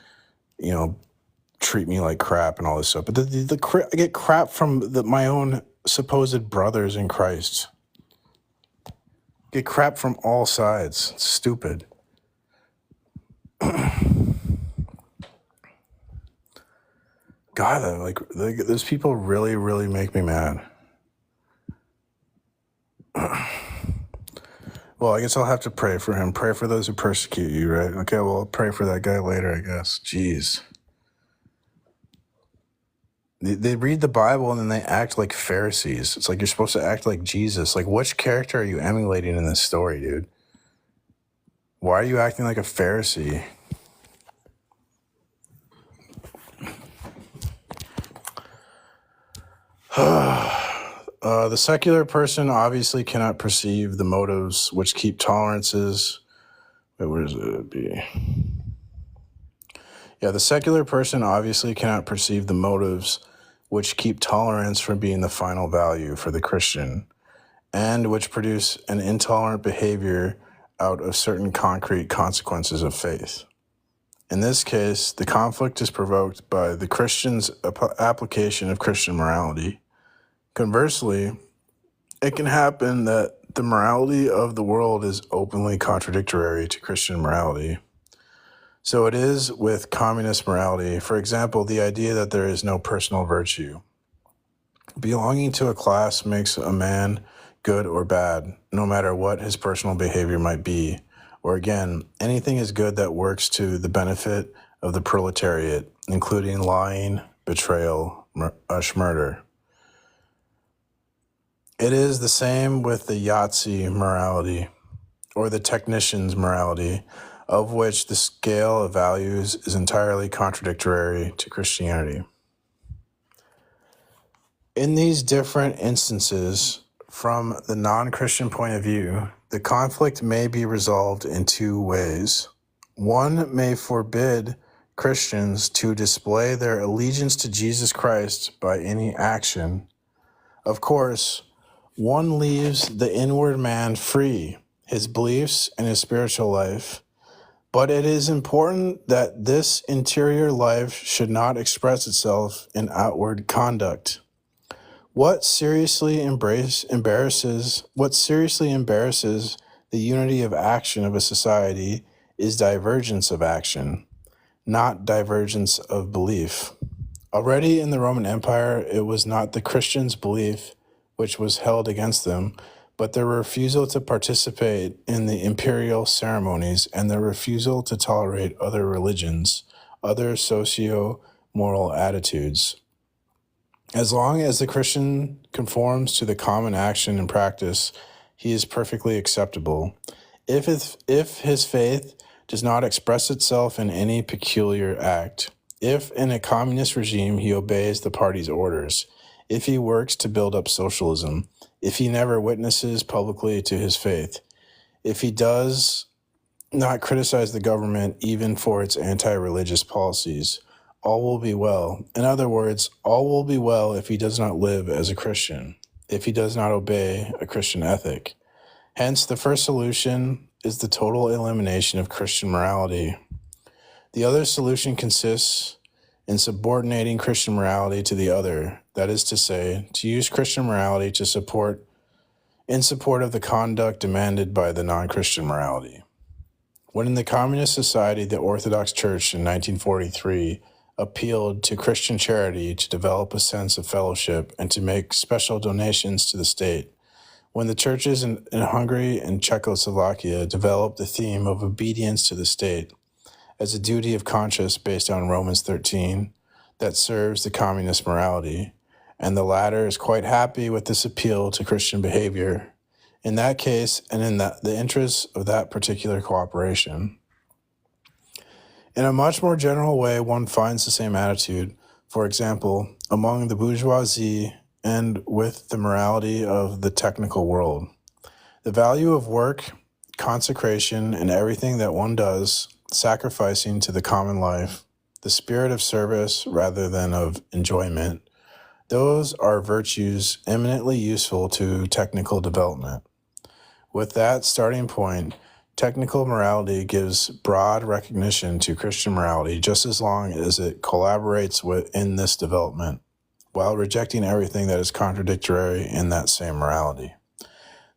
[SPEAKER 2] treat me like crap and all this stuff. But I get crap from my own supposed brothers in Christ. Get crap from all sides. It's stupid. God, those people really, really make me mad. Well, I guess I'll have to pray for him. Pray for those who persecute you, right? Okay, well, I'll pray for that guy later, I guess. Jeez. They read the Bible and then they act like Pharisees. It's like you're supposed to act like Jesus. Like, which character are you emulating in this story, dude? Why are you acting like a Pharisee? The secular person obviously cannot perceive the motives which keep tolerances where does it be? Yeah, the secular person obviously cannot perceive the motives which keep tolerance from being the final value for the Christian, and which produce an intolerant behavior out of certain concrete consequences of faith. In this case, the conflict is provoked by the Christian's application of Christian morality. Conversely, it can happen that the morality of the world is openly contradictory to Christian morality. So it is with communist morality. For example, the idea that there is no personal virtue. Belonging to a class makes a man good or bad, no matter what his personal behavior might be. Or again, anything is good that works to the benefit of the proletariat, including lying, betrayal, murder. It is the same with the Yahtzee morality, or the technician's morality, of which the scale of values is entirely contradictory to Christianity. In these different instances, from the non-Christian point of view, the conflict may be resolved in two ways. One may forbid Christians to display their allegiance to Jesus Christ by any action. Of course, one leaves the inward man free, his beliefs and his spiritual life. But it is important that this interior life should not express itself in outward conduct. What seriously embarrasses the unity of action of a society is divergence of action, not divergence of belief. Already in the Roman Empire, it was not the Christians' belief which was held against them, but their refusal to participate in the imperial ceremonies and their refusal to tolerate other religions, other socio-moral attitudes. As long as the Christian conforms to the common action and practice, he is perfectly acceptable. If his faith does not express itself in any peculiar act, if in a communist regime he obeys the party's orders, if he works to build up socialism, if he never witnesses publicly to his faith, if he does not criticize the government even for its anti-religious policies, all will be well. In other words, all will be well if he does not live as a Christian, if he does not obey a Christian ethic. Hence, the first solution is the total elimination of Christian morality. The other solution consists in subordinating Christian morality to the other, that is to say, to use Christian morality in support of the conduct demanded by the non-Christian morality. When in the communist society, the Orthodox Church in 1943 appealed to Christian charity to develop a sense of fellowship and to make special donations to the state, when the churches in Hungary and Czechoslovakia developed the theme of obedience to the state as a duty of conscience based on Romans 13 that serves the communist morality, and the latter is quite happy with this appeal to Christian behavior, in that case and in the interests of that particular cooperation. In a much more general way, one finds the same attitude, for example, among the bourgeoisie and with the morality of the technical world. The value of work, consecration, and everything that one does, sacrificing to the common life, the spirit of service rather than of enjoyment, those are virtues eminently useful to technical development. With that starting point, technical morality gives broad recognition to Christian morality just as long as it collaborates in this development, while rejecting everything that is contradictory in that same morality.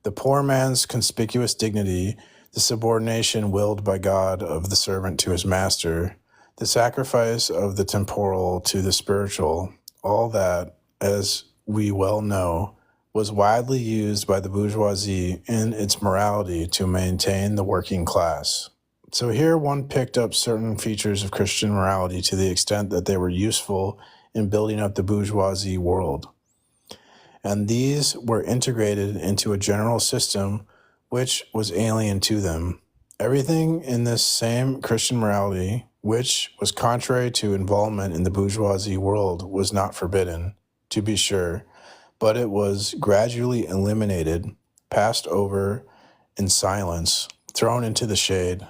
[SPEAKER 2] The poor man's conspicuous dignity, the subordination willed by God of the servant to his master, the sacrifice of the temporal to the spiritual, all that, as we well know, was widely used by the bourgeoisie in its morality to maintain the working class. So here one picked up certain features of Christian morality to the extent that they were useful in building up the bourgeoisie world. And these were integrated into a general system which was alien to them. Everything in this same Christian morality, which was contrary to involvement in the bourgeoisie world, was not forbidden, to be sure, but it was gradually eliminated, passed over in silence, thrown into the shade.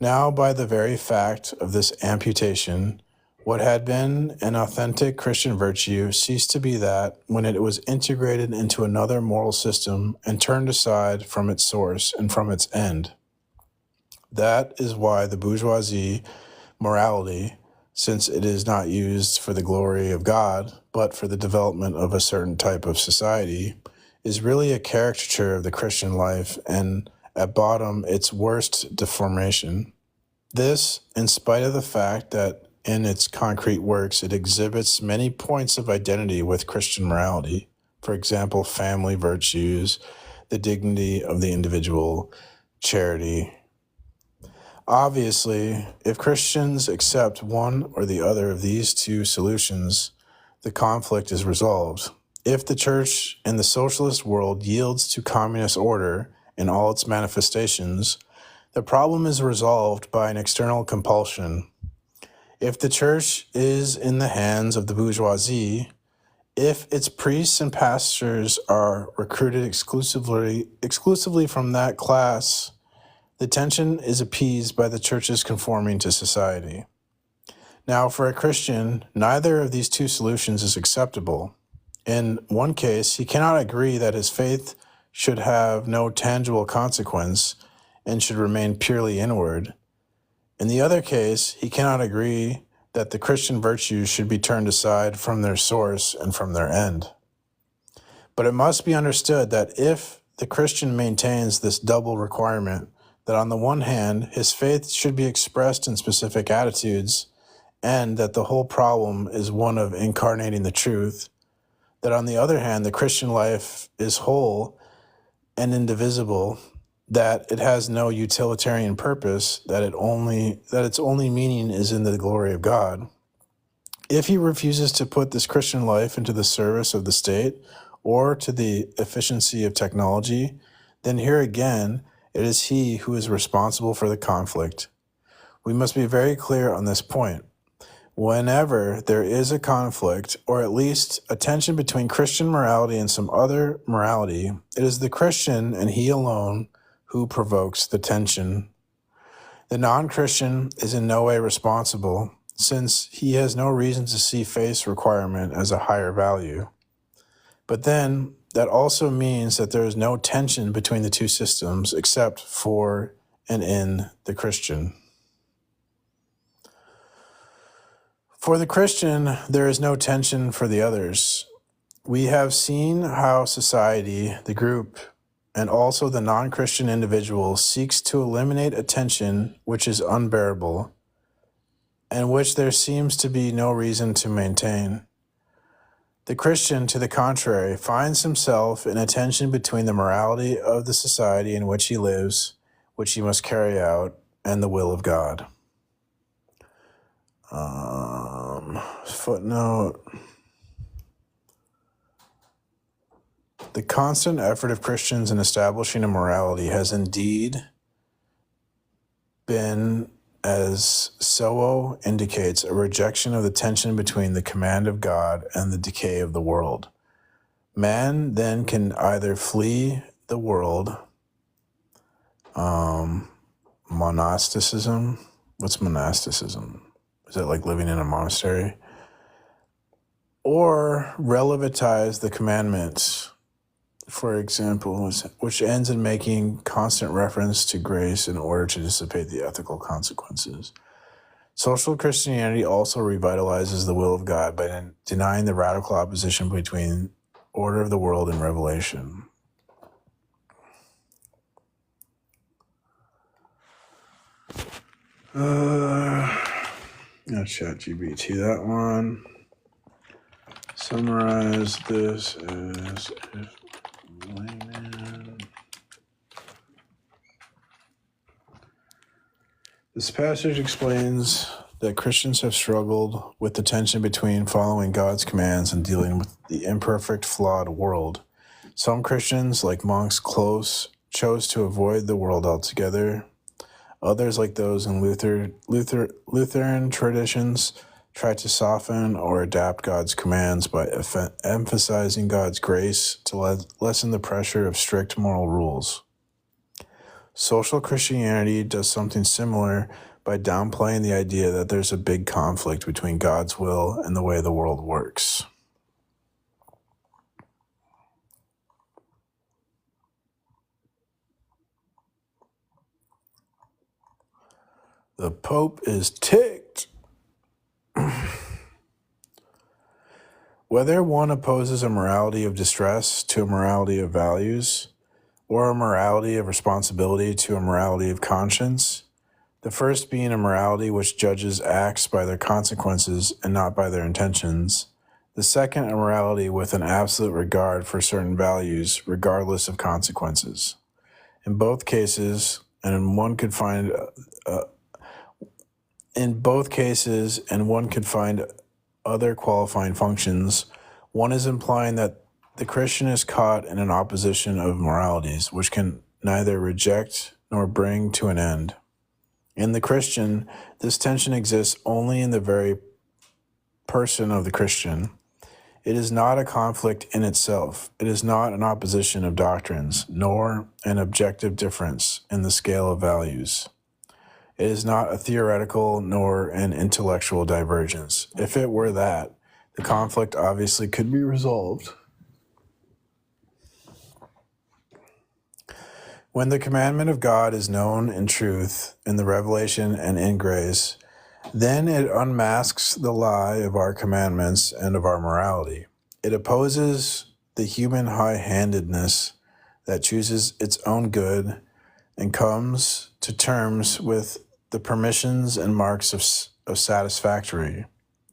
[SPEAKER 2] Now, by the very fact of this amputation, what had been an authentic Christian virtue ceased to be that when it was integrated into another moral system and turned aside from its source and from its end. That is why the bourgeoisie morality, since it is not used for the glory of God, but for the development of a certain type of society, is really a caricature of the Christian life and, at bottom, its worst deformation. This, in spite of the fact that in its concrete works it exhibits many points of identity with Christian morality, for example, family virtues, the dignity of the individual, charity. Obviously, if Christians accept one or the other of these two solutions, the conflict is resolved. If the church in the socialist world yields to communist order in all its manifestations, the problem is resolved by an external compulsion. If the church is in the hands of the bourgeoisie, if its priests and pastors are recruited exclusively from that class, the tension is appeased by the church's conforming to society. Now, for a Christian, neither of these two solutions is acceptable. In one case, he cannot agree that his faith should have no tangible consequence and should remain purely inward. In the other case, he cannot agree that the Christian virtues should be turned aside from their source and from their end. But it must be understood that if the Christian maintains this double requirement, that on the one hand, his faith should be expressed in specific attitudes, and that the whole problem is one of incarnating the truth, that on the other hand, the Christian life is whole and indivisible, that it has no utilitarian purpose, that its only meaning is in the glory of God. If he refuses to put this Christian life into the service of the state or to the efficiency of technology, then here again, it is he who is responsible for the conflict. We must be very clear on this point. Whenever there is a conflict, or at least a tension between Christian morality and some other morality, it is the Christian and he alone who provokes the tension. The non-Christian is in no way responsible, since he has no reason to see faith's requirement as a higher value. But then, that also means that there is no tension between the two systems except for and in the Christian. For the Christian, there is no tension for the others. We have seen how society, the group, and also the non-Christian individual seeks to eliminate a tension which is unbearable and which there seems to be no reason to maintain. The Christian, to the contrary, finds himself in a tension between the morality of the society in which he lives, which he must carry out, and the will of God. Footnote. The constant effort of Christians in establishing a morality has indeed been, as Sowo indicates, a rejection of the tension between the command of God and the decay of the world. Man then can either flee the world, monasticism. What's monasticism? Is it like living in a monastery? Or relativize the commandments, for example, which ends in making constant reference to grace in order to dissipate the ethical consequences. Social Christianity also revitalizes the will of God by denying the radical opposition between order of the world and revelation. ChatGPT that one. Summarize this as if layman. This passage explains that Christians have struggled with the tension between following God's commands and dealing with the imperfect, flawed world. Some Christians, like monks, chose to avoid the world altogether. Others, like those in Lutheran traditions, try to soften or adapt God's commands by emphasizing God's grace to lessen the pressure of strict moral rules. Social Christianity does something similar by downplaying the idea that there's a big conflict between God's will and the way the world works. The Pope is ticked. Whether one opposes a morality of distress to a morality of values, or a morality of responsibility to a morality of conscience, the first being a morality which judges acts by their consequences and not by their intentions, the second a morality with an absolute regard for certain values regardless of consequences. In both cases, and one could find other qualifying functions, one is implying that the Christian is caught in an opposition of moralities, which can neither reject nor bring to an end. In the Christian, this tension exists only in the very person of the Christian. It is not a conflict in itself. It is not an opposition of doctrines, nor an objective difference in the scale of values. It is not a theoretical nor an intellectual divergence. If it were that, the conflict obviously could be resolved. When the commandment of God is known in truth, in the revelation and in grace, then it unmasks the lie of our commandments and of our morality. It opposes the human high-handedness that chooses its own good and comes to terms with the permissions and marks of satisfactory.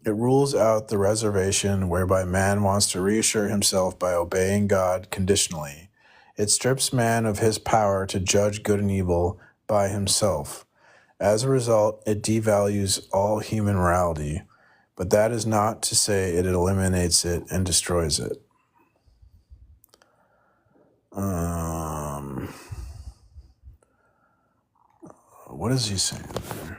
[SPEAKER 2] It rules out the reservation whereby man wants to reassure himself by obeying God conditionally. It strips man of his power to judge good and evil by himself. As a result, it devalues all human morality, but that is not to say it eliminates it and destroys it. What is he saying there?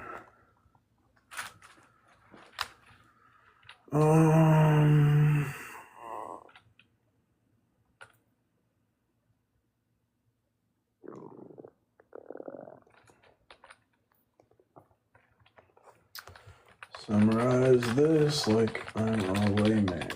[SPEAKER 2] Summarize this like I'm a layman.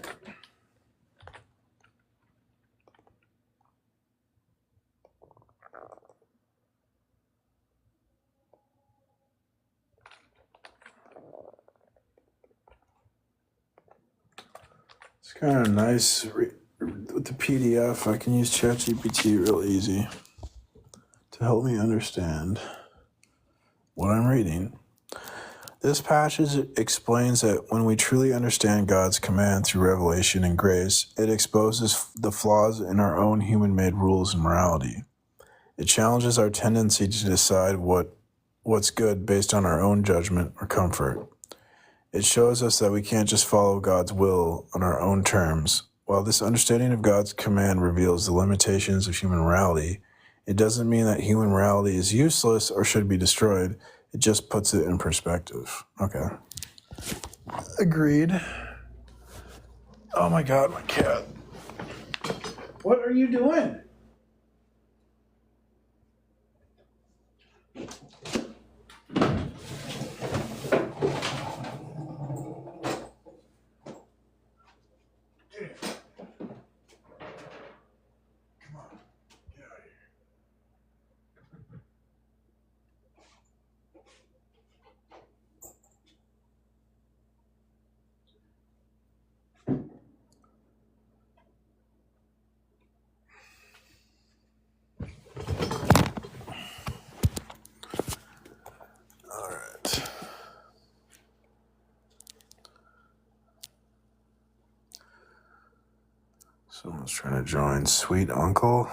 [SPEAKER 2] It's kind of nice with the PDF. I can use ChatGPT real easy to help me understand what I'm reading. This passage explains that when we truly understand God's command through revelation and grace, it exposes the flaws in our own human-made rules and morality. It challenges our tendency to decide what's good based on our own judgment or comfort. It shows us that we can't just follow God's will on our own terms. While this understanding of God's command reveals the limitations of human morality, it doesn't mean that human morality is useless or should be destroyed. It just puts it in perspective. Okay. Agreed. Oh my God, my cat. What are you doing? Someone's trying to join. Sweet uncle.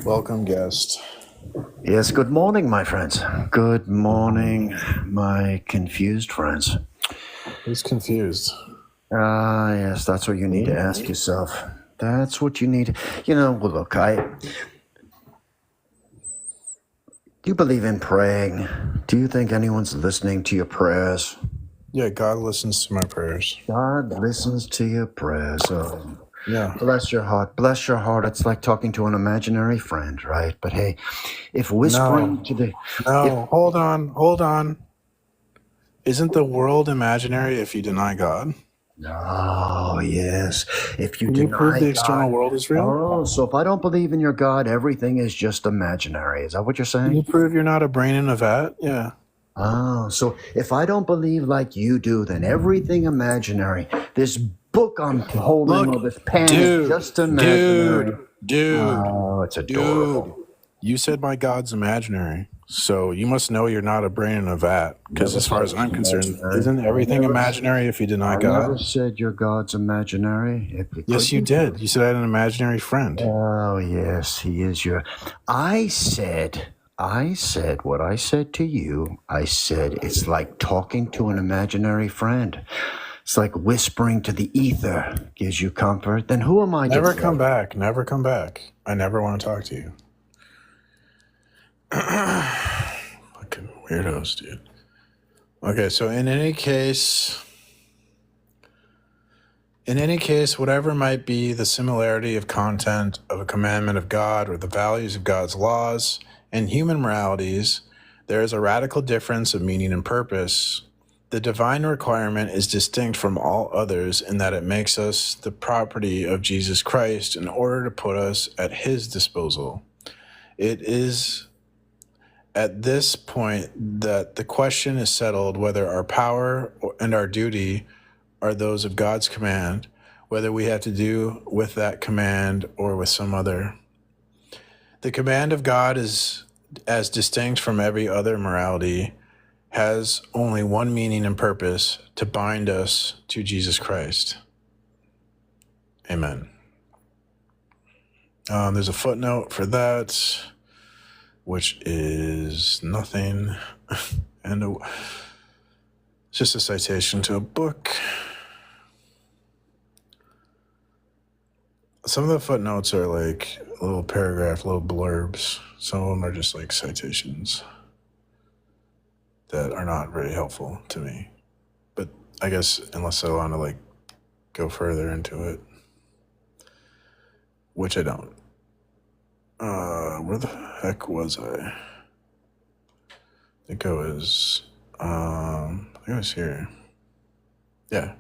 [SPEAKER 2] Welcome, guest.
[SPEAKER 5] Yes, good morning, my friends. Good morning, my confused friends.
[SPEAKER 2] Who's confused?
[SPEAKER 5] Yes, that's what you need to ask yourself. That's what you need. Well, look, do you believe in praying? Do you think anyone's listening to your prayers?
[SPEAKER 2] Yeah, God listens to my prayers.
[SPEAKER 5] God listens to your prayers.
[SPEAKER 2] Yeah.
[SPEAKER 5] Bless your heart. Bless your heart. It's like talking to an imaginary friend, right? But hey, if whispering
[SPEAKER 2] No.
[SPEAKER 5] to the...
[SPEAKER 2] No, hold on. Isn't the world imaginary if you deny God?
[SPEAKER 5] Oh, yes. If you
[SPEAKER 2] Can you prove
[SPEAKER 5] deny
[SPEAKER 2] the external
[SPEAKER 5] God...
[SPEAKER 2] world is real?
[SPEAKER 5] Oh, so if I don't believe in your God, everything is just imaginary. Is that what you're
[SPEAKER 2] Can
[SPEAKER 5] saying?
[SPEAKER 2] you prove you're not a brain in a vat? Yeah.
[SPEAKER 5] Oh, so if I don't believe like you do, then everything imaginary. This book I'm holding or this pen is just imaginary. Oh, it's adorable.
[SPEAKER 2] Dude, you said my God's imaginary. So you must know you're not a brain in a vat. Because
[SPEAKER 5] Never
[SPEAKER 2] as far
[SPEAKER 5] said
[SPEAKER 2] as
[SPEAKER 5] it was
[SPEAKER 2] I'm concerned,
[SPEAKER 5] imaginary.
[SPEAKER 2] isn't everything imaginary if you deny
[SPEAKER 5] I never
[SPEAKER 2] God?
[SPEAKER 5] said your God's imaginary. It
[SPEAKER 2] Yes,
[SPEAKER 5] could
[SPEAKER 2] you
[SPEAKER 5] be.
[SPEAKER 2] did. You said I had an imaginary friend.
[SPEAKER 5] Oh, yes, he is your... I said what I said to you. I said it's like talking to an imaginary friend. It's like whispering to the ether gives you comfort. Then who am I to
[SPEAKER 2] Never
[SPEAKER 5] say?
[SPEAKER 2] come back. Never come back. I never want to talk to you. Fucking weirdos, dude. Okay, so in any case, whatever might be the similarity of content of a commandment of God or the values of God's laws and human moralities, there is a radical difference of meaning and purpose. The divine requirement is distinct from all others in that it makes us the property of Jesus Christ in order to put us at his disposal. It is at this point that the question is settled whether our power and our duty are those of God's command, whether we have to do with that command or with some other. The command of God is as distinct from every other morality, has only one meaning and purpose: to bind us to Jesus Christ. Amen. There's a footnote for that, which is nothing, and it's just a citation to a book. Some of the footnotes are like a little paragraph, little blurbs. Some of them are just like citations that are not very helpful to me. But I guess unless I want to like go further into it, which I don't. Where the heck was I? I think I was here. Yeah.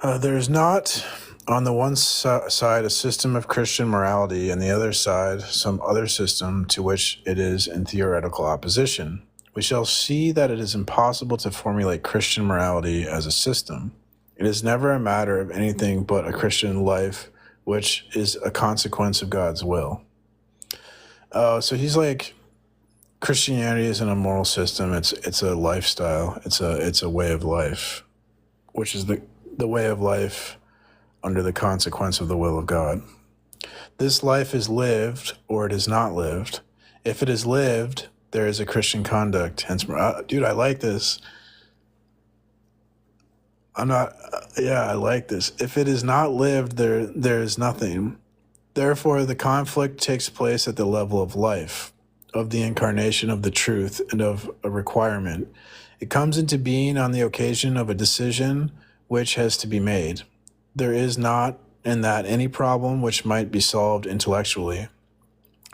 [SPEAKER 2] There is not on the one side a system of Christian morality and the other side some other system to which it is in theoretical opposition. We shall see that it is impossible to formulate Christian morality as a system. It is never a matter of anything but a Christian life, which is a consequence of God's will. So he's like, Christianity isn't a moral system. It's a lifestyle. It's a way of life, which is the way of life under the consequence of the will of God. This life is lived or it is not lived. If it is lived, there is a Christian conduct. Hence, dude, I like this. I like this. If it is not lived, there is nothing. Therefore, the conflict takes place at the level of life, of the incarnation of the truth, and of a requirement. It comes into being on the occasion of a decision which has to be made. There is not in that any problem which might be solved intellectually.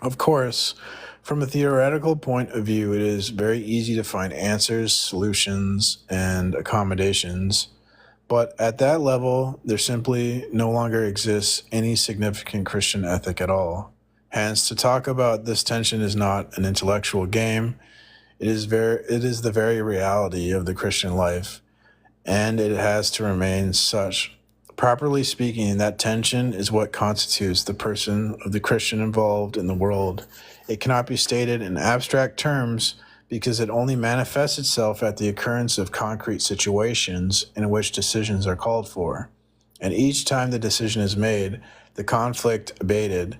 [SPEAKER 2] Of course, from a theoretical point of view, it is very easy to find answers, solutions, and accommodations. But at that level, there simply no longer exists any significant Christian ethic at all. Hence, to talk about this tension is not an intellectual game. It is the very reality of the Christian life, and it has to remain such. Properly speaking, that tension is what constitutes the person of the Christian involved in the world. It cannot be stated in abstract terms because it only manifests itself at the occurrence of concrete situations in which decisions are called for. And each time the decision is made, the conflict abated,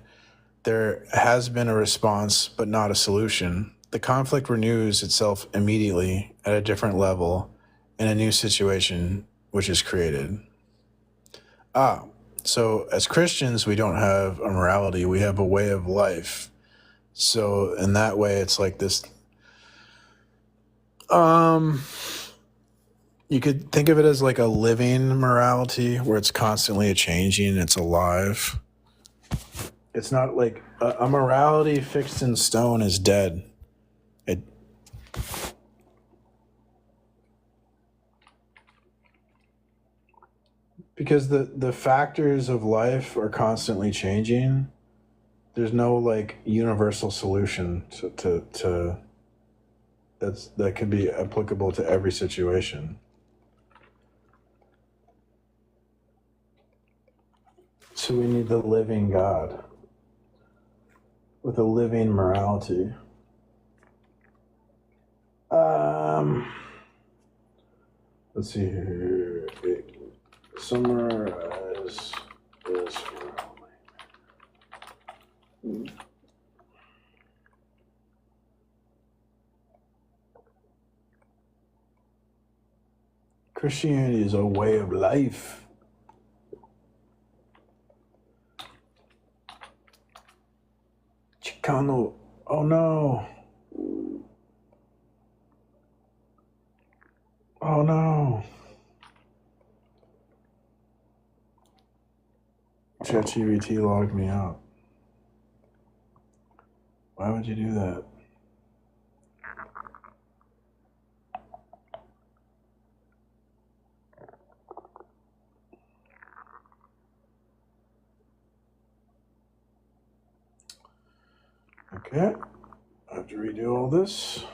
[SPEAKER 2] there has been a response but not a solution. The conflict renews itself immediately at a different level in a new situation which is created. So as Christians, we don't have a morality, we have a way of life. So in that way, it's like this, You could think of it as like a living morality where it's constantly changing, it's alive. It's not like a morality fixed in stone is dead. Because the factors of life are constantly changing. There's no like universal solution to that could be applicable to every situation. So we need the living God with a living morality. Let's see here. Summarize this. Christianity is a way of life. Chicano. Oh no. Oh no. ChatGPT logged me out. Why would you do that? Okay. I have to redo all this.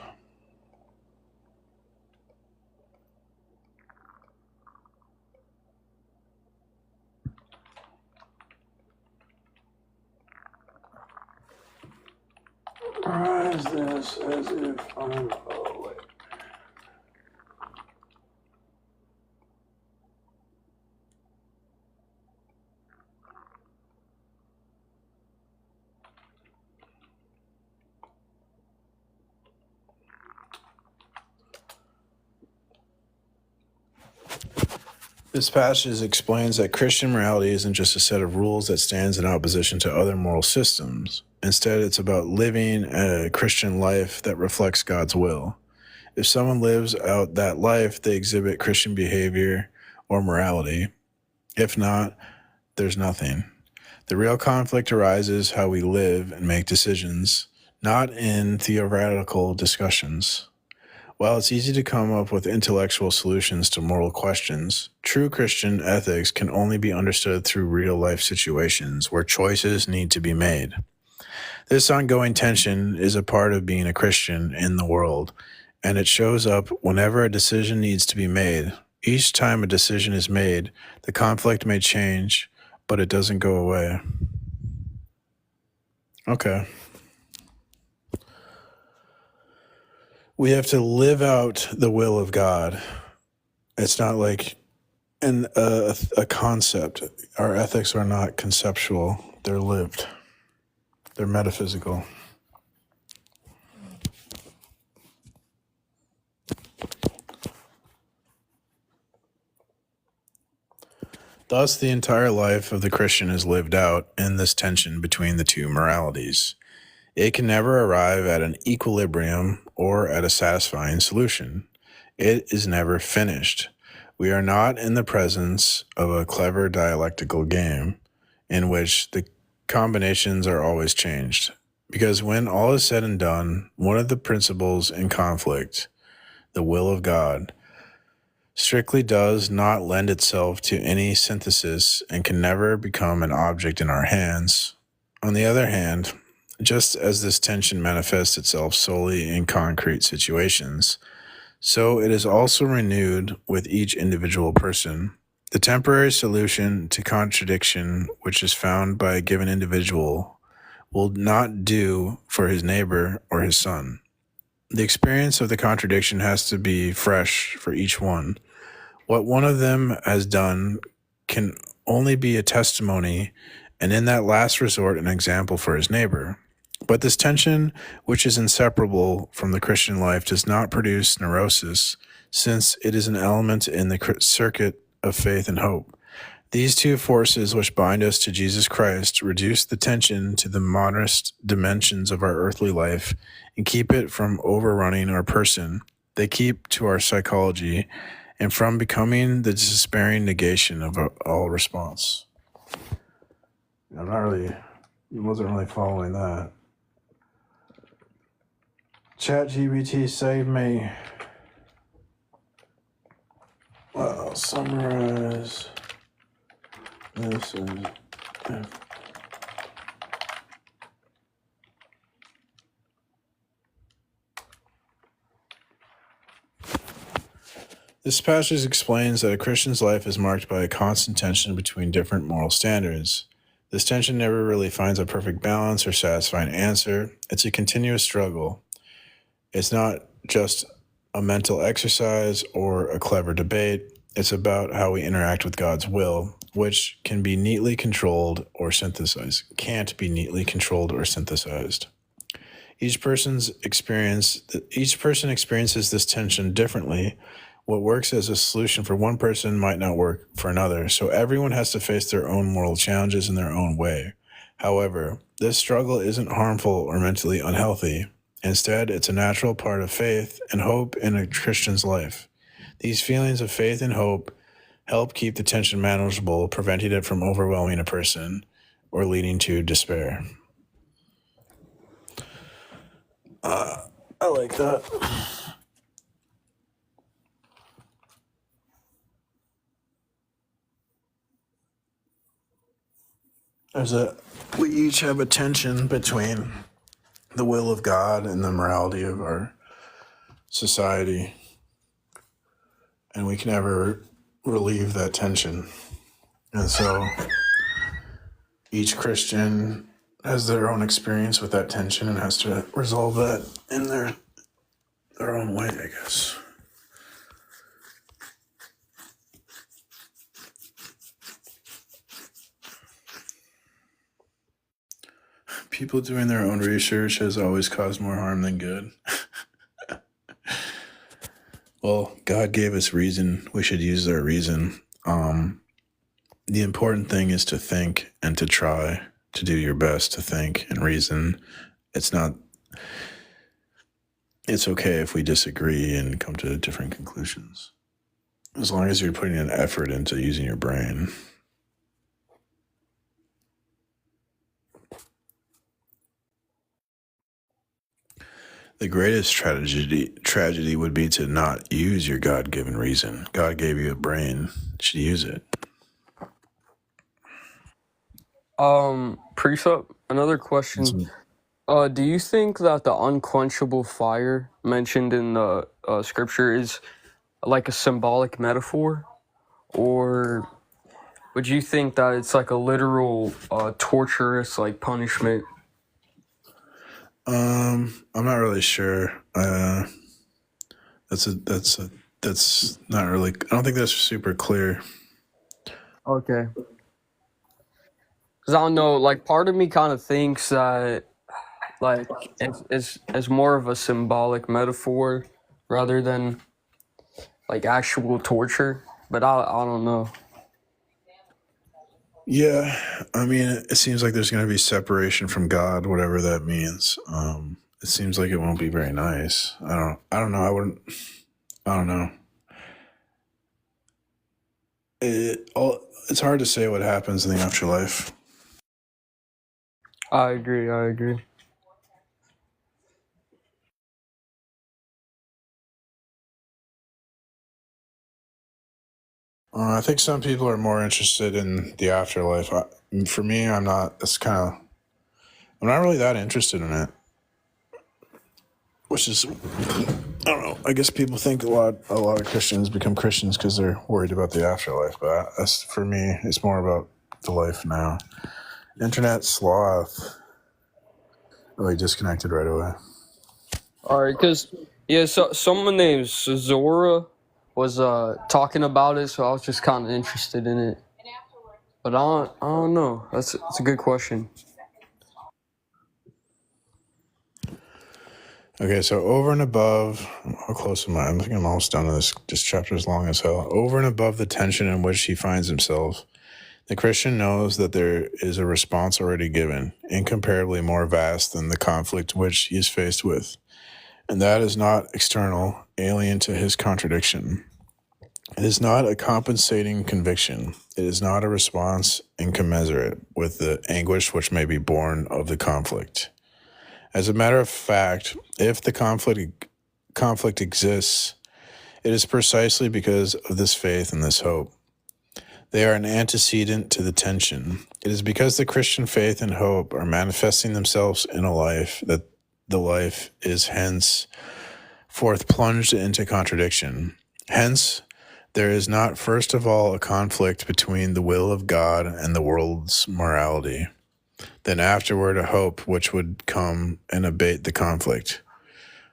[SPEAKER 2] Summarize this as if I'm awake. This passage explains that Christian morality isn't just a set of rules that stands in opposition to other moral systems. Instead, it's about living a Christian life that reflects God's will. If someone lives out that life, they exhibit Christian behavior or morality. If not, there's nothing. The real conflict arises how we live and make decisions, not in theoretical discussions. While it's easy to come up with intellectual solutions to moral questions, true Christian ethics can only be understood through real-life situations where choices need to be made. This ongoing tension is a part of being a Christian in the world, and it shows up whenever a decision needs to be made. Each time a decision is made, the conflict may change, but it doesn't go away. Okay. We have to live out the will of God. It's not like a concept. Our ethics are not conceptual. They're lived. They're metaphysical. Thus, the entire life of the Christian is lived out in this tension between the two moralities. It can never arrive at an equilibrium or at a satisfying solution. It is never finished. We are not in the presence of a clever dialectical game in which the combinations are always changed. Because when all is said and done, one of the principles in conflict, the will of God, strictly does not lend itself to any synthesis and can never become an object in our hands. On the other hand, just as this tension manifests itself solely in concrete situations, so it is also renewed with each individual person. The temporary solution to contradiction which is found by a given individual will not do for his neighbor or his son. The experience of the contradiction has to be fresh for each one. What one of them has done can only be a testimony, and in that last resort, an example for his neighbor. But this tension, which is inseparable from the Christian life, does not produce neurosis, since it is an element in the circuit of faith and hope. These two forces which bind us to Jesus Christ reduce the tension to the modest dimensions of our earthly life and keep it from overrunning our person. They keep to our psychology and from becoming the despairing negation of all response. I wasn't really following that. ChatGPT saved me. Well, summarize. This is. This passage explains that a Christian's life is marked by a constant tension between different moral standards. This tension never really finds a perfect balance or satisfying answer. It's a continuous struggle. It's not just a mental exercise or a clever debate. It's about how we interact with God's will, which can be neatly controlled or synthesized. Can't be neatly controlled or synthesized. Each person experiences this tension differently. What works as a solution for one person might not work for another, so everyone has to face their own moral challenges in their own way. However, this struggle isn't harmful or mentally unhealthy. Instead, it's a natural part of faith and hope in a Christian's life. These feelings of faith and hope help keep the tension manageable, preventing it from overwhelming a person or leading to despair. I like that. We each have a tension between the will of God and the morality of our society, and we can never relieve that tension. And so each Christian has their own experience with that tension and has to resolve that in their own way, I guess. People doing their own research has always caused more harm than good. Well, God gave us reason. We should use our reason. The important thing is to think and to try to do your best to think and reason. It's okay if we disagree and come to different conclusions, as long as you're putting an effort into using your brain. The greatest tragedy would be to not use your God-given reason. God gave you a brain. You should use it.
[SPEAKER 20] Precept, another question. Do you think that the unquenchable fire mentioned in the scripture is like a symbolic metaphor? Or would you think that it's like a literal torturous like punishment?
[SPEAKER 2] I'm not really sure. That's not really, I don't think that's super clear.
[SPEAKER 20] Okay. Because I don't know, like part of me kind of thinks that like it's more of a symbolic metaphor rather than like actual torture, but I don't know.
[SPEAKER 2] Yeah, I mean, it seems like there's going to be separation from God, whatever that means. It seems like it won't be very nice. I don't know. I don't know. It's hard to say what happens in the afterlife.
[SPEAKER 20] I agree.
[SPEAKER 2] I think some people are more interested in the afterlife. For me, I'm not. I'm not really that interested in it. Which is, I don't know. I guess people think a lot of Christians become Christians because they're worried about the afterlife. But for me, it's more about the life now. Internet sloth. Oh, he disconnected right away.
[SPEAKER 20] All right, because so someone named Zora was talking about it, so I was just kind of interested in it. But I don't know. It's a good question.
[SPEAKER 2] Okay, so over and above, how close am I? I think I'm almost done with this. This chapter is long as hell. Over and above the tension in which he finds himself, the Christian knows that there is a response already given, incomparably more vast than the conflict which he is faced with. And that is not external, alien to his contradiction. It is not a compensating conviction. It is not a response incommensurate with the anguish which may be born of the conflict. As a matter of fact, if the conflict exists, it is precisely because of this faith and this hope. They are an antecedent to the tension. It is because the Christian faith and hope are manifesting themselves in a life that the life is henceforth plunged into contradiction. Hence, there is not first of all a conflict between the will of God and the world's morality, then afterward a hope which would come and abate the conflict.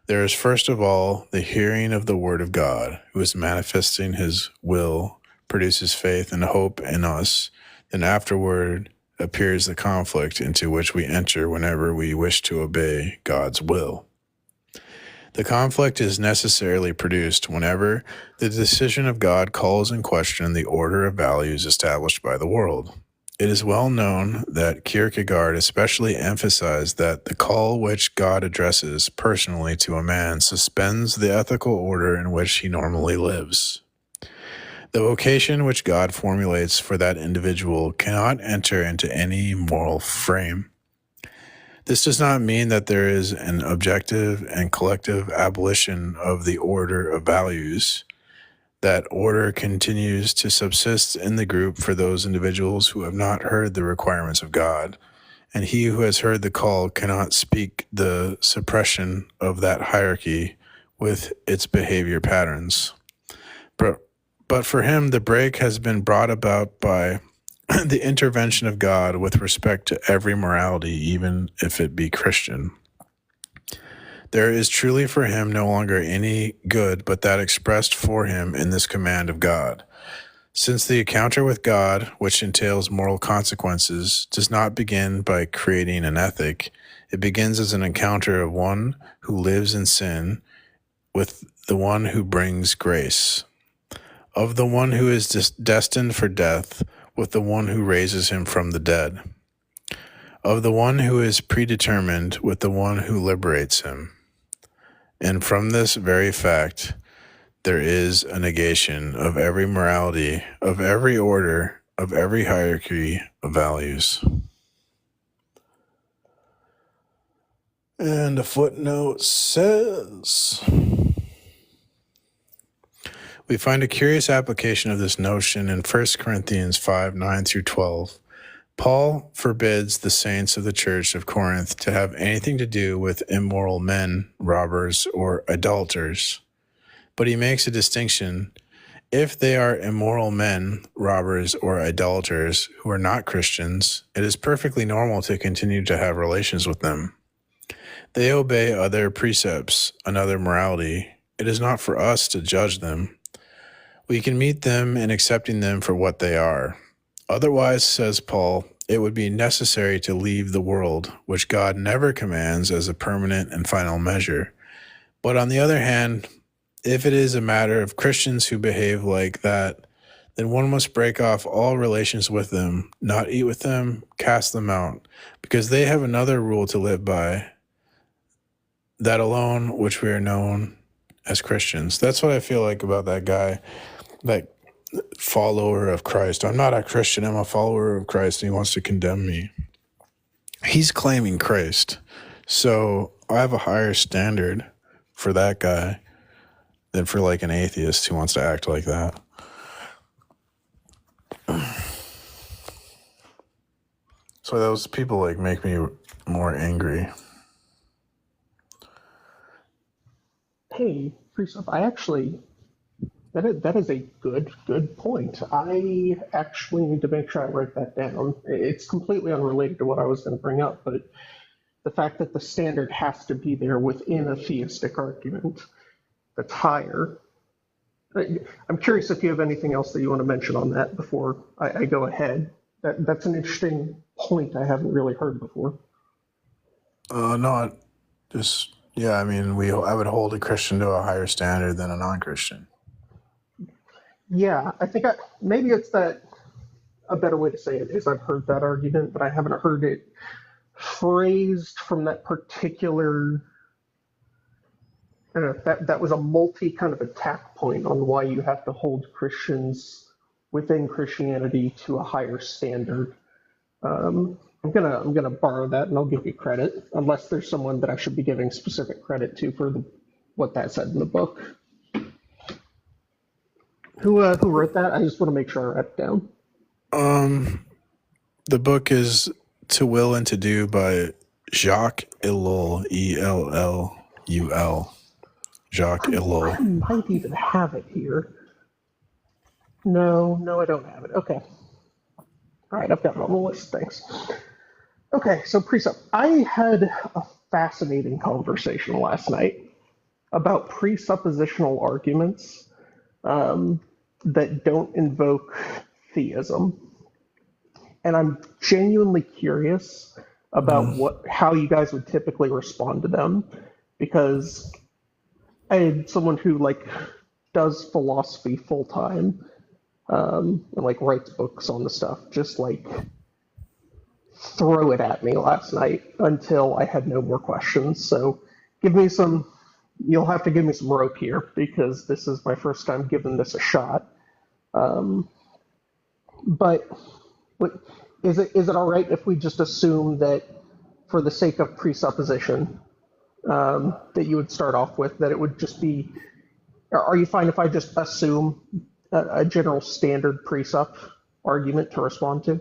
[SPEAKER 2] There is first of all the hearing of the word of God, who is manifesting his will, produces faith and hope in us, then afterward appears the conflict into which we enter whenever we wish to obey God's will. The conflict is necessarily produced whenever the decision of God calls in question the order of values established by the world. It is well known that Kierkegaard especially emphasized that the call which God addresses personally to a man suspends the ethical order in which he normally lives. The vocation which God formulates for that individual cannot enter into any moral frame. This does not mean that there is an objective and collective abolition of the order of values. That order continues to subsist in the group for those individuals who have not heard the requirements of God, and he who has heard the call cannot speak the suppression of that hierarchy with its behavior patterns. But for him, the break has been brought about by the intervention of God with respect to every morality, even if it be Christian. There is truly for him no longer any good but that expressed for him in this command of God. Since the encounter with God, which entails moral consequences, does not begin by creating an ethic, it begins as an encounter of one who lives in sin with the one who brings grace, of the one who is destined for death with the one who raises him from the dead, of the one who is predetermined with the one who liberates him. And from this very fact, there is a negation of every morality, of every order, of every hierarchy of values. And a footnote says, we find a curious application of this notion in 1 Corinthians 5:9-12. Paul forbids the saints of the church of Corinth to have anything to do with immoral men, robbers, or idolaters. But he makes a distinction. If they are immoral men, robbers, or idolaters who are not Christians, it is perfectly normal to continue to have relations with them. They obey other precepts, another morality. It is not for us to judge them. We can meet them in accepting them for what they are. Otherwise, says Paul, it would be necessary to leave the world, which God never commands as a permanent and final measure. But on the other hand, if it is a matter of Christians who behave like that, then one must break off all relations with them, not eat with them, cast them out, because they have another rule to live by, that alone which we are known as Christians. That's what I feel like about that guy, that follower of Christ. I'm not a Christian, I'm a follower of Christ, and he wants to condemn me. He's claiming Christ. So I have a higher standard for that guy than for like an atheist who wants to act like that. So those people like make me more angry.
[SPEAKER 6] Hey, Priesthoff, I actually, that is a good point. I actually need to make sure I write that down. It's completely unrelated to what I was going to bring up, but the fact that the standard has to be there within a theistic argument that's higher. I'm curious if you have anything else that you want to mention on that before I go ahead. That's an interesting point I haven't really heard before.
[SPEAKER 2] Not just, yeah, I mean, I would hold a Christian to a higher standard than a non-Christian.
[SPEAKER 6] Yeah, I think maybe it's that a better way to say it is I've heard that argument, but I haven't heard it phrased from that particular that was a multi kind of attack point on why you have to hold Christians within Christianity to a higher standard. I'm gonna borrow that and I'll give you credit, unless there's someone that I should be giving specific credit to for what that said in the book. Who wrote that? I just want to make sure I write it down.
[SPEAKER 2] The book is To Will and to Do by Jacques Ellul, Ellul. Jacques Ellul.
[SPEAKER 6] I might even have it here. No, I don't have it. Okay. All right, I've got it on the list. Thanks. Okay, so precept. I had a fascinating conversation last night about presuppositional arguments that don't invoke theism. And I'm genuinely curious about how you guys would typically respond to them, because I had someone who does philosophy full time and writes books on the stuff, just throw it at me last night until I had no more questions. So you'll have to give me some rope here, because this is my first time giving this a shot. But is it all right if we just assume that, for the sake of presupposition, that you would start off with that it would just be? Are you fine if I just assume a general standard presup argument to respond to?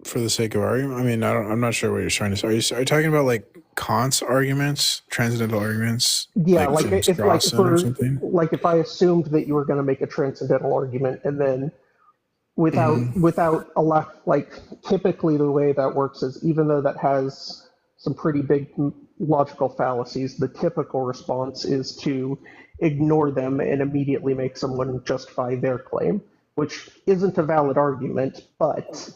[SPEAKER 2] For the sake of argument, I mean, I'm not sure what you're trying to say. Are you talking about Kant's arguments, transcendental arguments?
[SPEAKER 6] Yeah, if I assumed that you were going to make a transcendental argument, and then without a lot, typically the way that works is, even though that has some pretty big logical fallacies, the typical response is to ignore them and immediately make someone justify their claim, which isn't a valid argument, but...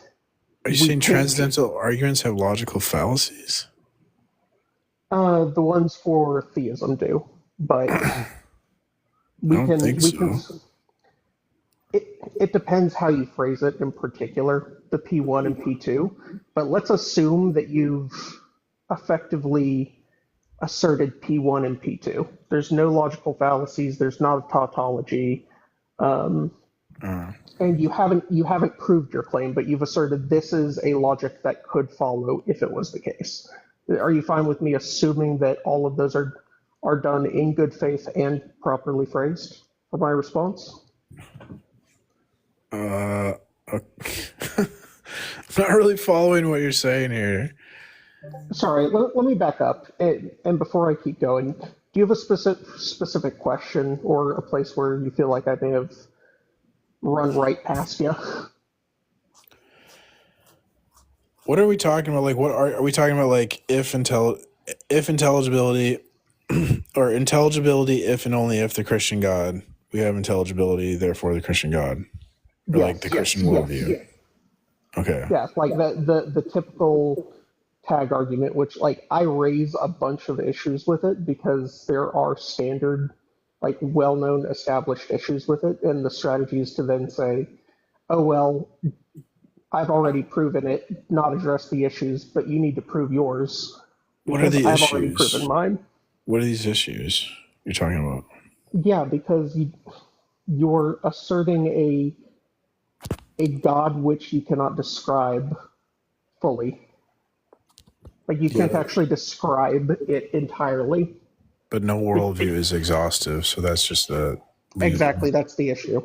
[SPEAKER 2] Are you saying transcendental arguments have logical fallacies?
[SPEAKER 6] The ones for theism do, but
[SPEAKER 2] I don't think so.
[SPEAKER 6] It depends how you phrase it, in particular, the P1 and P2. But let's assume that you've effectively asserted P1 and P2. There's no logical fallacies. There's not a tautology. And you haven't proved your claim, but you've asserted this is a logic that could follow if it was the case. Are you fine with me assuming that all of those are done in good faith and properly phrased for my response?
[SPEAKER 2] I'm not really following what you're saying here.
[SPEAKER 6] Sorry, let me back up. And before I keep going, do you have a specific question or a place where you feel like I may have run right past you?
[SPEAKER 2] What are we talking about? What are we talking about? If intelligibility, or intelligibility if and only if the Christian God, we have intelligibility, therefore the Christian God, or the Christian worldview.
[SPEAKER 6] Yes.
[SPEAKER 2] Okay.
[SPEAKER 6] Yeah, the typical tag argument, which I raise a bunch of issues with it because there are standard, well-known established issues with it, and the strategy is to then say, oh well, I've already proven it, not address the issues, but you need to prove yours.
[SPEAKER 2] What are the
[SPEAKER 6] I've
[SPEAKER 2] issues?
[SPEAKER 6] already proven mine.
[SPEAKER 2] What are these issues you're talking about?
[SPEAKER 6] Yeah, because you're asserting a God which you cannot describe fully. You can't actually describe it entirely.
[SPEAKER 2] But no worldview is exhaustive, so that's just a...
[SPEAKER 6] Exactly, that's the issue.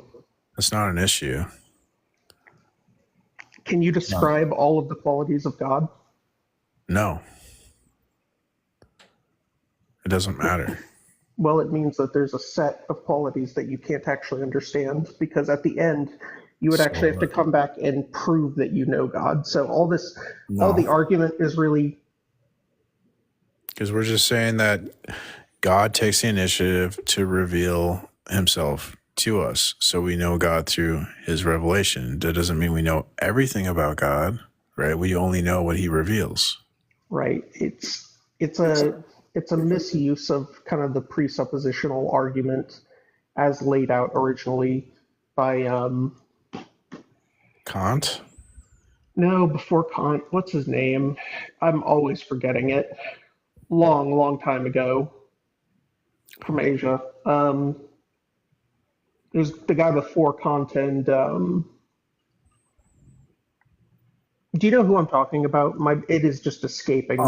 [SPEAKER 2] That's not an issue.
[SPEAKER 6] Can you describe all of the qualities of God?
[SPEAKER 2] No. It doesn't matter.
[SPEAKER 6] Well, it means that there's a set of qualities that you can't actually understand, because at the end, you would actually have to come back and prove that you know God. So all the argument is really...
[SPEAKER 2] Because we're just saying that God takes the initiative to reveal himself to us. So we know God through his revelation. That doesn't mean we know everything about God, right? We only know what he reveals.
[SPEAKER 6] Right. It's a misuse of kind of the presuppositional argument as laid out originally by
[SPEAKER 2] Kant?
[SPEAKER 6] No, before Kant. What's his name? I'm always forgetting it. long time ago from Asia. There's the guy before Content. Do you know who I'm talking about? It is just escaping me.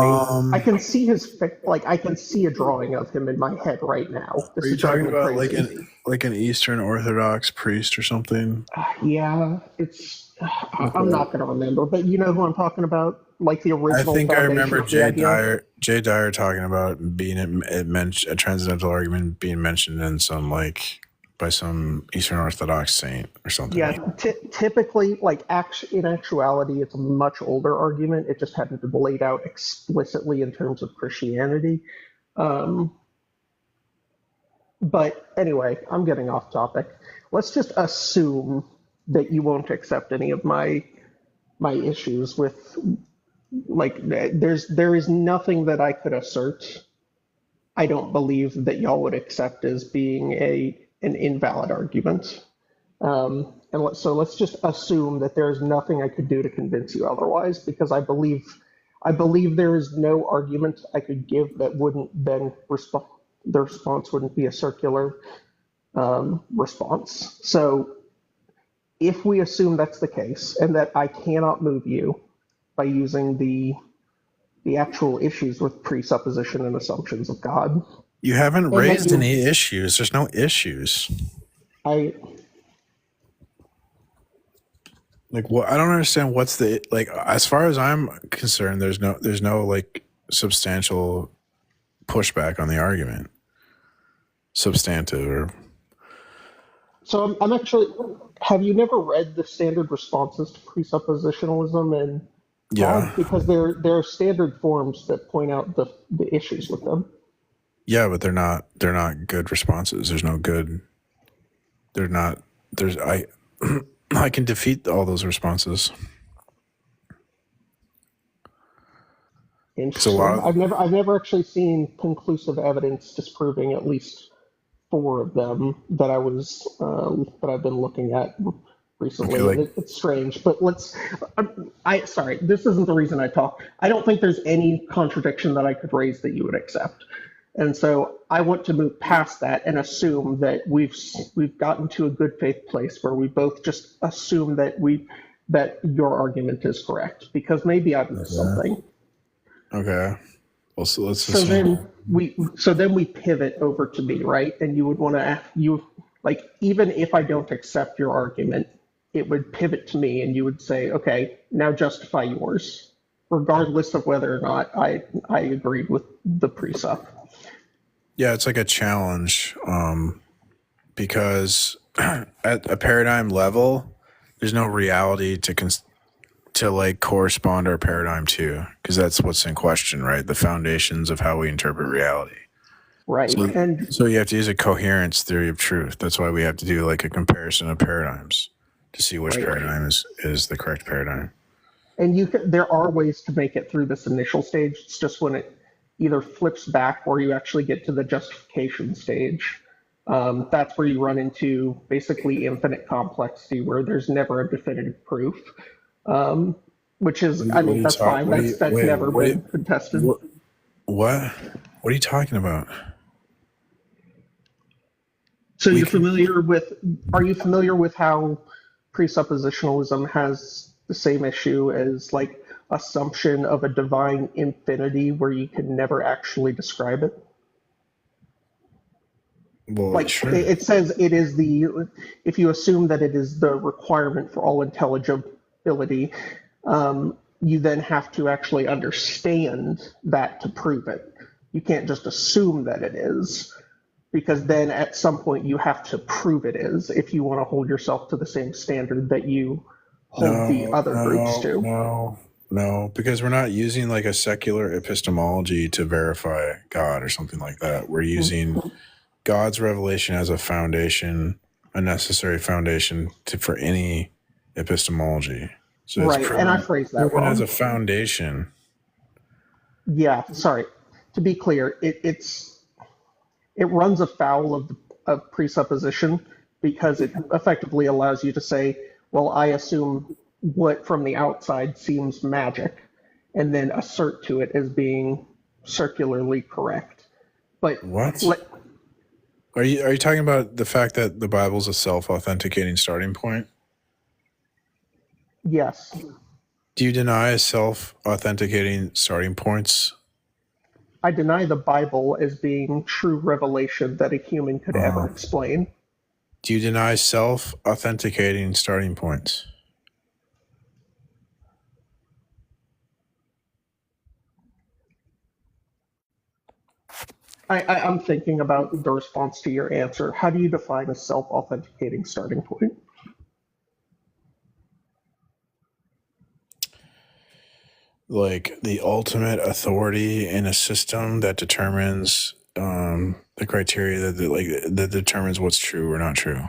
[SPEAKER 6] I can see I can see a drawing of him in my head right now. This
[SPEAKER 2] Are you
[SPEAKER 6] is driving
[SPEAKER 2] talking
[SPEAKER 6] me
[SPEAKER 2] about
[SPEAKER 6] crazy.
[SPEAKER 2] like an Eastern Orthodox priest or something?
[SPEAKER 6] Yeah, it's. I'm
[SPEAKER 2] Okay.
[SPEAKER 6] not going to remember, but you know who I'm talking about, like the
[SPEAKER 2] I
[SPEAKER 6] original
[SPEAKER 2] think I
[SPEAKER 6] foundation
[SPEAKER 2] remember
[SPEAKER 6] of the idea.
[SPEAKER 2] Jay Dyer talking about being a transcendental argument being mentioned in some by some Eastern Orthodox saint or something.
[SPEAKER 6] Yeah, typically, in actuality, it's a much older argument. It just hadn't been laid out explicitly in terms of Christianity. But anyway, I'm getting off topic. Let's just assume that you won't accept any of my issues with there is nothing that I could assert. I don't believe that y'all would accept as being an invalid argument. So let's just assume that there's nothing I could do to convince you otherwise, because I believe there is no argument I could give that wouldn't then respond. The response wouldn't be a circular response. So if we assume that's the case and that I cannot move you by using the actual issues with presupposition and assumptions of God,
[SPEAKER 2] You haven't raised any issues. There's no issues. What I don't understand. What's the as far as I'm concerned, there's no substantial pushback on the argument, substantive or.
[SPEAKER 6] So I'm actually. Have you never read the standard responses to presuppositionalism and God? Because there are standard forms that point out the issues with them.
[SPEAKER 2] Yeah, but they're not good responses. There's no good. They're not. There's I can defeat all those responses.
[SPEAKER 6] Interesting. I've never actually seen conclusive evidence disproving at least 4 of them that I've been looking at recently.
[SPEAKER 2] Okay,
[SPEAKER 6] it's strange, but sorry, this isn't the reason I talk. I don't think there's any contradiction that I could raise that you would accept. And so I want to move past that and assume that we've gotten to a good faith place where we both just assume that your argument is correct, because maybe I've missed something.
[SPEAKER 2] Okay. Well, so let's.
[SPEAKER 6] So then we pivot over to me, right? And you would want to even if I don't accept your argument, it would pivot to me, and you would say, okay, now justify yours, regardless of whether or not I agreed with the presup.
[SPEAKER 2] Yeah, it's like a challenge, because at a paradigm level, there's no reality to correspond our paradigm to, because that's what's in question, right? The foundations of how we interpret reality.
[SPEAKER 6] Right.
[SPEAKER 2] So you have to use a coherence theory of truth. That's why we have to do a comparison of paradigms to see which paradigm is the correct paradigm.
[SPEAKER 6] And there are ways to make it through this initial stage. It's just when it either flips back or you actually get to the justification stage. That's where you run into basically infinite complexity, where there's never a definitive proof, which is, that's fine. That's never been contested.
[SPEAKER 2] What are you talking about?
[SPEAKER 6] So are you familiar with how presuppositionalism has the same issue as assumption of a divine infinity where you can never actually describe it?
[SPEAKER 2] Well, sure.
[SPEAKER 6] It says it is if you assume that it is the requirement for all intelligibility, you then have to actually understand that to prove it. You can't just assume that it is, because then at some point you have to prove it is, if you want to hold yourself to the same standard that you hold the other groups to.
[SPEAKER 2] No, because we're not using a secular epistemology to verify God or something like that. We're using God's revelation as a foundation, a necessary foundation for any epistemology. So
[SPEAKER 6] right, and I phrased that wrong.
[SPEAKER 2] As a foundation.
[SPEAKER 6] Yeah, sorry. To be clear, it runs afoul of presupposition, because it effectively allows you to say, well, I assume what from the outside seems magic, and then assert to it as being circularly correct. But
[SPEAKER 2] what? Are you talking about the fact that the Bible's a self-authenticating starting point?
[SPEAKER 6] Yes.
[SPEAKER 2] Do you deny self-authenticating starting points?
[SPEAKER 6] I deny the Bible as being true revelation that a human could ever explain.
[SPEAKER 2] Do you deny self-authenticating starting points?
[SPEAKER 6] I'm thinking about the response to your answer. How do you define a self-authenticating starting point?
[SPEAKER 2] Like the ultimate authority in a system that determines the criteria that determines what's true or not true.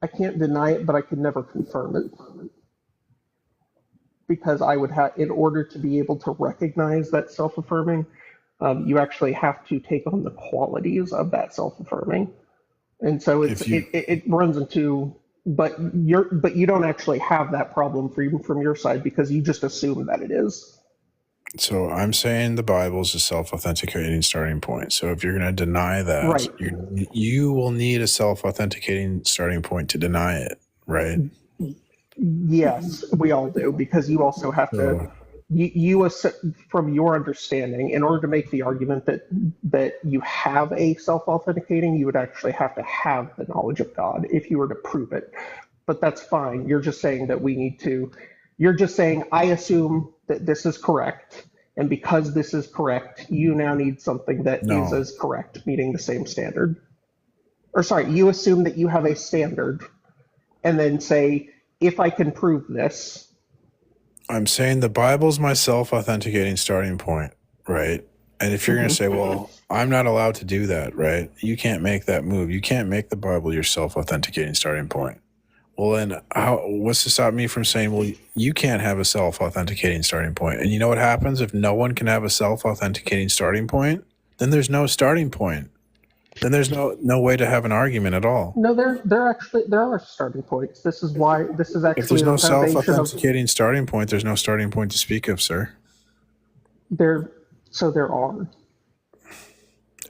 [SPEAKER 6] I can't deny it, but I can never confirm it. Because I would have, in order to be able to recognize that self-affirming, you actually have to take on the qualities of that self-affirming. And so it runs into, but you don't actually have that problem from your side because you just assume that it is.
[SPEAKER 2] So I'm saying the Bible is a self-authenticating starting point. So if you're going to deny that,
[SPEAKER 6] right,
[SPEAKER 2] you will need a self-authenticating starting point to deny it, right?
[SPEAKER 6] Yes, we all do, because you also have to, from your understanding, in order to make the argument that you have a self-authenticating, you would actually have to have the knowledge of God if you were to prove it. But that's fine. You're just saying that you're just saying, I assume that this is correct, and because this is correct, you now need something that is as correct, meeting the same standard. Or sorry, you assume that you have a standard, and then say, if I can prove this.
[SPEAKER 2] I'm saying the Bible's my self-authenticating starting point, right? And if you're going to say, well, I'm not allowed to do that, right? You can't make that move. You can't make the Bible your self-authenticating starting point. Well, then what's to stop me from saying, well, you can't have a self-authenticating starting point? And you know what happens if no one can have a self-authenticating starting point? Then there's no starting point. Then there's no way to have an argument at all.
[SPEAKER 6] No, there are starting points. This is actually
[SPEAKER 2] if there's no self-authenticating starting point, there's no starting point to speak of, sir.
[SPEAKER 6] There are.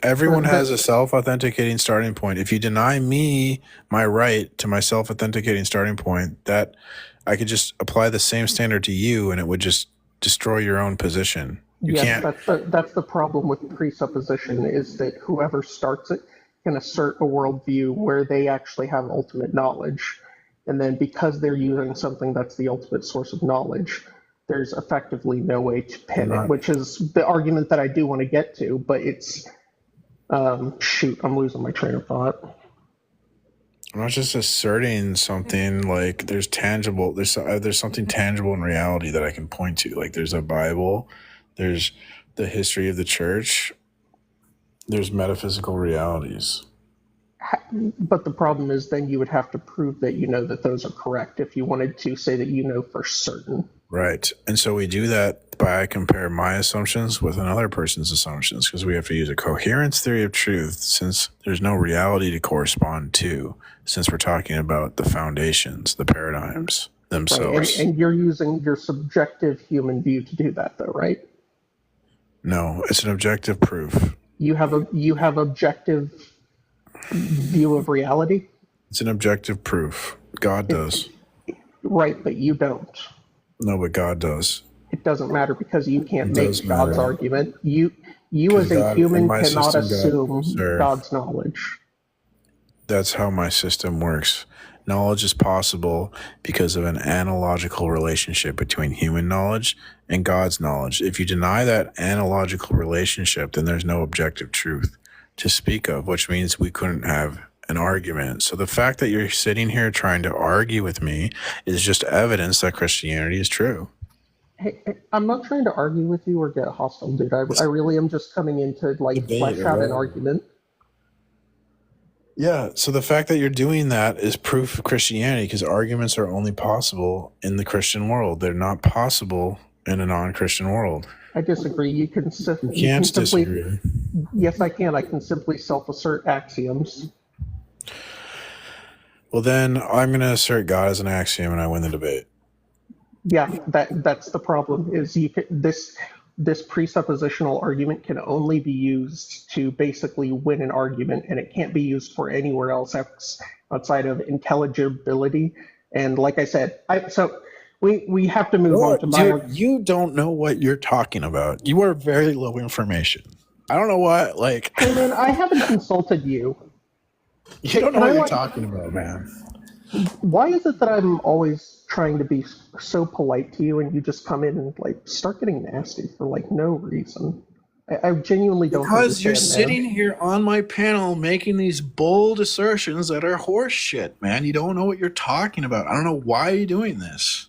[SPEAKER 2] Everyone has a self-authenticating starting point. If you deny me my right to my self-authenticating starting point, that I could just apply the same standard to you and it would just destroy your own position.
[SPEAKER 6] That's the problem with presupposition, is that whoever starts it can assert a worldview where they actually have ultimate knowledge. And then because they're using something that's the ultimate source of knowledge, there's effectively no way to pin it, which is the argument that I do want to get to, but it's shoot, I'm losing my train of thought.
[SPEAKER 2] I'm not just asserting something, like there's something tangible in reality that I can point to. Like there's a Bible, there's the history of the church, there's metaphysical realities.
[SPEAKER 6] But the problem is then you would have to prove that you know that those are correct if you wanted to say that you know for certain.
[SPEAKER 2] Right. And so we do that by compare my assumptions with another person's assumptions, because we have to use a coherence theory of truth since there's no reality to correspond to, since we're talking about the foundations, the paradigms themselves.
[SPEAKER 6] Right. And you're using your subjective human view to do that, though, right?
[SPEAKER 2] No, it's an objective proof.
[SPEAKER 6] You have objective view of reality?
[SPEAKER 2] It's an objective proof. God does.
[SPEAKER 6] Right, but you don't.
[SPEAKER 2] No, but God does.
[SPEAKER 6] It doesn't matter because you can't make God's argument. You as a human cannot assume God's knowledge.
[SPEAKER 2] That's how my system works. Knowledge is possible because of an analogical relationship between human knowledge and God's knowledge. If you deny that analogical relationship, then there's no objective truth to speak of, which means we couldn't have an argument. So the fact that you're sitting here trying to argue with me is just evidence that Christianity is true.
[SPEAKER 6] Hey, I'm not trying to argue with you or get hostile, dude. I really am just coming in to flesh out an argument.
[SPEAKER 2] Yeah, so the fact that you're doing that is proof of Christianity, because arguments are only possible in the Christian world. They're not possible in a non-Christian world.
[SPEAKER 6] I disagree. You can't
[SPEAKER 2] disagree.
[SPEAKER 6] Yes, I can. I can simply self-assert axioms.
[SPEAKER 2] Well, then I'm going to assert God as an axiom, and I win the debate.
[SPEAKER 6] Yeah, that's the problem. Is this presuppositional argument can only be used to basically win an argument, and it can't be used for anywhere else outside of intelligibility. And like I said, we have to move on to my.
[SPEAKER 2] Dude, you don't know what you're talking about. You are very low information. I don't know what, like.
[SPEAKER 6] Hey man, I haven't consulted you.
[SPEAKER 2] You don't know what you're talking about, man.
[SPEAKER 6] Why is it that I'm always trying to be so polite to you, and you just come in and like start getting nasty for like no reason? I genuinely don't understand.
[SPEAKER 2] Because you're sitting here on my panel making these bold assertions that are horse shit, man. You don't know what you're talking about. I don't know why you're doing this.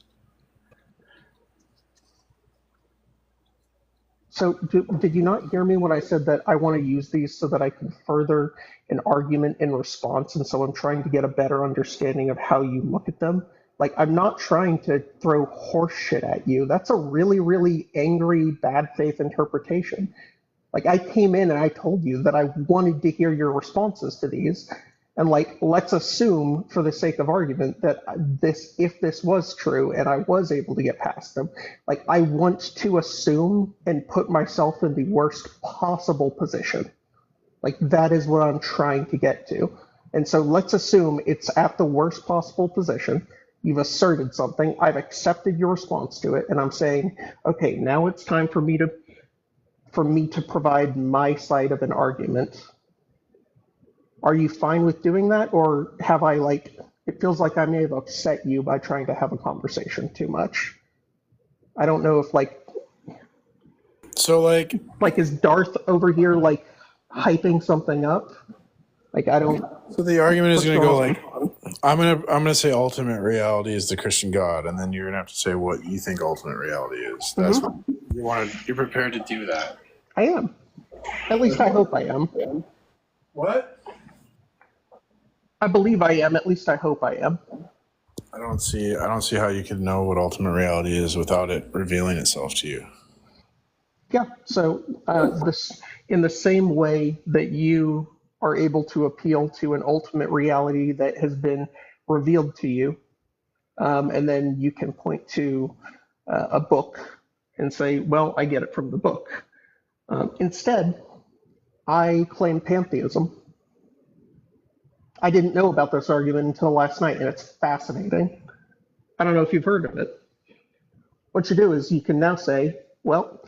[SPEAKER 6] So did you not hear me when I said that I want to use these so that I can further an argument in response? And so I'm trying to get a better understanding of how you look at them. Like, I'm not trying to throw horse shit at you. That's a really, really angry, bad faith interpretation. Like, I came in and I told you that I wanted to hear your responses to these. And like, let's assume for the sake of argument that if this was true and I was able to get past them, like I want to assume and put myself in the worst possible position. Like that is what I'm trying to get to. And so let's assume it's at the worst possible position. You've asserted something. I've accepted your response to it. And I'm saying, okay, now it's time for me to provide my side of an argument. Are you fine with doing that, or have I it feels like I may have upset you by trying to have a conversation too much? I don't know if is Darth over here hyping something up? I don't.
[SPEAKER 2] So the argument is going to go I'm going to say ultimate reality is the Christian God, and then you're going to have to say what you think ultimate reality is. That's what you're prepared to do that.
[SPEAKER 6] I am. At least I hope I am.
[SPEAKER 2] What?
[SPEAKER 6] I believe I am. At least I hope I am.
[SPEAKER 2] I don't see how you can know what ultimate reality is without it revealing itself to you.
[SPEAKER 6] Yeah. So in the same way that you are able to appeal to an ultimate reality that has been revealed to you, and then you can point to a book and say, "Well, I get it from the book." Instead, I claim pantheism. I didn't know about this argument until last night, and it's fascinating. I don't know if you've heard of it. What you do is you can now say, well,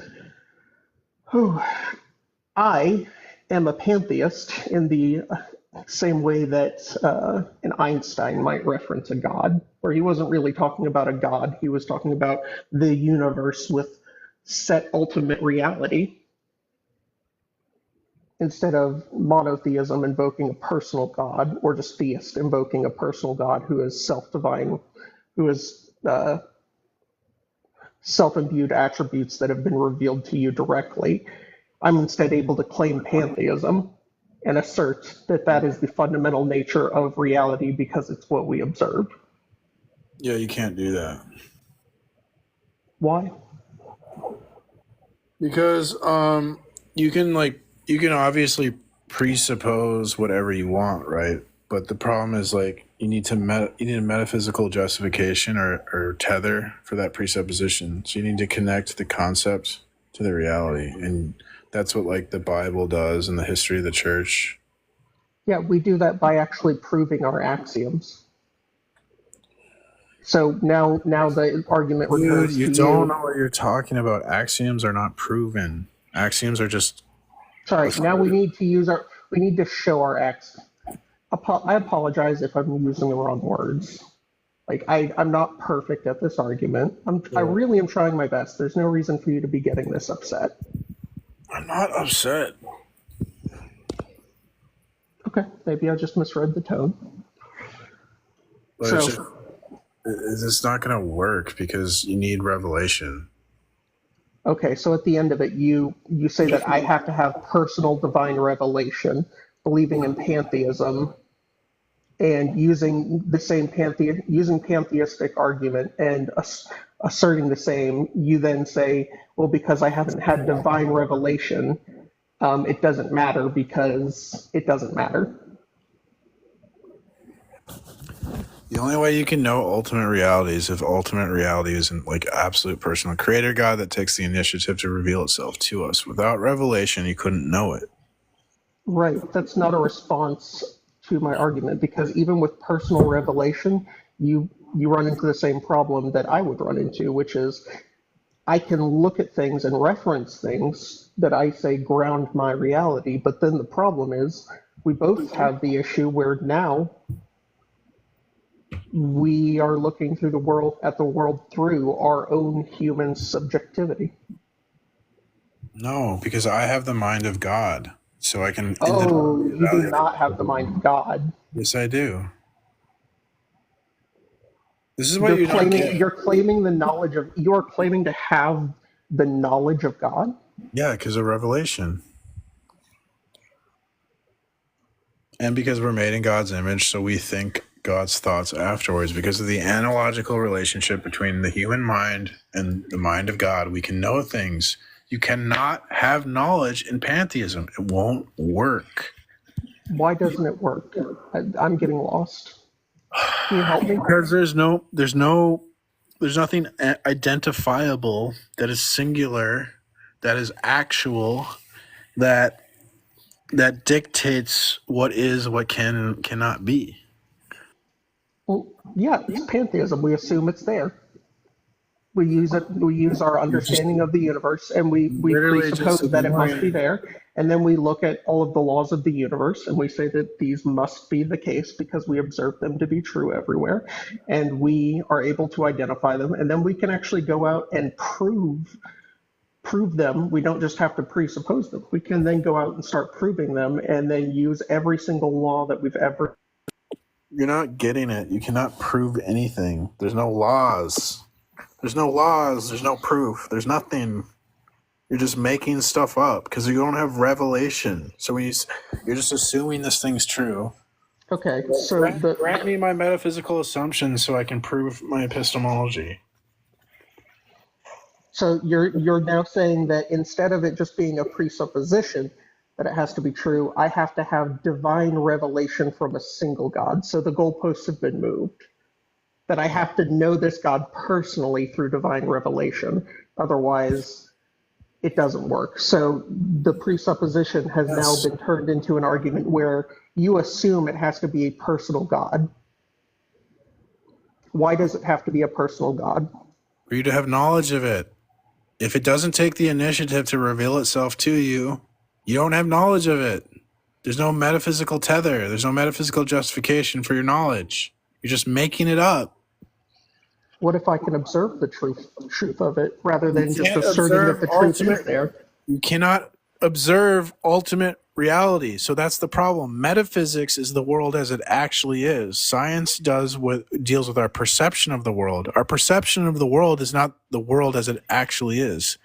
[SPEAKER 6] I am a pantheist in the same way that an Einstein might reference a god, where he wasn't really talking about a god. He was talking about the universe with set ultimate reality. Instead of monotheism invoking a personal God, or just theist invoking a personal God who is self-divine, who is self-imbued attributes that have been revealed to you directly, I'm instead able to claim pantheism and assert that that is the fundamental nature of reality because it's what we observe.
[SPEAKER 2] Yeah, you can't do that.
[SPEAKER 6] Why?
[SPEAKER 2] Because you can obviously presuppose whatever you want, right? But the problem is you need a metaphysical justification or tether for that presupposition. So you need to connect the concept to the reality, and that's what the Bible does in the history of the church.
[SPEAKER 6] Yeah, we do that by actually proving our axioms. So now the argument returns to you.
[SPEAKER 2] You don't know what you're talking about. Axioms are not proven. Axioms are just.
[SPEAKER 6] Sorry. Now we need to show our axioms. I apologize if I'm using the wrong words. I'm not perfect at this argument. I really am trying my best. There's no reason for you to be getting this upset.
[SPEAKER 2] I'm not upset.
[SPEAKER 6] Okay, maybe I just misread the tone.
[SPEAKER 2] But it's not going to work because you need revelation.
[SPEAKER 6] Okay, so at the end of it, you say that I have to have personal divine revelation, believing in pantheism, and using the same pantheistic argument and asserting the same. You then say, well, because I haven't had divine revelation, it doesn't matter because it doesn't matter.
[SPEAKER 2] The only way you can know ultimate reality is if ultimate reality isn't like absolute personal creator God that takes the initiative to reveal itself to us. Without revelation, you couldn't know it.
[SPEAKER 6] Right. That's not a response to my argument, because even with personal revelation, you run into the same problem that I would run into, which is I can look at things and reference things that I say ground my reality, but then the problem is we both have the issue where now we are looking through the world through our own human subjectivity.
[SPEAKER 2] No, because I have the mind of God, so I can.
[SPEAKER 6] Oh, you do not have the mind of God.
[SPEAKER 2] Yes, I do. This is what
[SPEAKER 6] you're claiming. You're claiming the knowledge of. You are claiming to have the knowledge of God.
[SPEAKER 2] Yeah, because of revelation. And because we're made in God's image, so we think God's thoughts afterwards. Because of the analogical relationship between the human mind and the mind of God, we can know things. You cannot have knowledge in pantheism. It won't work.
[SPEAKER 6] Why doesn't it work? I'm getting lost. Can you help me?
[SPEAKER 2] Because there's nothing identifiable that is singular, that is actual, that dictates what is, what can and cannot be.
[SPEAKER 6] Well, yeah, it's pantheism. We assume it's there. We use it. We use our understanding of the universe, and we presuppose that it must be there. And then we look at all of the laws of the universe, and we say that these must be the case because we observe them to be true everywhere, and we are able to identify them. And then we can actually go out and prove them. We don't just have to presuppose them. We can then go out and start proving them, and then use every single law that we've ever.
[SPEAKER 2] You're not getting it. You cannot prove anything. There's no laws. There's no laws. There's no proof. There's nothing. You're just making stuff up because you don't have revelation. So you're just assuming this thing's true.
[SPEAKER 6] Okay, so
[SPEAKER 2] grant me my metaphysical assumptions so I can prove my epistemology.
[SPEAKER 6] So you're now saying that instead of it just being a presupposition that it has to be true, I have to have divine revelation from a single God. So the goalposts have been moved. That I have to know this God personally through divine revelation. Otherwise, it doesn't work. So the presupposition has now been turned into an argument where you assume it has to be a personal God. Why does it have to be a personal God?
[SPEAKER 2] For you to have knowledge of it. If it doesn't take the initiative to reveal itself to you, you don't have knowledge of it. There's no metaphysical tether. There's no metaphysical justification for your knowledge. You're just making it up.
[SPEAKER 6] What if I can observe the truth of it rather than just asserting that the truth is there?
[SPEAKER 2] You cannot observe ultimate reality. So that's the problem. Metaphysics is the world as it actually is. Science deals with our perception of the world. Our perception of the world is not the world as it actually is.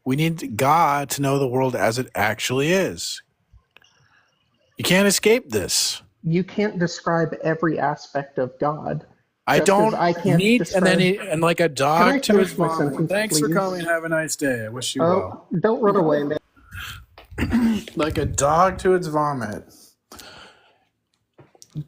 [SPEAKER 2] We need God to know the world as it actually is. You can't escape this.
[SPEAKER 6] You can't describe every aspect of God.
[SPEAKER 2] I need, and like a dog to his vomit. Thanks for coming. Have a nice day. I wish you well.
[SPEAKER 6] Don't run away, man.
[SPEAKER 2] Like a dog to its vomit.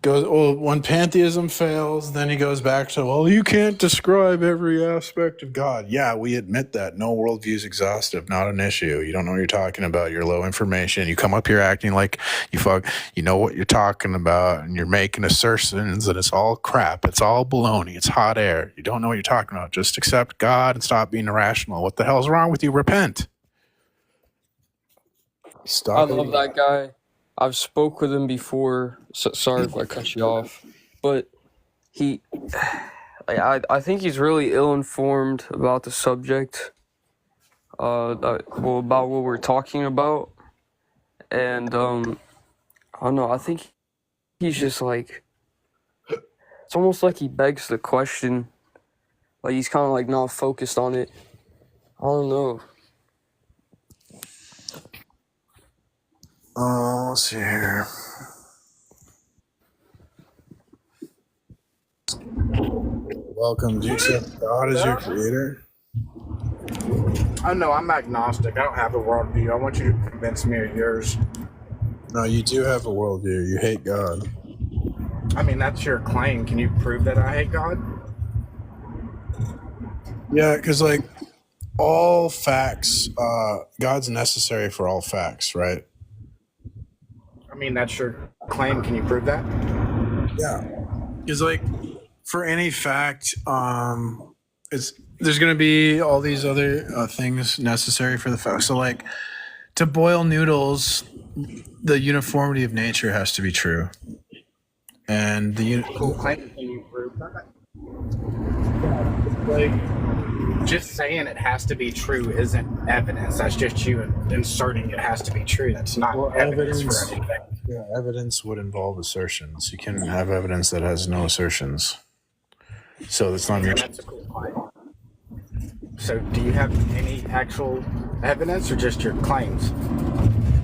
[SPEAKER 2] When pantheism fails, then he goes back to, well, you can't describe every aspect of God. Yeah, we admit that. No worldview is exhaustive, not an issue. You don't know what you're talking about. You're low information. You come up here acting like you know what you're talking about, and you're making assertions, and it's all crap. It's all baloney. It's hot air. You don't know what you're talking about. Just accept God and stop being irrational. What the hell's wrong with you? Repent.
[SPEAKER 20] Stop. I love that guy. I've spoke with him before. So, sorry if I cut you off, but I think he's really ill-informed about the subject, about what we're talking about, and I don't know. I think he's just like, it's almost like he begs the question, like he's kind of like not focused on it. I don't know.
[SPEAKER 2] Let's see here. Welcome. Do you accept God as your creator?
[SPEAKER 7] No, I'm agnostic. I don't have a worldview. I want you to convince me of yours.
[SPEAKER 2] No, you do have a worldview. You hate God.
[SPEAKER 7] I mean, that's your claim. Can you prove that I hate God?
[SPEAKER 2] Yeah, because like all facts, God's necessary for all facts, right?
[SPEAKER 7] I mean, that's your claim. Can you prove that?
[SPEAKER 2] Yeah. Because like for any fact, there's going to be all these other things necessary for the fact. So like to boil noodles, the uniformity of nature has to be true. And
[SPEAKER 7] Cool claim. Can you prove that? Like, just saying it has to be true isn't evidence. That's just you inserting it has to be true. That's not evidence for anything.
[SPEAKER 2] Yeah, evidence would involve assertions. You can have evidence that has no assertions. So that's not mutual.
[SPEAKER 7] That's a cool claim. So do you have any actual evidence or just your claims?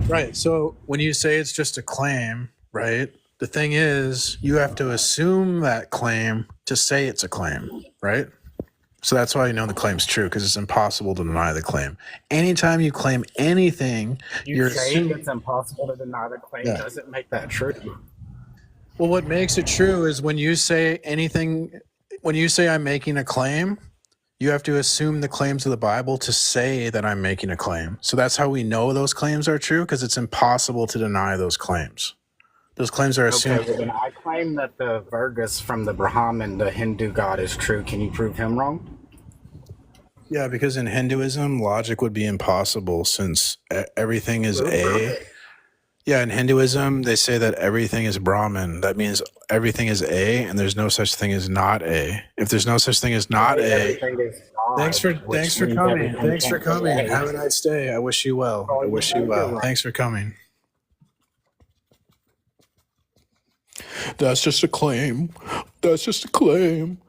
[SPEAKER 2] Right. So when you say it's just a claim, right? The thing is, you have to assume that claim to say it's a claim, right? So that's why you know the claim's true, because it's impossible to deny the claim. Anytime you claim anything, you're
[SPEAKER 7] saying
[SPEAKER 2] assuming
[SPEAKER 7] it's impossible to deny the claim doesn't make that true.
[SPEAKER 2] Well, what makes it true is when you say anything, when you say I'm making a claim, you have to assume the claims of the Bible to say that I'm making a claim. So that's how we know those claims are true, because it's impossible to deny those claims. Those claims are assumed.
[SPEAKER 7] Okay, well then I claim that the Virgus from the Brahmin, the Hindu god, is true. Can you prove him wrong?
[SPEAKER 2] Yeah, because in Hinduism, logic would be impossible since everything is A. Yeah, in Hinduism, they say that everything is Brahman. That means everything is A, and there's no such thing as not A. If there's no such thing as not A,
[SPEAKER 7] Everything is God,
[SPEAKER 2] thanks for
[SPEAKER 7] which
[SPEAKER 2] coming.
[SPEAKER 7] means everything
[SPEAKER 2] Thanks for
[SPEAKER 7] can't be
[SPEAKER 2] coming.
[SPEAKER 7] A.
[SPEAKER 2] Have a nice day. I wish you well. I wish you well. Thanks for coming. That's just a claim. That's just a claim.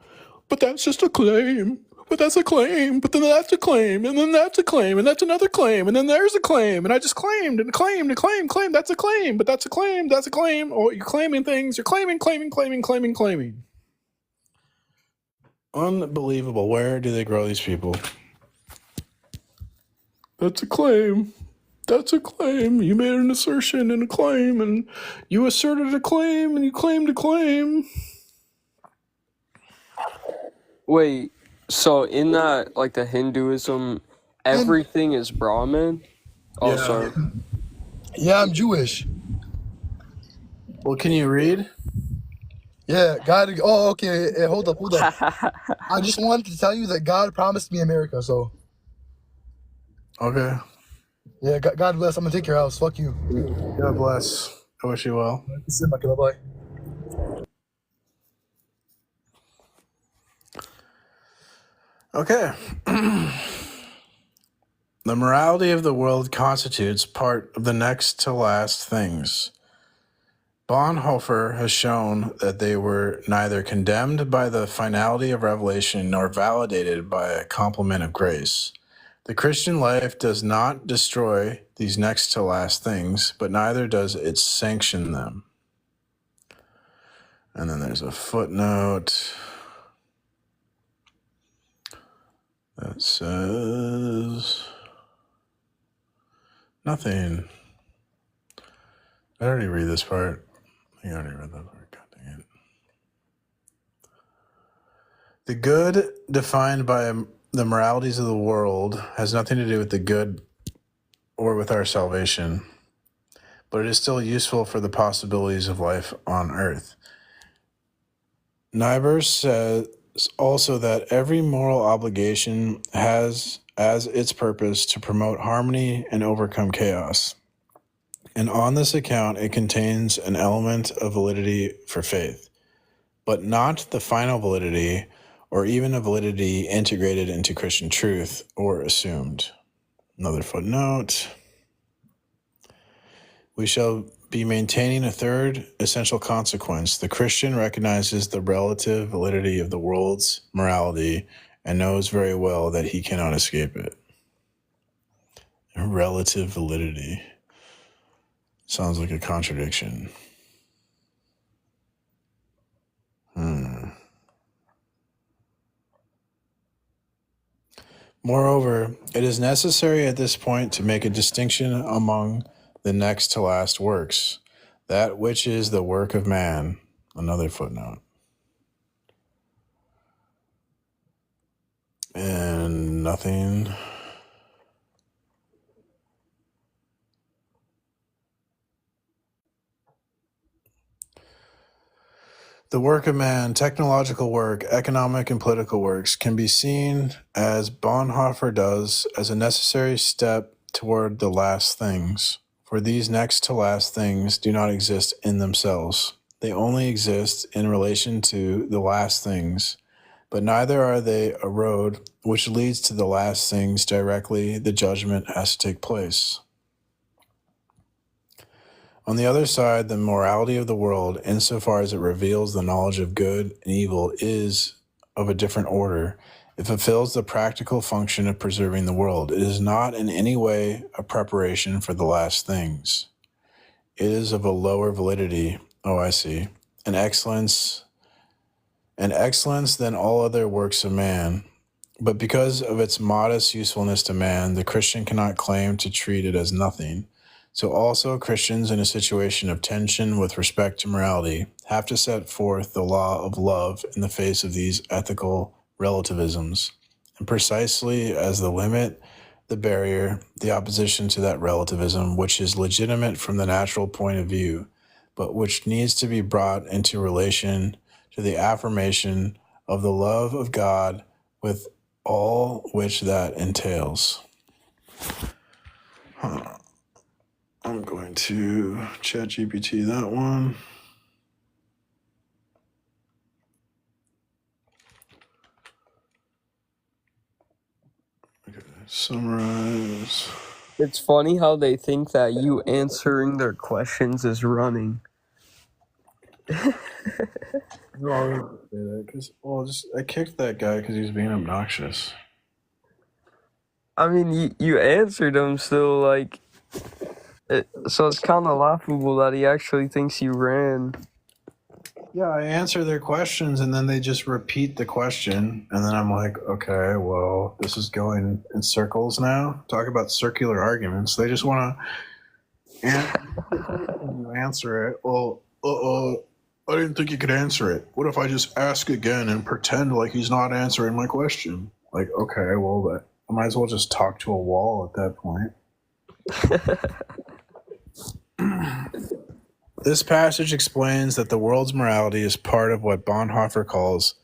[SPEAKER 2] But that's just a claim. But that's a claim. But then that's a claim. And then that's a claim. And that's another claim. And then there's a claim. And I just claimed and claimed and claimed. That's a claim. But that's a claim. That's a claim. Or you're claiming things. You're claiming. Unbelievable. Where do they grow these people? That's a claim. That's a claim. You made an assertion and a claim, and you asserted a claim, and you claimed a claim.
[SPEAKER 20] Wait, so in that, like the Hinduism, everything is Brahmin? Oh,
[SPEAKER 22] Yeah.
[SPEAKER 20] sorry.
[SPEAKER 22] Yeah, I'm Jewish.
[SPEAKER 2] Well, can you read?
[SPEAKER 22] Yeah, God. Oh, okay. Hey, hold up. I just wanted to tell you that God promised me America, so.
[SPEAKER 2] Okay.
[SPEAKER 22] Yeah, God bless. I'm gonna take your house. Fuck you.
[SPEAKER 2] God bless. I wish you well.
[SPEAKER 22] Bye.
[SPEAKER 2] Okay. The morality of the world constitutes part of the next to last things. Bonhoeffer has shown that they were neither condemned by the finality of revelation nor validated by a complement of grace. The Christian life does not destroy these next to last things, but neither does it sanction them. And then there's a footnote that says nothing. I already read this part. I already read that part. God dang it. The good defined by the moralities of the world has nothing to do with the good or with our salvation, but it is still useful for the possibilities of life on earth. Niebuhr says also that every moral obligation has as its purpose to promote harmony and overcome chaos. And on this account, it contains an element of validity for faith, but not the final validity or even a validity integrated into Christian truth or assumed. Another footnote. We shall be maintaining a third essential consequence. The Christian recognizes the relative validity of the world's morality and knows very well that he cannot escape it. Relative validity. Sounds like a contradiction. Moreover, it is necessary at this point to make a distinction among the next to last works. That which is the work of man, Another footnote. And nothing. The work of man, technological work, economic and political works, can be seen, as Bonhoeffer does, as a necessary step toward the last things. For these next to last things do not exist in themselves. They only exist in relation to the last things, but neither are they a road which leads to the last things directly the judgment has to take place. On the other side, the morality of the world, insofar as it reveals the knowledge of good and evil, is of a different order. It fulfills the practical function of preserving the world. It is not in any way a preparation for the last things. It is of a lower validity, I see, an excellence than all other works of man. But because of its modest usefulness to man, the Christian cannot claim to treat it as nothing. So also Christians in a situation of tension with respect to morality have to set forth the law of love in the face of these ethical relativisms, and precisely as the limit, the barrier, the opposition to that relativism, which is legitimate from the natural point of view, but which needs to be brought into relation to the affirmation of the love of God with all which that entails. I'm going to ChatGPT that one. Okay, summarize.
[SPEAKER 20] It's funny how they think that you answering their questions is running.
[SPEAKER 2] No, I kicked that guy because he was being obnoxious.
[SPEAKER 20] I mean, you answered him still, like... so it's kind of laughable that he actually thinks you ran.
[SPEAKER 2] Yeah, I answer their questions and then they just repeat the question. And then I'm like, okay, well, this is going in circles now. Talk about circular arguments. They just want to answer it. Well, I didn't think you could answer it. What if I just ask again and pretend like he's not answering my question? Like, okay, well, I might as well just talk to a wall at that point. This passage explains that the world's morality is part of what Bonhoeffer calls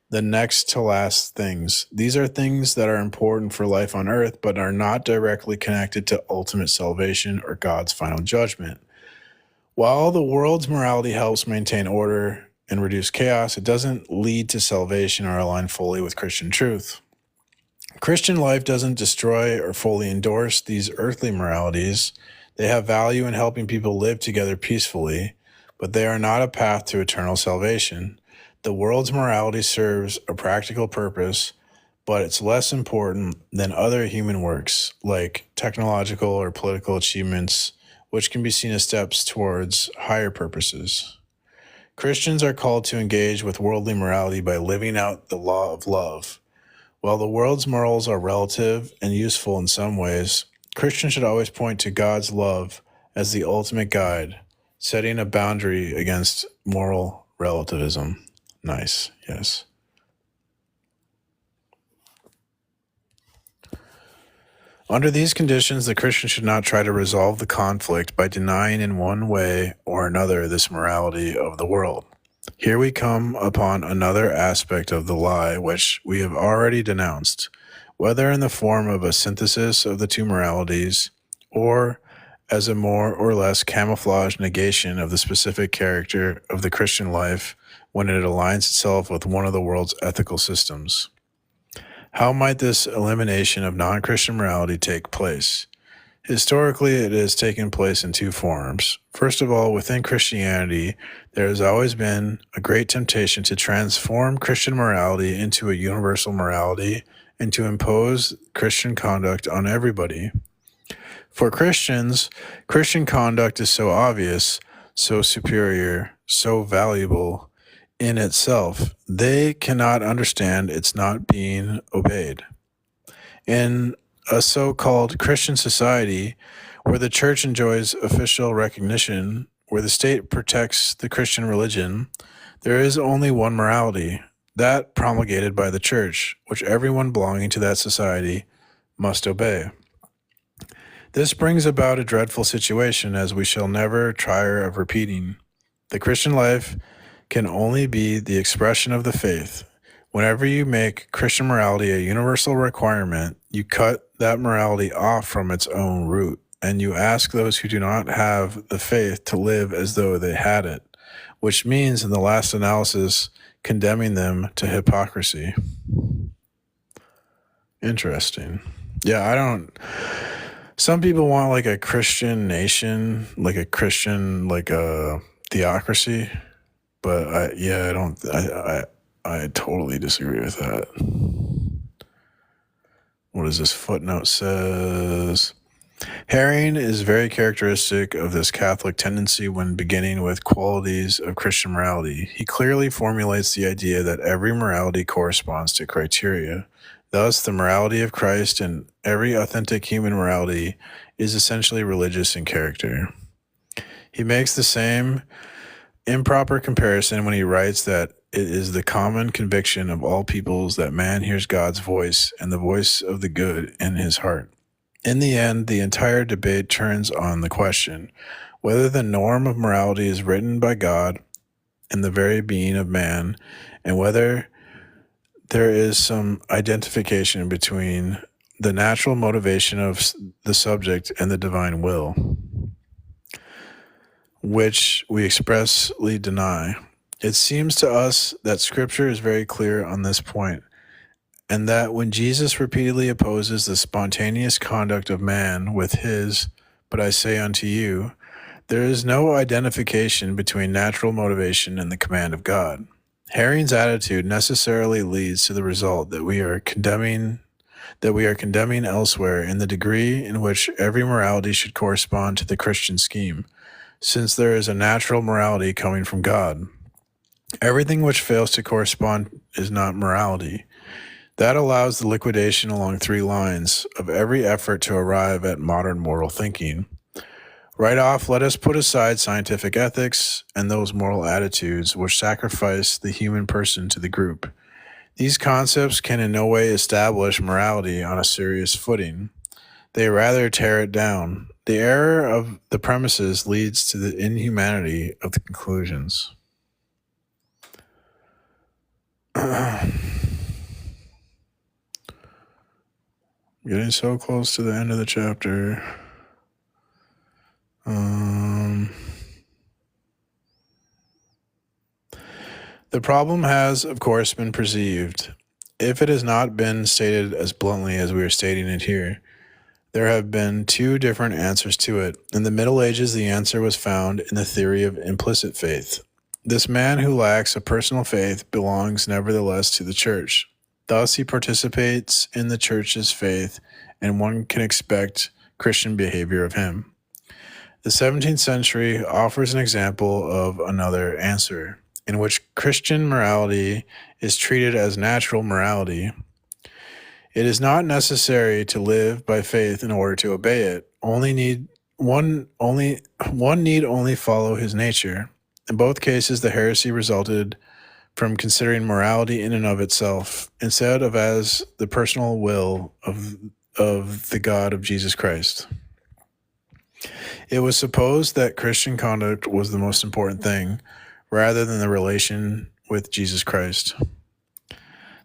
[SPEAKER 2] the next to last things. These are things that are important for life on earth, but are not directly connected to ultimate salvation or God's final judgment. While the world's morality helps maintain order and reduce chaos, it doesn't lead to salvation or align fully with Christian truth. Christian life doesn't destroy or fully endorse these earthly moralities. They have value in helping people live together peacefully, but they are not a path to eternal salvation. The world's morality serves a practical purpose, but it's less important than other human works, like technological or political achievements, which can be seen as steps towards higher purposes. Christians are called to engage with worldly morality by living out the law of love. While the world's morals are relative and useful in some ways, Christians should always point to God's love as the ultimate guide, setting a boundary against moral relativism. Nice, yes. Under these conditions, the Christian should not try to resolve the conflict by denying in one way or another this morality of the world. Here we come upon another aspect of the lie which we have already denounced, whether in the form of a synthesis of the two moralities or as a more or less camouflaged negation of the specific character of the Christian life when it aligns itself with one of the world's ethical systems. How might this elimination of non-Christian morality take place? Historically, it has taken place in two forms. First of all, within Christianity, there has always been a great temptation to transform Christian morality into a universal morality and to impose Christian conduct on everybody. For Christians, Christian conduct is so obvious, so superior, so valuable in itself, they cannot understand its not being obeyed. In a so-called Christian society where the church enjoys official recognition, where the state protects the Christian religion, There is only one morality, that promulgated by the church, which everyone belonging to that society must obey. This brings about a dreadful situation, as we shall never tire of repeating. The Christian life can only be the expression of the faith. Whenever you make Christian morality a universal requirement, you cut that morality off from its own root, and you ask those who do not have the faith to live as though they had it, which means, in the last analysis, condemning them to hypocrisy. Interesting. Yeah, some people want like a Christian nation, like a Christian, like a theocracy, but I totally disagree with that. What is this footnote says? Herring is very characteristic of this Catholic tendency when beginning with qualities of Christian morality. He clearly formulates the idea that every morality corresponds to criteria. Thus, the morality of Christ and every authentic human morality is essentially religious in character. He makes the same improper comparison when he writes that it is the common conviction of all peoples that man hears God's voice and the voice of the good in his heart. In the end, the entire debate turns on the question whether the norm of morality is written by God in the very being of man, and whether there is some identification between the natural motivation of the subject and the divine will, which we expressly deny. It seems to us that Scripture is very clear on this point, and that when Jesus repeatedly opposes the spontaneous conduct of man with his, "But I say unto you," there is no identification between natural motivation and the command of God. Herring's attitude necessarily leads to the result that we are condemning elsewhere in the degree in which every morality should correspond to the Christian scheme, since there is a natural morality coming from God. Everything which fails to correspond is not morality. That allows the liquidation along three lines of every effort to arrive at modern moral thinking. Right off, let us put aside scientific ethics and those moral attitudes which sacrifice the human person to the group. These concepts can in no way establish morality on a serious footing. They rather tear it down. The error of the premises leads to the inhumanity of the conclusions. Getting so close to the end of the chapter. The problem has, of course, been perceived. If it has not been stated as bluntly as we are stating it here, there have been two different answers to it. In the Middle Ages, the answer was found in the theory of implicit faith. This man who lacks a personal faith belongs nevertheless to the church. Thus, he participates in the church's faith, and one can expect Christian behavior of him. The 17th century offers an example of another answer, in which Christian morality is treated as natural morality. It is not necessary to live by faith in order to obey it. One need only follow his nature. In both cases, the heresy resulted from considering morality in and of itself, instead of as the personal will of the God of Jesus Christ. It was supposed that Christian conduct was the most important thing, rather than the relation with Jesus Christ.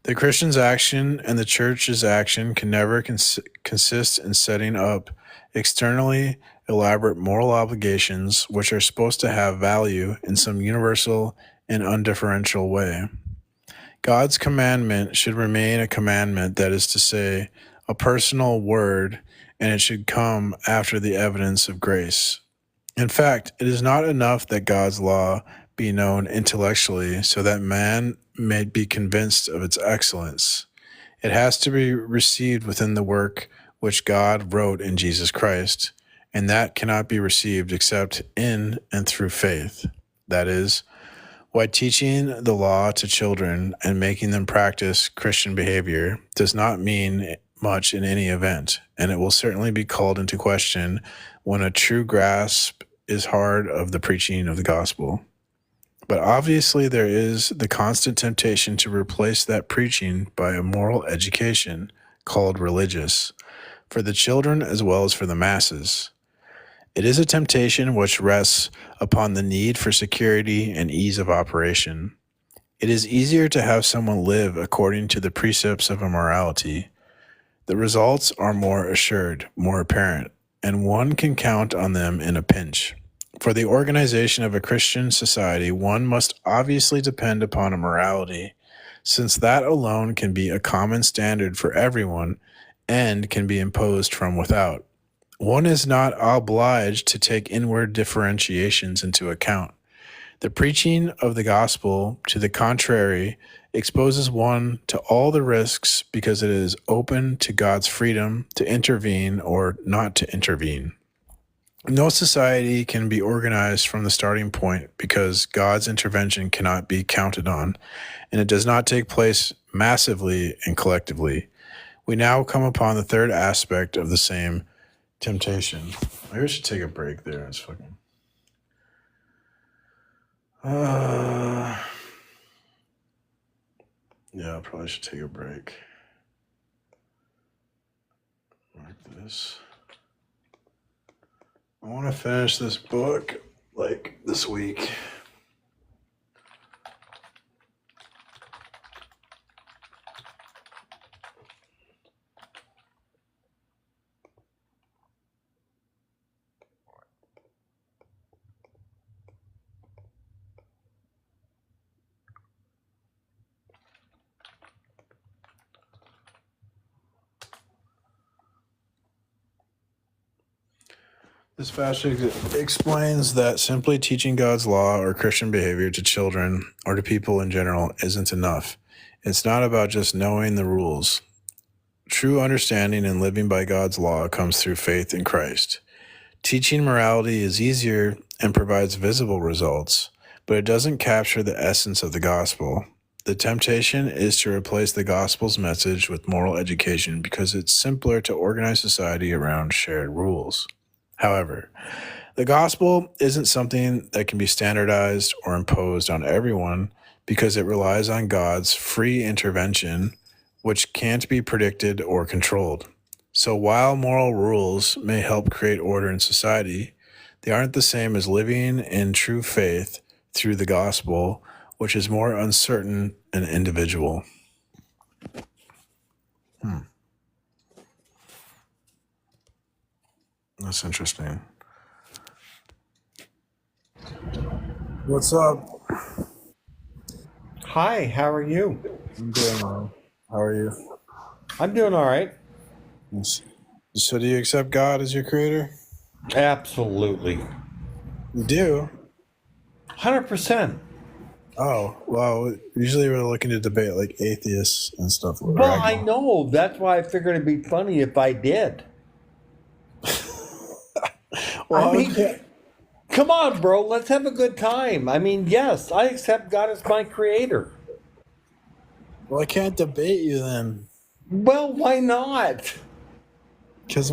[SPEAKER 2] The Christian's action and the church's action can never consist in setting up externally elaborate moral obligations which are supposed to have value in some universal and undifferential way. God's commandment should remain a commandment, that is to say, a personal word, and it should come after the evidence of grace. In fact, it is not enough that God's law be known intellectually so that man may be convinced of its excellence. It has to be received within the work which God wrote in Jesus Christ, and that cannot be received except in and through faith. That is, why teaching the law to children and making them practice Christian behavior does not mean much in any event, and it will certainly be called into question when a true grasp is hard of the preaching of the gospel. But obviously, there is the constant temptation to replace that preaching by a moral education called religious, for the children as well as for the masses. It is a temptation which rests upon the need for security and ease of operation. It is easier to have someone live according to the precepts of a morality. The results are more assured, more apparent, and one can count on them in a pinch. For the organization of a Christian society, one must obviously depend upon a morality, since that alone can be a common standard for everyone and can be imposed from without. One is not obliged to take inward differentiations into account. The preaching of the gospel, to the contrary, exposes one to all the risks because it is open to God's freedom to intervene or not to intervene. No society can be organized from the starting point because God's intervention cannot be counted on, and it does not take place massively and collectively. We now come upon the third aspect of the same temptation. Maybe I should take a break there. It's fucking... yeah, I probably should take a break. Like this. I want to finish this book like this week. This passage explains that simply teaching God's law or Christian behavior to children or to people in general isn't enough. It's not about just knowing the rules. True understanding and living by God's law comes through faith in Christ. Teaching morality is easier and provides visible results, but it doesn't capture the essence of the gospel. The temptation is to replace the gospel's message with moral education because it's simpler to organize society around shared rules. However, the gospel isn't something that can be standardized or imposed on everyone because it relies on God's free intervention, which can't be predicted or controlled. So while moral rules may help create order in society, they aren't the same as living in true faith through the gospel, which is more uncertain and individual. That's interesting. What's up?
[SPEAKER 8] Hi, how are you?
[SPEAKER 2] I'm doing well. How are you?
[SPEAKER 8] I'm doing all right.
[SPEAKER 2] So do you accept God as your creator?
[SPEAKER 8] Absolutely.
[SPEAKER 2] You do?
[SPEAKER 8] 100%.
[SPEAKER 2] Oh, well, usually we're looking to debate like atheists and stuff.
[SPEAKER 8] Well, I know. That's why I figured it'd be funny if I did.
[SPEAKER 2] Well,
[SPEAKER 8] I mean, come on, bro. Let's have a good time. I mean, yes, I accept God as my creator.
[SPEAKER 2] Well, I can't debate you then.
[SPEAKER 8] Well, why not?
[SPEAKER 2] Because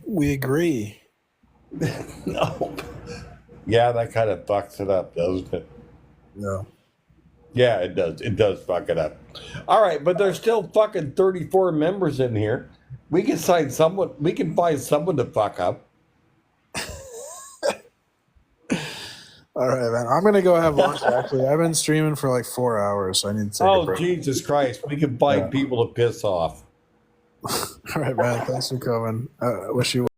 [SPEAKER 2] we agree.
[SPEAKER 8] No. Yeah, that kind of fucks it up, doesn't it?
[SPEAKER 2] No.
[SPEAKER 8] Yeah, it does. It does fuck it up. All right, but there's still fucking 34 members in here. We can find someone. We can find someone to fuck up.
[SPEAKER 2] All right, man. I'm gonna go have lunch. Actually, I've been streaming for like 4 hours, so I need to take a break.
[SPEAKER 8] Jesus Christ! We can find people to piss off.
[SPEAKER 2] All right, man. Thanks for coming. Wish you